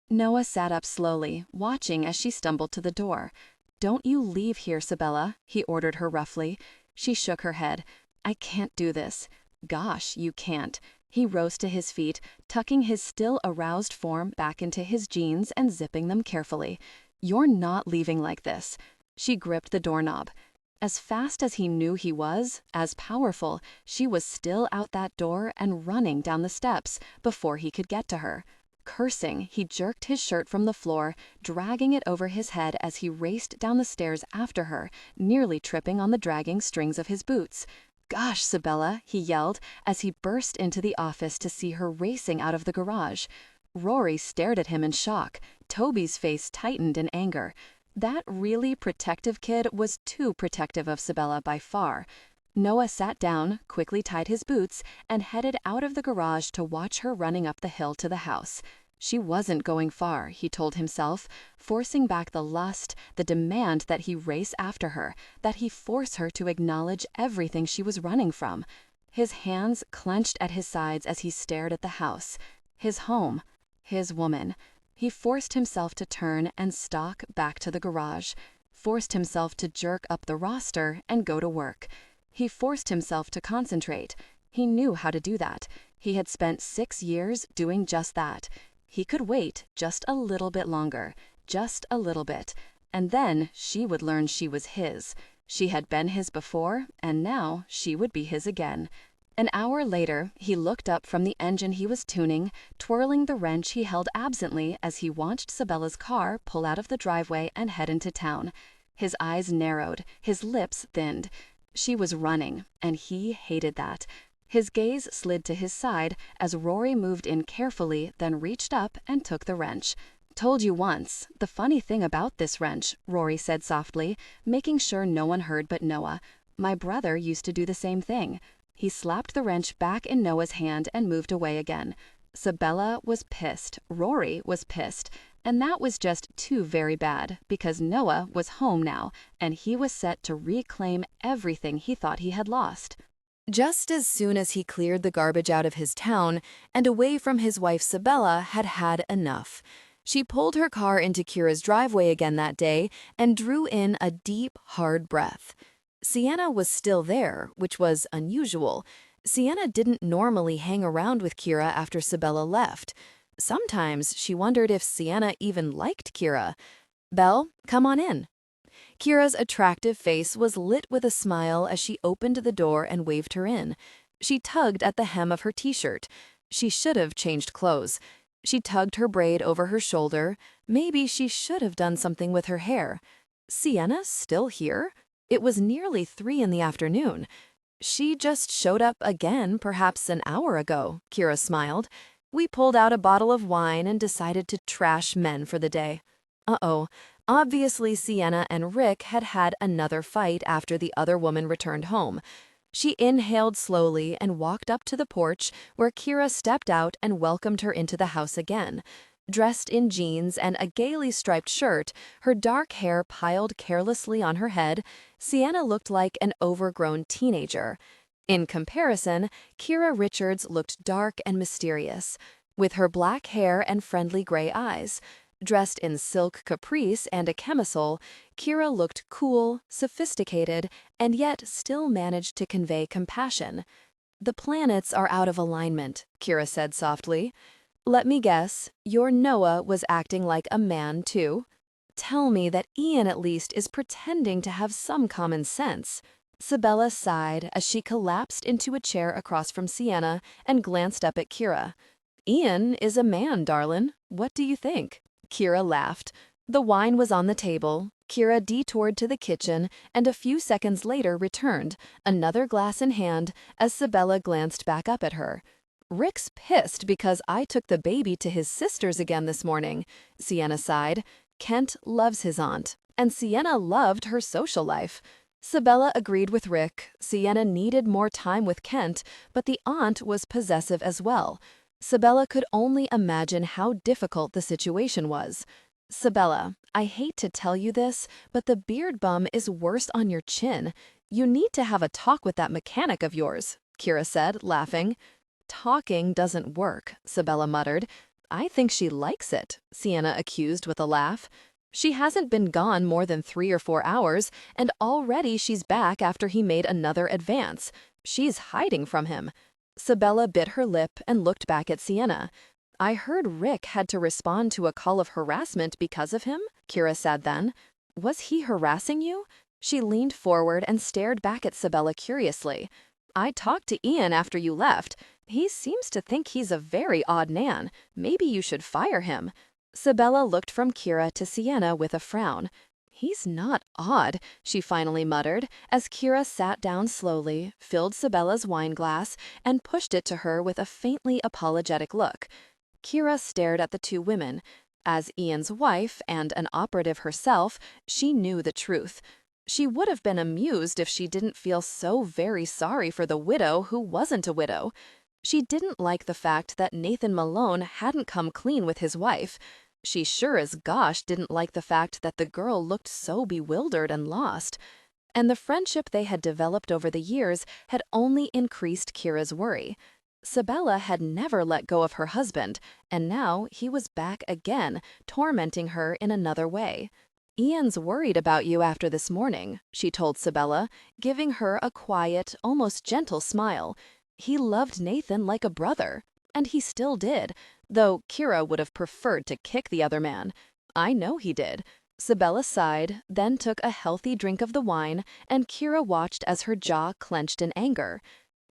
Noah sat up slowly, watching as she stumbled to the door. "Don't you leave here, Sabella," he ordered her roughly. She shook her head. "I can't do this." "Gosh, you can't." He rose to his feet, tucking his still aroused form back into his jeans and zipping them carefully. "You're not leaving like this." She gripped the doorknob. As fast as he knew he was, as powerful, she was still out that door and running down the steps before he could get to her. Cursing, he jerked his shirt from the floor, dragging it over his head as he raced down the stairs after her, nearly tripping on the dragging strings of his boots. "Gosh, Sabella," he yelled as he burst into the office to see her racing out of the garage. Rory stared at him in shock. Toby's face tightened in anger. That really protective kid was too protective of Sabella by far. Noah sat down, quickly tied his boots, and headed out of the garage to watch her running up the hill to the house. She wasn't going far, he told himself, forcing back the lust, the demand that he race after her, that he force her to acknowledge everything she was running from. His hands clenched at his sides as he stared at the house. His home. His woman. He forced himself to turn and stalk back to the garage. Forced himself to jerk up the roster and go to work. He forced himself to concentrate. He knew how to do that. He had spent 6 years doing just that. He could wait just a little bit longer, just a little bit, and then she would learn she was his. She had been his before, and now she would be his again. An hour later, he looked up from the engine he was tuning, twirling the wrench he held absently as he watched Sabella's car pull out of the driveway and head into town. His eyes narrowed, his lips thinned. She was running, and he hated that. His gaze slid to his side as Rory moved in carefully, then reached up and took the wrench. "Told you once. The funny thing about this wrench," Rory said softly, making sure no one heard but Noah. "My brother used to do the same thing." He slapped the wrench back in Noah's hand and moved away again. Sabella was pissed. Rory was pissed. And that was just too very bad, because Noah was home now, and he was set to reclaim everything he thought he had lost. Just as soon as he cleared the garbage out of his town and away from his wife Sabella had had enough. She pulled her car into Kira's driveway again that day and drew in a deep, hard breath. Sienna was still there, which was unusual. Sienna didn't normally hang around with Kira after Sabella left. Sometimes she wondered if Sienna even liked Kira. "Belle, come on in." Kira's attractive face was lit with a smile as she opened the door and waved her in. She tugged at the hem of her t-shirt. She should have changed clothes. She tugged her braid over her shoulder. Maybe she should have done something with her hair. Sienna still here? It was nearly 3 in the afternoon. She just showed up again perhaps an hour ago, Kira smiled. We pulled out a bottle of wine and decided to trash men for the day. Uh-oh. Obviously, Sienna and Rick had had another fight after the other woman returned home. She inhaled slowly and walked up to the porch where Kira stepped out and welcomed her into the house again. Dressed in jeans and a gaily striped shirt, her dark hair piled carelessly on her head, Sienna looked like an overgrown teenager. In comparison, Kira Richards looked dark and mysterious, with her black hair and friendly gray eyes. Dressed in silk caprice and a camisole, Kira looked cool, sophisticated, and yet still managed to convey compassion. "The planets are out of alignment," Kira said softly. "Let me guess, your Noah was acting like a man too? Tell me that Ian at least is pretending to have some common sense." Sabella sighed as she collapsed into a chair across from Sienna and glanced up at Kira. Ian is a man, darlin'. What do you think? Kira laughed. The wine was on the table. Kira detoured to the kitchen and a few seconds later returned, another glass in hand, as Sabella glanced back up at her. Rick's pissed because I took the baby to his sister's again this morning, Sienna sighed. Kent loves his aunt, and Sienna loved her social life. Sabella agreed with Rick. Sienna needed more time with Kent, but the aunt was possessive as well. Sabella could only imagine how difficult the situation was. Sabella, I hate to tell you this, but the beard bum is worse on your chin. You need to have a talk with that mechanic of yours, Kira said, laughing. Talking doesn't work, Sabella muttered. I think she likes it, Sienna accused with a laugh. She hasn't been gone more than 3 or 4 hours, and already she's back after he made another advance. She's hiding from him. Sabella bit her lip and looked back at Sienna. I heard Rick had to respond to a call of harassment because of him, Kira said then. Was he harassing you? She leaned forward and stared back at Sabella curiously. I talked to Ian after you left. He seems to think he's a very odd man. Maybe you should fire him. Sabella looked from Kira to Sienna with a frown. He's not odd, she finally muttered, as Kira sat down slowly, filled Sabella's wine glass, and pushed it to her with a faintly apologetic look. Kira stared at the two women. As Ian's wife and an operative herself, she knew the truth. She would have been amused if she didn't feel so very sorry for the widow who wasn't a widow. She didn't like the fact that Nathan Malone hadn't come clean with his wife. She sure as gosh didn't like the fact that the girl looked so bewildered and lost. And the friendship they had developed over the years had only increased Kira's worry. Sabella had never let go of her husband, and now he was back again, tormenting her in another way. Ian's worried about you after this morning, she told Sabella, giving her a quiet, almost gentle smile. He loved Nathan like a brother, and he still did, though Kira would have preferred to kick the other man. I know he did. Sabella sighed, then took a healthy drink of the wine, and Kira watched as her jaw clenched in anger.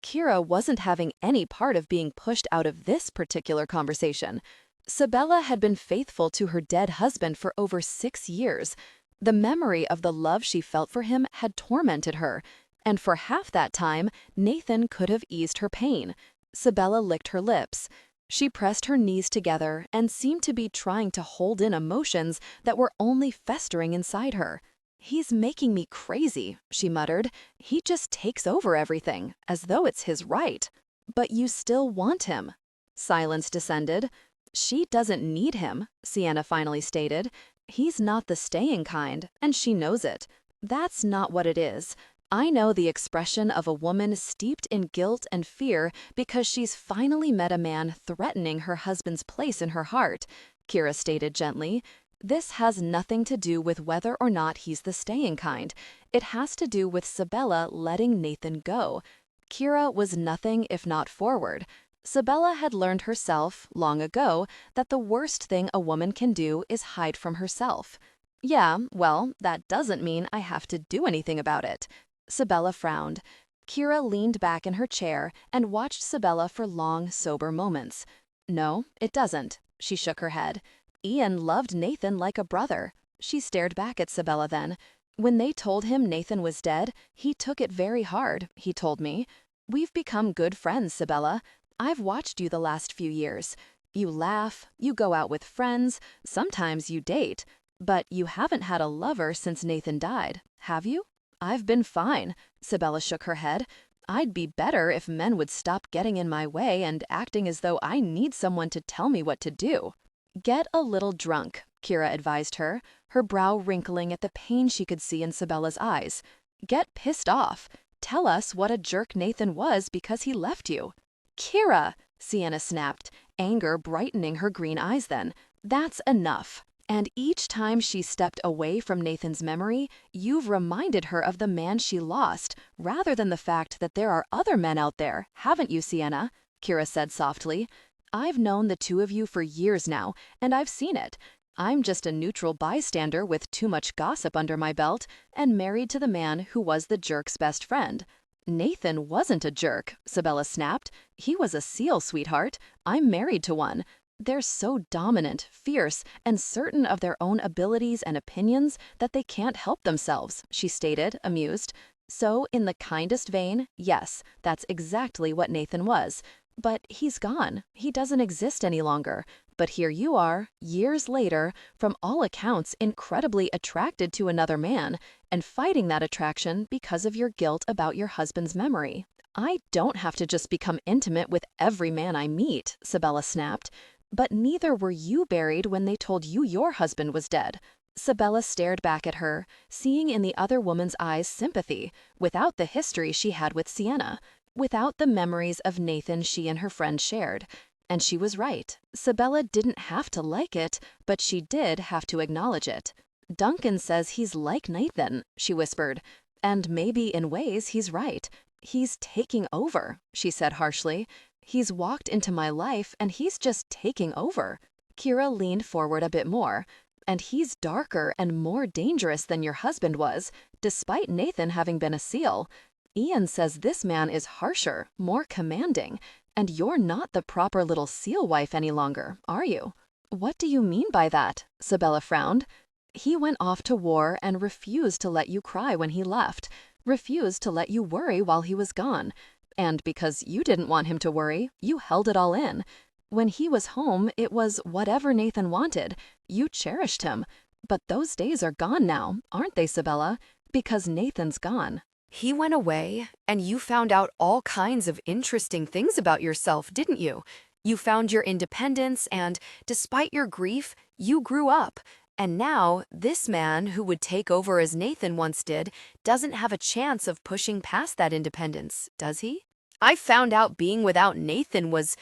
Kira wasn't having any part of being pushed out of this particular conversation. Sabella had been faithful to her dead husband for over 6 years. The memory of the love she felt for him had tormented her, and for half that time, Nathan could have eased her pain. Sabella licked her lips. She pressed her knees together and seemed to be trying to hold in emotions that were only festering inside her. He's making me crazy, she muttered. He just takes over everything, as though it's his right. But you still want him. Silence descended. She doesn't need him, Sienna finally stated. He's not the staying kind, and she knows it. That's not what it is. I know the expression of a woman steeped in guilt and fear because she's finally met a man threatening her husband's place in her heart, Kira stated gently. This has nothing to do with whether or not he's the staying kind. It has to do with Sabella letting Nathan go. Kira was nothing if not forward. Sabella had learned herself, long ago, that the worst thing a woman can do is hide from herself. Yeah, well, that doesn't mean I have to do anything about it. Sabella frowned. Kira leaned back in her chair and watched Sabella for long, sober moments. No, it doesn't. She shook her head. Ian loved Nathan like a brother. She stared back at Sabella then. When they told him Nathan was dead, he took it very hard, he told me. We've become good friends, Sabella. I've watched you the last few years. You laugh, you go out with friends, sometimes you date. But you haven't had a lover since Nathan died, have you? I've been fine, Sabella shook her head. I'd be better if men would stop getting in my way and acting as though I need someone to tell me what to do. Get a little drunk, Kira advised her, her brow wrinkling at the pain she could see in Sabella's eyes. Get pissed off. Tell us what a jerk Nathan was because he left you. Kira, Sienna snapped, anger brightening her green eyes then. That's enough. And each time she stepped away from Nathan's memory, you've reminded her of the man she lost, rather than the fact that there are other men out there, haven't you, Sienna? Kira said softly. I've known the two of you for years now, and I've seen it. I'm just a neutral bystander with too much gossip under my belt and married to the man who was the jerk's best friend. Nathan wasn't a jerk, Sabella snapped. He was a SEAL, sweetheart. I'm married to one. They're so dominant, fierce, and certain of their own abilities and opinions that they can't help themselves, she stated, amused. So, in the kindest vein, yes, that's exactly what Nathan was. But he's gone. He doesn't exist any longer. But here you are, years later, from all accounts incredibly attracted to another man, and fighting that attraction because of your guilt about your husband's memory. I don't have to just become intimate with every man I meet, Sabella snapped. But neither were you buried when they told you your husband was dead. Sabella stared back at her, seeing in the other woman's eyes sympathy, without the history she had with Sienna, without the memories of Nathan she and her friend shared. And she was right. Sabella didn't have to like it, but she did have to acknowledge it. Duncan says he's like Nathan, she whispered. And maybe in ways he's right. He's taking over, she said harshly. He's walked into my life and he's just taking over. Kira leaned forward a bit more. And he's darker and more dangerous than your husband was, despite Nathan having been a SEAL. Ian says this man is harsher, more commanding, and you're not the proper little SEAL wife any longer, are you? What do you mean by that? Sabella frowned. He went off to war and refused to let you cry when he left, refused to let you worry while he was gone. And because you didn't want him to worry, you held it all in. When he was home, it was whatever Nathan wanted. You cherished him. But those days are gone now, aren't they, Sabella? Because Nathan's gone. He went away, and you found out all kinds of interesting things about yourself, didn't you? You found your independence, and despite your grief, you grew up. And now, this man who would take over as Nathan once did doesn't have a chance of pushing past that independence, does he? I found out being without Nathan was...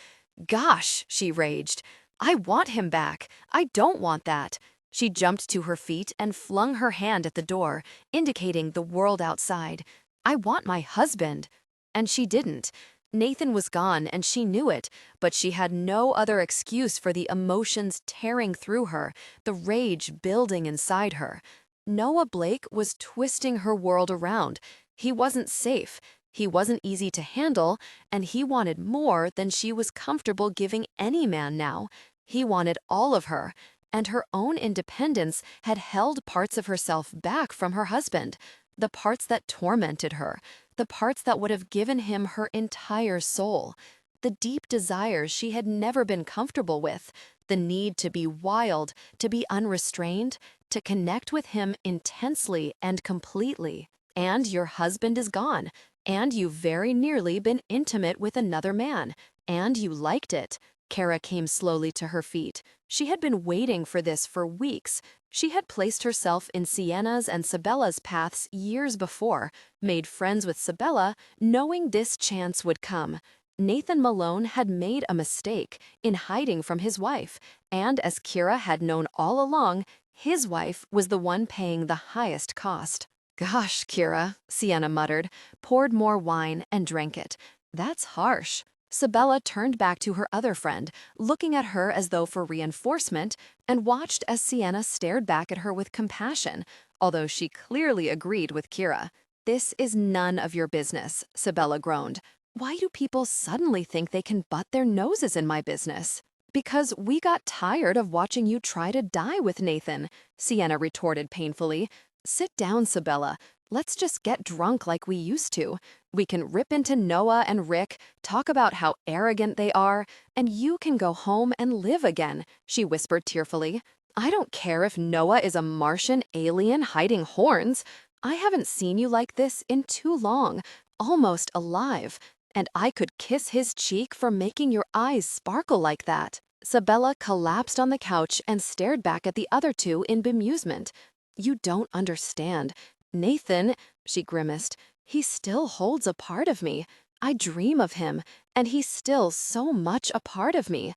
Gosh, she raged. I want him back. I don't want that. She jumped to her feet and flung her hand at the door, indicating the world outside. I want my husband. And she didn't. Nathan was gone and she knew it, but she had no other excuse for the emotions tearing through her, the rage building inside her. Noah Blake was twisting her world around. He wasn't safe. He wasn't easy to handle, and he wanted more than she was comfortable giving any man now. He wanted all of her, and her own independence had held parts of herself back from her husband, the parts that tormented her, the parts that would have given him her entire soul, the deep desires she had never been comfortable with, the need to be wild, to be unrestrained, to connect with him intensely and completely. And your husband is gone. And you've very nearly been intimate with another man. And you liked it. Kara came slowly to her feet. She had been waiting for this for weeks. She had placed herself in Sienna's and Sabella's paths years before, made friends with Sabella, knowing this chance would come. Nathan Malone had made a mistake in hiding from his wife, and as Kira had known all along, his wife was the one paying the highest cost. Gosh, Kira, Sienna muttered, poured more wine and drank it. That's harsh. Sabella turned back to her other friend, looking at her as though for reinforcement, and watched as Sienna stared back at her with compassion, although she clearly agreed with Kira. This is none of your business, Sabella groaned. Why do people suddenly think they can butt their noses in my business? Because we got tired of watching you try to die with Nathan, Sienna retorted painfully. Sit down, Sabella. Let's just get drunk like we used to. We can rip into Noah and Rick, talk about how arrogant they are, and you can go home and live again, she whispered tearfully. I don't care if Noah is a Martian alien hiding horns. I haven't seen you like this in too long, almost alive, and I could kiss his cheek for making your eyes sparkle like that. Sabella collapsed on the couch and stared back at the other two in bemusement. You don't understand. Nathan, she grimaced, he still holds a part of me. I dream of him, and he's still so much a part of me.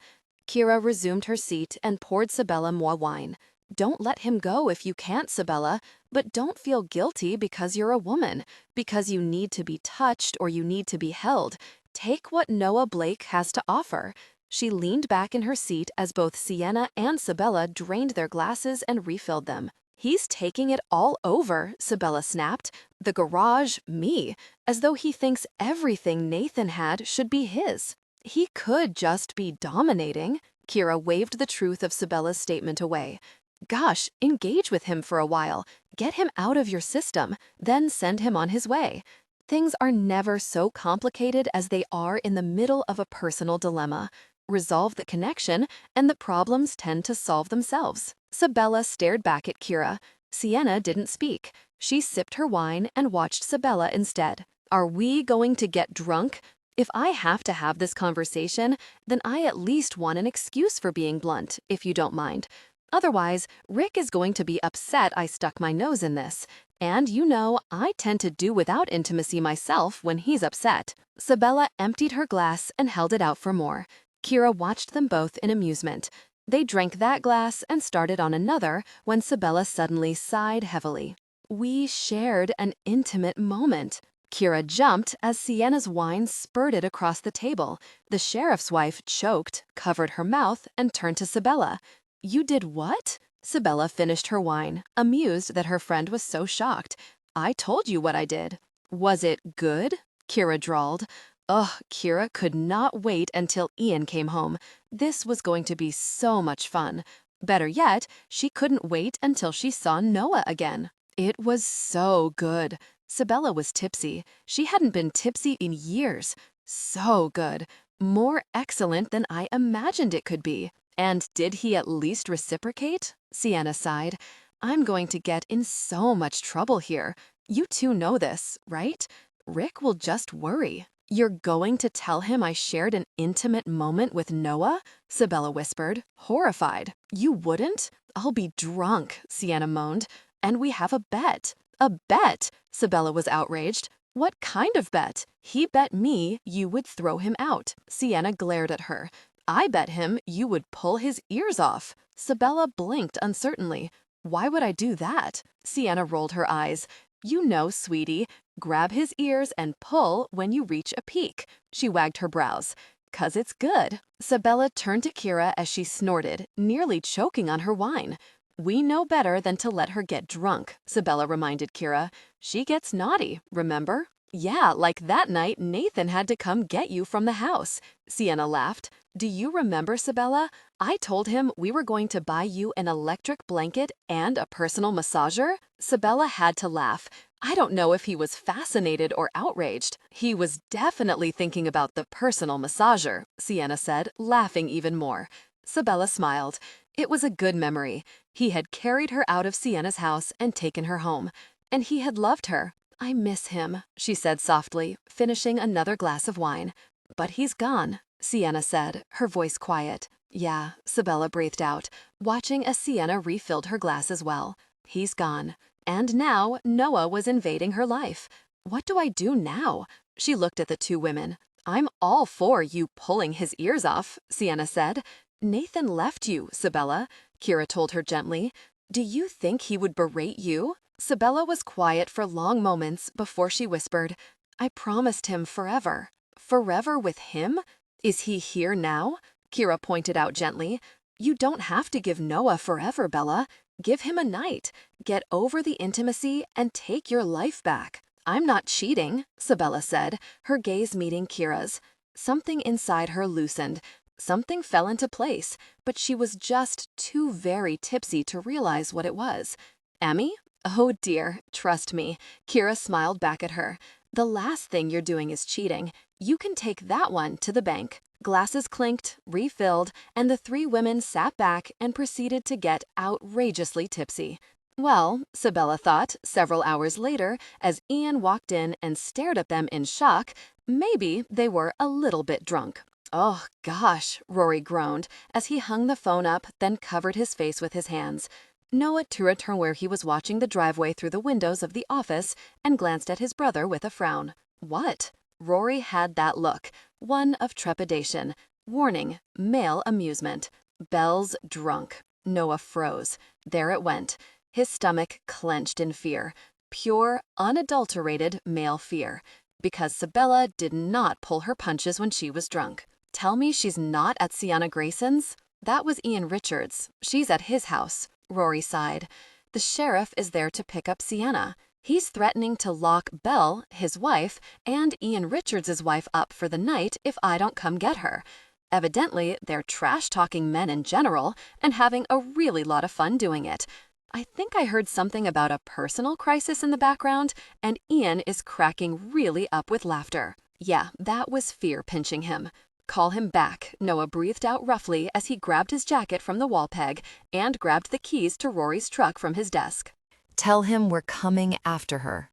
Kira resumed her seat and poured Sabella more wine. Don't let him go if you can't, Sabella, but don't feel guilty because you're a woman, because you need to be touched or you need to be held. Take what Noah Blake has to offer. She leaned back in her seat as both Sienna and Sabella drained their glasses and refilled them. "He's taking it all over," Sabella snapped. "The garage, me, as though he thinks everything Nathan had should be his. He could just be dominating." Kira waved the truth of Sabella's statement away. "Gosh, engage with him for a while. Get him out of your system, then send him on his way." Things are never so complicated as they are in the middle of a personal dilemma. Resolve the connection, and the problems tend to solve themselves. Sabella stared back at Kira. Sienna didn't speak. She sipped her wine and watched Sabella instead. "Are we going to get drunk? If I have to have this conversation, then I at least want an excuse for being blunt, if you don't mind. Otherwise, Rick is going to be upset I stuck my nose in this. And you know, I tend to do without intimacy myself when he's upset." Sabella emptied her glass and held it out for more. Kira watched them both in amusement. They drank that glass and started on another when Sabella suddenly sighed heavily. "We shared an intimate moment." Kira jumped as Sienna's wine spurted across the table. The sheriff's wife choked, covered her mouth, and turned to Sabella. "You did what?" Sabella finished her wine, amused that her friend was so shocked. "I told you what I did." "Was it good?" Kira drawled. Ugh, Kira could not wait until Ian came home. This was going to be so much fun. Better yet, she couldn't wait until she saw Noah again. It was so good. Sabella was tipsy. She hadn't been tipsy in years. So good. More excellent than I imagined it could be. And did he at least reciprocate? Sienna sighed. "I'm going to get in so much trouble here. You two know this, right? Rick will just worry." "You're going to tell him I shared an intimate moment with Noah?" Sabella whispered, horrified. "You wouldn't?" "I'll be drunk," Sienna moaned. "And we have a bet." "A bet?" Sabella was outraged. "What kind of bet?" "He bet me you would throw him out." Sienna glared at her. "I bet him you would pull his ears off." Sabella blinked uncertainly. "Why would I do that?" Sienna rolled her eyes. "You know, sweetie, grab his ears and pull when you reach a peak." She wagged her brows. "'Cause it's good." Sabella turned to Kira as she snorted, nearly choking on her wine. "We know better than to let her get drunk," Sabella reminded Kira. "She gets naughty, remember?" "Yeah, like that night Nathan had to come get you from the house." Sienna laughed. "Do you remember, Sabella? I told him we were going to buy you an electric blanket and a personal massager." Sabella had to laugh. I don't know if he was fascinated or outraged. "He was definitely thinking about the personal massager," Sienna said, laughing even more. Sabella smiled. It was a good memory. He had carried her out of Sienna's house and taken her home. And he had loved her. "I miss him," she said softly, finishing another glass of wine. "But he's gone," Sienna said, her voice quiet. "Yeah," Sabella breathed out, watching as Sienna refilled her glass as well. "He's gone." And now Noah was invading her life. "What do I do now?" She looked at the two women. "I'm all for you pulling his ears off," Sienna said. "Nathan left you, Sabella," Kira told her gently. "Do you think he would berate you?" Sabella was quiet for long moments before she whispered, "I promised him forever." "Forever with him? Is he here now?" Kira pointed out gently. "You don't have to give Noah forever, Bella. Give him a night. Get over the intimacy and take your life back." "I'm not cheating," Sabella said, her gaze meeting Kira's. Something inside her loosened. Something fell into place, but she was just too very tipsy to realize what it was. "Emmy? Oh dear, trust me." Kira smiled back at her. "The last thing you're doing is cheating. You can take that one to the bank." Glasses clinked, refilled, and the three women sat back and proceeded to get outrageously tipsy. Well, Sabella thought, several hours later, as Ian walked in and stared at them in shock, maybe they were a little bit drunk. "Oh, gosh," Rory groaned as he hung the phone up, then covered his face with his hands. Noah turned where he was watching the driveway through the windows of the office and glanced at his brother with a frown. "What?" Rory had that look, one of trepidation. Warning, male amusement. Belle's drunk. Noah froze. There it went. His stomach clenched in fear. Pure, unadulterated male fear. Because Sabella did not pull her punches when she was drunk. Tell me she's not at Sienna Grayson's? That was Ian Richards. She's at his house, Rory sighed. The sheriff is there to pick up Sienna. He's threatening to lock Belle, his wife, and Ian Richards' wife up for the night if I don't come get her. Evidently, they're trash-talking men in general and having a really lot of fun doing it. I think I heard something about a personal crisis in the background, and Ian is cracking really up with laughter. Yeah, that was fear pinching him. Call him back, Noah breathed out roughly as he grabbed his jacket from the wall peg and grabbed the keys to Rory's truck from his desk. Tell him we're coming after her.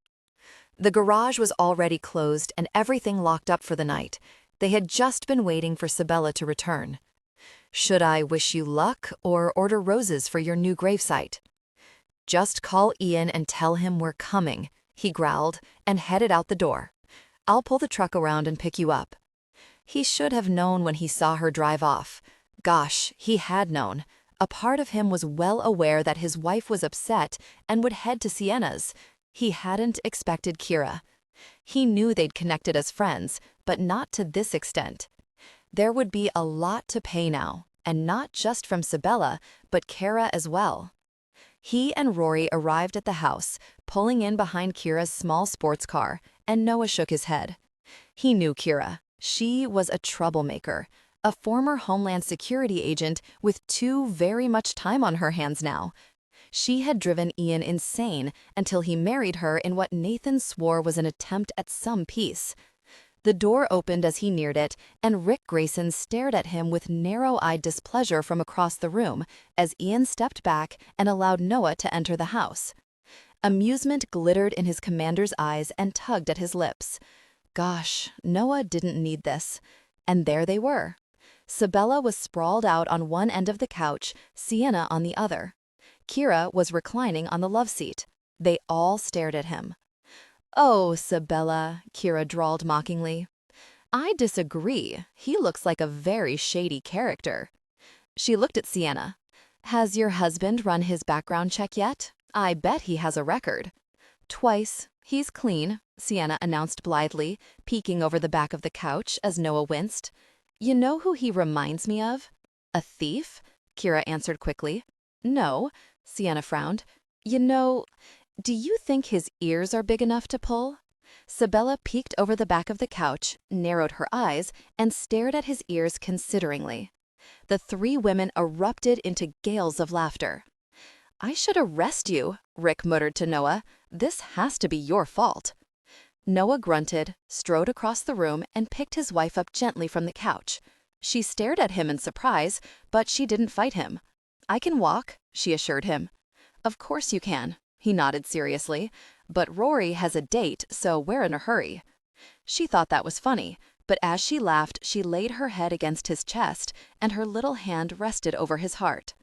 The garage was already closed and everything locked up for the night. They had just been waiting for Sabella to return. Should I wish you luck or order roses for your new gravesite? Just call Ian and tell him we're coming, he growled and headed out the door. I'll pull the truck around and pick you up. He should have known when he saw her drive off. Gosh, he had known. A part of him was well aware that his wife was upset and would head to Sienna's. He hadn't expected Kira. He knew they'd connected as friends, but not to this extent. There would be a lot to pay now, and not just from Sabella, but Kara as well. He and Rory arrived at the house, pulling in behind Kira's small sports car, and Noah shook his head. He knew Kira. She was a troublemaker, a former Homeland Security agent with too very much time on her hands now. She had driven Ian insane until he married her in what Nathan swore was an attempt at some peace. The door opened as he neared it, and Rick Grayson stared at him with narrow-eyed displeasure from across the room as Ian stepped back and allowed Noah to enter the house. Amusement glittered in his commander's eyes and tugged at his lips. Gosh, Noah didn't need this. And there they were. Sabella was sprawled out on one end of the couch, Sienna on the other. Kira was reclining on the love seat. They all stared at him. "Oh, Sabella," Kira drawled mockingly. "I disagree. He looks like a very shady character." She looked at Sienna. "Has your husband run his background check yet? I bet he has a record." "Twice. He's clean," Sienna announced blithely, peeking over the back of the couch as Noah winced. "You know who he reminds me of?" "A thief?" Kira answered quickly. "No," Sienna frowned. Do you think his ears are big enough to pull?" Sabella peeked over the back of the couch, narrowed her eyes, and stared at his ears consideringly. The three women erupted into gales of laughter. "I should arrest you," Rick muttered to Noah. "This has to be your fault." Noah grunted, strode across the room, and picked his wife up gently from the couch. She stared at him in surprise, but she didn't fight him. "I can walk," she assured him. "Of course you can," he nodded seriously. "But Rory has a date, so we're in a hurry." She thought that was funny, but as she laughed, she laid her head against his chest, and her little hand rested over his heart.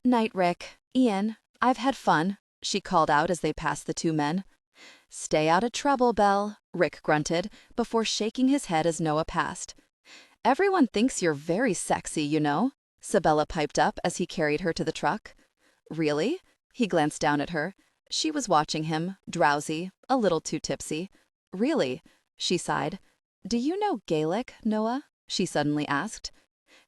"Night, Rick. Ian, I've had fun," she called out as they passed the two men. "Stay out of trouble, Belle," Rick grunted, before shaking his head as Noah passed. "Everyone thinks you're very sexy, you know," Sabella piped up as he carried her to the truck. "Really?" He glanced down at her. She was watching him, drowsy, a little too tipsy. "Really?" She sighed. "Do you know Gaelic, Noah?" she suddenly asked.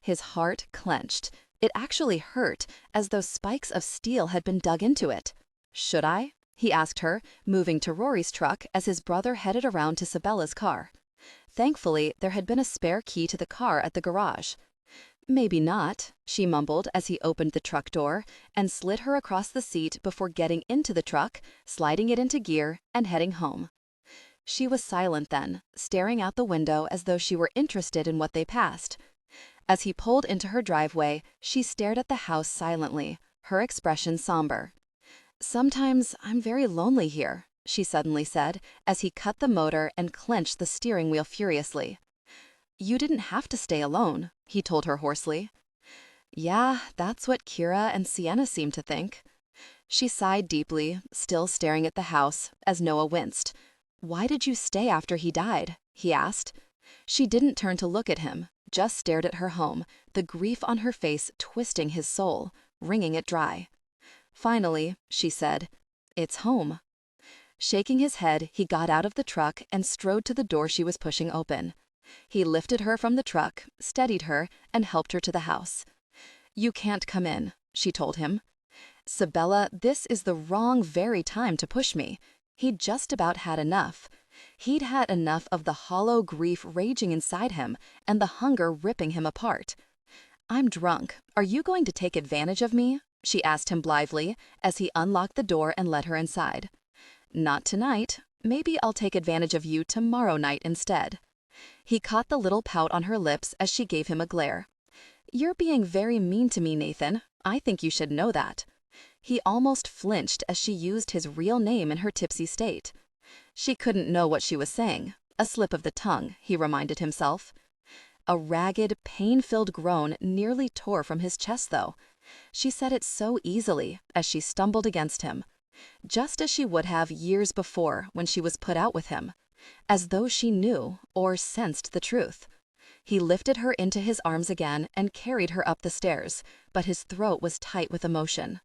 His heart clenched. It actually hurt, as though spikes of steel had been dug into it. "Should I?" he asked her, moving to Rory's truck as his brother headed around to Sabella's car. Thankfully, there had been a spare key to the car at the garage. "Maybe not," she mumbled as he opened the truck door and slid her across the seat before getting into the truck, sliding it into gear, and heading home. She was silent then, staring out the window as though she were interested in what they passed. As he pulled into her driveway, she stared at the house silently, her expression somber. "Sometimes I'm very lonely here," she suddenly said as he cut the motor and clenched the steering wheel furiously. "You didn't have to stay alone," he told her hoarsely. "Yeah, that's what Kira and Sienna seem to think." She sighed deeply, still staring at the house, as Noah winced. "Why did you stay after he died?" he asked. She didn't turn to look at him, just stared at her home, the grief on her face twisting his soul, wringing it dry. Finally, she said, "It's home." Shaking his head, he got out of the truck and strode to the door she was pushing open. He lifted her from the truck, steadied her, and helped her to the house. "You can't come in," she told him. "Sabella, this is the wrong very time to push me." He'd just about had enough. He'd had enough of the hollow grief raging inside him and the hunger ripping him apart. "I'm drunk. Are you going to take advantage of me?" she asked him blithely as he unlocked the door and let her inside. "Not tonight. Maybe I'll take advantage of you tomorrow night instead." He caught the little pout on her lips as she gave him a glare. "You're being very mean to me, Nathan. I think you should know that." He almost flinched as she used his real name in her tipsy state. She couldn't know what she was saying. A slip of the tongue, he reminded himself. A ragged, pain-filled groan nearly tore from his chest, though. She said it so easily as she stumbled against him, just as she would have years before when she was put out with him, as though she knew or sensed the truth. He lifted her into his arms again and carried her up the stairs, but his throat was tight with emotion.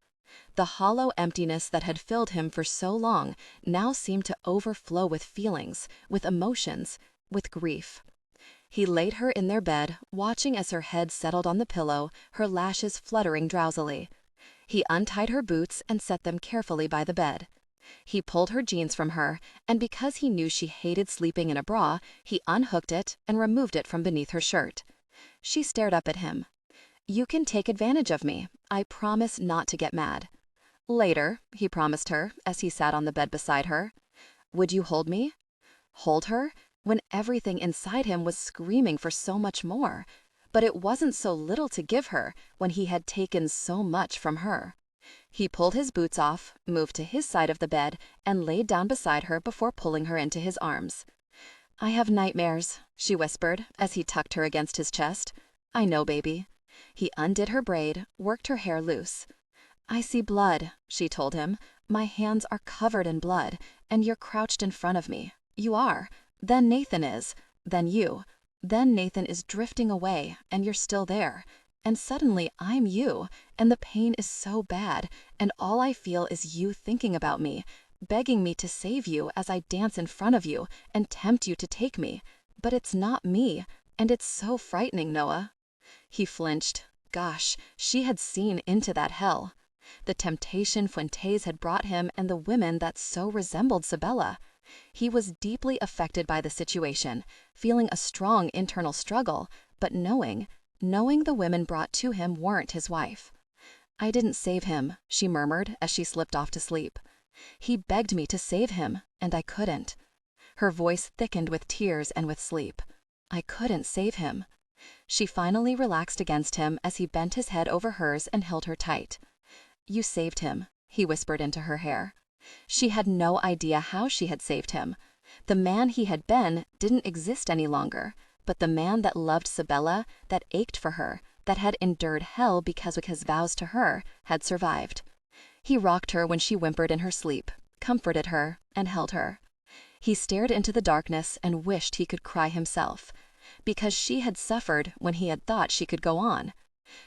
The hollow emptiness that had filled him for so long now seemed to overflow with feelings, with emotions, with grief. He laid her in their bed, watching as her head settled on the pillow, her lashes fluttering drowsily. He untied her boots and set them carefully by the bed. He pulled her jeans from her, and because he knew she hated sleeping in a bra, he unhooked it and removed it from beneath her shirt. She stared up at him. "You can take advantage of me. I promise not to get mad." "Later," he promised her as he sat on the bed beside her. "Would you hold me?" Hold her? When everything inside him was screaming for so much more. But it wasn't so little to give her when he had taken so much from her. He pulled his boots off, moved to his side of the bed, and laid down beside her before pulling her into his arms. "I have nightmares," she whispered as he tucked her against his chest. "I know, baby." He undid her braid, worked her hair loose. "I see blood," she told him. "My hands are covered in blood, and you're crouched in front of me. You are. Then Nathan is. Then you. Then Nathan is drifting away, and you're still there. And suddenly I'm you, and the pain is so bad, and all I feel is you thinking about me, begging me to save you as I dance in front of you and tempt you to take me. But it's not me, and it's so frightening, Noah." He flinched. Gosh, she had seen into that hell. The temptation Fuentes had brought him and the women that so resembled Sabella. He was deeply affected by the situation, feeling a strong internal struggle, but knowing the women brought to him weren't his wife. "I didn't save him," she murmured as she slipped off to sleep. "He begged me to save him, and I couldn't." Her voice thickened with tears and with sleep. "I couldn't save him." She finally relaxed against him as he bent his head over hers and held her tight. "You saved him," he whispered into her hair. She had no idea how she had saved him. The man he had been didn't exist any longer, but the man that loved Sabella, that ached for her, that had endured hell because of his vows to her, had survived. He rocked her when she whimpered in her sleep, comforted her, and held her. He stared into the darkness and wished he could cry himself, because she had suffered when he had thought she could go on.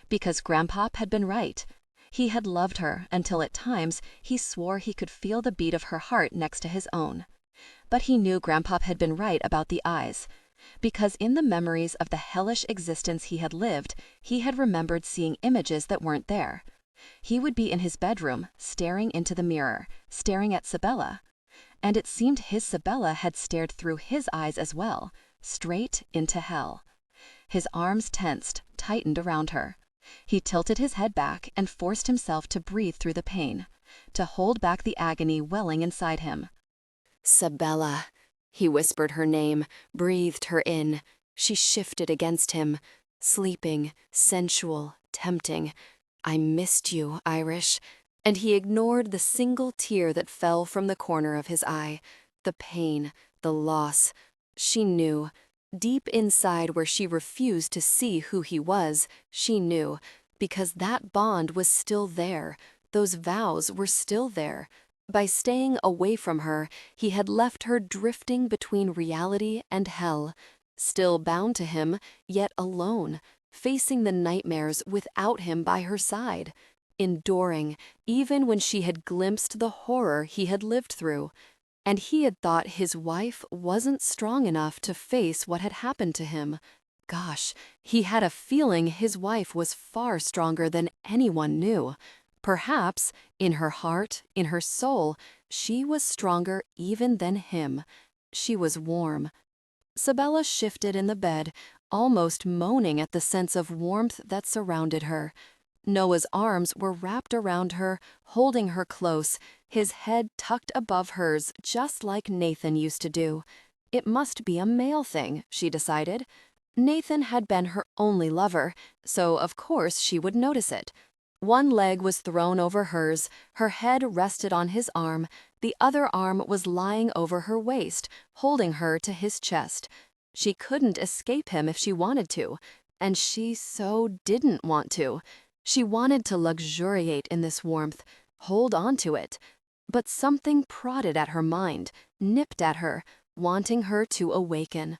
Because Grandpop had been right. He had loved her until at times he swore he could feel the beat of her heart next to his own. But he knew Grandpop had been right about the eyes, because in the memories of the hellish existence he had lived, he had remembered seeing images that weren't there. He would be in his bedroom, staring into the mirror, staring at Sabella. And it seemed his Sabella had stared through his eyes as well, straight into hell. His arms tensed, tightened around her. He tilted his head back and forced himself to breathe through the pain, to hold back the agony welling inside him. Sabella. He whispered her name, breathed her in. She shifted against him, sleeping, sensual, tempting. "I missed you, Irish." And he ignored the single tear that fell from the corner of his eye. The pain, the loss. She knew. Deep inside where she refused to see who he was, she knew, because that bond was still there. Those vows were still there. By staying away from her, he had left her drifting between reality and hell, still bound to him, yet alone, facing the nightmares without him by her side, enduring, even when she had glimpsed the horror he had lived through. and he had thought his wife wasn't strong enough to face what had happened to him. Gosh, he had a feeling his wife was far stronger than anyone knew. Perhaps, in her heart, in her soul, she was stronger even than him. She was warm. Sabella shifted in the bed, almost moaning at the sense of warmth that surrounded her. Noah's arms were wrapped around her, holding her close, his head tucked above hers, just like Nathan used to do. It must be a male thing, she decided. Nathan had been her only lover, so of course she would notice it. One leg was thrown over hers, her head rested on his arm, the other arm was lying over her waist, holding her to his chest. She couldn't escape him if she wanted to, and she so didn't want to. She wanted to luxuriate in this warmth, hold on to it. But something prodded at her mind, nipped at her, wanting her to awaken.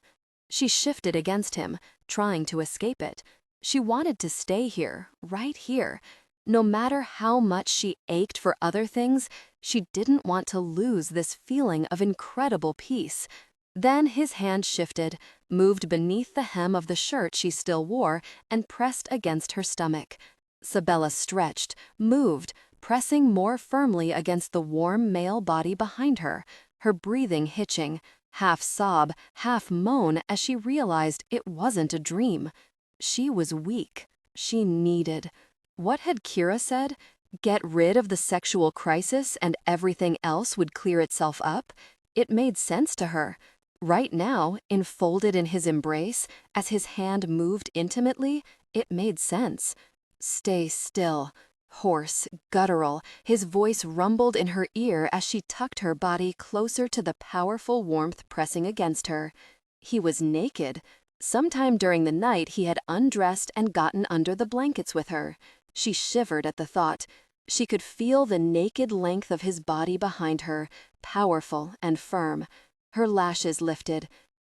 She shifted against him, trying to escape it. She wanted to stay here, right here. No matter how much she ached for other things, she didn't want to lose this feeling of incredible peace. Then his hand shifted, moved beneath the hem of the shirt she still wore, and pressed against her stomach. Sabella stretched, moved, pressing more firmly against the warm male body behind her, her breathing hitching, half sob, half moan as she realized it wasn't a dream. She was weak. She needed. What had Kira said? Get rid of the sexual crisis and everything else would clear itself up? It made sense to her. Right now, enfolded in his embrace, as his hand moved intimately, it made sense. Stay still. Hoarse, guttural, his voice rumbled in her ear as she tucked her body closer to the powerful warmth pressing against her. He was naked. Sometime during the night he had undressed and gotten under the blankets with her. She shivered at the thought. She could feel the naked length of his body behind her, powerful and firm. Her lashes lifted.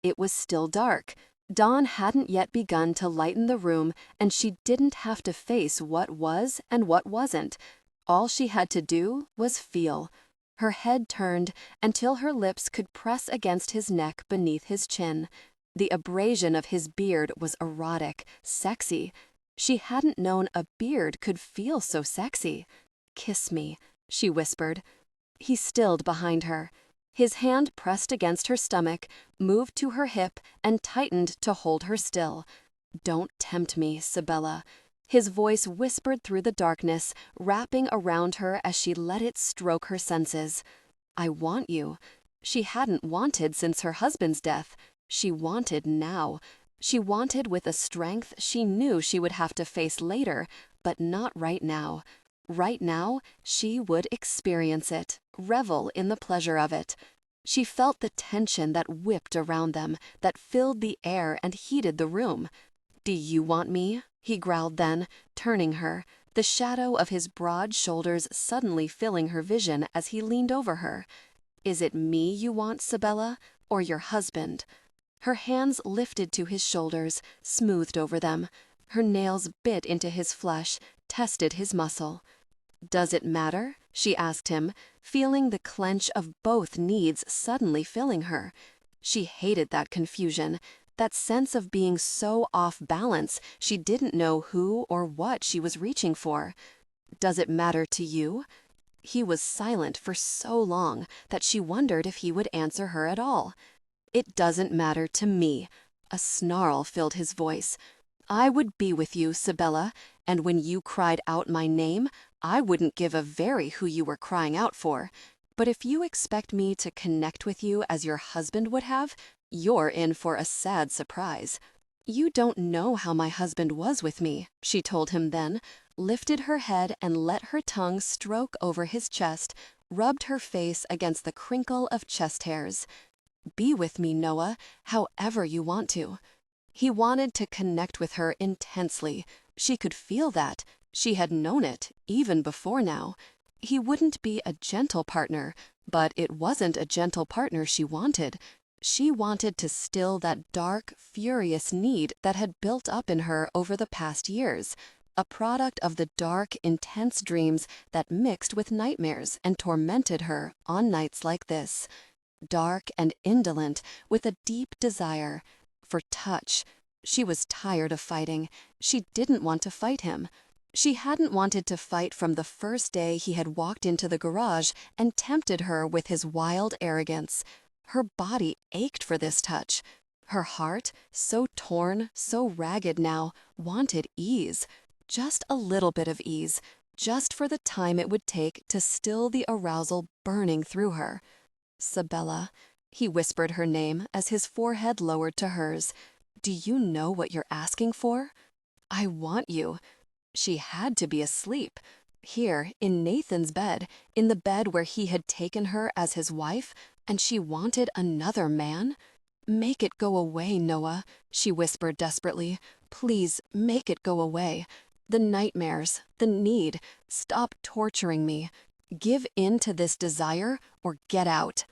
It was still dark. Dawn hadn't yet begun to lighten the room, and she didn't have to face what was and what wasn't. All she had to do was feel. Her head turned until her lips could press against his neck beneath his chin. The abrasion of his beard was erotic, sexy. She hadn't known a beard could feel so sexy. "Kiss me," she whispered. He stilled behind her. His hand pressed against her stomach, moved to her hip, and tightened to hold her still. "Don't tempt me, Sabella." His voice whispered through the darkness, wrapping around her as she let it stroke her senses. "I want you." She hadn't wanted since her husband's death. She wanted now. She wanted with a strength she knew she would have to face later, but not right now. Right now, she would experience it, revel in the pleasure of it. She felt the tension that whipped around them, that filled the air and heated the room. "Do you want me?" he growled then, turning her, the shadow of his broad shoulders suddenly filling her vision as he leaned over her. "Is it me you want, Sabella, or your husband?" Her hands lifted to his shoulders, smoothed over them. Her nails bit into his flesh, tested his muscle. "Does it matter?" she asked him, feeling the clench of both needs suddenly filling her. She hated that confusion, that sense of being so off balance she didn't know who or what she was reaching for. "Does it matter to you?" He was silent for so long that she wondered if he would answer her at all. "It doesn't matter to me." A snarl filled his voice. "I would be with you, Sabella, and when you cried out my name, I wouldn't give a very who you were crying out for. But if you expect me to connect with you as your husband would have, you're in for a sad surprise." "You don't know how my husband was with me," she told him then, lifted her head and let her tongue stroke over his chest, rubbed her face against the crinkle of chest hairs. "Be with me, Noah, however you want to." He wanted to connect with her intensely. She could feel that. She had known it, even before now. He wouldn't be a gentle partner, but it wasn't a gentle partner she wanted. She wanted to still that dark, furious need that had built up in her over the past years, a product of the dark, intense dreams that mixed with nightmares and tormented her on nights like this. dark and indolent, with a deep desire for touch. She was tired of fighting. She didn't want to fight him. She hadn't wanted to fight from the first day he had walked into the garage and tempted her with his wild arrogance. Her body ached for this touch. Her heart, so torn, so ragged now, wanted ease. Just a little bit of ease, just for the time it would take to still the arousal burning through her. Sabella, he whispered her name as his forehead lowered to hers. Do you know what you're asking for? I want you. She had to be asleep. Here, in Nathan's bed, in the bed where he had taken her as his wife, and she wanted another man? Make it go away, Noah, she whispered desperately. Please, make it go away. The nightmares, the need. Stop torturing me. Give in to this desire or get out.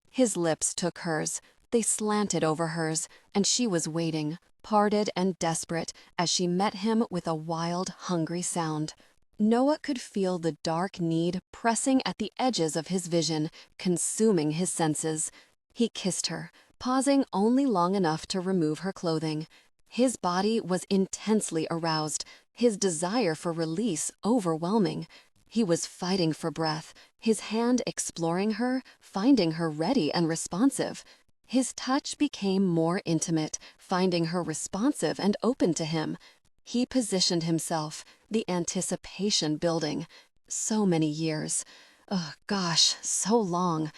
His lips took hers. They slanted over hers, and she was waiting, parted and desperate, as she met him with a wild, hungry sound. Noah could feel the dark need pressing at the edges of his vision, consuming his senses. He kissed her, pausing only long enough to remove her clothing. His body was intensely aroused, his desire for release overwhelming. He was fighting for breath, his hand exploring her, finding her ready and responsive. His touch became more intimate, finding her responsive and open to him. He positioned himself, the anticipation building. So many years. Oh, gosh, so long.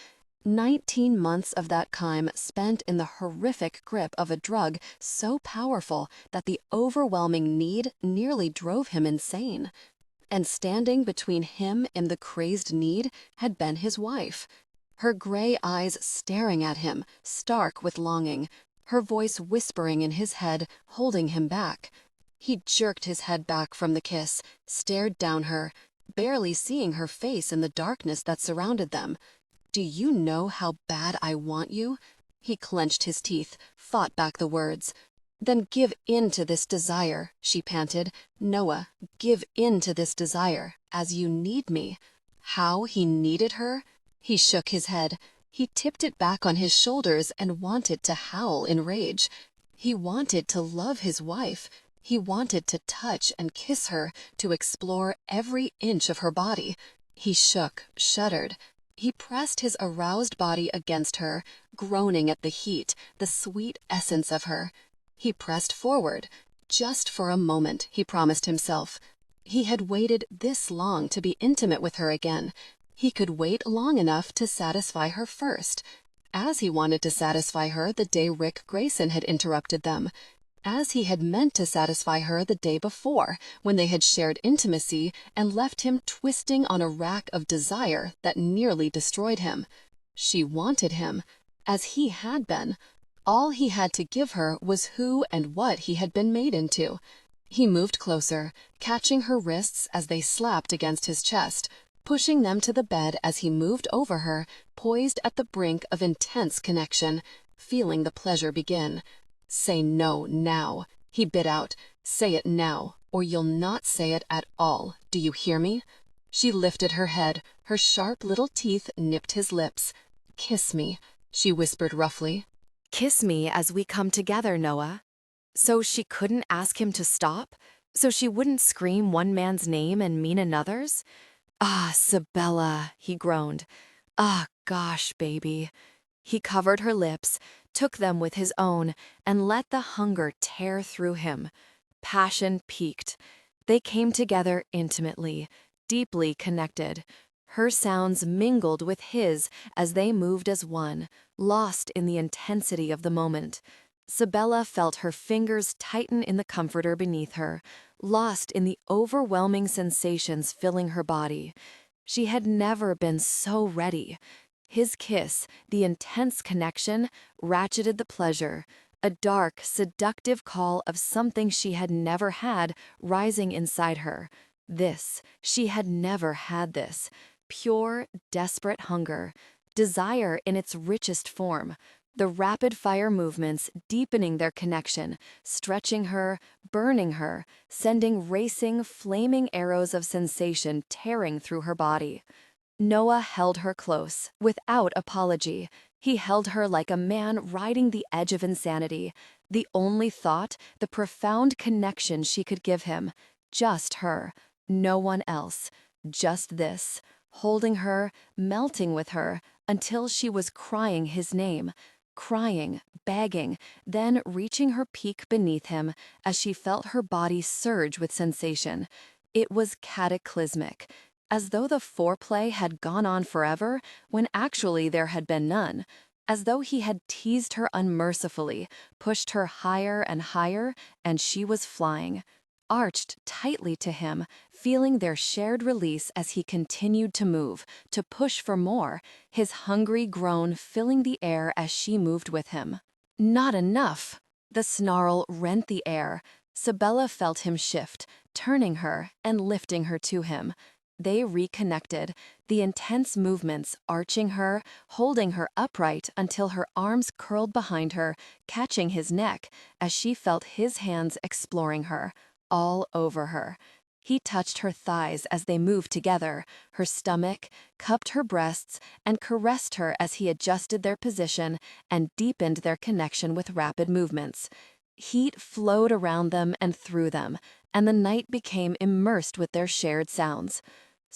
19 months of that time spent in the horrific grip of a drug so powerful that the overwhelming need nearly drove him insane. And standing between him and the crazed need had been his wife. Her gray eyes staring at him, stark with longing, her voice whispering in his head, holding him back. He jerked his head back from the kiss, stared down her, barely seeing her face in the darkness that surrounded them. Do you know how bad I want you? He clenched his teeth, fought back the words. Then give in to this desire, she panted. Noah, give in to this desire, as you need me. How he needed her? He shook his head. He tipped it back on his shoulders and wanted to howl in rage. He wanted to love his wife. He wanted to touch and kiss her, to explore every inch of her body. He shook, shuddered. He pressed his aroused body against her, groaning at the heat, the sweet essence of her. He pressed forward. Just for a moment, he promised himself. He had waited this long to be intimate with her again. He could wait long enough to satisfy her first, as he wanted to satisfy her the day Rick Grayson had interrupted them, as he had meant to satisfy her the day before, when they had shared intimacy and left him twisting on a rack of desire that nearly destroyed him. She wanted him, as he had been. All he had to give her was who and what he had been made into. He moved closer, catching her wrists as they slapped against his chest, pushing them to the bed as he moved over her, poised at the brink of intense connection, feeling the pleasure begin. Say no now, he bit out. Say it now, or you'll not say it at all. Do you hear me? She lifted her head. Her sharp little teeth nipped his lips. Kiss me, she whispered roughly. Kiss me as we come together, Noah. So she couldn't ask him to stop? So she wouldn't scream one man's name and mean another's? Ah, Sabella, he groaned. Ah, gosh, baby. He covered her lips, took them with his own, and let the hunger tear through him. Passion peaked. They came together intimately, deeply connected. Her sounds mingled with his as they moved as one, lost in the intensity of the moment. Sabella felt her fingers tighten in the comforter beneath her, lost in the overwhelming sensations filling her body. She had never been so ready. His kiss, the intense connection, ratcheted the pleasure, a dark, seductive call of something she had never had rising inside her. She had never had this. Pure, desperate hunger, desire in its richest form. The rapid-fire movements deepening their connection, stretching her, burning her, sending racing, flaming arrows of sensation tearing through her body. Noah held her close, without apology. He held her like a man riding the edge of insanity. The only thought, the profound connection she could give him. Just her. No one else. Just this. Holding her, melting with her, until she was crying his name. Crying, begging, then reaching her peak beneath him as she felt her body surge with sensation. It was cataclysmic, as though the foreplay had gone on forever when actually there had been none, as though he had teased her unmercifully, pushed her higher and higher, and she was flying. Arched tightly to him, feeling their shared release as he continued to move, to push for more, his hungry groan filling the air as she moved with him. Not enough! The snarl rent the air. Sabella felt him shift, turning her and lifting her to him. They reconnected, the intense movements arching her, holding her upright until her arms curled behind her, catching his neck as she felt his hands exploring her. All over her. He touched her thighs as they moved together, her stomach, cupped her breasts, and caressed her as he adjusted their position and deepened their connection with rapid movements. Heat flowed around them and through them, and the night became immersed with their shared sounds.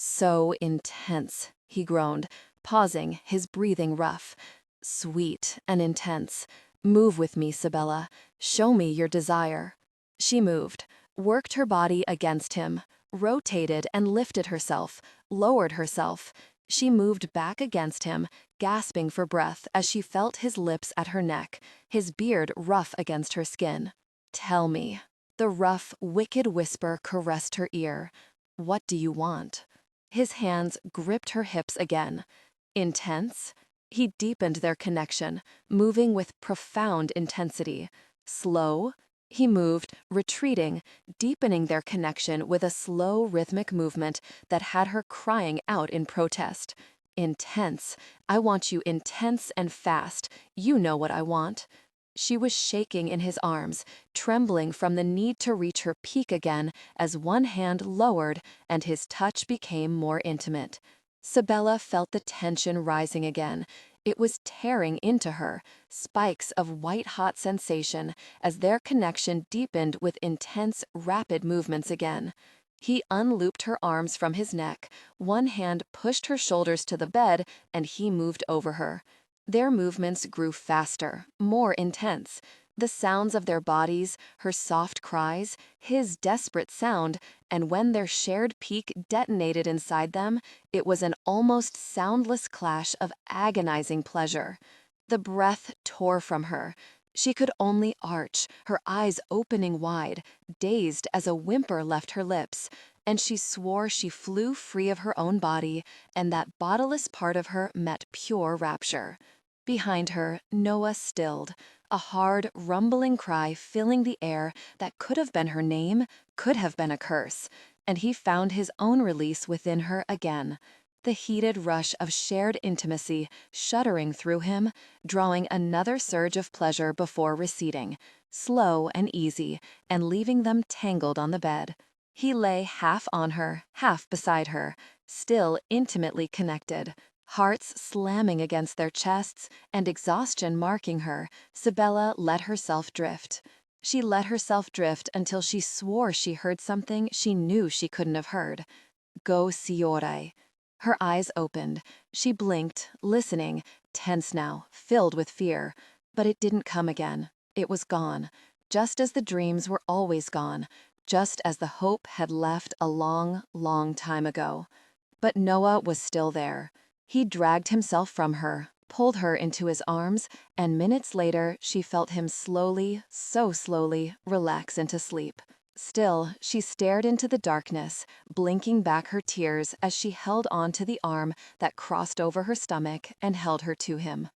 So intense, he groaned, pausing, his breathing rough. Sweet and intense. Move with me, Sabella. Show me your desire. She moved. Worked her body against him, rotated and lifted herself, lowered herself. She moved back against him, gasping for breath as she felt his lips at her neck, his beard rough against her skin. Tell me. The rough, wicked whisper caressed her ear. What do you want? His hands gripped her hips again. Intense? He deepened their connection, moving with profound intensity. Slow? He moved, retreating, deepening their connection with a slow rhythmic movement that had her crying out in protest. Intense. I want you intense and fast. You know what I want. She was shaking in his arms, trembling from the need to reach her peak again as one hand lowered and his touch became more intimate. Sabella felt the tension rising again. It was tearing into her, spikes of white-hot sensation as their connection deepened with intense, rapid movements again. He unlooped her arms from his neck, one hand pushed her shoulders to the bed, and he moved over her. Their movements grew faster, more intense. The sounds of their bodies, her soft cries, his desperate sound, and when their shared peak detonated inside them, it was an almost soundless clash of agonizing pleasure. The breath tore from her. She could only arch, her eyes opening wide, dazed as a whimper left her lips, and she swore she flew free of her own body, and that bodiless part of her met pure rapture. Behind her, Noah stilled, a hard, rumbling cry filling the air that could have been her name, could have been a curse, and he found his own release within her again. The heated rush of shared intimacy shuddering through him, drawing another surge of pleasure before receding, slow and easy, and leaving them tangled on the bed. He lay half on her, half beside her, still intimately connected. Hearts slamming against their chests and exhaustion marking her, Sabella let herself drift. She let herself drift until she swore she heard something she knew she couldn't have heard. Go signore. Her eyes opened. She blinked, listening, tense now, filled with fear. But it didn't come again. It was gone, just as the dreams were always gone, just as the hope had left a long, long time ago. But Noah was still there. He dragged himself from her, pulled her into his arms, and minutes later she felt him slowly, so slowly, relax into sleep. Still, she stared into the darkness, blinking back her tears as she held on to the arm that crossed over her stomach and held her to him.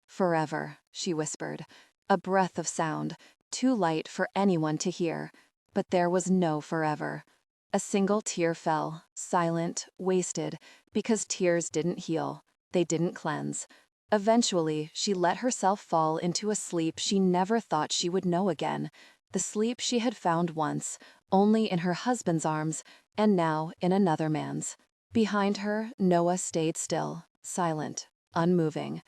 Forever, she whispered, a breath of sound, too light for anyone to hear. But there was no forever. A single tear fell, silent, wasted, because tears didn't heal, they didn't cleanse. Eventually, she let herself fall into a sleep she never thought she would know again, the sleep she had found once, only in her husband's arms, and now in another man's. Behind her, Noah stayed still, silent, unmoving.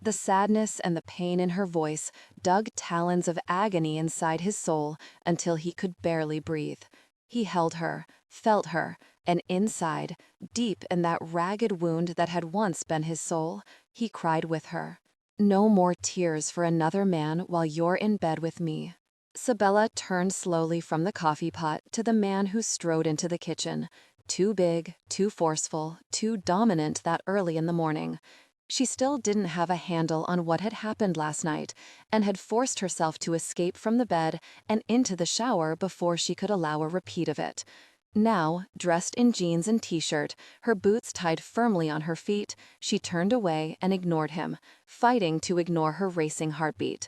The sadness and the pain in her voice dug talons of agony inside his soul until he could barely breathe. He held her, felt her, and inside, deep in that ragged wound that had once been his soul, he cried with her. No more tears for another man while you're in bed with me. Sabella turned slowly from the coffee pot to the man who strode into the kitchen. Too big, too forceful, too dominant that early in the morning. She still didn't have a handle on what had happened last night and had forced herself to escape from the bed and into the shower before she could allow a repeat of it. Now, dressed in jeans and t-shirt, her boots tied firmly on her feet, she turned away and ignored him, fighting to ignore her racing heartbeat.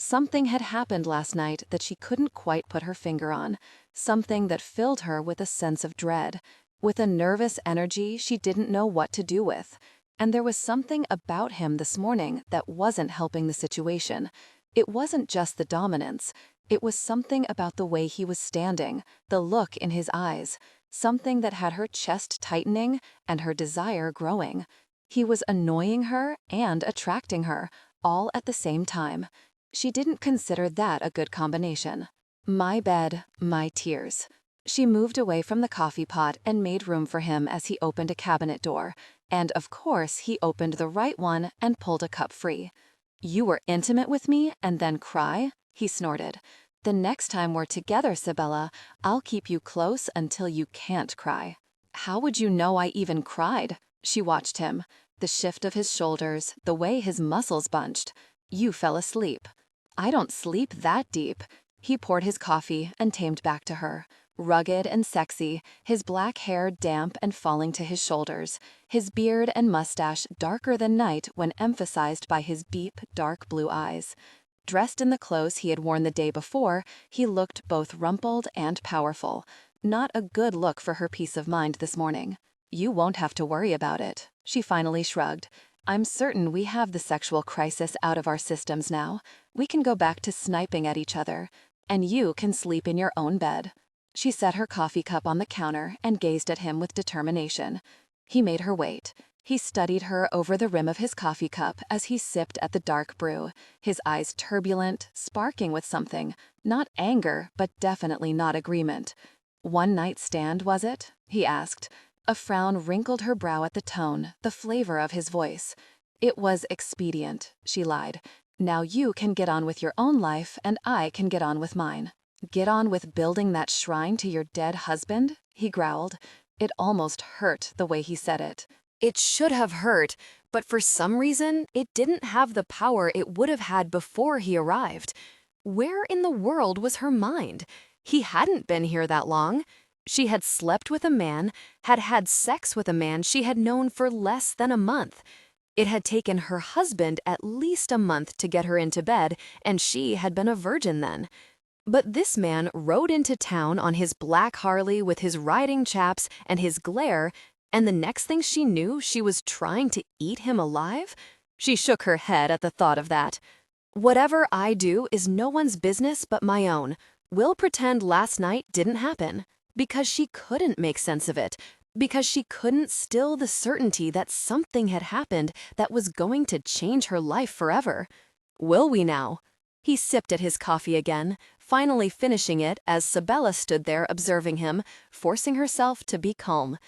Something had happened last night that she couldn't quite put her finger on, something that filled her with a sense of dread, with a nervous energy she didn't know what to do with. And there was something about him this morning that wasn't helping the situation. It wasn't just the dominance. It was something about the way he was standing, the look in his eyes, something that had her chest tightening and her desire growing. He was annoying her and attracting her, all at the same time. She didn't consider that a good combination. My bed, my tears. She moved away from the coffee pot and made room for him as he opened a cabinet door. And of course, he opened the right one and pulled a cup free. You were intimate with me and then cry? He snorted. The next time we're together, Sabella, I'll keep you close until you can't cry. How would you know I even cried? She watched him. The shift of his shoulders, the way his muscles bunched. You fell asleep. I don't sleep that deep. He poured his coffee and tamed back to her. Rugged and sexy, his black hair damp and falling to his shoulders, his beard and mustache darker than night when emphasized by his deep, dark blue eyes. Dressed in the clothes he had worn the day before, he looked both rumpled and powerful. Not a good look for her peace of mind this morning. You won't have to worry about it. She finally shrugged. I'm certain we have the sexual crisis out of our systems now. We can go back to sniping at each other. And you can sleep in your own bed. She set her coffee cup on the counter and gazed at him with determination. He made her wait. He studied her over the rim of his coffee cup as he sipped at the dark brew, his eyes turbulent, sparking with something. Not anger, but definitely not agreement. One night stand, was it? He asked. A frown wrinkled her brow at the tone, the flavor of his voice. It was expedient, she lied. Now you can get on with your own life and I can get on with mine. Get on with building that shrine to your dead husband? He growled. It almost hurt the way he said it. It should have hurt, but for some reason, it didn't have the power it would have had before he arrived. Where in the world was her mind? He hadn't been here that long. She had slept with a man, had had sex with a man she had known for less than a month. It had taken her husband at least a month to get her into bed, and she had been a virgin then. But this man rode into town on his black Harley with his riding chaps and his glare, and the next thing she knew, she was trying to eat him alive? She shook her head at the thought of that. Whatever I do is no one's business but my own. We'll pretend last night didn't happen. Because she couldn't make sense of it. Because she couldn't still the certainty that something had happened that was going to change her life forever. Will we now? He sipped at his coffee again, finally finishing it as Sabella stood there observing him, forcing herself to be calm.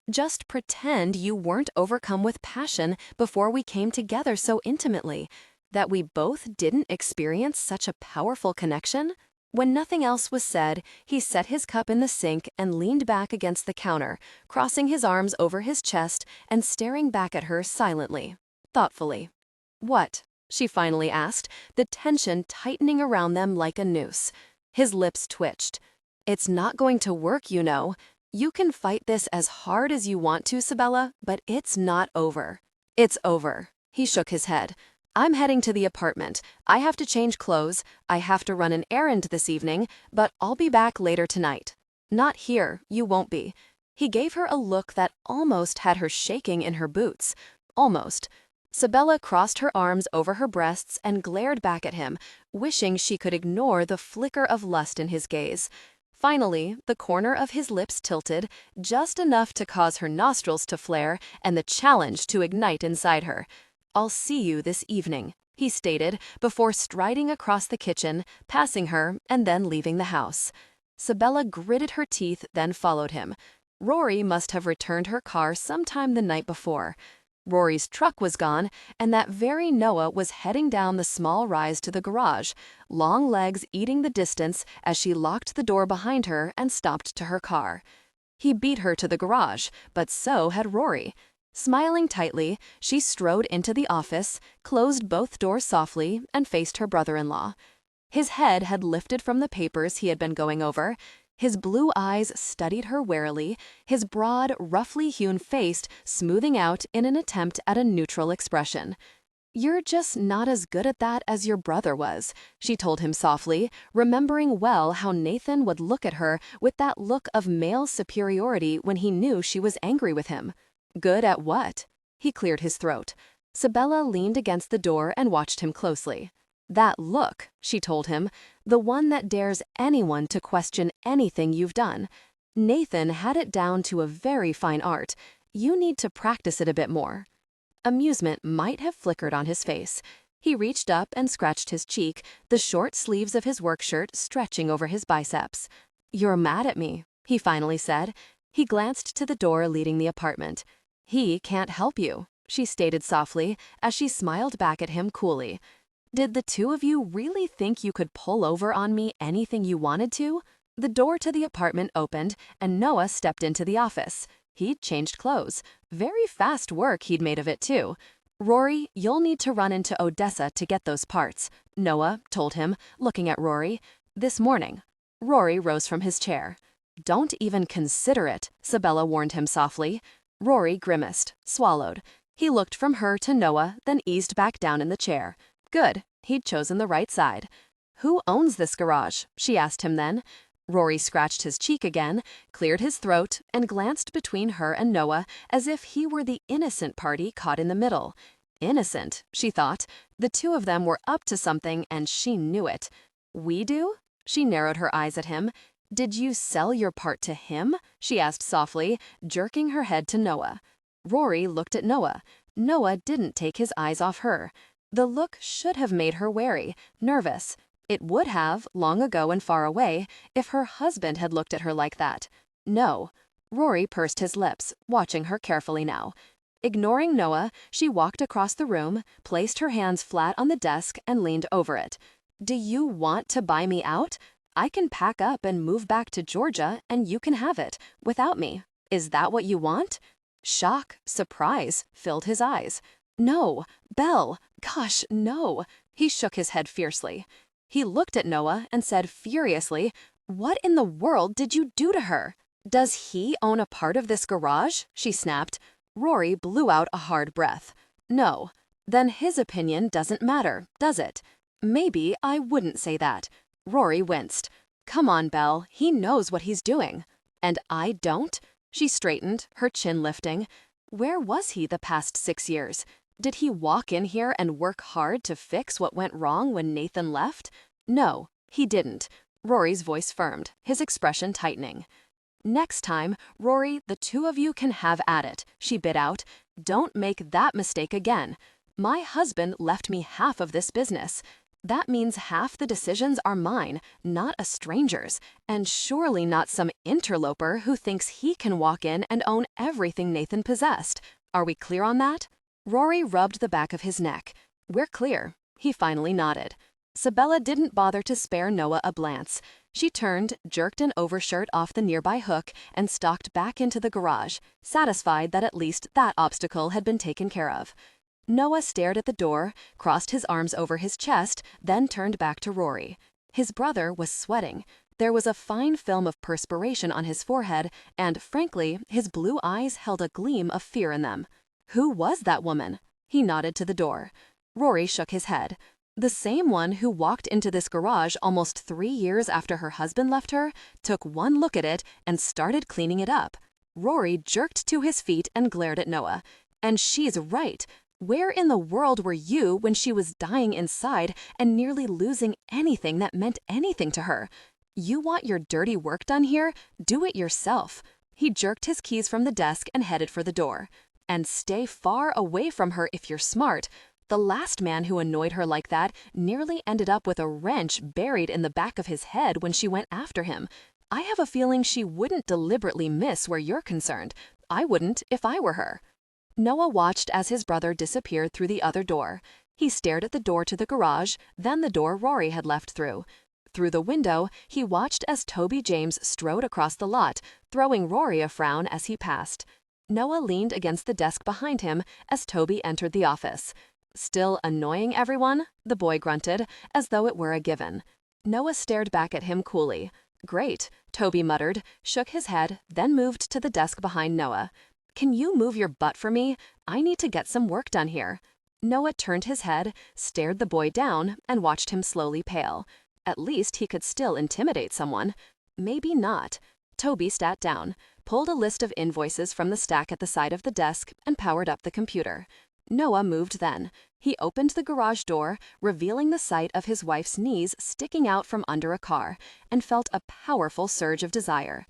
Just pretend you weren't overcome with passion before we came together so intimately, that we both didn't experience such a powerful connection. When nothing else was said, he set his cup in the sink and leaned back against the counter, crossing his arms over his chest and staring back at her silently, thoughtfully. What? She finally asked, the tension tightening around them like a noose. His lips twitched. It's not going to work, you know. You can fight this as hard as you want to, Sabella, but it's not over. It's over. He shook his head. I'm heading to the apartment. I have to change clothes. I have to run an errand this evening, but I'll be back later tonight. Not here, you won't be. He gave her a look that almost had her shaking in her boots. Almost. Sabella crossed her arms over her breasts and glared back at him, wishing she could ignore the flicker of lust in his gaze. Finally, the corner of his lips tilted, just enough to cause her nostrils to flare and the challenge to ignite inside her. "I'll see you this evening," he stated before striding across the kitchen, passing her, and then leaving the house. Sabella gritted her teeth, then followed him. Rory must have returned her car sometime the night before. Rory's truck was gone, and that very Noah was heading down the small rise to the garage, long legs eating the distance as she locked the door behind her and stopped to her car. He beat her to the garage, but so had Rory. Smiling tightly, she strode into the office, closed both doors softly, and faced her brother-in-law. His head had lifted from the papers he had been going over. His blue eyes studied her warily, his broad, roughly hewn face smoothing out in an attempt at a neutral expression. "You're just not as good at that as your brother was," she told him softly, remembering well how Nathan would look at her with that look of male superiority when he knew she was angry with him. "Good at what?" He cleared his throat. Sabella leaned against the door and watched him closely. "That look," she told him, "the one that dares anyone to question anything you've done. Nathan had it down to a very fine art. You need to practice it a bit more." Amusement might have flickered on his face. He reached up and scratched his cheek, the short sleeves of his work shirt stretching over his biceps. "You're mad at me," he finally said. He glanced to the door leading the apartment. "He can't help you," she stated softly as she smiled back at him coolly. "Did the two of you really think you could pull over on me anything you wanted to?" The door to the apartment opened, and Noah stepped into the office. He'd changed clothes. Very fast work he'd made of it, too. "Rory, you'll need to run into Odessa to get those parts," Noah told him, looking at Rory. "This morning." Rory rose from his chair. "Don't even consider it," Sabella warned him softly. Rory grimaced, swallowed. He looked from her to Noah, then eased back down in the chair. Good, he'd chosen the right side. "Who owns this garage?" she asked him then. Rory scratched his cheek again, cleared his throat, and glanced between her and Noah as if he were the innocent party caught in the middle. Innocent, she thought. The two of them were up to something, and she knew it. "We do?" She narrowed her eyes at him. "Did you sell your part to him?" she asked softly, jerking her head to Noah. Rory looked at Noah. Noah didn't take his eyes off her. The look should have made her wary, nervous. It would have, long ago and far away, if her husband had looked at her like that. No. Rory pursed his lips, watching her carefully now. Ignoring Noah, she walked across the room, placed her hands flat on the desk, and leaned over it. "Do you want to buy me out? I can pack up and move back to Georgia, and you can have it, without me. Is that what you want?" Shock, surprise, filled his eyes. "No, Belle, gosh, no." He shook his head fiercely. He looked at Noah and said furiously, "What in the world did you do to her?" "Does he own a part of this garage?" she snapped. Rory blew out a hard breath. "No." "Then his opinion doesn't matter, does it?" "Maybe I wouldn't say that." Rory winced. "Come on, Belle, he knows what he's doing." "And I don't?" She straightened, her chin lifting. Where was he the past 6 years? Did he walk in here and work hard to fix what went wrong when Nathan left? No, he didn't. Rory's voice firmed, his expression tightening. "Next time, Rory, the two of you can have at it," she bit out. "Don't make that mistake again. My husband left me half of this business. That means half the decisions are mine, not a stranger's, and surely not some interloper who thinks he can walk in and own everything Nathan possessed. Are we clear on that?" Rory rubbed the back of his neck. "We're clear." He finally nodded. Sabella didn't bother to spare Noah a glance. She turned, jerked an overshirt off the nearby hook, and stalked back into the garage, satisfied that at least that obstacle had been taken care of. Noah stared at the door, crossed his arms over his chest, then turned back to Rory. His brother was sweating. There was a fine film of perspiration on his forehead, and, frankly, his blue eyes held a gleam of fear in them. Who was that woman? He nodded to the door. Rory shook his head. The same one who walked into this garage almost 3 years after her husband left her, took one look at it, and started cleaning it up. Rory jerked to his feet and glared at Noah. And she's right. Where in the world were you when she was dying inside and nearly losing anything that meant anything to her? You want your dirty work done here? Do it yourself. He jerked his keys from the desk and headed for the door. And stay far away from her if you're smart. The last man who annoyed her like that nearly ended up with a wrench buried in the back of his head when she went after him. I have a feeling she wouldn't deliberately miss where you're concerned. I wouldn't if I were her. Noah watched as his brother disappeared through the other door. He stared at the door to the garage, then the door Rory had left through. Through the window, he watched as Toby James strode across the lot, throwing Rory a frown as he passed. Noah leaned against the desk behind him as Toby entered the office. "Still annoying everyone?" the boy grunted, as though it were a given. Noah stared back at him coolly. "Great," Toby muttered, shook his head, then moved to the desk behind Noah. "Can you move your butt for me? I need to get some work done here." Noah turned his head, stared the boy down, and watched him slowly pale. At least he could still intimidate someone. Maybe not. Toby sat down, pulled a list of invoices from the stack at the side of the desk, and powered up the computer. Noah moved then. He opened the garage door, revealing the sight of his wife's knees sticking out from under a car, and felt a powerful surge of desire,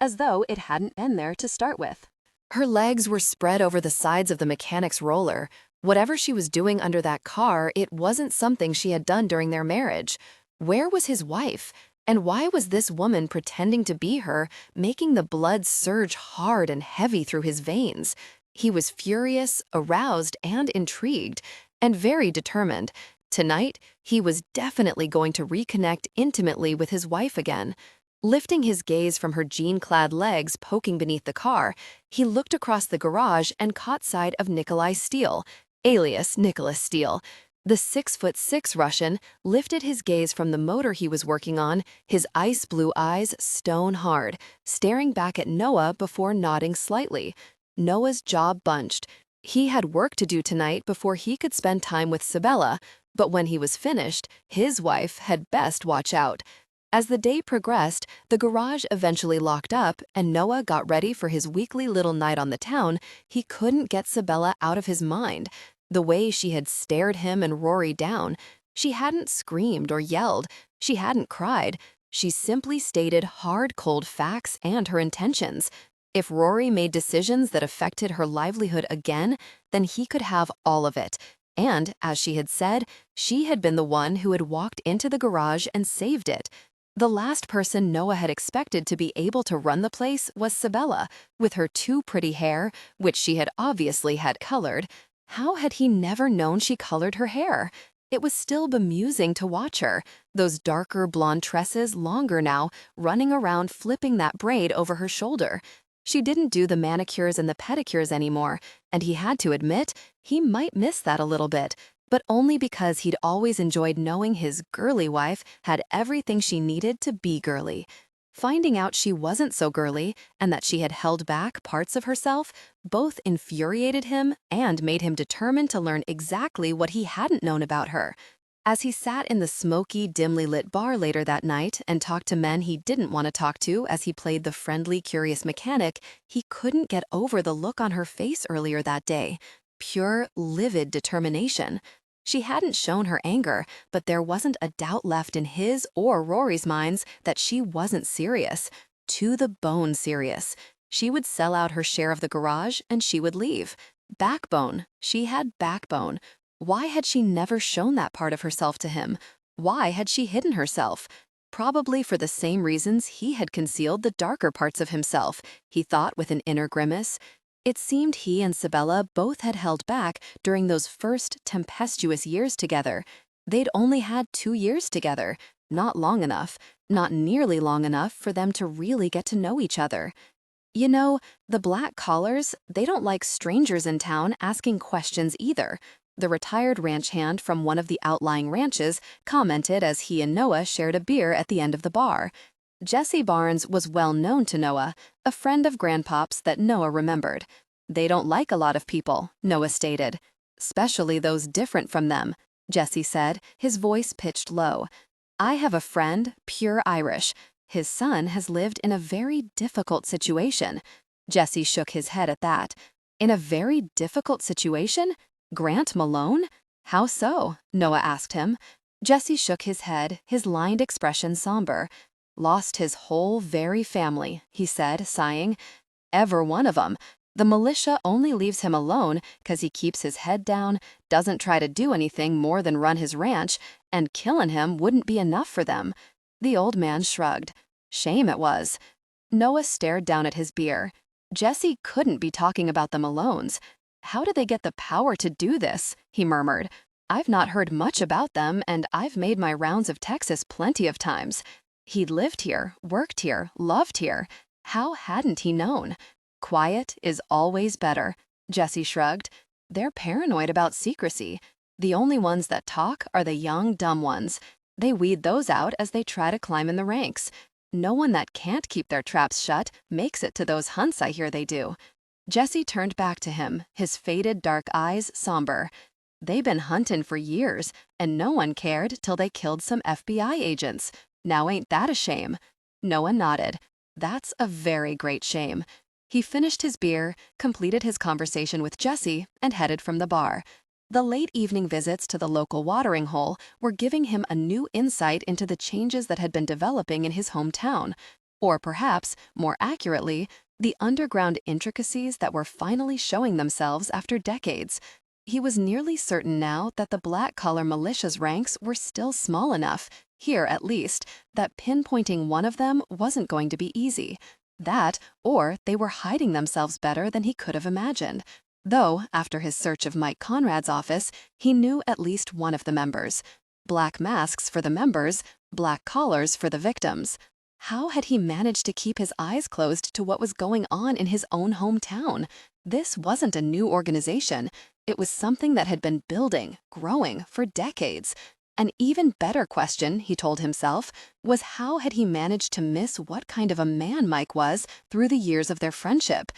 as though it hadn't been there to start with. Her legs were spread over the sides of the mechanic's roller. Whatever she was doing under that car, it wasn't something she had done during their marriage. Where was his wife? And why was this woman pretending to be her, making the blood surge hard and heavy through his veins? He was furious, aroused, and intrigued, and very determined. Tonight, he was definitely going to reconnect intimately with his wife again. Lifting his gaze from her jean-clad legs poking beneath the car, he looked across the garage and caught sight of Nikolai Steele, alias Nicholas Steele. The 6'6" Russian lifted his gaze from the motor he was working on, his ice blue eyes stone hard, staring back at Noah before nodding slightly. Noah's jaw bunched. He had work to do tonight before he could spend time with Sabella, but when he was finished, his wife had best watch out. As the day progressed, the garage eventually locked up and Noah got ready for his weekly little night on the town. He couldn't get Sabella out of his mind. The way she had stared him and Rory down. She hadn't screamed or yelled. She hadn't cried. She simply stated hard, cold facts and her intentions. If Rory made decisions that affected her livelihood again, then he could have all of it. And, as she had said, she had been the one who had walked into the garage and saved it. The last person Noah had expected to be able to run the place was Sabella, with her too pretty hair, which she had obviously had colored. How had he never known she colored her hair? It was still bemusing to watch her, those darker blonde tresses longer now, running around flipping that braid over her shoulder. She didn't do the manicures and the pedicures anymore, and he had to admit he might miss that a little bit, but only because he'd always enjoyed knowing his girly wife had everything she needed to be girly. Finding out she wasn't so girly and that she had held back parts of herself both infuriated him and made him determined to learn exactly what he hadn't known about her. As he sat in the smoky, dimly lit bar later that night and talked to men he didn't want to talk to as he played the friendly, curious mechanic, he couldn't get over the look on her face earlier that day. Pure, livid determination. She hadn't shown her anger, but there wasn't a doubt left in his or Rory's minds that she wasn't serious. To the bone serious. She would sell out her share of the garage and she would leave. Backbone. She had backbone. Why had she never shown that part of herself to him? Why had she hidden herself? Probably for the same reasons he had concealed the darker parts of himself, he thought with an inner grimace. It seemed he and Sabella both had held back during those first tempestuous years together. They'd only had 2 years together, not long enough, not nearly long enough for them to really get to know each other. You know, the black collars, they don't like strangers in town asking questions either. The retired ranch hand from one of the outlying ranches commented as he and Noah shared a beer at the end of the bar. Jesse Barnes was well known to Noah, a friend of Grandpop's that Noah remembered. They don't like a lot of people, Noah stated. Especially those different from them, Jesse said, his voice pitched low. I have a friend, pure Irish. His son has lived in a very difficult situation. Jesse shook his head at that. In a very difficult situation? Grant Malone? How so? Noah asked him. Jesse shook his head, his lined expression somber. Lost his whole very family, he said, sighing. Ever one of 'em. The militia only leaves him alone because he keeps his head down, doesn't try to do anything more than run his ranch, and killing him wouldn't be enough for them. The old man shrugged. Shame it was. Noah stared down at his beer. Jesse couldn't be talking about the Malones. How do they get the power to do this? He murmured. I've not heard much about them, and I've made my rounds of Texas plenty of times. He'd lived here, worked here, loved here. How hadn't he known? Quiet is always better, Jesse shrugged. They're paranoid about secrecy. The only ones that talk are the young, dumb ones. They weed those out as they try to climb in the ranks. No one that can't keep their traps shut makes it to those hunts I hear they do. Jesse turned back to him, his faded dark eyes somber. They been huntin' for years, and no one cared till they killed some FBI agents. Now ain't that a shame? Noah nodded. That's a very great shame. He finished his beer, completed his conversation with Jesse, and headed from the bar. The late evening visits to the local watering hole were giving him a new insight into the changes that had been developing in his hometown. Or perhaps, more accurately, the underground intricacies that were finally showing themselves after decades. He was nearly certain now that the black-collar militia's ranks were still small enough, here at least, that pinpointing one of them wasn't going to be easy. That, or they were hiding themselves better than he could have imagined. Though, after his search of Mike Conrad's office, he knew at least one of the members. Black masks for the members, black collars for the victims. How had he managed to keep his eyes closed to what was going on in his own hometown? This wasn't a new organization. It was something that had been building, growing, for decades. An even better question, he told himself, was how had he managed to miss what kind of a man Mike was through the years of their friendship?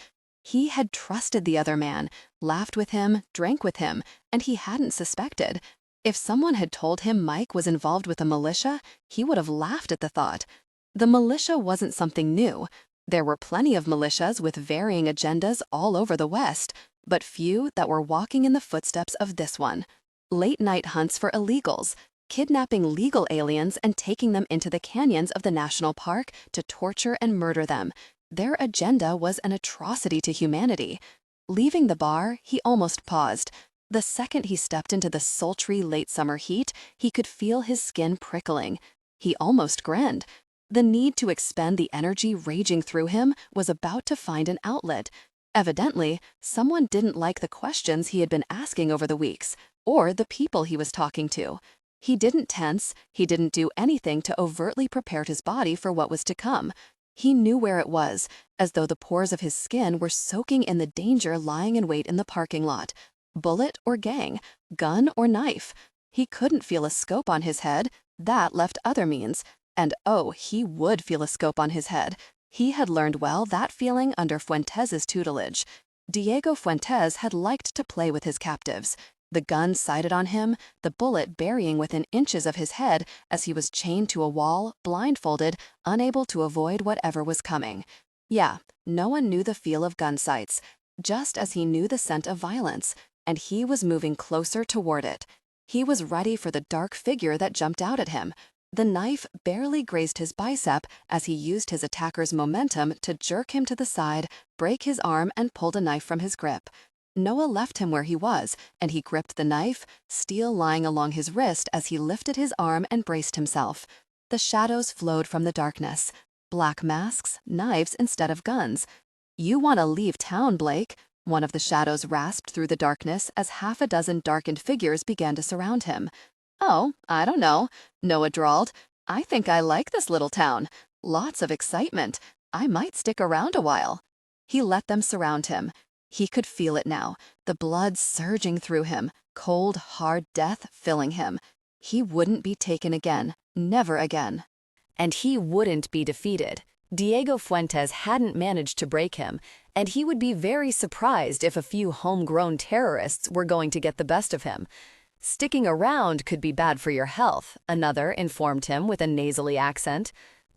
He had trusted the other man, laughed with him, drank with him, and he hadn't suspected. If someone had told him Mike was involved with a militia, he would have laughed at the thought. The militia wasn't something new. There were plenty of militias with varying agendas all over the West, but few that were walking in the footsteps of this one. Late-night hunts for illegals, kidnapping legal aliens and taking them into the canyons of the national park to torture and murder them. Their agenda was an atrocity to humanity. Leaving the bar, he almost paused. The second he stepped into the sultry late summer heat, he could feel his skin prickling. He almost grinned. The need to expend the energy raging through him was about to find an outlet. Evidently, someone didn't like the questions he had been asking over the weeks, or the people he was talking to. He didn't tense, he didn't do anything to overtly prepare his body for what was to come. He knew where it was, as though the pores of his skin were soaking in the danger lying in wait in the parking lot. Bullet or gang, gun or knife. He couldn't feel a scope on his head, that left other means. And oh, he would feel a scope on his head. He had learned well that feeling under Fuentes's tutelage. Diego Fuentes had liked to play with his captives. The gun sighted on him, the bullet burying within inches of his head as he was chained to a wall, blindfolded, unable to avoid whatever was coming. Yeah, no one knew the feel of gun sights, just as he knew the scent of violence, and he was moving closer toward it. He was ready for the dark figure that jumped out at him. The knife barely grazed his bicep as he used his attacker's momentum to jerk him to the side, break his arm, and pulled a knife from his grip. Noah left him where he was, and he gripped the knife, steel lying along his wrist as he lifted his arm and braced himself. The shadows flowed from the darkness. Black masks, knives instead of guns. "You want to leave town, Blake," one of the shadows rasped through the darkness as half a dozen darkened figures began to surround him. "Oh, I don't know," Noah drawled. "I think I like this little town. Lots of excitement. I might stick around a while." He let them surround him. He could feel it now, the blood surging through him, cold, hard death filling him. He wouldn't be taken again, never again. And he wouldn't be defeated. Diego Fuentes hadn't managed to break him, and he would be very surprised if a few homegrown terrorists were going to get the best of him. "Sticking around could be bad for your health," another informed him with a nasally accent.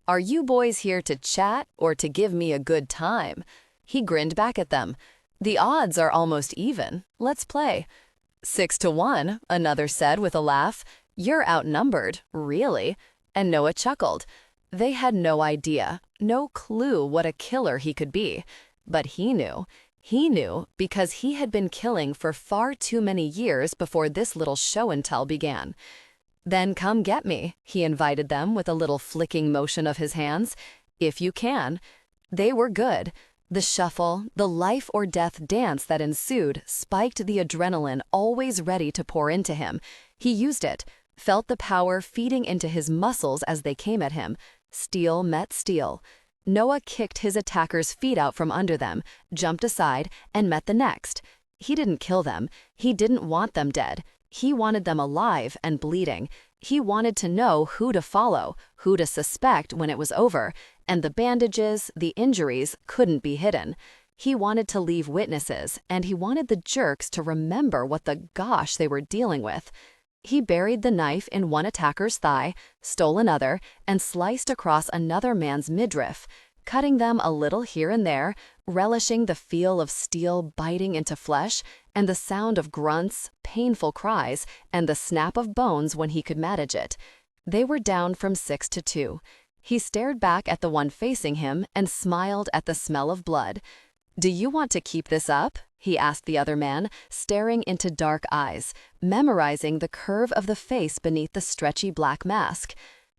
"Are you boys here to chat or to give me a good time?" He grinned back at them. "The odds are almost even. Let's play." 6-1, another said with a laugh. "You're outnumbered, really." And Noah chuckled. They had no idea, no clue what a killer he could be. But he knew. He knew because he had been killing for far too many years before this little show and tell began. "Then come get me," he invited them with a little flicking motion of his hands. "If you can." They were good. The shuffle, the life or death dance that ensued spiked the adrenaline always ready to pour into him. He used it, felt the power feeding into his muscles as they came at him. Steel met steel. Noah kicked his attackers' feet out from under them, jumped aside, and met the next. He didn't kill them. He didn't want them dead. He wanted them alive and bleeding. He wanted to know who to follow, who to suspect when it was over, and the bandages, the injuries, couldn't be hidden. He wanted to leave witnesses, and he wanted the jerks to remember what the gosh they were dealing with. He buried the knife in one attacker's thigh, stole another, and sliced across another man's midriff, cutting them a little here and there, relishing the feel of steel biting into flesh, and the sound of grunts, painful cries, and the snap of bones when he could manage it. They were down from 6 to 2. He stared back at the one facing him and smiled at the smell of blood. "Do you want to keep this up?" he asked the other man, staring into dark eyes, memorizing the curve of the face beneath the stretchy black mask.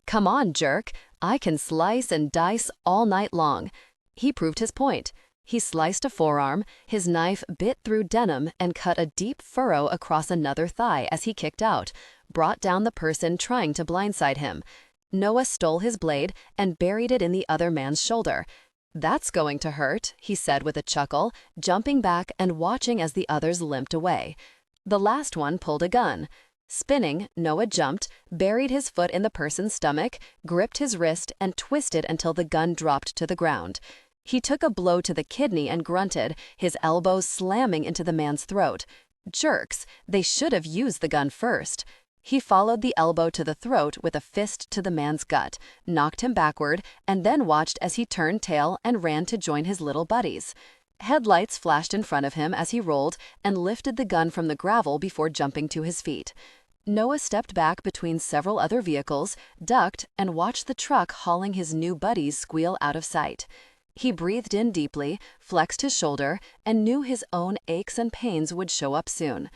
"Come on, jerk. I can slice and dice all night long." He proved his point. He sliced a forearm, his knife bit through denim and cut a deep furrow across another thigh as he kicked out, brought down the person trying to blindside him. Noah stole his blade and buried it in the other man's shoulder. "That's going to hurt," he said with a chuckle, jumping back and watching as the others limped away. The last one pulled a gun. Spinning, Noah jumped, buried his foot in the person's stomach, gripped his wrist, and twisted until the gun dropped to the ground. He took a blow to the kidney and grunted, his elbows slamming into the man's throat. Jerks, they should have used the gun first. He followed the elbow to the throat with a fist to the man's gut, knocked him backward, and then watched as he turned tail and ran to join his little buddies. Headlights flashed in front of him as he rolled and lifted the gun from the gravel before jumping to his feet. Noah stepped back between several other vehicles, ducked, and watched the truck hauling his new buddies squeal out of sight. He breathed in deeply, flexed his shoulder, and knew his own aches and pains would show up soon.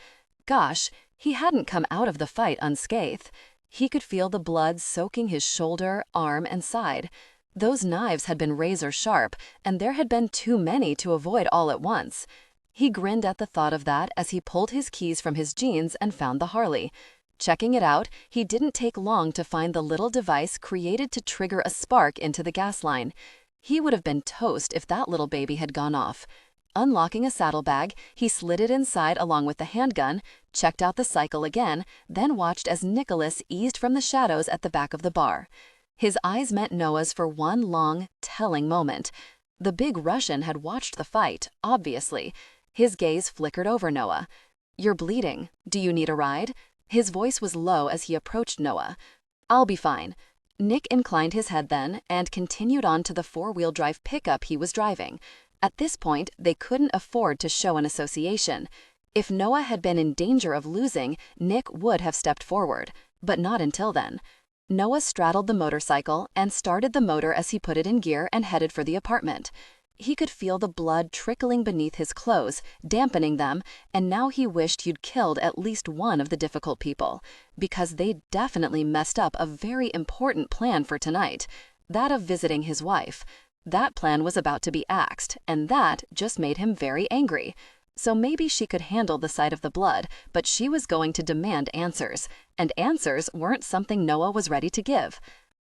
Gosh, he hadn't come out of the fight unscathed. He could feel the blood soaking his shoulder, arm, and side. Those knives had been razor sharp, and there had been too many to avoid all at once. He grinned at the thought of that as he pulled his keys from his jeans and found the Harley. Checking it out, he didn't take long to find the little device created to trigger a spark into the gas line. He would have been toast if that little baby had gone off. Unlocking a saddlebag, he slid it inside along with the handgun, checked out the cycle again, then watched as Nicholas eased from the shadows at the back of the bar. His eyes met Noah's for one long, telling moment. The big Russian had watched the fight, obviously. His gaze flickered over Noah. "You're bleeding. Do you need a ride?" His voice was low as he approached Noah. "I'll be fine." Nick inclined his head then and continued on to the four-wheel drive pickup he was driving. At this point, they couldn't afford to show an association. If Noah had been in danger of losing, Nick would have stepped forward, but not until then. Noah straddled the motorcycle and started the motor as he put it in gear and headed for the apartment. He could feel the blood trickling beneath his clothes, dampening them, and now he wished he'd killed at least one of the difficult people, because they'd definitely messed up a very important plan for tonight, that of visiting his wife. That plan was about to be axed, and that just made him very angry. So maybe she could handle the sight of the blood, but she was going to demand answers, and answers weren't something Noah was ready to give.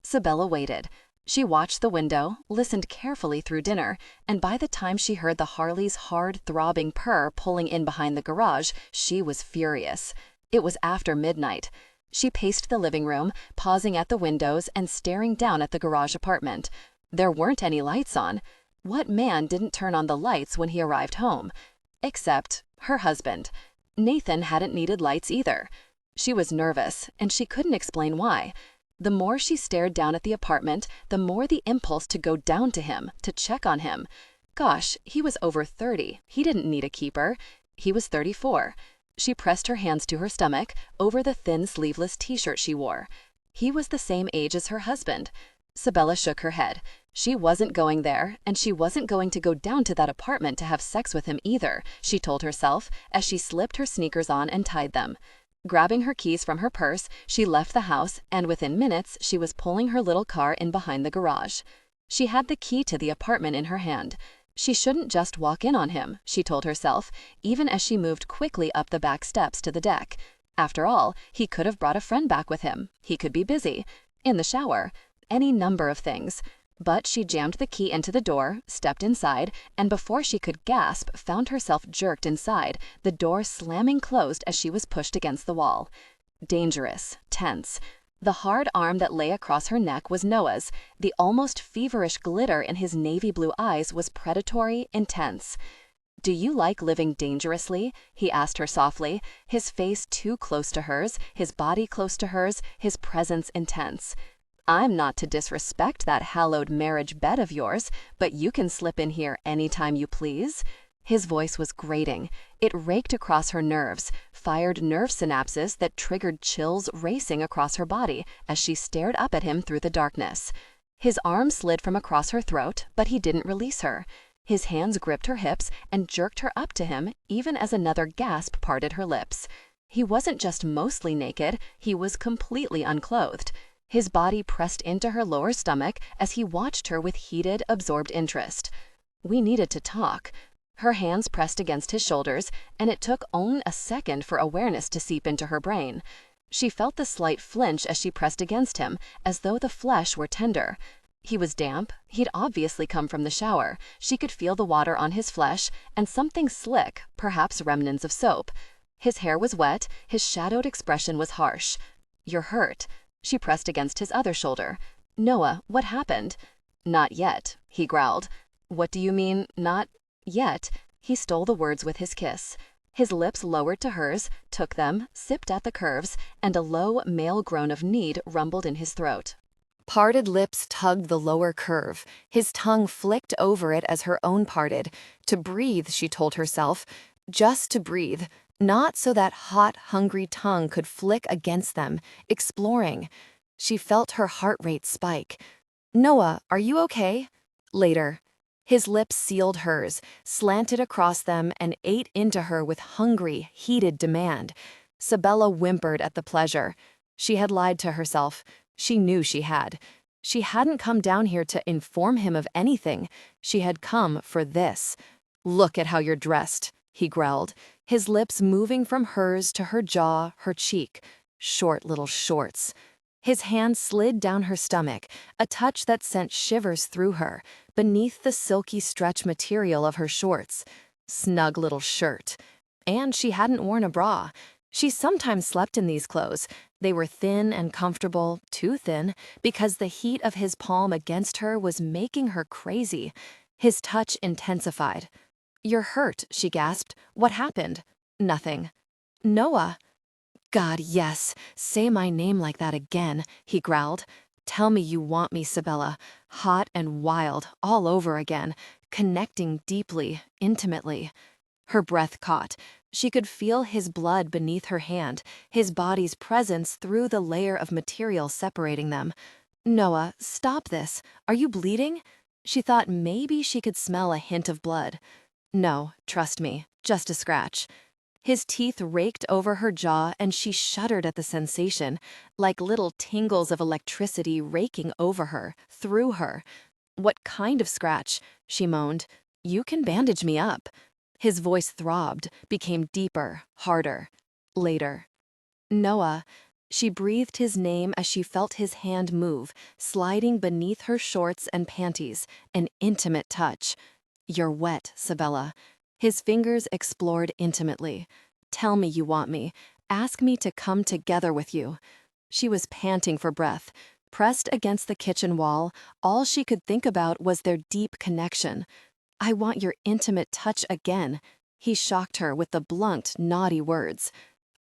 Sabella waited. She watched the window, listened carefully through dinner, and by the time she heard the Harley's hard, throbbing purr pulling in behind the garage, she was furious. It was after midnight. She paced the living room, pausing at the windows and staring down at the garage apartment. There weren't any lights on. What man didn't turn on the lights when he arrived home? Except her husband. Nathan hadn't needed lights either. She was nervous, and she couldn't explain why. The more she stared down at the apartment, the more the impulse to go down to him, to check on him. Gosh, he was over 30. He didn't need a keeper. He was 34. She pressed her hands to her stomach, over the thin sleeveless t-shirt she wore. He was the same age as her husband. Sabella shook her head. She wasn't going there, and she wasn't going to go down to that apartment to have sex with him either, she told herself as she slipped her sneakers on and tied them. Grabbing her keys from her purse, she left the house, and within minutes she was pulling her little car in behind the garage. She had the key to the apartment in her hand. She shouldn't just walk in on him, she told herself, even as she moved quickly up the back steps to the deck. After all, he could have brought a friend back with him. He could be busy. In the shower. Any number of things. But she jammed the key into the door, stepped inside, and before she could gasp, found herself jerked inside, the door slamming closed as she was pushed against the wall. Dangerous. Tense. The hard arm that lay across her neck was Noah's. The almost feverish glitter in his navy blue eyes was predatory, intense. "Do you like living dangerously?" he asked her softly, his face too close to hers, his body close to hers, his presence intense. "I'm not to disrespect that hallowed marriage bed of yours, but you can slip in here anytime you please." His voice was grating. It raked across her nerves, fired nerve synapses that triggered chills racing across her body as she stared up at him through the darkness. His arm slid from across her throat, but he didn't release her. His hands gripped her hips and jerked her up to him even as another gasp parted her lips. He wasn't just mostly naked, he was completely unclothed. His body pressed into her lower stomach as he watched her with heated, absorbed interest. We needed to talk. Her hands pressed against his shoulders, and it took only a second for awareness to seep into her brain. She felt the slight flinch as she pressed against him, as though the flesh were tender. He was damp. He'd obviously come from the shower. She could feel the water on his flesh, and something slick, perhaps remnants of soap. His hair was wet, his shadowed expression was harsh. "You're hurt." She pressed against his other shoulder. "Noah, what happened?" "Not yet," he growled. "What do you mean, not yet?" He stole the words with his kiss. His lips lowered to hers, took them, sipped at the curves, and a low male groan of need rumbled in his throat. Parted lips tugged the lower curve. His tongue flicked over it as her own parted. To breathe, she told herself. Just to breathe. Not so that hot, hungry tongue could flick against them, exploring. She felt her heart rate spike. "Noah, are you okay?" Later. His lips sealed hers, slanted across them, and ate into her with hungry, heated demand. Sabella whimpered at the pleasure. She had lied to herself. She knew she had. She hadn't come down here to inform him of anything. She had come for this. "Look at how you're dressed," he growled, his lips moving from hers to her jaw, her cheek. Short little shorts. His hand slid down her stomach, a touch that sent shivers through her, beneath the silky stretch material of her shorts. Snug little shirt. And she hadn't worn a bra. She sometimes slept in these clothes. They were thin and comfortable, too thin, because the heat of his palm against her was making her crazy. His touch intensified. "You're hurt," she gasped. "What happened?" "Nothing." "Noah." "God, yes. Say my name like that again," he growled. "Tell me you want me, Sabella. Hot and wild, all over again, connecting deeply, intimately." Her breath caught. She could feel his blood beneath her hand, his body's presence through the layer of material separating them. "Noah, stop this. Are you bleeding?" She thought maybe she could smell a hint of blood. "No, trust me, just a scratch." His teeth raked over her jaw and she shuddered at the sensation, like little tingles of electricity raking over her, through her. "What kind of scratch?" she moaned. "You can bandage me up." His voice throbbed, became deeper, harder. Later. "Noah." She breathed his name as she felt his hand move, sliding beneath her shorts and panties, an intimate touch. "You're wet, Sabella." His fingers explored intimately. "Tell me you want me. Ask me to come together with you." She was panting for breath. Pressed against the kitchen wall, all she could think about was their deep connection. "I want your intimate touch again." He shocked her with the blunt, naughty words.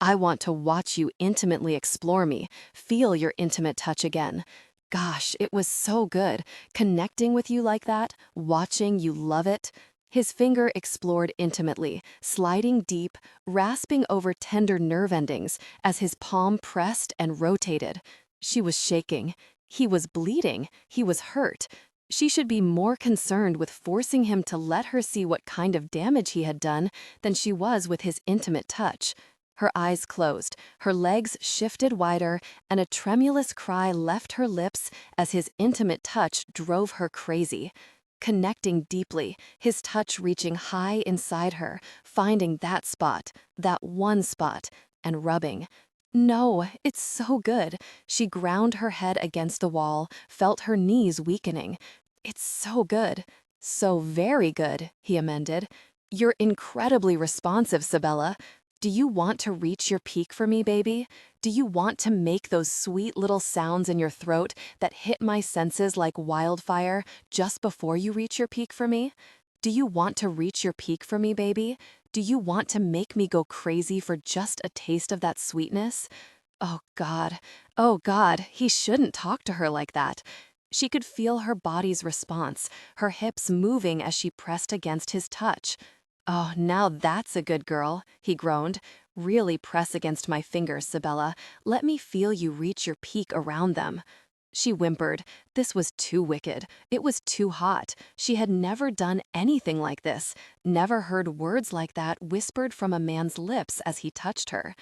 "I want to watch you intimately explore me, feel your intimate touch again." Gosh, it was so good, connecting with you like that, watching you love it. His finger explored intimately, sliding deep, rasping over tender nerve endings as his palm pressed and rotated. She was shaking. He was bleeding. He was hurt. She should be more concerned with forcing him to let her see what kind of damage he had done than she was with his intimate touch. Her eyes closed, her legs shifted wider, and a tremulous cry left her lips as his intimate touch drove her crazy. Connecting deeply, his touch reaching high inside her, finding that spot, that one spot, and rubbing. No, it's so good. She ground her head against the wall, felt her knees weakening. It's so good. So very good, he amended. You're incredibly responsive, Sabella. Do you want to reach your peak for me, baby? Do you want to make those sweet little sounds in your throat that hit my senses like wildfire just before you reach your peak for me? Do you want to reach your peak for me, baby? Do you want to make me go crazy for just a taste of that sweetness? Oh God, he shouldn't talk to her like that. She could feel her body's response, her hips moving as she pressed against his touch. Oh, now that's a good girl, he groaned. Really press against my fingers, Sabella. Let me feel you reach your peak around them. She whimpered. This was too wicked. It was too hot. She had never done anything like this, never heard words like that whispered from a man's lips as he touched her.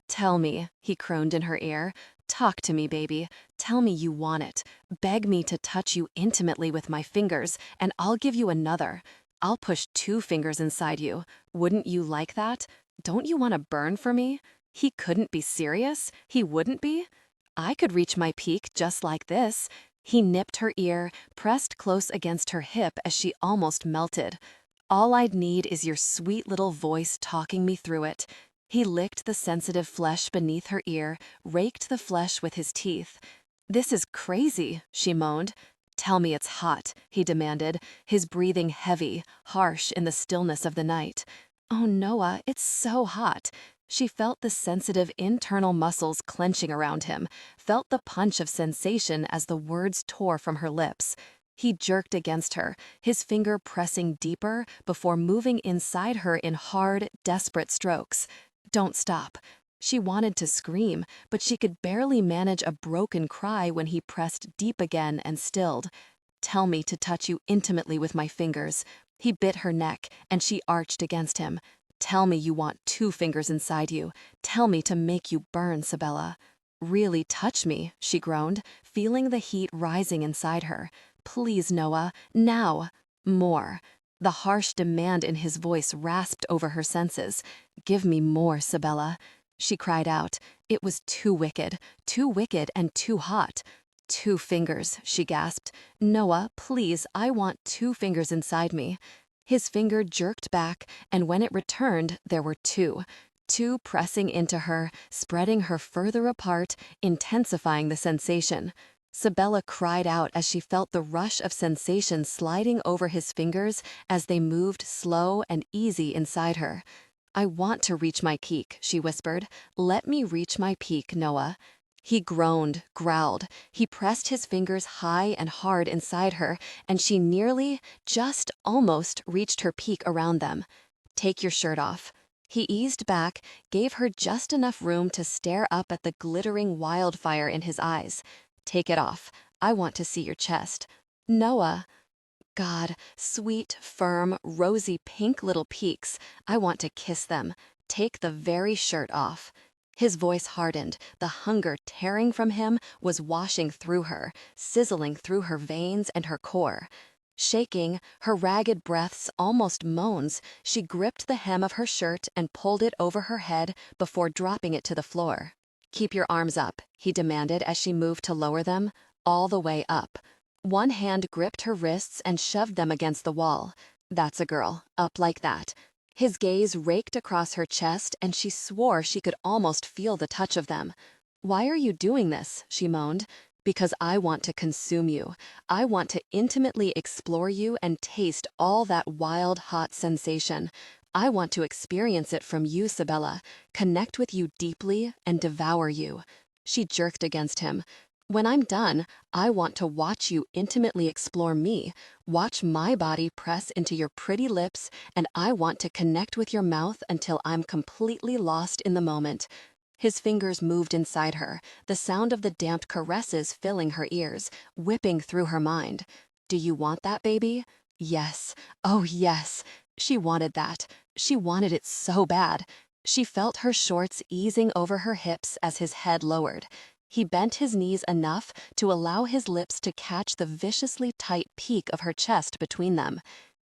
Tell me, he crooned in her ear. Talk to me, baby. Tell me you want it. Beg me to touch you intimately with my fingers, and I'll give you another. I'll push 2 fingers inside you. Wouldn't you like that? Don't you want to burn for me? He couldn't be serious? He wouldn't be? I could reach my peak just like this. He nipped her ear, pressed close against her hip as she almost melted. All I'd need is your sweet little voice talking me through it. He licked the sensitive flesh beneath her ear, raked the flesh with his teeth. This is crazy, she moaned. Tell me it's hot, he demanded, his breathing heavy, harsh in the stillness of the night. Oh, Noah, it's so hot. She felt the sensitive internal muscles clenching around him, felt the punch of sensation as the words tore from her lips. He jerked against her, his finger pressing deeper before moving inside her in hard, desperate strokes. Don't stop. She wanted to scream, but she could barely manage a broken cry when he pressed deep again and stilled. Tell me to touch you intimately with my fingers. He bit her neck, and she arched against him. Tell me you want 2 fingers inside you. Tell me to make you burn, Sabella. Really touch me, she groaned, feeling the heat rising inside her. Please, Noah, now. More. The harsh demand in his voice rasped over her senses. Give me more, Sabella. She cried out. It was too wicked and too hot. 2 fingers, she gasped. Noah, please, I want 2 fingers inside me. His finger jerked back, and when it returned, there were 2. 2 pressing into her, spreading her further apart, intensifying the sensation. Sabella cried out as she felt the rush of sensation sliding over his fingers as they moved slow and easy inside her. I want to reach my peak, she whispered. Let me reach my peak, Noah. He groaned, growled. He pressed his fingers high and hard inside her, and she nearly, just almost, reached her peak around them. Take your shirt off. He eased back, gave her just enough room to stare up at the glittering wildfire in his eyes. Take it off. I want to see your chest. Noah. God, sweet, firm, rosy pink little peaks. I want to kiss them. Take the very shirt off. His voice hardened. The hunger tearing from him was washing through her, sizzling through her veins and her core. Shaking, her ragged breaths almost moans, she gripped the hem of her shirt and pulled it over her head before dropping it to the floor. Keep your arms up, he demanded as she moved to lower them, all the way up. One hand gripped her wrists and shoved them against the wall. That's a girl, up like that. His gaze raked across her chest and she swore she could almost feel the touch of them. Why are you doing this? She moaned. Because I want to consume you. I want to intimately explore you and taste all that wild, hot sensation. I want to experience it from you, Sabella, connect with you deeply and devour you. She jerked against him. When I'm done, I want to watch you intimately explore me, watch my body press into your pretty lips, and I want to connect with your mouth until I'm completely lost in the moment. His fingers moved inside her, the sound of the damp caresses filling her ears, whipping through her mind. Do you want that, baby? Yes. Oh, yes. She wanted that. She wanted it so bad. She felt her shorts easing over her hips as his head lowered. He bent his knees enough to allow his lips to catch the viciously tight peak of her chest between them,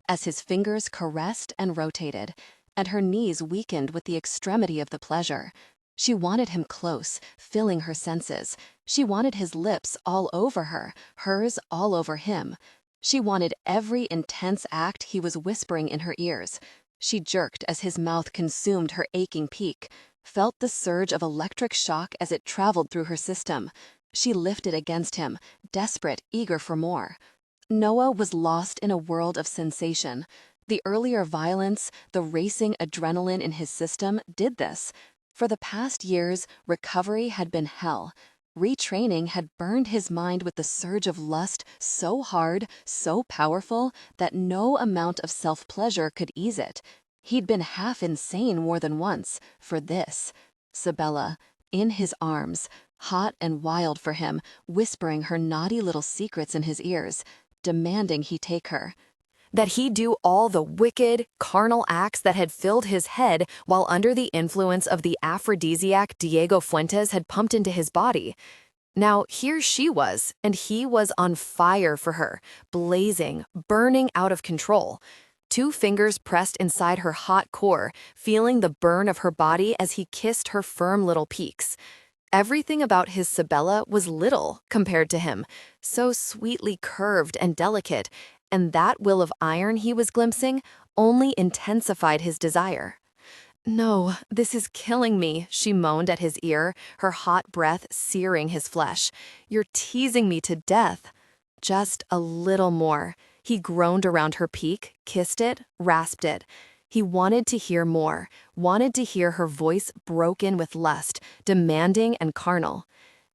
as his fingers caressed and rotated, and her knees weakened with the extremity of the pleasure. She wanted him close, filling her senses. She wanted his lips all over her, hers all over him. She wanted every intense act he was whispering in her ears. She jerked as his mouth consumed her aching peak, felt the surge of electric shock as it traveled through her system. She lifted against him, desperate, eager for more. Noah was lost in a world of sensation. The earlier violence, the racing adrenaline in his system did this. For the past years, recovery had been hell. Retraining had burned his mind with the surge of lust so hard, so powerful, that no amount of self-pleasure could ease it. He'd been half insane more than once, for this. Sabella, in his arms, hot and wild for him, whispering her naughty little secrets in his ears, demanding he take her. That he do all the wicked, carnal acts that had filled his head while under the influence of the aphrodisiac Diego Fuentes had pumped into his body. Now, here she was, and he was on fire for her, blazing, burning out of control. 2 fingers pressed inside her hot core, feeling the burn of her body as he kissed her firm little peaks. Everything about his Sabella was little compared to him, so sweetly curved and delicate, and that will of iron he was glimpsing only intensified his desire. "No, this is killing me," she moaned at his ear, her hot breath searing his flesh. "You're teasing me to death." "Just a little more." He groaned around her peak, kissed it, rasped it. He wanted to hear more, wanted to hear her voice broken with lust, demanding and carnal.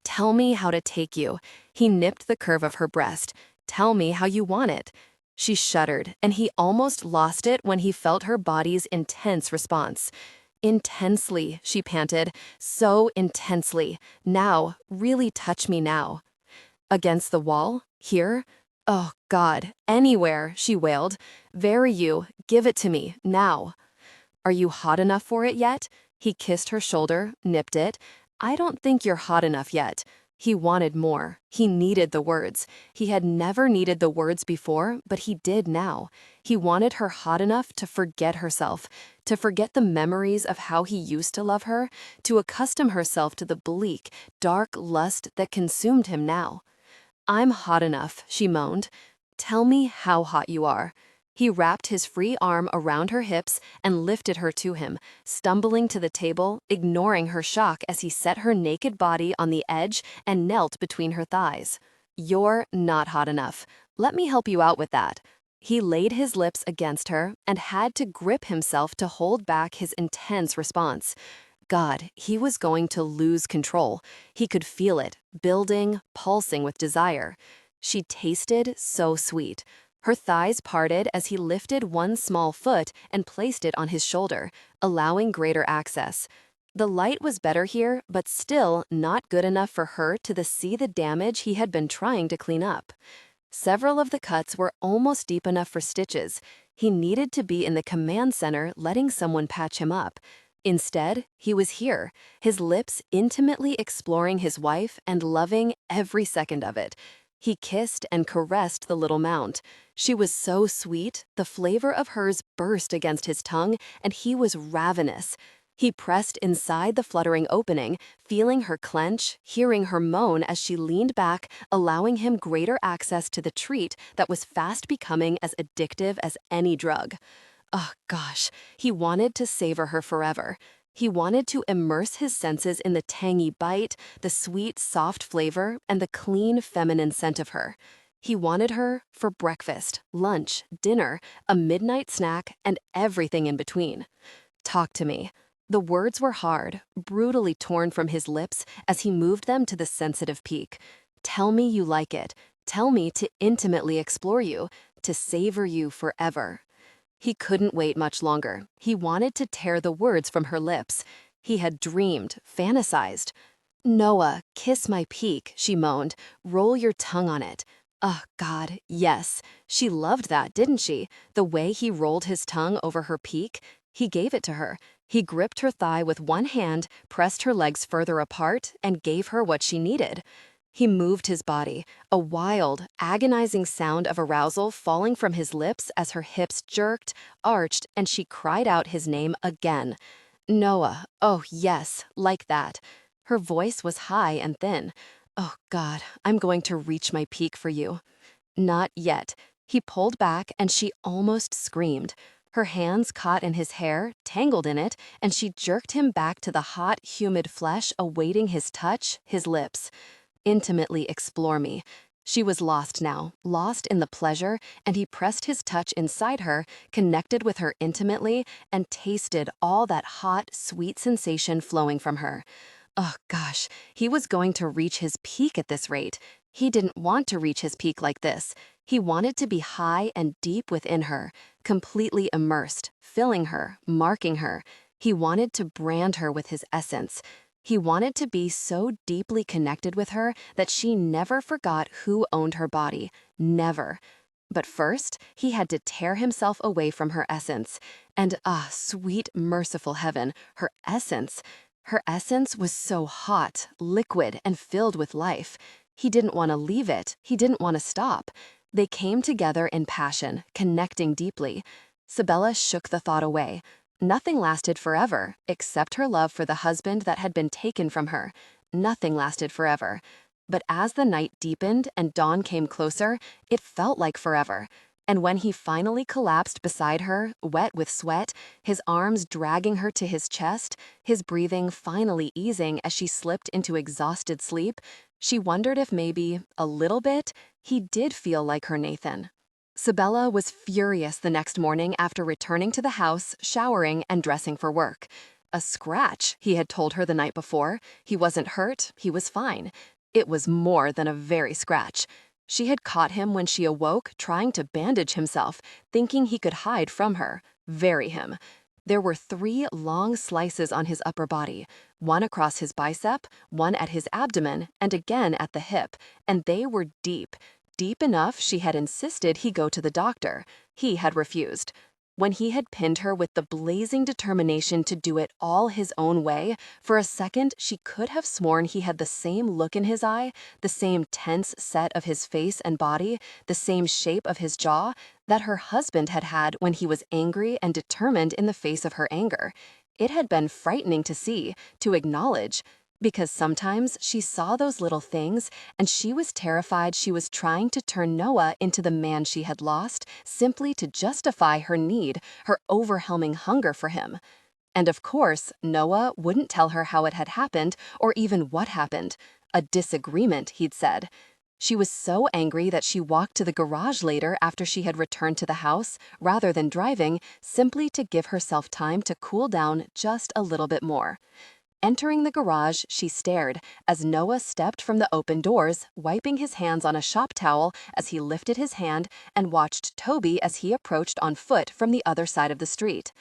"Tell me how to take you." He nipped the curve of her breast. "Tell me how you want it." She shuddered, and he almost lost it when he felt her body's intense response. "Intensely," she panted, "so intensely. Now, really touch me now." "Against the wall? Here? Oh, God, anywhere," she wailed. "Very you, give it to me, now." "Are you hot enough for it yet?" He kissed her shoulder, nipped it. "I don't think you're hot enough yet." He wanted more. He needed the words. He had never needed the words before, but he did now. He wanted her hot enough to forget herself, to forget the memories of how he used to love her, to accustom herself to the bleak, dark lust that consumed him now. "I'm hot enough," she moaned. "Tell me how hot you are." He wrapped his free arm around her hips and lifted her to him, stumbling to the table, ignoring her shock as he set her naked body on the edge and knelt between her thighs. "You're not hot enough. Let me help you out with that." He laid his lips against her and had to grip himself to hold back his intense response. God, he was going to lose control. He could feel it, building, pulsing with desire. She tasted so sweet. Her thighs parted as he lifted one small foot and placed it on his shoulder, allowing greater access. The light was better here, but still not good enough for her to see the damage he had been trying to clean up. Several of the cuts were almost deep enough for stitches. He needed to be in the command center letting someone patch him up. Instead, he was here, his lips intimately exploring his wife and loving every second of it. He kissed and caressed the little mount. She was so sweet, the flavor of hers burst against his tongue, and he was ravenous. He pressed inside the fluttering opening, feeling her clench, hearing her moan as she leaned back, allowing him greater access to the treat that was fast becoming as addictive as any drug. Oh, gosh, he wanted to savor her forever. He wanted to immerse his senses in the tangy bite, the sweet, soft flavor, and the clean, feminine scent of her. He wanted her for breakfast, lunch, dinner, a midnight snack, and everything in between. "Talk to me." The words were hard, brutally torn from his lips as he moved them to the sensitive peak. "Tell me you like it. Tell me to intimately explore you, to savor you forever." He couldn't wait much longer. He wanted to tear the words from her lips. He had dreamed, fantasized. "Noah, kiss my peak," she moaned. "Roll your tongue on it." Oh, God, yes. She loved that, didn't she? The way he rolled his tongue over her peak. He gave it to her. He gripped her thigh with one hand, pressed her legs further apart, and gave her what she needed. He moved his body, a wild, agonizing sound of arousal falling from his lips as her hips jerked, arched, and she cried out his name again. Noah, oh yes, like that. Her voice was high and thin. Oh God, I'm going to reach my peak for you. Not yet. He pulled back and she almost screamed. Her hands caught in his hair, tangled in it, and she jerked him back to the hot, humid flesh awaiting his touch, his lips. Intimately explore me. She was lost now, lost in the pleasure, and he pressed his touch inside her, connected with her intimately, and tasted all that hot, sweet sensation flowing from her. Oh gosh, he was going to reach his peak at this rate. He didn't want to reach his peak like this. He wanted to be high and deep within her, completely immersed, filling her, marking her. He wanted to brand her with his essence. He wanted to be so deeply connected with her that she never forgot who owned her body. Never. But first, he had to tear himself away from her essence. And sweet, merciful heaven, her essence. Her essence was so hot, liquid, and filled with life. He didn't want to leave it. He didn't want to stop. They came together in passion, connecting deeply. Sabella shook the thought away. Nothing lasted forever, except her love for the husband that had been taken from her. Nothing lasted forever. But as the night deepened and dawn came closer, it felt like forever. And when he finally collapsed beside her, wet with sweat, his arms dragging her to his chest, his breathing finally easing as she slipped into exhausted sleep, she wondered if maybe, a little bit, he did feel like her Nathan. Sabella was furious the next morning after returning to the house, showering, and dressing for work. A scratch, he had told her the night before. He wasn't hurt, he was fine. It was more than a very scratch. She had caught him when she awoke trying to bandage himself, thinking he could hide from her, bury him. There were 3 long slices on his upper body, one across his bicep, one at his abdomen, and again at the hip, and they were deep. Deep enough she had insisted he go to the doctor. He had refused. When he had pinned her with the blazing determination to do it all his own way, for a second she could have sworn he had the same look in his eye, the same tense set of his face and body, the same shape of his jaw, that her husband had had when he was angry and determined in the face of her anger. It had been frightening to see, to acknowledge, because sometimes she saw those little things and she was terrified she was trying to turn Noah into the man she had lost simply to justify her need, her overwhelming hunger for him. And of course, Noah wouldn't tell her how it had happened or even what happened. A disagreement, he'd said. She was so angry that she walked to the garage later after she had returned to the house, rather than driving, simply to give herself time to cool down just a little bit more. Entering the garage, she stared as Noah stepped from the open doors, wiping his hands on a shop towel as he lifted his hand and watched Toby as he approached on foot from the other side of the street.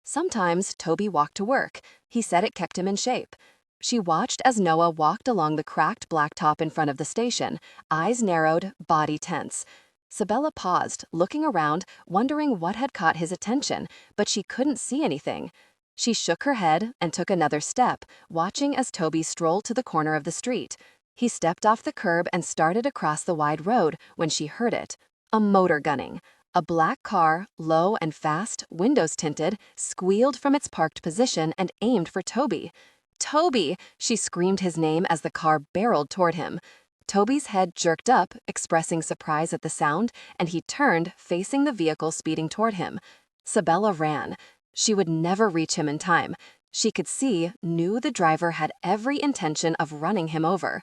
Sometimes Toby walked to work. He said it kept him in shape. She watched as Noah walked along the cracked blacktop in front of the station, eyes narrowed, body tense. Sabella paused, looking around, wondering what had caught his attention, but she couldn't see anything. She shook her head and took another step, watching as Toby strolled to the corner of the street. He stepped off the curb and started across the wide road when she heard it. A motor gunning. A black car, low and fast, windows tinted, squealed from its parked position and aimed for Toby. Toby! She screamed his name as the car barreled toward him. Toby's head jerked up, expressing surprise at the sound, and he turned, facing the vehicle speeding toward him. Sabella ran. She would never reach him in time. She could see, knew the driver had every intention of running him over.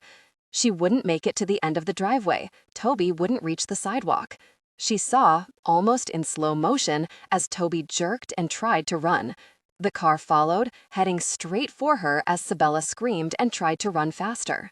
She wouldn't make it to the end of the driveway. Toby wouldn't reach the sidewalk. She saw, almost in slow motion, as Toby jerked and tried to run. The car followed, heading straight for her as Sabella screamed and tried to run faster.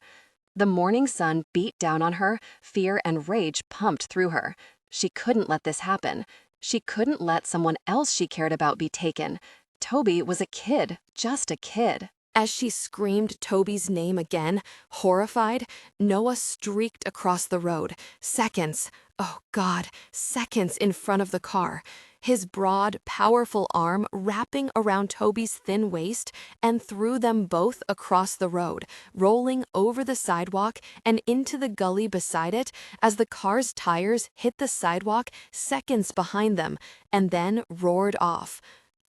The morning sun beat down on her, fear and rage pumped through her. She couldn't let this happen. She couldn't let someone else she cared about be taken. Toby was a kid, just a kid. As she screamed Toby's name again, horrified, Noah streaked across the road, seconds, oh God, seconds in front of the car, his broad, powerful arm wrapping around Toby's thin waist and threw them both across the road, rolling over the sidewalk and into the gully beside it as the car's tires hit the sidewalk seconds behind them and then roared off.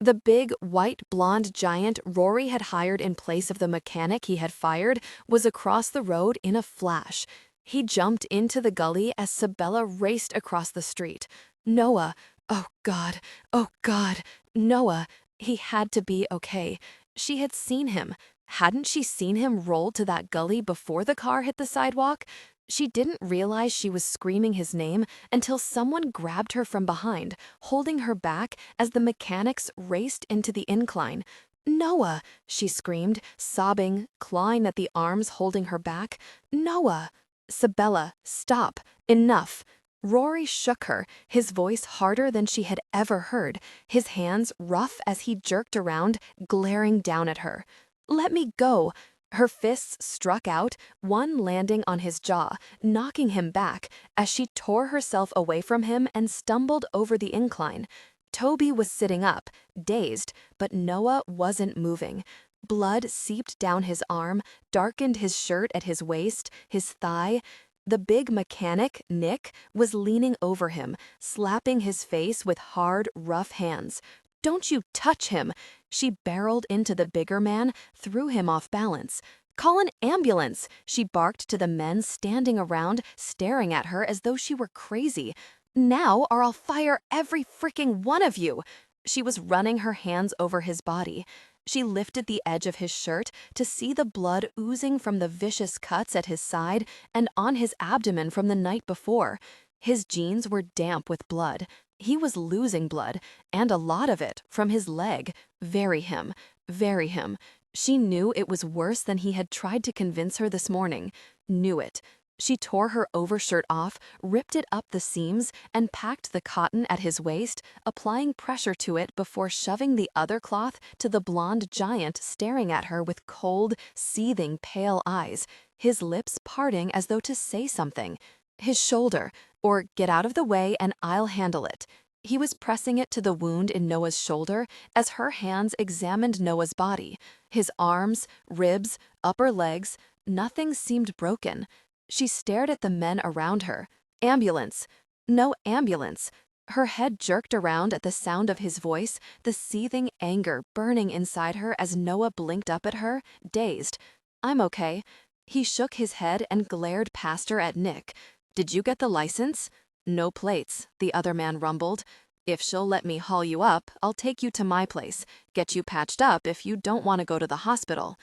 The big, white, blonde giant Rory had hired in place of the mechanic he had fired was across the road in a flash. He jumped into the gully as Sabella raced across the street. Noah, oh God, Noah, he had to be okay. She had seen him. Hadn't she seen him roll to that gully before the car hit the sidewalk? She didn't realize she was screaming his name until someone grabbed her from behind, holding her back as the mechanics raced into the incline. "Noah!" she screamed, sobbing, clawing at the arms holding her back. "Noah!" "Sabella, stop. Enough." Rory shook her, his voice harder than she had ever heard, his hands rough as he jerked around, glaring down at her. "Let me go." Her fists struck out, one landing on his jaw, knocking him back as she tore herself away from him and stumbled over the incline. Toby was sitting up, dazed, but Noah wasn't moving. Blood seeped down his arm, darkened his shirt at his waist, his thigh. The big mechanic, Nick, was leaning over him, slapping his face with hard, rough hands. "Don't you touch him!" She barreled into the bigger man, threw him off balance. "Call an ambulance!" she barked to the men standing around, staring at her as though she were crazy. "Now, or I'll fire every freaking one of you!" She was running her hands over his body. She lifted the edge of his shirt to see the blood oozing from the vicious cuts at his side and on his abdomen from the night before. His jeans were damp with blood. He was losing blood, and a lot of it, from his leg. Very him. Very him. She knew it was worse than he had tried to convince her this morning. Knew it. She tore her overshirt off, ripped it up the seams, and packed the cotton at his waist, applying pressure to it before shoving the other cloth to the blonde giant staring at her with cold, seething, pale eyes, his lips parting as though to say something. His shoulder, or "Get out of the way and I'll handle it." He was pressing it to the wound in Noah's shoulder as her hands examined Noah's body. His arms, ribs, upper legs, nothing seemed broken. She stared at the men around her. Ambulance. No ambulance. Her head jerked around at the sound of his voice, the seething anger burning inside her as Noah blinked up at her, dazed. "I'm okay." He shook his head and glared past her at Nick. "Did you get the license?" "No plates," the other man rumbled. "If she'll let me haul you up, I'll take you to my place, get you patched up if you don't want to go to the hospital."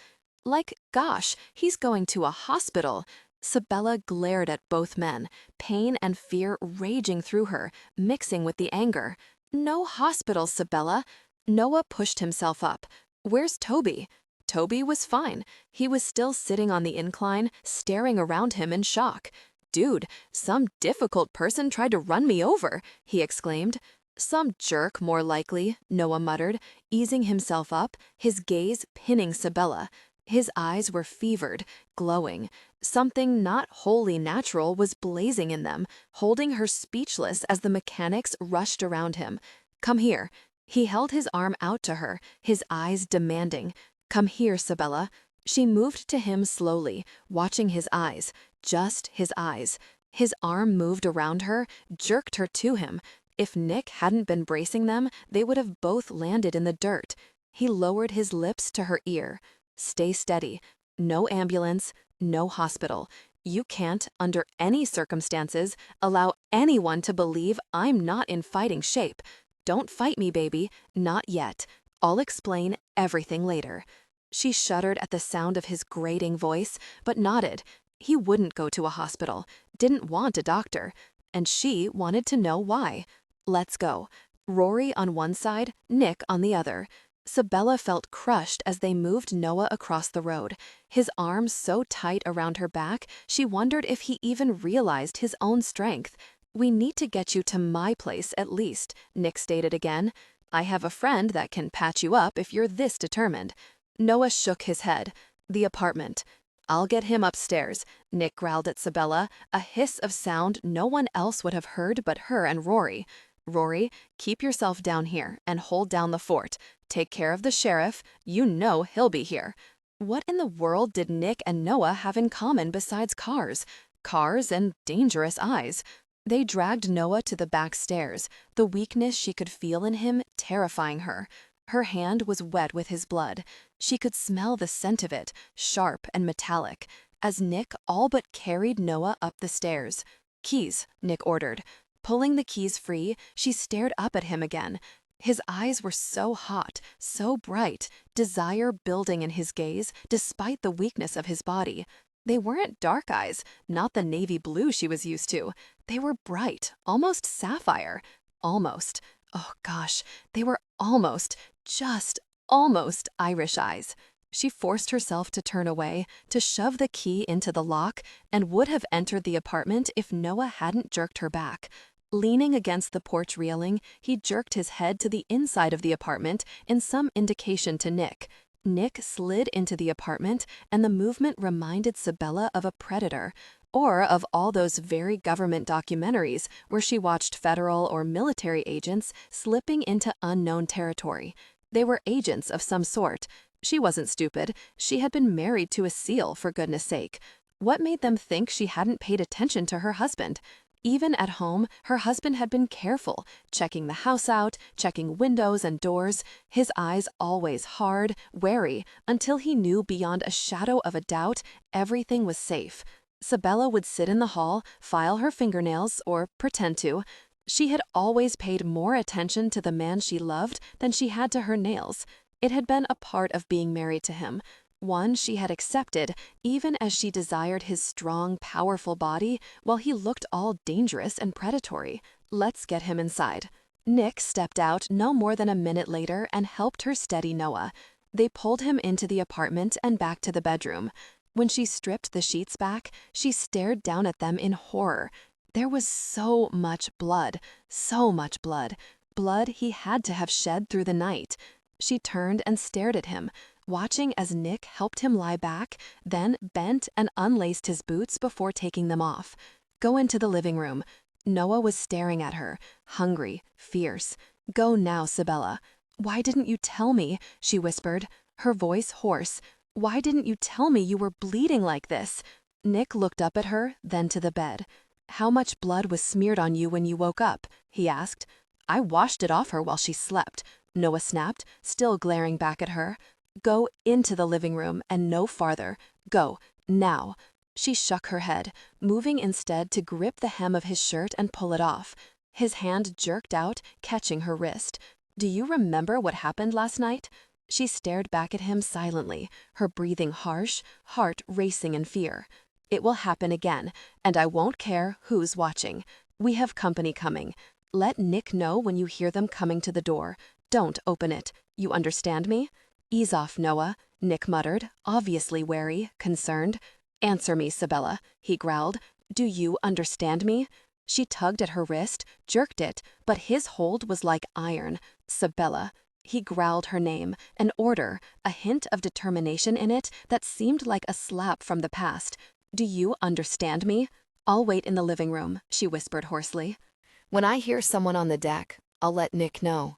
Like, gosh, he's going to a hospital. Sabella glared at both men, pain and fear raging through her, mixing with the anger. "No hospital, Sabella." Noah pushed himself up. "Where's Toby?" Toby was fine. He was still sitting on the incline, staring around him in shock. "Dude, some difficult person tried to run me over," he exclaimed. "Some jerk, more likely," Noah muttered, easing himself up, his gaze pinning Sabella. His eyes were fevered, glowing. Something not wholly natural was blazing in them, holding her speechless as the mechanics rushed around him. "Come here." He held his arm out to her, his eyes demanding. "Come here, Sabella." She moved to him slowly, watching his eyes, just his eyes. His arm moved around her, jerked her to him. If Nick hadn't been bracing them, they would have both landed in the dirt. He lowered his lips to her ear. "Stay steady. No ambulance, no hospital. You can't, under any circumstances, allow anyone to believe I'm not in fighting shape. Don't fight me, baby. Not yet. I'll explain everything later." She shuddered at the sound of his grating voice, but nodded. He wouldn't go to a hospital, didn't want a doctor, and she wanted to know why. "Let's go." Rory on one side, Nick on the other. Sabella felt crushed as they moved Noah across the road, his arms so tight around her back she wondered if he even realized his own strength. "We need to get you to my place at least," Nick stated again. "I have a friend that can patch you up if you're this determined." Noah shook his head. The apartment. I'll get him upstairs, Nick growled at Sabella, a hiss of sound no one else would have heard but her and Rory. Rory, keep yourself down here and hold down the fort. Take care of the sheriff. You know he'll be here. What in the world did Nick and Noah have in common besides cars? Cars and dangerous eyes. They dragged Noah to the back stairs, the weakness she could feel in him terrifying her. Her hand was wet with his blood. She could smell the scent of it, sharp and metallic, as Nick all but carried Noah up the stairs. Keys, Nick ordered. Pulling the keys free, she stared up at him again. His eyes were so hot, so bright, desire building in his gaze despite the weakness of his body. They weren't dark eyes, not the navy blue she was used to. They were bright, almost sapphire. Almost. Oh gosh, they were almost, just almost Irish eyes. She forced herself to turn away, to shove the key into the lock, and would have entered the apartment if Noah hadn't jerked her back. Leaning against the porch railing, he jerked his head to the inside of the apartment in some indication to Nick. Nick slid into the apartment, and the movement reminded Sabella of a predator, or of all those very government documentaries where she watched federal or military agents slipping into unknown territory. They were agents of some sort. She wasn't stupid. She had been married to a SEAL, for goodness sake. What made them think she hadn't paid attention to her husband? Even at home, her husband had been careful, checking the house out, checking windows and doors, his eyes always hard, wary, until he knew beyond a shadow of a doubt everything was safe. Sabella would sit in the hall, file her fingernails, or pretend to. She had always paid more attention to the man she loved than she had to her nails. It had been a part of being married to him. One she had accepted, even as she desired his strong, powerful body, while he looked all dangerous and predatory. Let's get him inside. Nick stepped out no more than a minute later and helped her steady Noah. They pulled him into the apartment and back to the bedroom. When she stripped the sheets back, she stared down at them in horror. There was so much blood, blood he had to have shed through the night. She turned and stared at him, watching as Nick helped him lie back, then bent and unlaced his boots before taking them off. Go into the living room. Noah was staring at her, hungry, fierce. Go now, Sabella. Why didn't you tell me? She whispered, her voice hoarse. Why didn't you tell me you were bleeding like this? Nick looked up at her, then to the bed. How much blood was smeared on you when you woke up? He asked. I washed it off her while she slept, Noah snapped, still glaring back at her. Go into the living room and no farther. Go, now. She shook her head, moving instead to grip the hem of his shirt and pull it off. His hand jerked out, catching her wrist. Do you remember what happened last night? She stared back at him silently, her breathing harsh, heart racing in fear. It will happen again, and I won't care who's watching. We have company coming. Let Nick know when you hear them coming to the door. Don't open it. You understand me? Ease off, Noah, Nick muttered, obviously wary, concerned. Answer me, Sabella, he growled. Do you understand me? She tugged at her wrist, jerked it, but his hold was like iron. Sabella. He growled her name, an order, a hint of determination in it that seemed like a slap from the past. Do you understand me? I'll wait in the living room, she whispered hoarsely. When I hear someone on the deck, I'll let Nick know.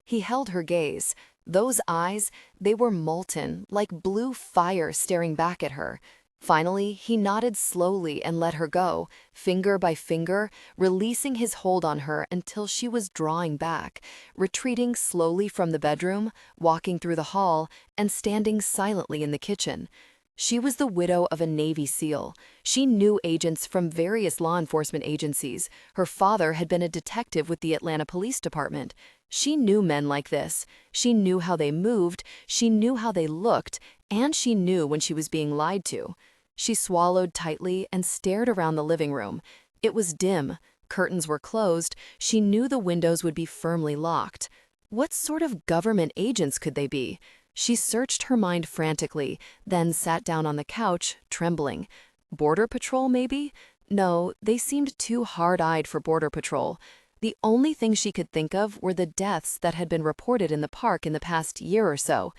He held her gaze. Those eyes, they were molten, like blue fire staring back at her. Finally, he nodded slowly and let her go, finger by finger, releasing his hold on her until she was drawing back, retreating slowly from the bedroom, walking through the hall, and standing silently in the kitchen. She was the widow of a Navy SEAL. She knew agents from various law enforcement agencies. Her father had been a detective with the Atlanta Police Department. She knew men like this. She knew how they moved, she knew how they looked, and she knew when she was being lied to. She swallowed tightly and stared around the living room. It was dim. Curtains were closed. She knew the windows would be firmly locked. What sort of government agents could they be? She searched her mind frantically, then sat down on the couch, trembling. Border Patrol, maybe? No, they seemed too hard-eyed for Border Patrol. The only thing she could think of were the deaths that had been reported in the park in the past year or so.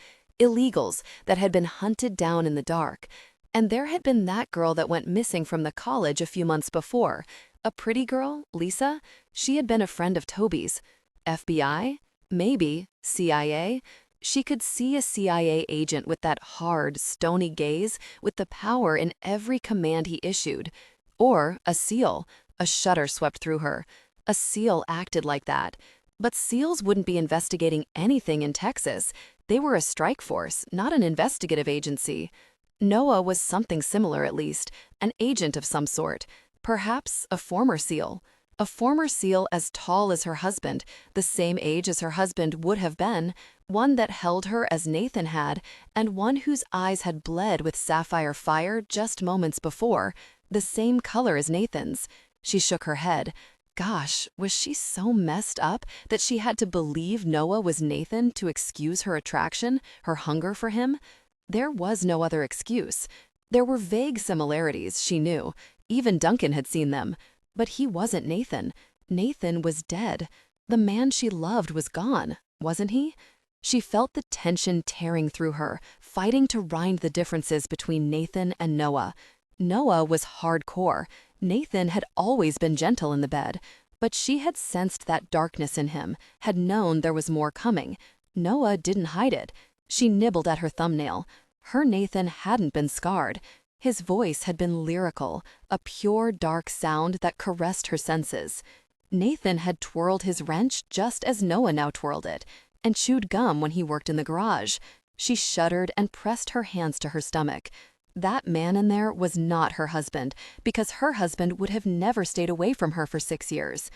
illegals that had been hunted down in the dark. And there had been that girl that went missing from the college a few months before. A pretty girl, Lisa. She had been a friend of Toby's. FBI? Maybe. CIA? She could see a CIA agent with that hard, stony gaze, with the power in every command he issued. Or a SEAL. A shudder swept through her. A SEAL acted like that. But SEALs wouldn't be investigating anything in Texas. They were a strike force, not an investigative agency. Noah was something similar at least, an agent of some sort. Perhaps a former SEAL. A former SEAL as tall as her husband, the same age as her husband would have been, one that held her as Nathan had, and one whose eyes had bled with sapphire fire just moments before, the same color as Nathan's. She shook her head. Gosh, was she so messed up that she had to believe Noah was Nathan to excuse her attraction, her hunger for him? There was no other excuse. There were vague similarities, she knew. Even Duncan had seen them. But he wasn't Nathan. Nathan was dead. The man she loved was gone, wasn't he? She felt the tension tearing through her, fighting to rind the differences between Nathan and Noah. Noah was hardcore. Nathan had always been gentle in the bed. But she had sensed that darkness in him, had known there was more coming. Noah didn't hide it. She nibbled at her thumbnail. Her Nathan hadn't been scarred. His voice had been lyrical, a pure, dark sound that caressed her senses. Nathan had twirled his wrench just as Noah now twirled it, and chewed gum when he worked in the garage. She shuddered and pressed her hands to her stomach. That man in there was not her husband, because her husband would have never stayed away from her for 6 years.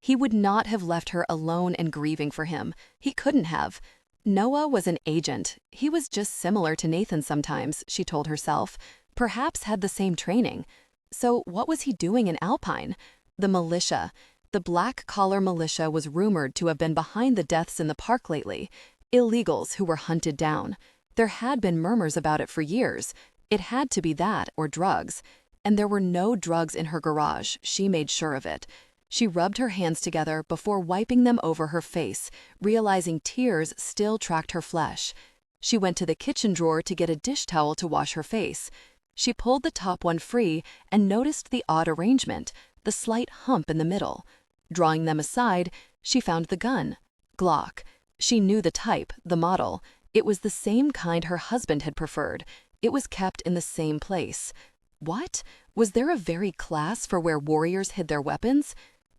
He would not have left her alone and grieving for him. He couldn't have. Noah was an agent. He was just similar to Nathan sometimes, she told herself. Perhaps had the same training. So what was he doing in Alpine? The militia. The black-collar militia was rumored to have been behind the deaths in the park lately. Illegals who were hunted down. There had been murmurs about it for years. It had to be that or drugs. And there were no drugs in her garage, she made sure of it. She rubbed her hands together before wiping them over her face, realizing tears still tracked her flesh. She went to the kitchen drawer to get a dish towel to wash her face. She pulled the top one free and noticed the odd arrangement, the slight hump in the middle. Drawing them aside, she found the gun. Glock. She knew the type, the model. It was the same kind her husband had preferred. It was kept in the same place. What? Was there a very class for where warriors hid their weapons?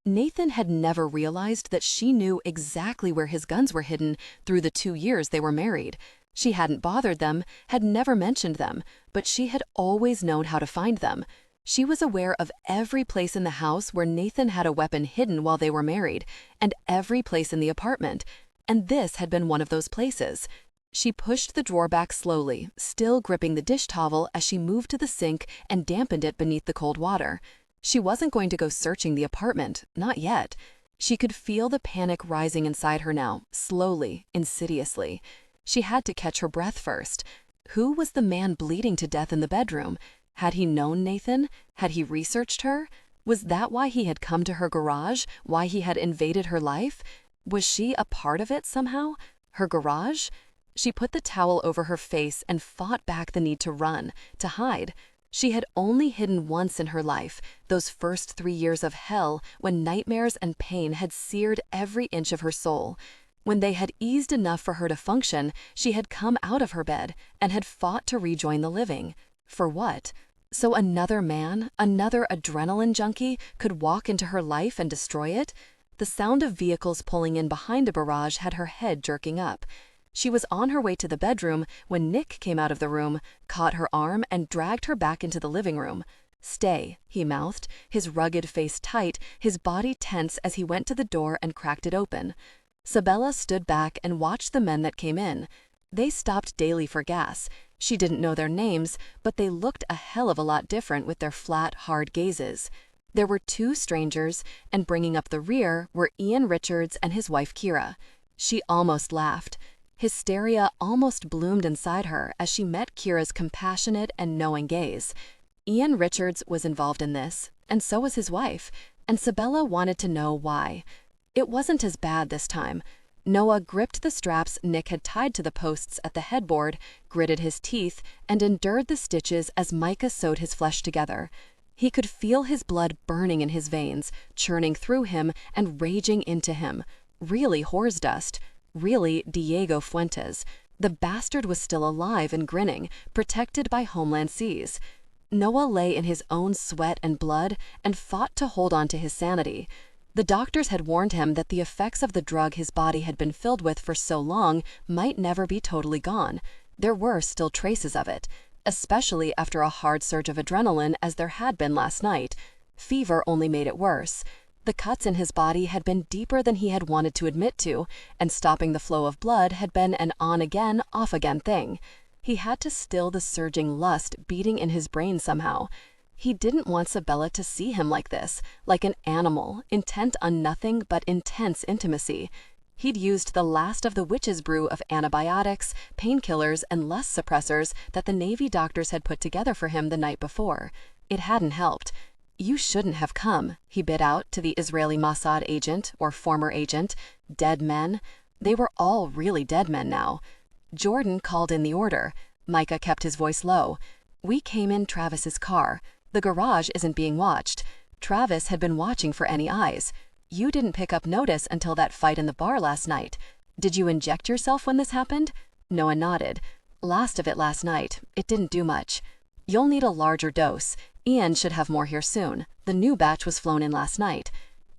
Nathan had never realized that she knew exactly where his guns were hidden through the 2 years they were married. She hadn't bothered them, had never mentioned them, but she had always known how to find them. She was aware of every place in the house where Nathan had a weapon hidden while they were married, and every place in the apartment. And this had been one of those places. She pushed the drawer back slowly, still gripping the dish towel as she moved to the sink and dampened it beneath the cold water. She wasn't going to go searching the apartment, not yet. She could feel the panic rising inside her now, slowly, insidiously. She had to catch her breath first. Who was the man bleeding to death in the bedroom? Had he known Nathan? Had he researched her? Was that why he had come to her garage? Why he had invaded her life? Was she a part of it somehow? Her garage? She put the towel over her face and fought back the need to run, to hide. She had only hidden once in her life, those first 3 years of hell when nightmares and pain had seared every inch of her soul. When they had eased enough for her to function, she had come out of her bed and had fought to rejoin the living. For what? So another man, another adrenaline junkie, could walk into her life and destroy it? The sound of vehicles pulling in behind a barrage had her head jerking up. She was on her way to the bedroom when Nick came out of the room, caught her arm, and dragged her back into the living room. "Stay," he mouthed, his rugged face tight, his body tense as he went to the door and cracked it open. Sabella stood back and watched the men that came in. They stopped daily for gas. She didn't know their names, but they looked a hell of a lot different with their flat, hard gazes. There were 2 strangers, and bringing up the rear were Ian Richards and his wife Kira. She almost laughed. Hysteria almost bloomed inside her as she met Kira's compassionate and knowing gaze. Ian Richards was involved in this, and so was his wife, and Sabella wanted to know why. It wasn't as bad this time. Noah gripped the straps Nick had tied to the posts at the headboard, gritted his teeth, and endured the stitches as Micah sewed his flesh together. He could feel his blood burning in his veins, churning through him and raging into him. Really horse dust. Really Diego Fuentes. The bastard was still alive and grinning, protected by Homeland Seas. Noah lay in his own sweat and blood and fought to hold on to his sanity. The doctors had warned him that the effects of the drug his body had been filled with for so long might never be totally gone. There were still traces of it, especially after a hard surge of adrenaline as there had been last night. Fever only made it worse. The cuts in his body had been deeper than he had wanted to admit to, and stopping the flow of blood had been an on-again, off-again thing. He had to still the surging lust beating in his brain somehow. He didn't want Sabella to see him like this, like an animal, intent on nothing but intense intimacy. He'd used the last of the witch's brew of antibiotics, painkillers, and lust suppressors that the Navy doctors had put together for him the night before. It hadn't helped. "You shouldn't have come," he bid out to the Israeli Mossad agent, or former agent. Dead men. They were all really dead men now. Jordan called in the order. Micah kept his voice low. "We came in Travis's car. The garage isn't being watched. Travis had been watching for any eyes. You didn't pick up notice until that fight in the bar last night. Did you inject yourself when this happened?" Noah nodded. "Last of it last night. It didn't do much. You'll need a larger dose. Ian should have more here soon. The new batch was flown in last night."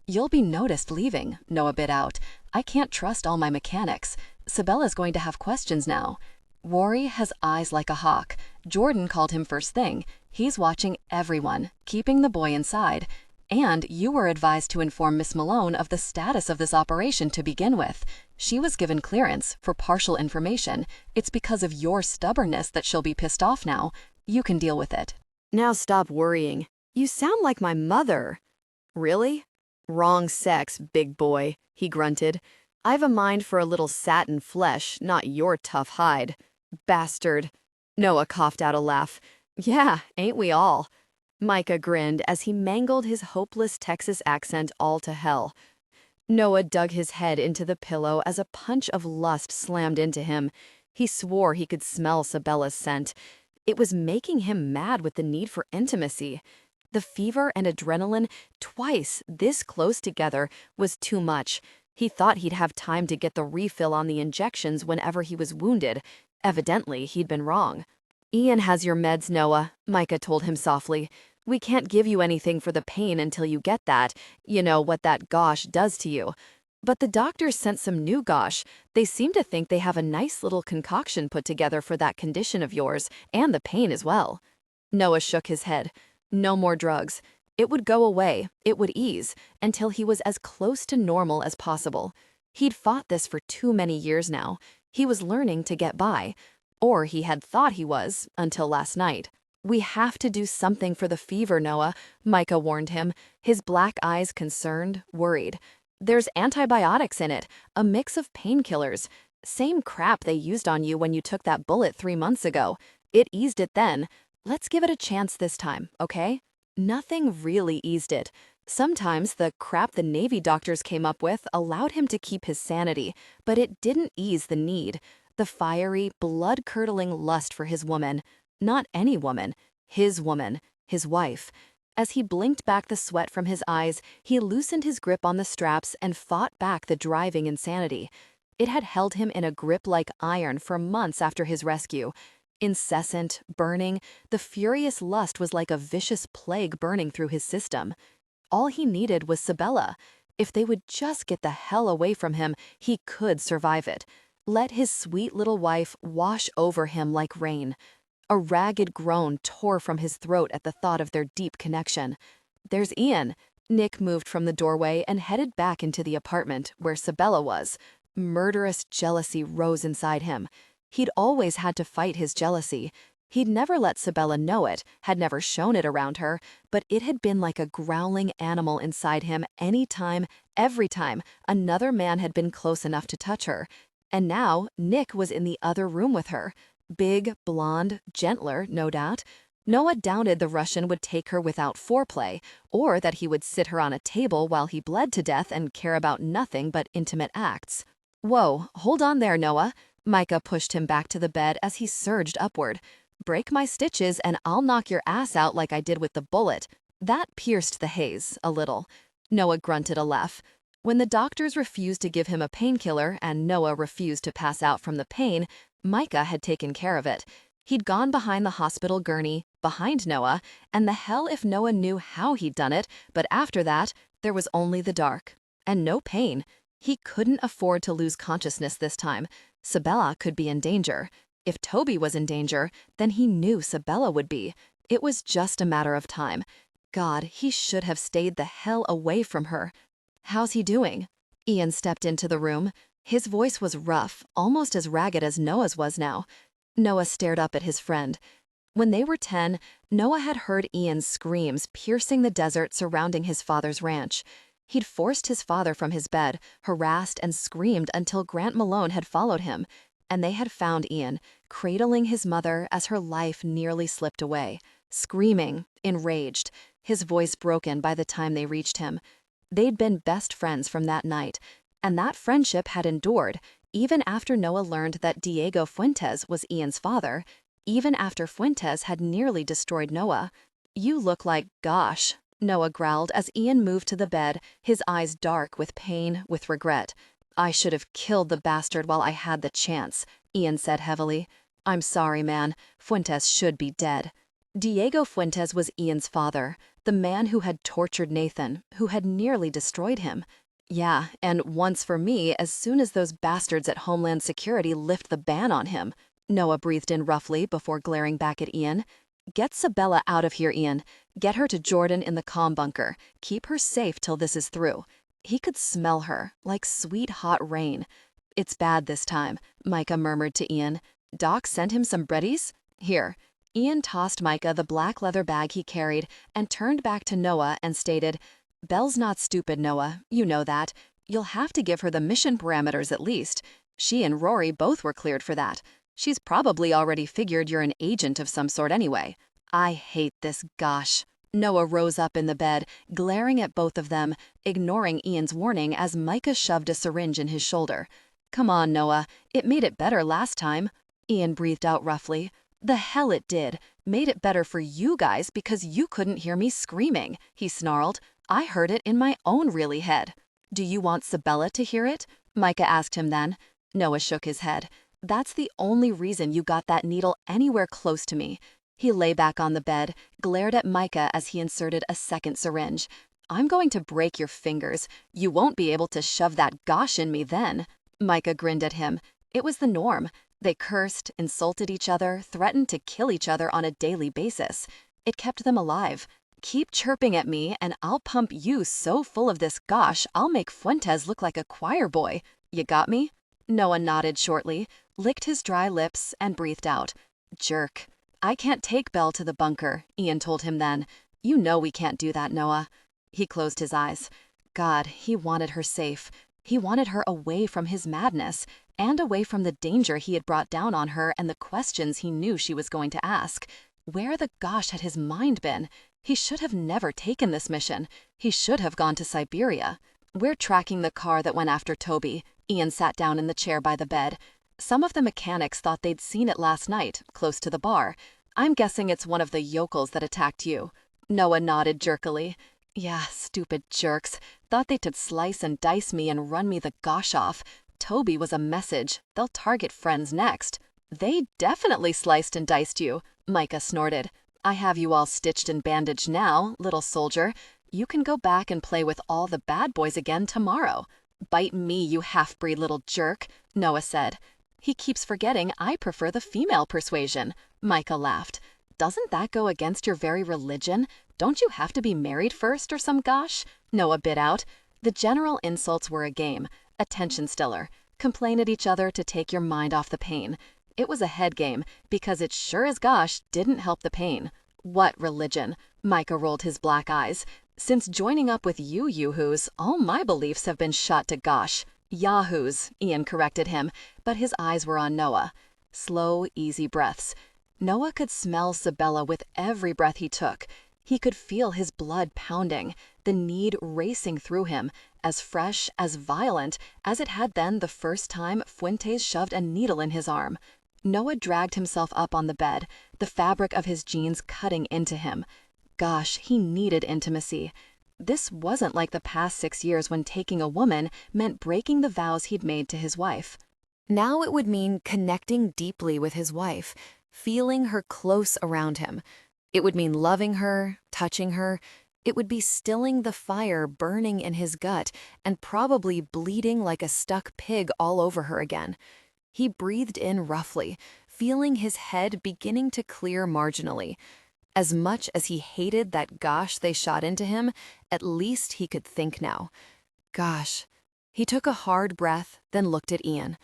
"You'll be noticed leaving," Noah bid out. "I can't trust all my mechanics. Sabella's going to have questions now." Rory has eyes like a hawk. Jordan called him first thing. He's watching everyone, keeping the boy inside. And you were advised to inform Miss Malone of the status of this operation to begin with. She was given clearance for partial information. It's because of your stubbornness that she'll be pissed off now. You can deal with it. Now stop worrying. You sound like my mother. Really? Wrong sex, big boy, he grunted. I've a mind for a little satin flesh, not your tough hide. Bastard. Noah coughed out a laugh. Yeah, ain't we all? Micah grinned as he mangled his hopeless Texas accent all to hell. Noah dug his head into the pillow as a punch of lust slammed into him. He swore he could smell Sabella's scent. It was making him mad with the need for intimacy. The fever and adrenaline, twice this close together, was too much. He thought he'd have time to get the refill on the injections whenever he was wounded. Evidently, he'd been wrong. Ian has your meds, Noah, Micah told him softly. We can't give you anything for the pain until you get that. You know what that gosh does to you. But the doctors sent some new gosh. They seem to think they have a nice little concoction put together for that condition of yours, and the pain as well. Noah shook his head. No more drugs. It would go away, it would ease, until he was as close to normal as possible. He'd fought this for too many years now. He was learning to get by. Or he had thought he was, until last night. We have to do something for the fever, Noah, Micah warned him, his black eyes concerned, worried. There's antibiotics in it, a mix of painkillers. Same crap they used on you when you took that bullet 3 months ago. It eased it then. Let's give it a chance this time, okay? Nothing really eased it. Sometimes the crap the Navy doctors came up with allowed him to keep his sanity, but it didn't ease the need. The fiery, blood-curdling lust for his woman. Not any woman. His woman. His wife. As he blinked back the sweat from his eyes, he loosened his grip on the straps and fought back the driving insanity. It had held him in a grip like iron for months after his rescue. Incessant, burning, the furious lust was like a vicious plague burning through his system. All he needed was Sabella. If they would just get the hell away from him, he could survive it. Let his sweet little wife wash over him like rain. A ragged groan tore from his throat at the thought of their deep connection. There's Ian. Nick moved from the doorway and headed back into the apartment where Sabella was. Murderous jealousy rose inside him. He'd always had to fight his jealousy. He'd never let Sabella know it, had never shown it around her, but it had been like a growling animal inside him any time, every time, another man had been close enough to touch her. And now Nick was in the other room with her. Big, blonde, gentler, no doubt. Noah doubted the Russian would take her without foreplay, or that he would sit her on a table while he bled to death and care about nothing but intimate acts. Whoa, hold on there, Noah. Micah pushed him back to the bed as he surged upward. Break my stitches and I'll knock your ass out like I did with the bullet. That pierced the haze a little. Noah grunted a laugh. When the doctors refused to give him a painkiller and Noah refused to pass out from the pain, Micah had taken care of it. He'd gone behind the hospital gurney, behind Noah, and the hell if Noah knew how he'd done it, but after that, there was only the dark. And no pain. He couldn't afford to lose consciousness this time. Sabella could be in danger. If Toby was in danger, then he knew Sabella would be. It was just a matter of time. God, he should have stayed the hell away from her. How's he doing? Ian stepped into the room. His voice was rough, almost as ragged as Noah's was now. Noah stared up at his friend. When they were 10, Noah had heard Ian's screams piercing the desert surrounding his father's ranch. He'd forced his father from his bed, harassed and screamed until Grant Malone had followed him, and they had found Ian, cradling his mother as her life nearly slipped away, screaming, enraged, his voice broken by the time they reached him. They'd been best friends from that night, and that friendship had endured, even after Noah learned that Diego Fuentes was Ian's father, even after Fuentes had nearly destroyed Noah. You look like gosh, Noah growled as Ian moved to the bed, his eyes dark with pain, with regret. I should have killed the bastard while I had the chance, Ian said heavily. I'm sorry, man. Fuentes should be dead. Diego Fuentes was Ian's father, the man who had tortured Nathan, who had nearly destroyed him. Yeah, and once for me, as soon as those bastards at Homeland Security lift the ban on him. Noah breathed in roughly before glaring back at Ian. Get Sabella out of here, Ian. Get her to Jordan in the comm bunker. Keep her safe till this is through. He could smell her, like sweet hot rain. It's bad this time, Micah murmured to Ian. Doc sent him some breadies? Here. Ian tossed Micah the black leather bag he carried and turned back to Noah and stated, Belle's not stupid, Noah. You know that. You'll have to give her the mission parameters at least. She and Rory both were cleared for that. She's probably already figured you're an agent of some sort anyway. I hate this gosh. Noah rose up in the bed, glaring at both of them, ignoring Ian's warning as Micah shoved a syringe in his shoulder. Come on, Noah. It made it better last time. Ian breathed out roughly. The hell it did. Made it better for you guys because you couldn't hear me screaming, he snarled. I heard it in my own really head. Do you want Sabella to hear it? Micah asked him then. Noah shook his head. That's the only reason you got that needle anywhere close to me. He lay back on the bed, glared at Micah as he inserted a second syringe. I'm going to break your fingers. You won't be able to shove that gosh in me then. Micah grinned at him. It was the norm. They cursed, insulted each other, threatened to kill each other on a daily basis. It kept them alive. Keep chirping at me and I'll pump you so full of this gosh I'll make Fuentes look like a choir boy. You got me? Noah nodded shortly, licked his dry lips, and breathed out. Jerk. I can't take Belle to the bunker, Ian told him then. You know we can't do that, Noah. He closed his eyes. God, he wanted her safe. He wanted her away from his madness, and away from the danger he had brought down on her and the questions he knew she was going to ask. Where the gosh had his mind been? He should have never taken this mission. He should have gone to Siberia. We're tracking the car that went after Toby. Ian sat down in the chair by the bed. Some of the mechanics thought they'd seen it last night, close to the bar. I'm guessing it's one of the yokels that attacked you. Noah nodded jerkily. Yeah, stupid jerks. Thought they could slice and dice me and run me the gosh off. Toby was a message. They'll target friends next. They definitely sliced and diced you, Micah snorted. I have you all stitched and bandaged now, little soldier. You can go back and play with all the bad boys again tomorrow. Bite me, you half-breed little jerk, Noah said. He keeps forgetting I prefer the female persuasion, Micah laughed. Doesn't that go against your very religion? Don't you have to be married first or some gosh? Noah bit out. The general insults were a game, a tension stiller. Complain at each other to take your mind off the pain. It was a head game, because it sure as gosh didn't help the pain. What religion? Micah rolled his black eyes. Since joining up with you yoo-hoos, all my beliefs have been shot to gosh. Yahoos, Ian corrected him, but his eyes were on Noah. Slow, easy breaths. Noah could smell Sabella with every breath he took. He could feel his blood pounding, the need racing through him, as fresh, as violent as it had been the first time Fuentes shoved a needle in his arm. Noah dragged himself up on the bed, the fabric of his jeans cutting into him. Gosh, he needed intimacy. This wasn't like the past 6 years when taking a woman meant breaking the vows he'd made to his wife. Now it would mean connecting deeply with his wife, feeling her close around him. It would mean loving her, touching her. It would be stilling the fire burning in his gut and probably bleeding like a stuck pig all over her again. He breathed in roughly, feeling his head beginning to clear marginally. As much as he hated that gosh they shot into him, at least he could think now. Gosh. He took a hard breath, then looked at Ian.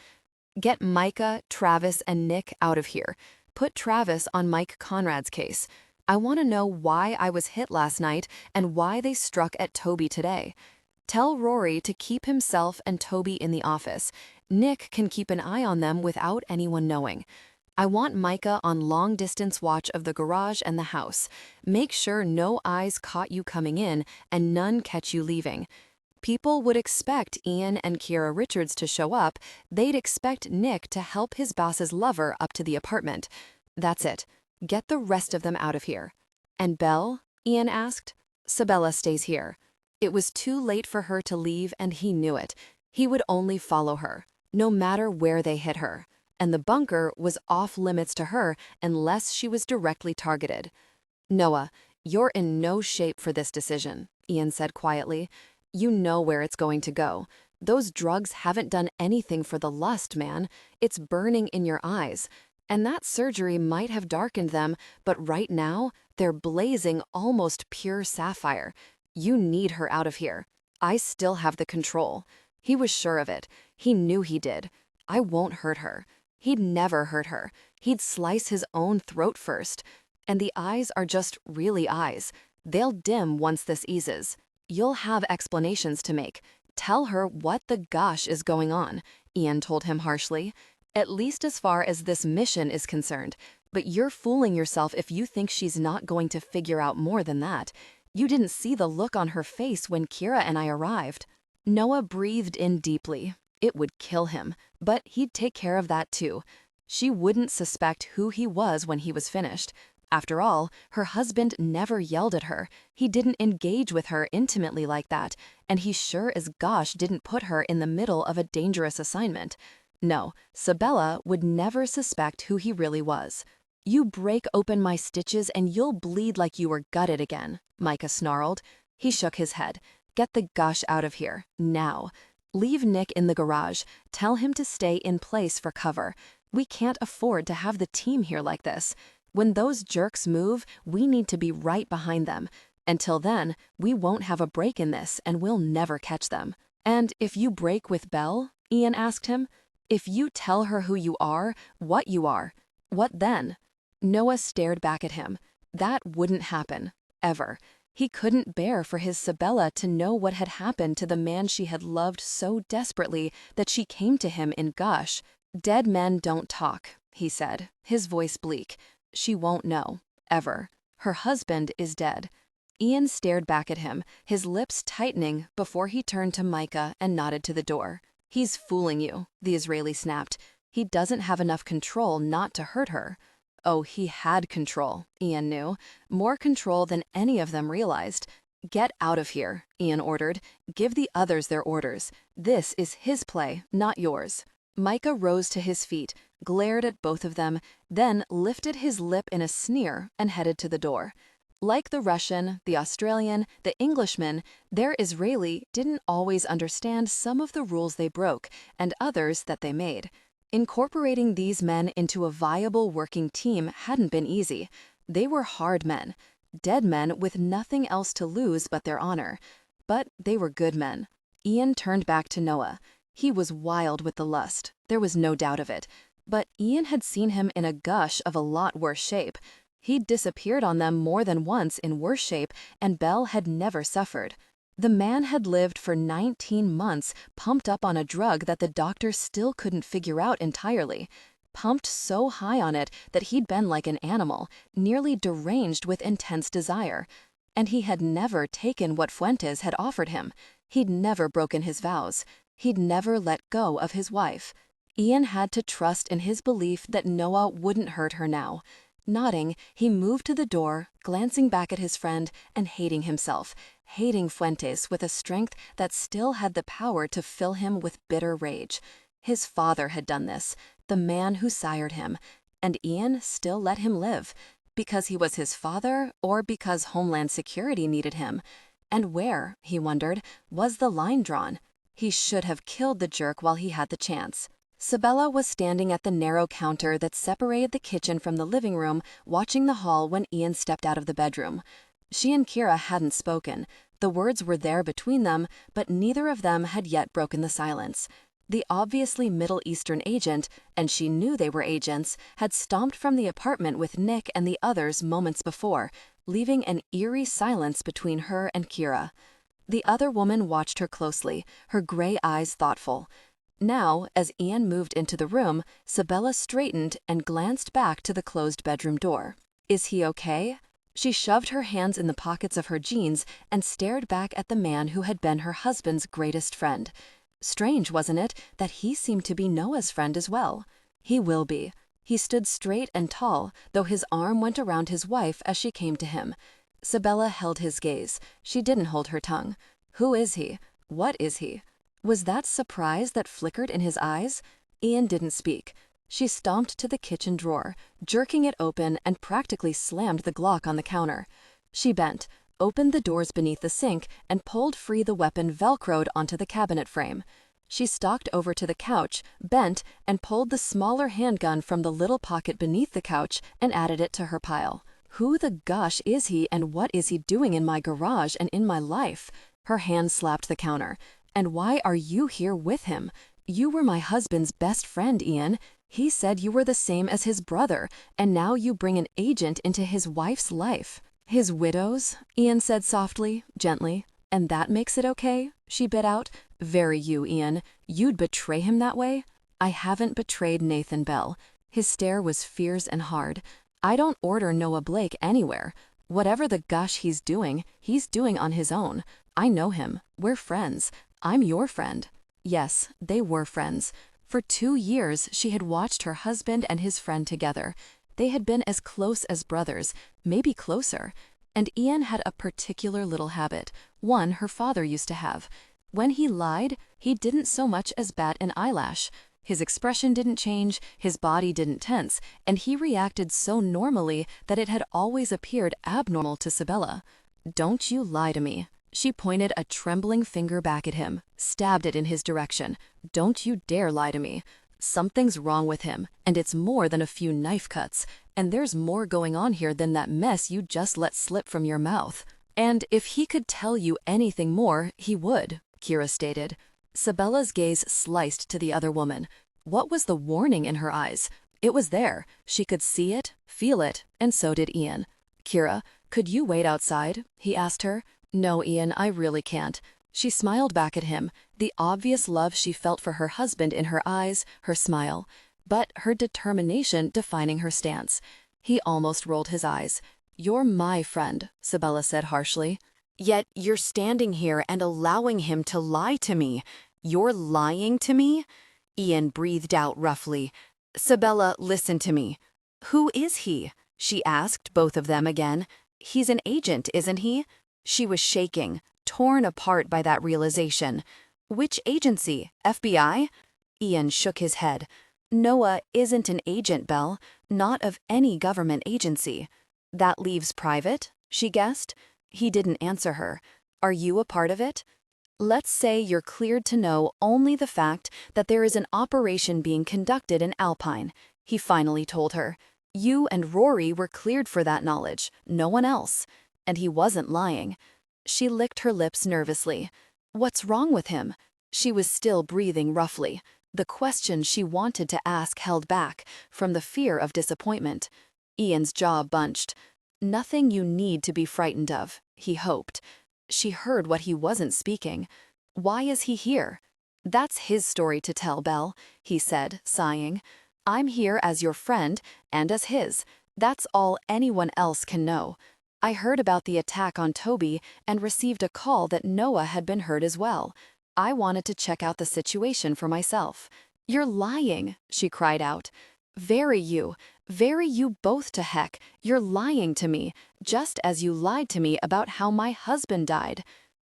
Get Micah, Travis, and Nick out of here. Put Travis on Mike Conrad's case. I want to know why I was hit last night and why they struck at Toby today. Tell Rory to keep himself and Toby in the office. Nick can keep an eye on them without anyone knowing. I want Micah on long-distance watch of the garage and the house. Make sure no eyes caught you coming in and none catch you leaving. People would expect Ian and Kiera Richards to show up. They'd expect Nick to help his boss's lover up to the apartment. That's it. Get the rest of them out of here. And Belle? Ian asked. Sabella stays here. It was too late for her to leave, and he knew it. He would only follow her, no matter where they hit her. And the bunker was off limits to her unless she was directly targeted. Noah, you're in no shape for this decision, Ian said quietly. You know where it's going to go. Those drugs haven't done anything for the lust, man. It's burning in your eyes. And that surgery might have darkened them, but right now, they're blazing almost pure sapphire. You need her out of here. I still have the control. He was sure of it. He knew he did. I won't hurt her. He'd never hurt her. He'd slice his own throat first. And the eyes are just really eyes. They'll dim once this eases. You'll have explanations to make. Tell her what the gosh is going on, Ian told him harshly. At least as far as this mission is concerned. But you're fooling yourself if you think she's not going to figure out more than that. You didn't see the look on her face when Kiera and I arrived. Noah breathed in deeply. It would kill him, but he'd take care of that too. She wouldn't suspect who he was when he was finished. After all, her husband never yelled at her. He didn't engage with her intimately like that, and he sure as gosh didn't put her in the middle of a dangerous assignment. No, Sabella would never suspect who he really was. You break open my stitches and you'll bleed like you were gutted again, Micah snarled. He shook his head. Get the gosh out of here, now. Leave Nick in the garage. Tell him to stay in place for cover. We can't afford to have the team here like this. When those jerks move, we need to be right behind them. Until then, we won't have a break in this and we'll never catch them. And if you break with Belle, Ian asked him, if you tell her who you are, what then? Noah stared back at him. That wouldn't happen, ever. He couldn't bear for his Sabella to know what had happened to the man she had loved so desperately that she came to him in gush. Dead men don't talk, he said, his voice bleak. She won't know, ever. Her husband is dead. Ian stared back at him, his lips tightening before he turned to Micah and nodded to the door. He's fooling you, the Israeli snapped. He doesn't have enough control not to hurt her. Oh, he had control, Ian knew. More control than any of them realized. Get out of here, Ian ordered. Give the others their orders. This is his play, not yours. Micah rose to his feet, glared at both of them, then lifted his lip in a sneer and headed to the door. Like the Russian, the Australian, the Englishman, their Israeli didn't always understand some of the rules they broke and others that they made. Incorporating these men into a viable working team hadn't been easy. They were hard men, dead men with nothing else to lose but their honor. But they were good men. Ian turned back to Noah. He was wild with the lust, there was no doubt of it. But Ian had seen him in a gush of a lot worse shape. He'd disappeared on them more than once in worse shape, and Belle had never suffered. The man had lived for 19 months, pumped up on a drug that the doctor still couldn't figure out entirely. Pumped so high on it that he'd been like an animal, nearly deranged with intense desire. And he had never taken what Fuentes had offered him. He'd never broken his vows. He'd never let go of his wife. Ian had to trust in his belief that Noah wouldn't hurt her now. Nodding, he moved to the door, glancing back at his friend and hating himself, hating Fuentes with a strength that still had the power to fill him with bitter rage. His father had done this, the man who sired him, and Ian still let him live. Because he was his father, or because Homeland Security needed him? And where, he wondered, was the line drawn? He should have killed the jerk while he had the chance. Sabella was standing at the narrow counter that separated the kitchen from the living room, watching the hall when Ian stepped out of the bedroom. She and Kira hadn't spoken. The words were there between them, but neither of them had yet broken the silence. The obviously Middle Eastern agent, and she knew they were agents, had stomped from the apartment with Nick and the others moments before, leaving an eerie silence between her and Kira. The other woman watched her closely, her gray eyes thoughtful. Now, as Ian moved into the room, Sabella straightened and glanced back to the closed bedroom door. Is he okay? She shoved her hands in the pockets of her jeans and stared back at the man who had been her husband's greatest friend. Strange, wasn't it, that he seemed to be Noah's friend as well? He will be. He stood straight and tall, though his arm went around his wife as she came to him. Sabella held his gaze. She didn't hold her tongue. Who is he? What is he? Was that surprise that flickered in his eyes? Ian didn't speak. She stomped to the kitchen drawer, jerking it open and practically slammed the Glock on the counter. She bent, opened the doors beneath the sink, and pulled free the weapon velcroed onto the cabinet frame. She stalked over to the couch, bent, and pulled the smaller handgun from the little pocket beneath the couch and added it to her pile. Who the gosh is he, and what is he doing in my garage and in my life? Her hand slapped the counter. And why are you here with him? You were my husband's best friend, Ian. He said you were the same as his brother, and now you bring an agent into his wife's life. His widow's, Ian said softly, gently. And that makes it okay? She bit out. Very you, Ian. You'd betray him that way? I haven't betrayed Nathan Bell. His stare was fierce and hard. I don't order Noah Blake anywhere. Whatever the gosh he's doing on his own. I know him. We're friends. I'm your friend. Yes, they were friends. For 2 years, she had watched her husband and his friend together. They had been as close as brothers, maybe closer. And Ian had a particular little habit, one her father used to have. When he lied, he didn't so much as bat an eyelash. His expression didn't change, his body didn't tense, and he reacted so normally that it had always appeared abnormal to Sabella. Don't you lie to me. She pointed a trembling finger back at him, stabbed it in his direction. Don't you dare lie to me. Something's wrong with him, and it's more than a few knife cuts. And there's more going on here than that mess you just let slip from your mouth. And if he could tell you anything more, he would, Kira stated. Sabella's gaze sliced to the other woman. What was the warning in her eyes? It was there. She could see it, feel it, and so did Ian. Kira, could you wait outside? He asked her. No, Ian, I really can't. She smiled back at him, the obvious love she felt for her husband in her eyes, her smile, but her determination defining her stance. He almost rolled his eyes. You're my friend, Sabella said harshly. Yet you're standing here and allowing him to lie to me. You're lying to me? Ian breathed out roughly. Sabella, listen to me. Who is he? She asked both of them again. He's an agent, isn't he? She was shaking, torn apart by that realization. Which agency? FBI? Ian shook his head. Noah isn't an agent, Belle, not of any government agency. That leaves private, she guessed. He didn't answer her. Are you a part of it? Let's say you're cleared to know only the fact that there is an operation being conducted in Alpine, he finally told her. You and Rory were cleared for that knowledge, no one else. And he wasn't lying. She licked her lips nervously. What's wrong with him? She was still breathing roughly. The question she wanted to ask held back, from the fear of disappointment. Ian's jaw bunched. Nothing you need to be frightened of, he hoped. She heard what he wasn't speaking. Why is he here? That's his story to tell, Belle, he said, sighing. I'm here as your friend and as his. That's all anyone else can know. I heard about the attack on Toby and received a call that Noah had been hurt as well. I wanted to check out the situation for myself. You're lying, she cried out. Very you both to heck. You're lying to me, just as you lied to me about how my husband died.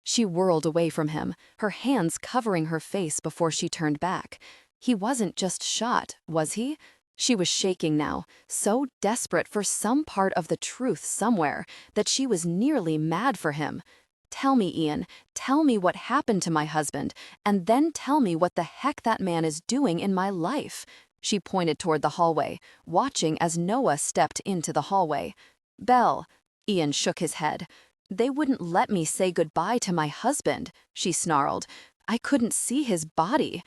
She whirled away from him, her hands covering her face before she turned back. He wasn't just shot, was he? She was shaking now, so desperate for some part of the truth somewhere that she was nearly mad for him. Tell me, Ian, tell me what happened to my husband, and then tell me what the heck that man is doing in my life. She pointed toward the hallway, watching as Noah stepped into the hallway. Belle, Ian shook his head. They wouldn't let me say goodbye to my husband, she snarled. I couldn't see his body.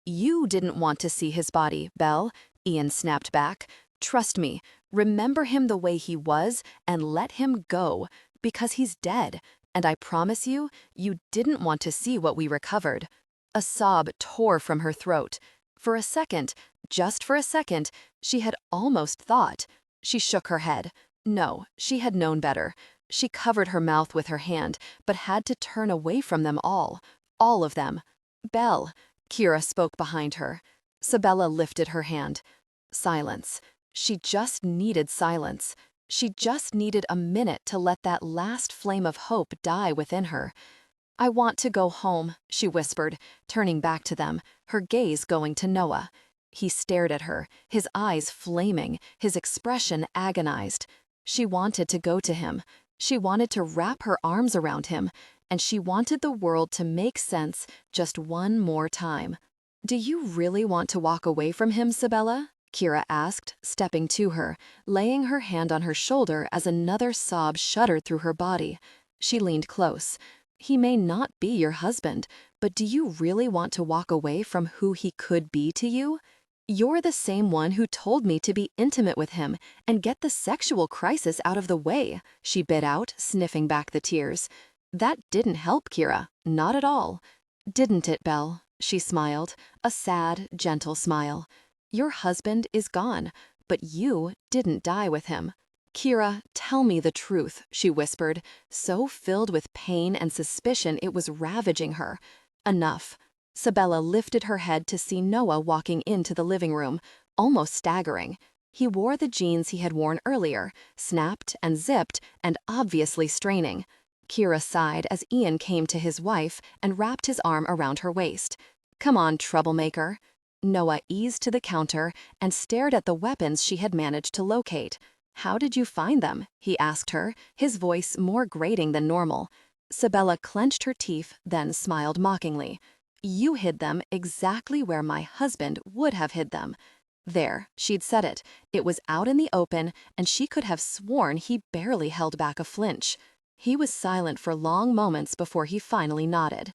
You didn't want to see his body, Belle, Ian snapped back. Trust me, remember him the way he was and let him go, because he's dead, and I promise you, you didn't want to see what we recovered. A sob tore from her throat. For a second, just for a second, she had almost thought. She shook her head. No, she had known better. She covered her mouth with her hand, but had to turn away from them all of them. Belle, Kira spoke behind her. Sabella lifted her hand. Silence. She just needed silence. She just needed a minute to let that last flame of hope die within her. I want to go home, she whispered, turning back to them, her gaze going to Noah. He stared at her, his eyes flaming, his expression agonized. She wanted to go to him. She wanted to wrap her arms around him, and she wanted the world to make sense just one more time. Do you really want to walk away from him, Sabella? Kira asked, stepping to her, laying her hand on her shoulder as another sob shuddered through her body. She leaned close. He may not be your husband, but do you really want to walk away from who he could be to you? You're the same one who told me to be intimate with him and get the sexual crisis out of the way, she bit out, sniffing back the tears. That didn't help, Kira, not at all. Didn't it, Belle? She smiled, a sad, gentle smile. Your husband is gone, but you didn't die with him. Kira, tell me the truth, she whispered, so filled with pain and suspicion it was ravaging her. Enough. Sabella lifted her head to see Noah walking into the living room, almost staggering. He wore the jeans he had worn earlier, snapped and zipped and obviously straining. Kira sighed as Ian came to his wife and wrapped his arm around her waist. Come on, troublemaker. Noah eased to the counter and stared at the weapons she had managed to locate. How did you find them? He asked her, his voice more grating than normal. Sabella clenched her teeth, then smiled mockingly. You hid them exactly where my husband would have hid them. There, she'd said it. It was out in the open, and she could have sworn he barely held back a flinch. He was silent for long moments before he finally nodded.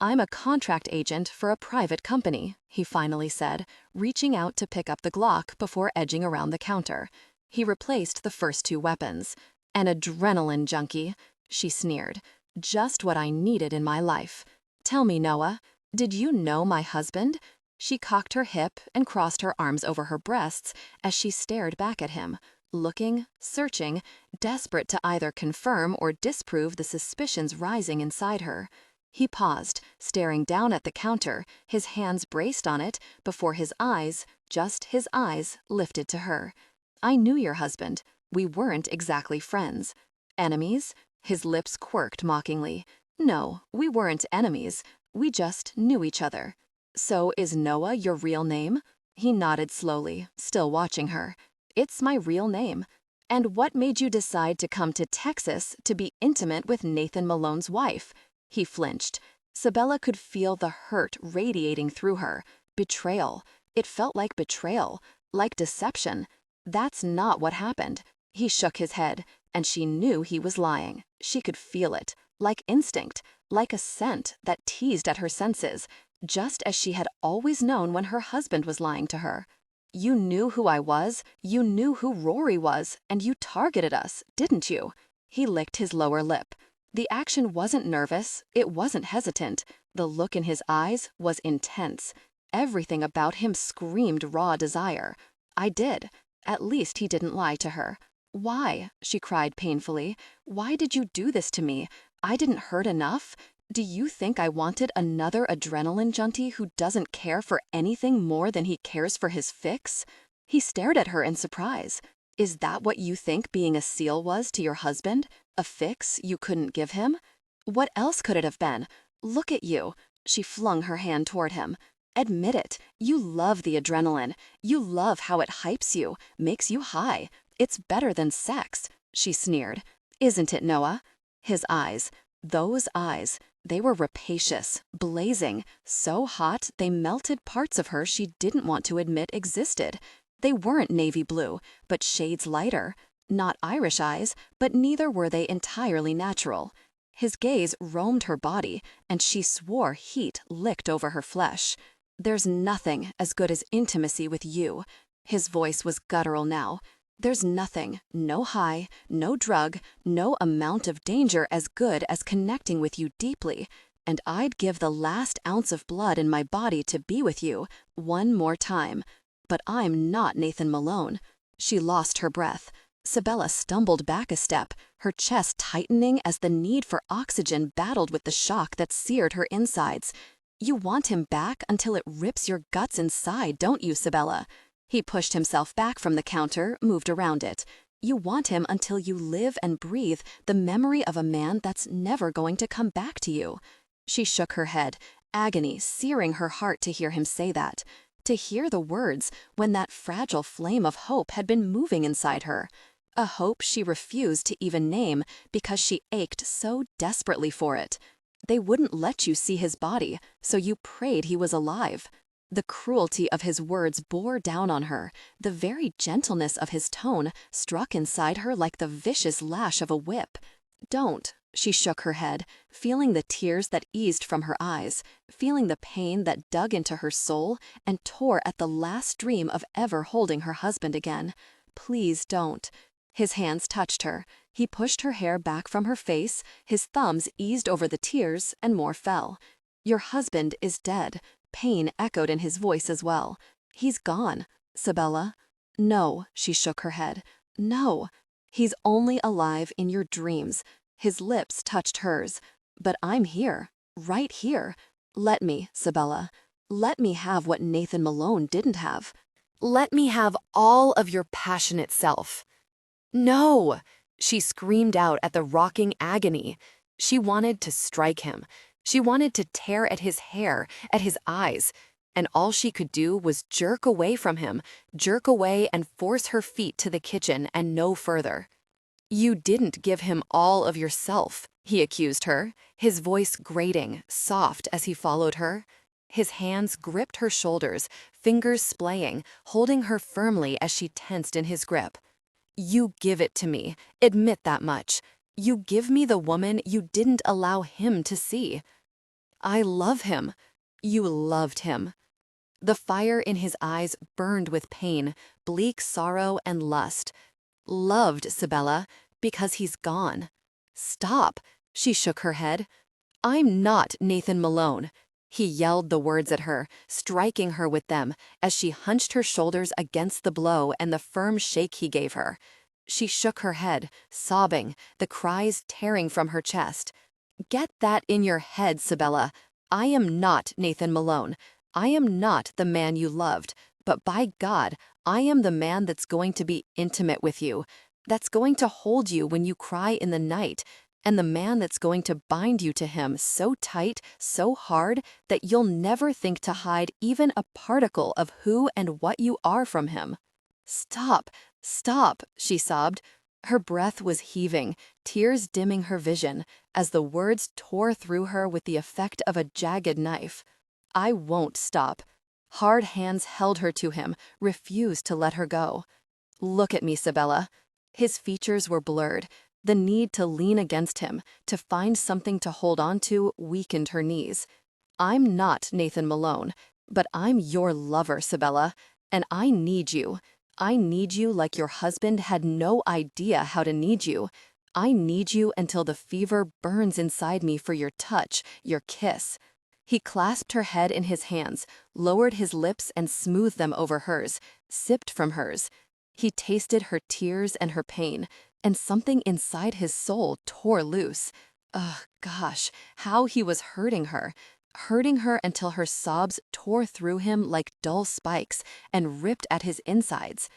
I'm a contract agent for a private company, he finally said, reaching out to pick up the Glock before edging around the counter. He replaced the first two weapons. An adrenaline junkie, she sneered. Just what I needed in my life. Tell me, Noah, did you know my husband? She cocked her hip and crossed her arms over her breasts as she stared back at him, looking, searching, desperate to either confirm or disprove the suspicions rising inside her. He paused, staring down at the counter, his hands braced on it, before his eyes, just his eyes, lifted to her. I knew your husband. We weren't exactly friends. Enemies? His lips quirked mockingly. No, we weren't enemies. We just knew each other. So is Noah your real name? He nodded slowly, still watching her. It's my real name. And what made you decide to come to Texas to be intimate with Nathan Malone's wife? He flinched. Sabella could feel the hurt radiating through her. Betrayal. It felt like betrayal, like deception. That's not what happened. He shook his head, and she knew he was lying. She could feel it, like instinct, like a scent that teased at her senses, just as she had always known when her husband was lying to her. You knew who I was, you knew who Rory was, and you targeted us, didn't you? He licked his lower lip. The action wasn't nervous, it wasn't hesitant. The look in his eyes was intense. Everything about him screamed raw desire. I did. At least he didn't lie to her. Why? She cried painfully. Why did you do this to me? I didn't hurt enough? Do you think I wanted another adrenaline junkie who doesn't care for anything more than he cares for his fix? He stared at her in surprise. Is that what you think being a SEAL was to your husband? A fix you couldn't give him? What else could it have been? Look at you. She flung her hand toward him. Admit it. You love the adrenaline. You love how it hypes you, makes you high. It's better than sex, she sneered. Isn't it, Noah? His eyes. Those eyes. They were rapacious, blazing, so hot they melted parts of her she didn't want to admit existed. They weren't navy blue, but shades lighter. Not Irish eyes, but neither were they entirely natural. His gaze roamed her body, and she swore heat licked over her flesh. There's nothing as good as intimacy with you. His voice was guttural now. There's nothing, no high, no drug, no amount of danger as good as connecting with you deeply. And I'd give the last ounce of blood in my body to be with you one more time. But I'm not Nathan Malone. She lost her breath. Sabella stumbled back a step, her chest tightening as the need for oxygen battled with the shock that seared her insides. You want him back until it rips your guts inside, don't you, Sabella? He pushed himself back from the counter, moved around it. You want him until you live and breathe the memory of a man that's never going to come back to you. She shook her head, agony searing her heart to hear him say that. To hear the words when that fragile flame of hope had been moving inside her. A hope she refused to even name because she ached so desperately for it. They wouldn't let you see his body, so you prayed he was alive. The cruelty of his words bore down on her. The very gentleness of his tone struck inside her like the vicious lash of a whip. Don't. She shook her head, feeling the tears that eased from her eyes, feeling the pain that dug into her soul and tore at the last dream of ever holding her husband again. Please don't. His hands touched her. He pushed her hair back from her face, his thumbs eased over the tears, and more fell. Your husband is dead. Pain echoed in his voice as well. He's gone. Sabella? No, she shook her head. No. He's only alive in your dreams. His lips touched hers. But I'm here. Right here. Let me, Sabella. Let me have what Nathan Malone didn't have. Let me have all of your passionate self. No! She screamed out at the rocking agony. She wanted to strike him. She wanted to tear at his hair, at his eyes, and all she could do was jerk away from him, jerk away and force her feet to the kitchen and no further. You didn't give him all of yourself, he accused her, his voice grating, soft as he followed her. His hands gripped her shoulders, fingers splaying, holding her firmly as she tensed in his grip. You give it to me, admit that much. You give me the woman you didn't allow him to see. I love him. You loved him. The fire in his eyes burned with pain, bleak sorrow and lust. Loved, Sabella, because he's gone. Stop, she shook her head. I'm not Nathan Malone. He yelled the words at her, striking her with them as she hunched her shoulders against the blow and the firm shake he gave her. She shook her head, sobbing, the cries tearing from her chest. Get that in your head, Sabella. I am not Nathan Malone. I am not the man you loved, but by God, I am the man that's going to be intimate with you, that's going to hold you when you cry in the night, and the man that's going to bind you to him so tight, so hard, that you'll never think to hide even a particle of who and what you are from him. Stop, stop, she sobbed. Her breath was heaving, tears dimming her vision, as the words tore through her with the effect of a jagged knife. I won't stop. Hard hands held her to him, refused to let her go. Look at me, Sabella. His features were blurred. The need to lean against him, to find something to hold on to, weakened her knees. I'm not Nathan Malone, but I'm your lover, Sabella, and I need you. I need you like your husband had no idea how to need you. I need you until the fever burns inside me for your touch, your kiss. He clasped her head in his hands, lowered his lips and smoothed them over hers, sipped from hers. He tasted her tears and her pain, and something inside his soul tore loose. Ugh, gosh, how he was hurting her until her sobs tore through him like dull spikes and ripped at his insides.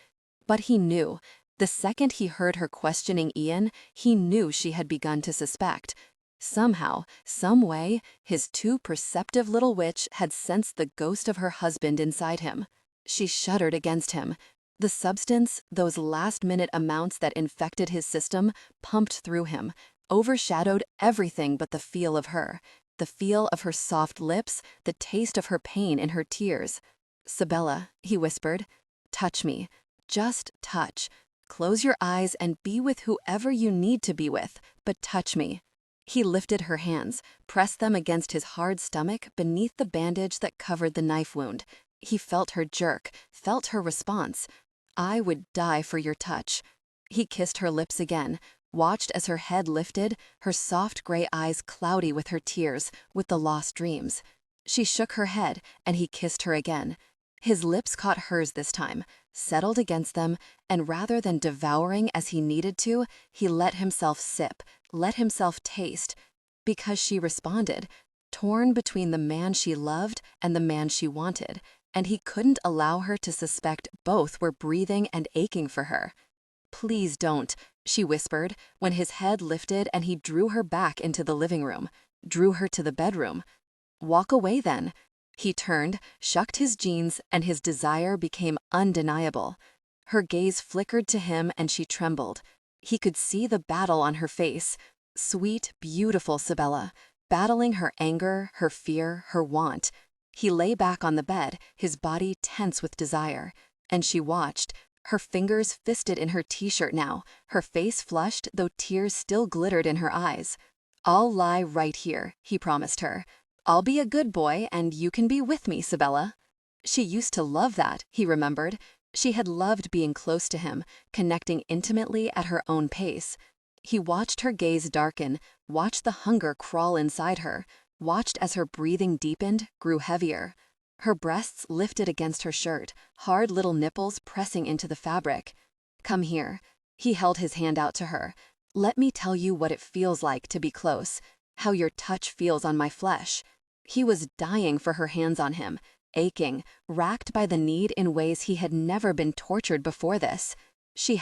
But he knew. The second he heard her questioning Ian, he knew she had begun to suspect. Somehow, some way, his too perceptive little witch had sensed the ghost of her husband inside him. She shuddered against him. The substance, those last-minute amounts that infected his system, pumped through him, overshadowed everything but the feel of her. The feel of her soft lips, the taste of her pain in her tears. "Sabella," he whispered, "touch me. Just touch. Close your eyes and be with whoever you need to be with, but touch me." He lifted her hands, pressed them against his hard stomach beneath the bandage that covered the knife wound. He felt her jerk, felt her response. "I would die for your touch." He kissed her lips again, watched as her head lifted, her soft gray eyes cloudy with her tears, with the lost dreams. She shook her head, and he kissed her again. His lips caught hers this time, settled against them, and rather than devouring as he needed to, he let himself sip, let himself taste. Because she responded, torn between the man she loved and the man she wanted, and he couldn't allow her to suspect both were breathing and aching for her. "Please don't," she whispered, when his head lifted and he drew her back into the living room, drew her to the bedroom. "Walk away then." He turned, shucked his jeans, and his desire became undeniable. Her gaze flickered to him and she trembled. He could see the battle on her face. Sweet, beautiful Sabella, battling her anger, her fear, her want. He lay back on the bed, his body tense with desire. And she watched, her fingers fisted in her t-shirt now, her face flushed though tears still glittered in her eyes. "I'll lie right here," he promised her. "I'll be a good boy and you can be with me, Sabella." She used to love that, he remembered. She had loved being close to him, connecting intimately at her own pace. He watched her gaze darken, watched the hunger crawl inside her, watched as her breathing deepened, grew heavier. Her breasts lifted against her shirt, hard little nipples pressing into the fabric. "Come here." He held his hand out to her. "Let me tell you what it feels like to be close, how your touch feels on my flesh." He was dying for her hands on him, aching, racked by the need in ways he had never been tortured before this. She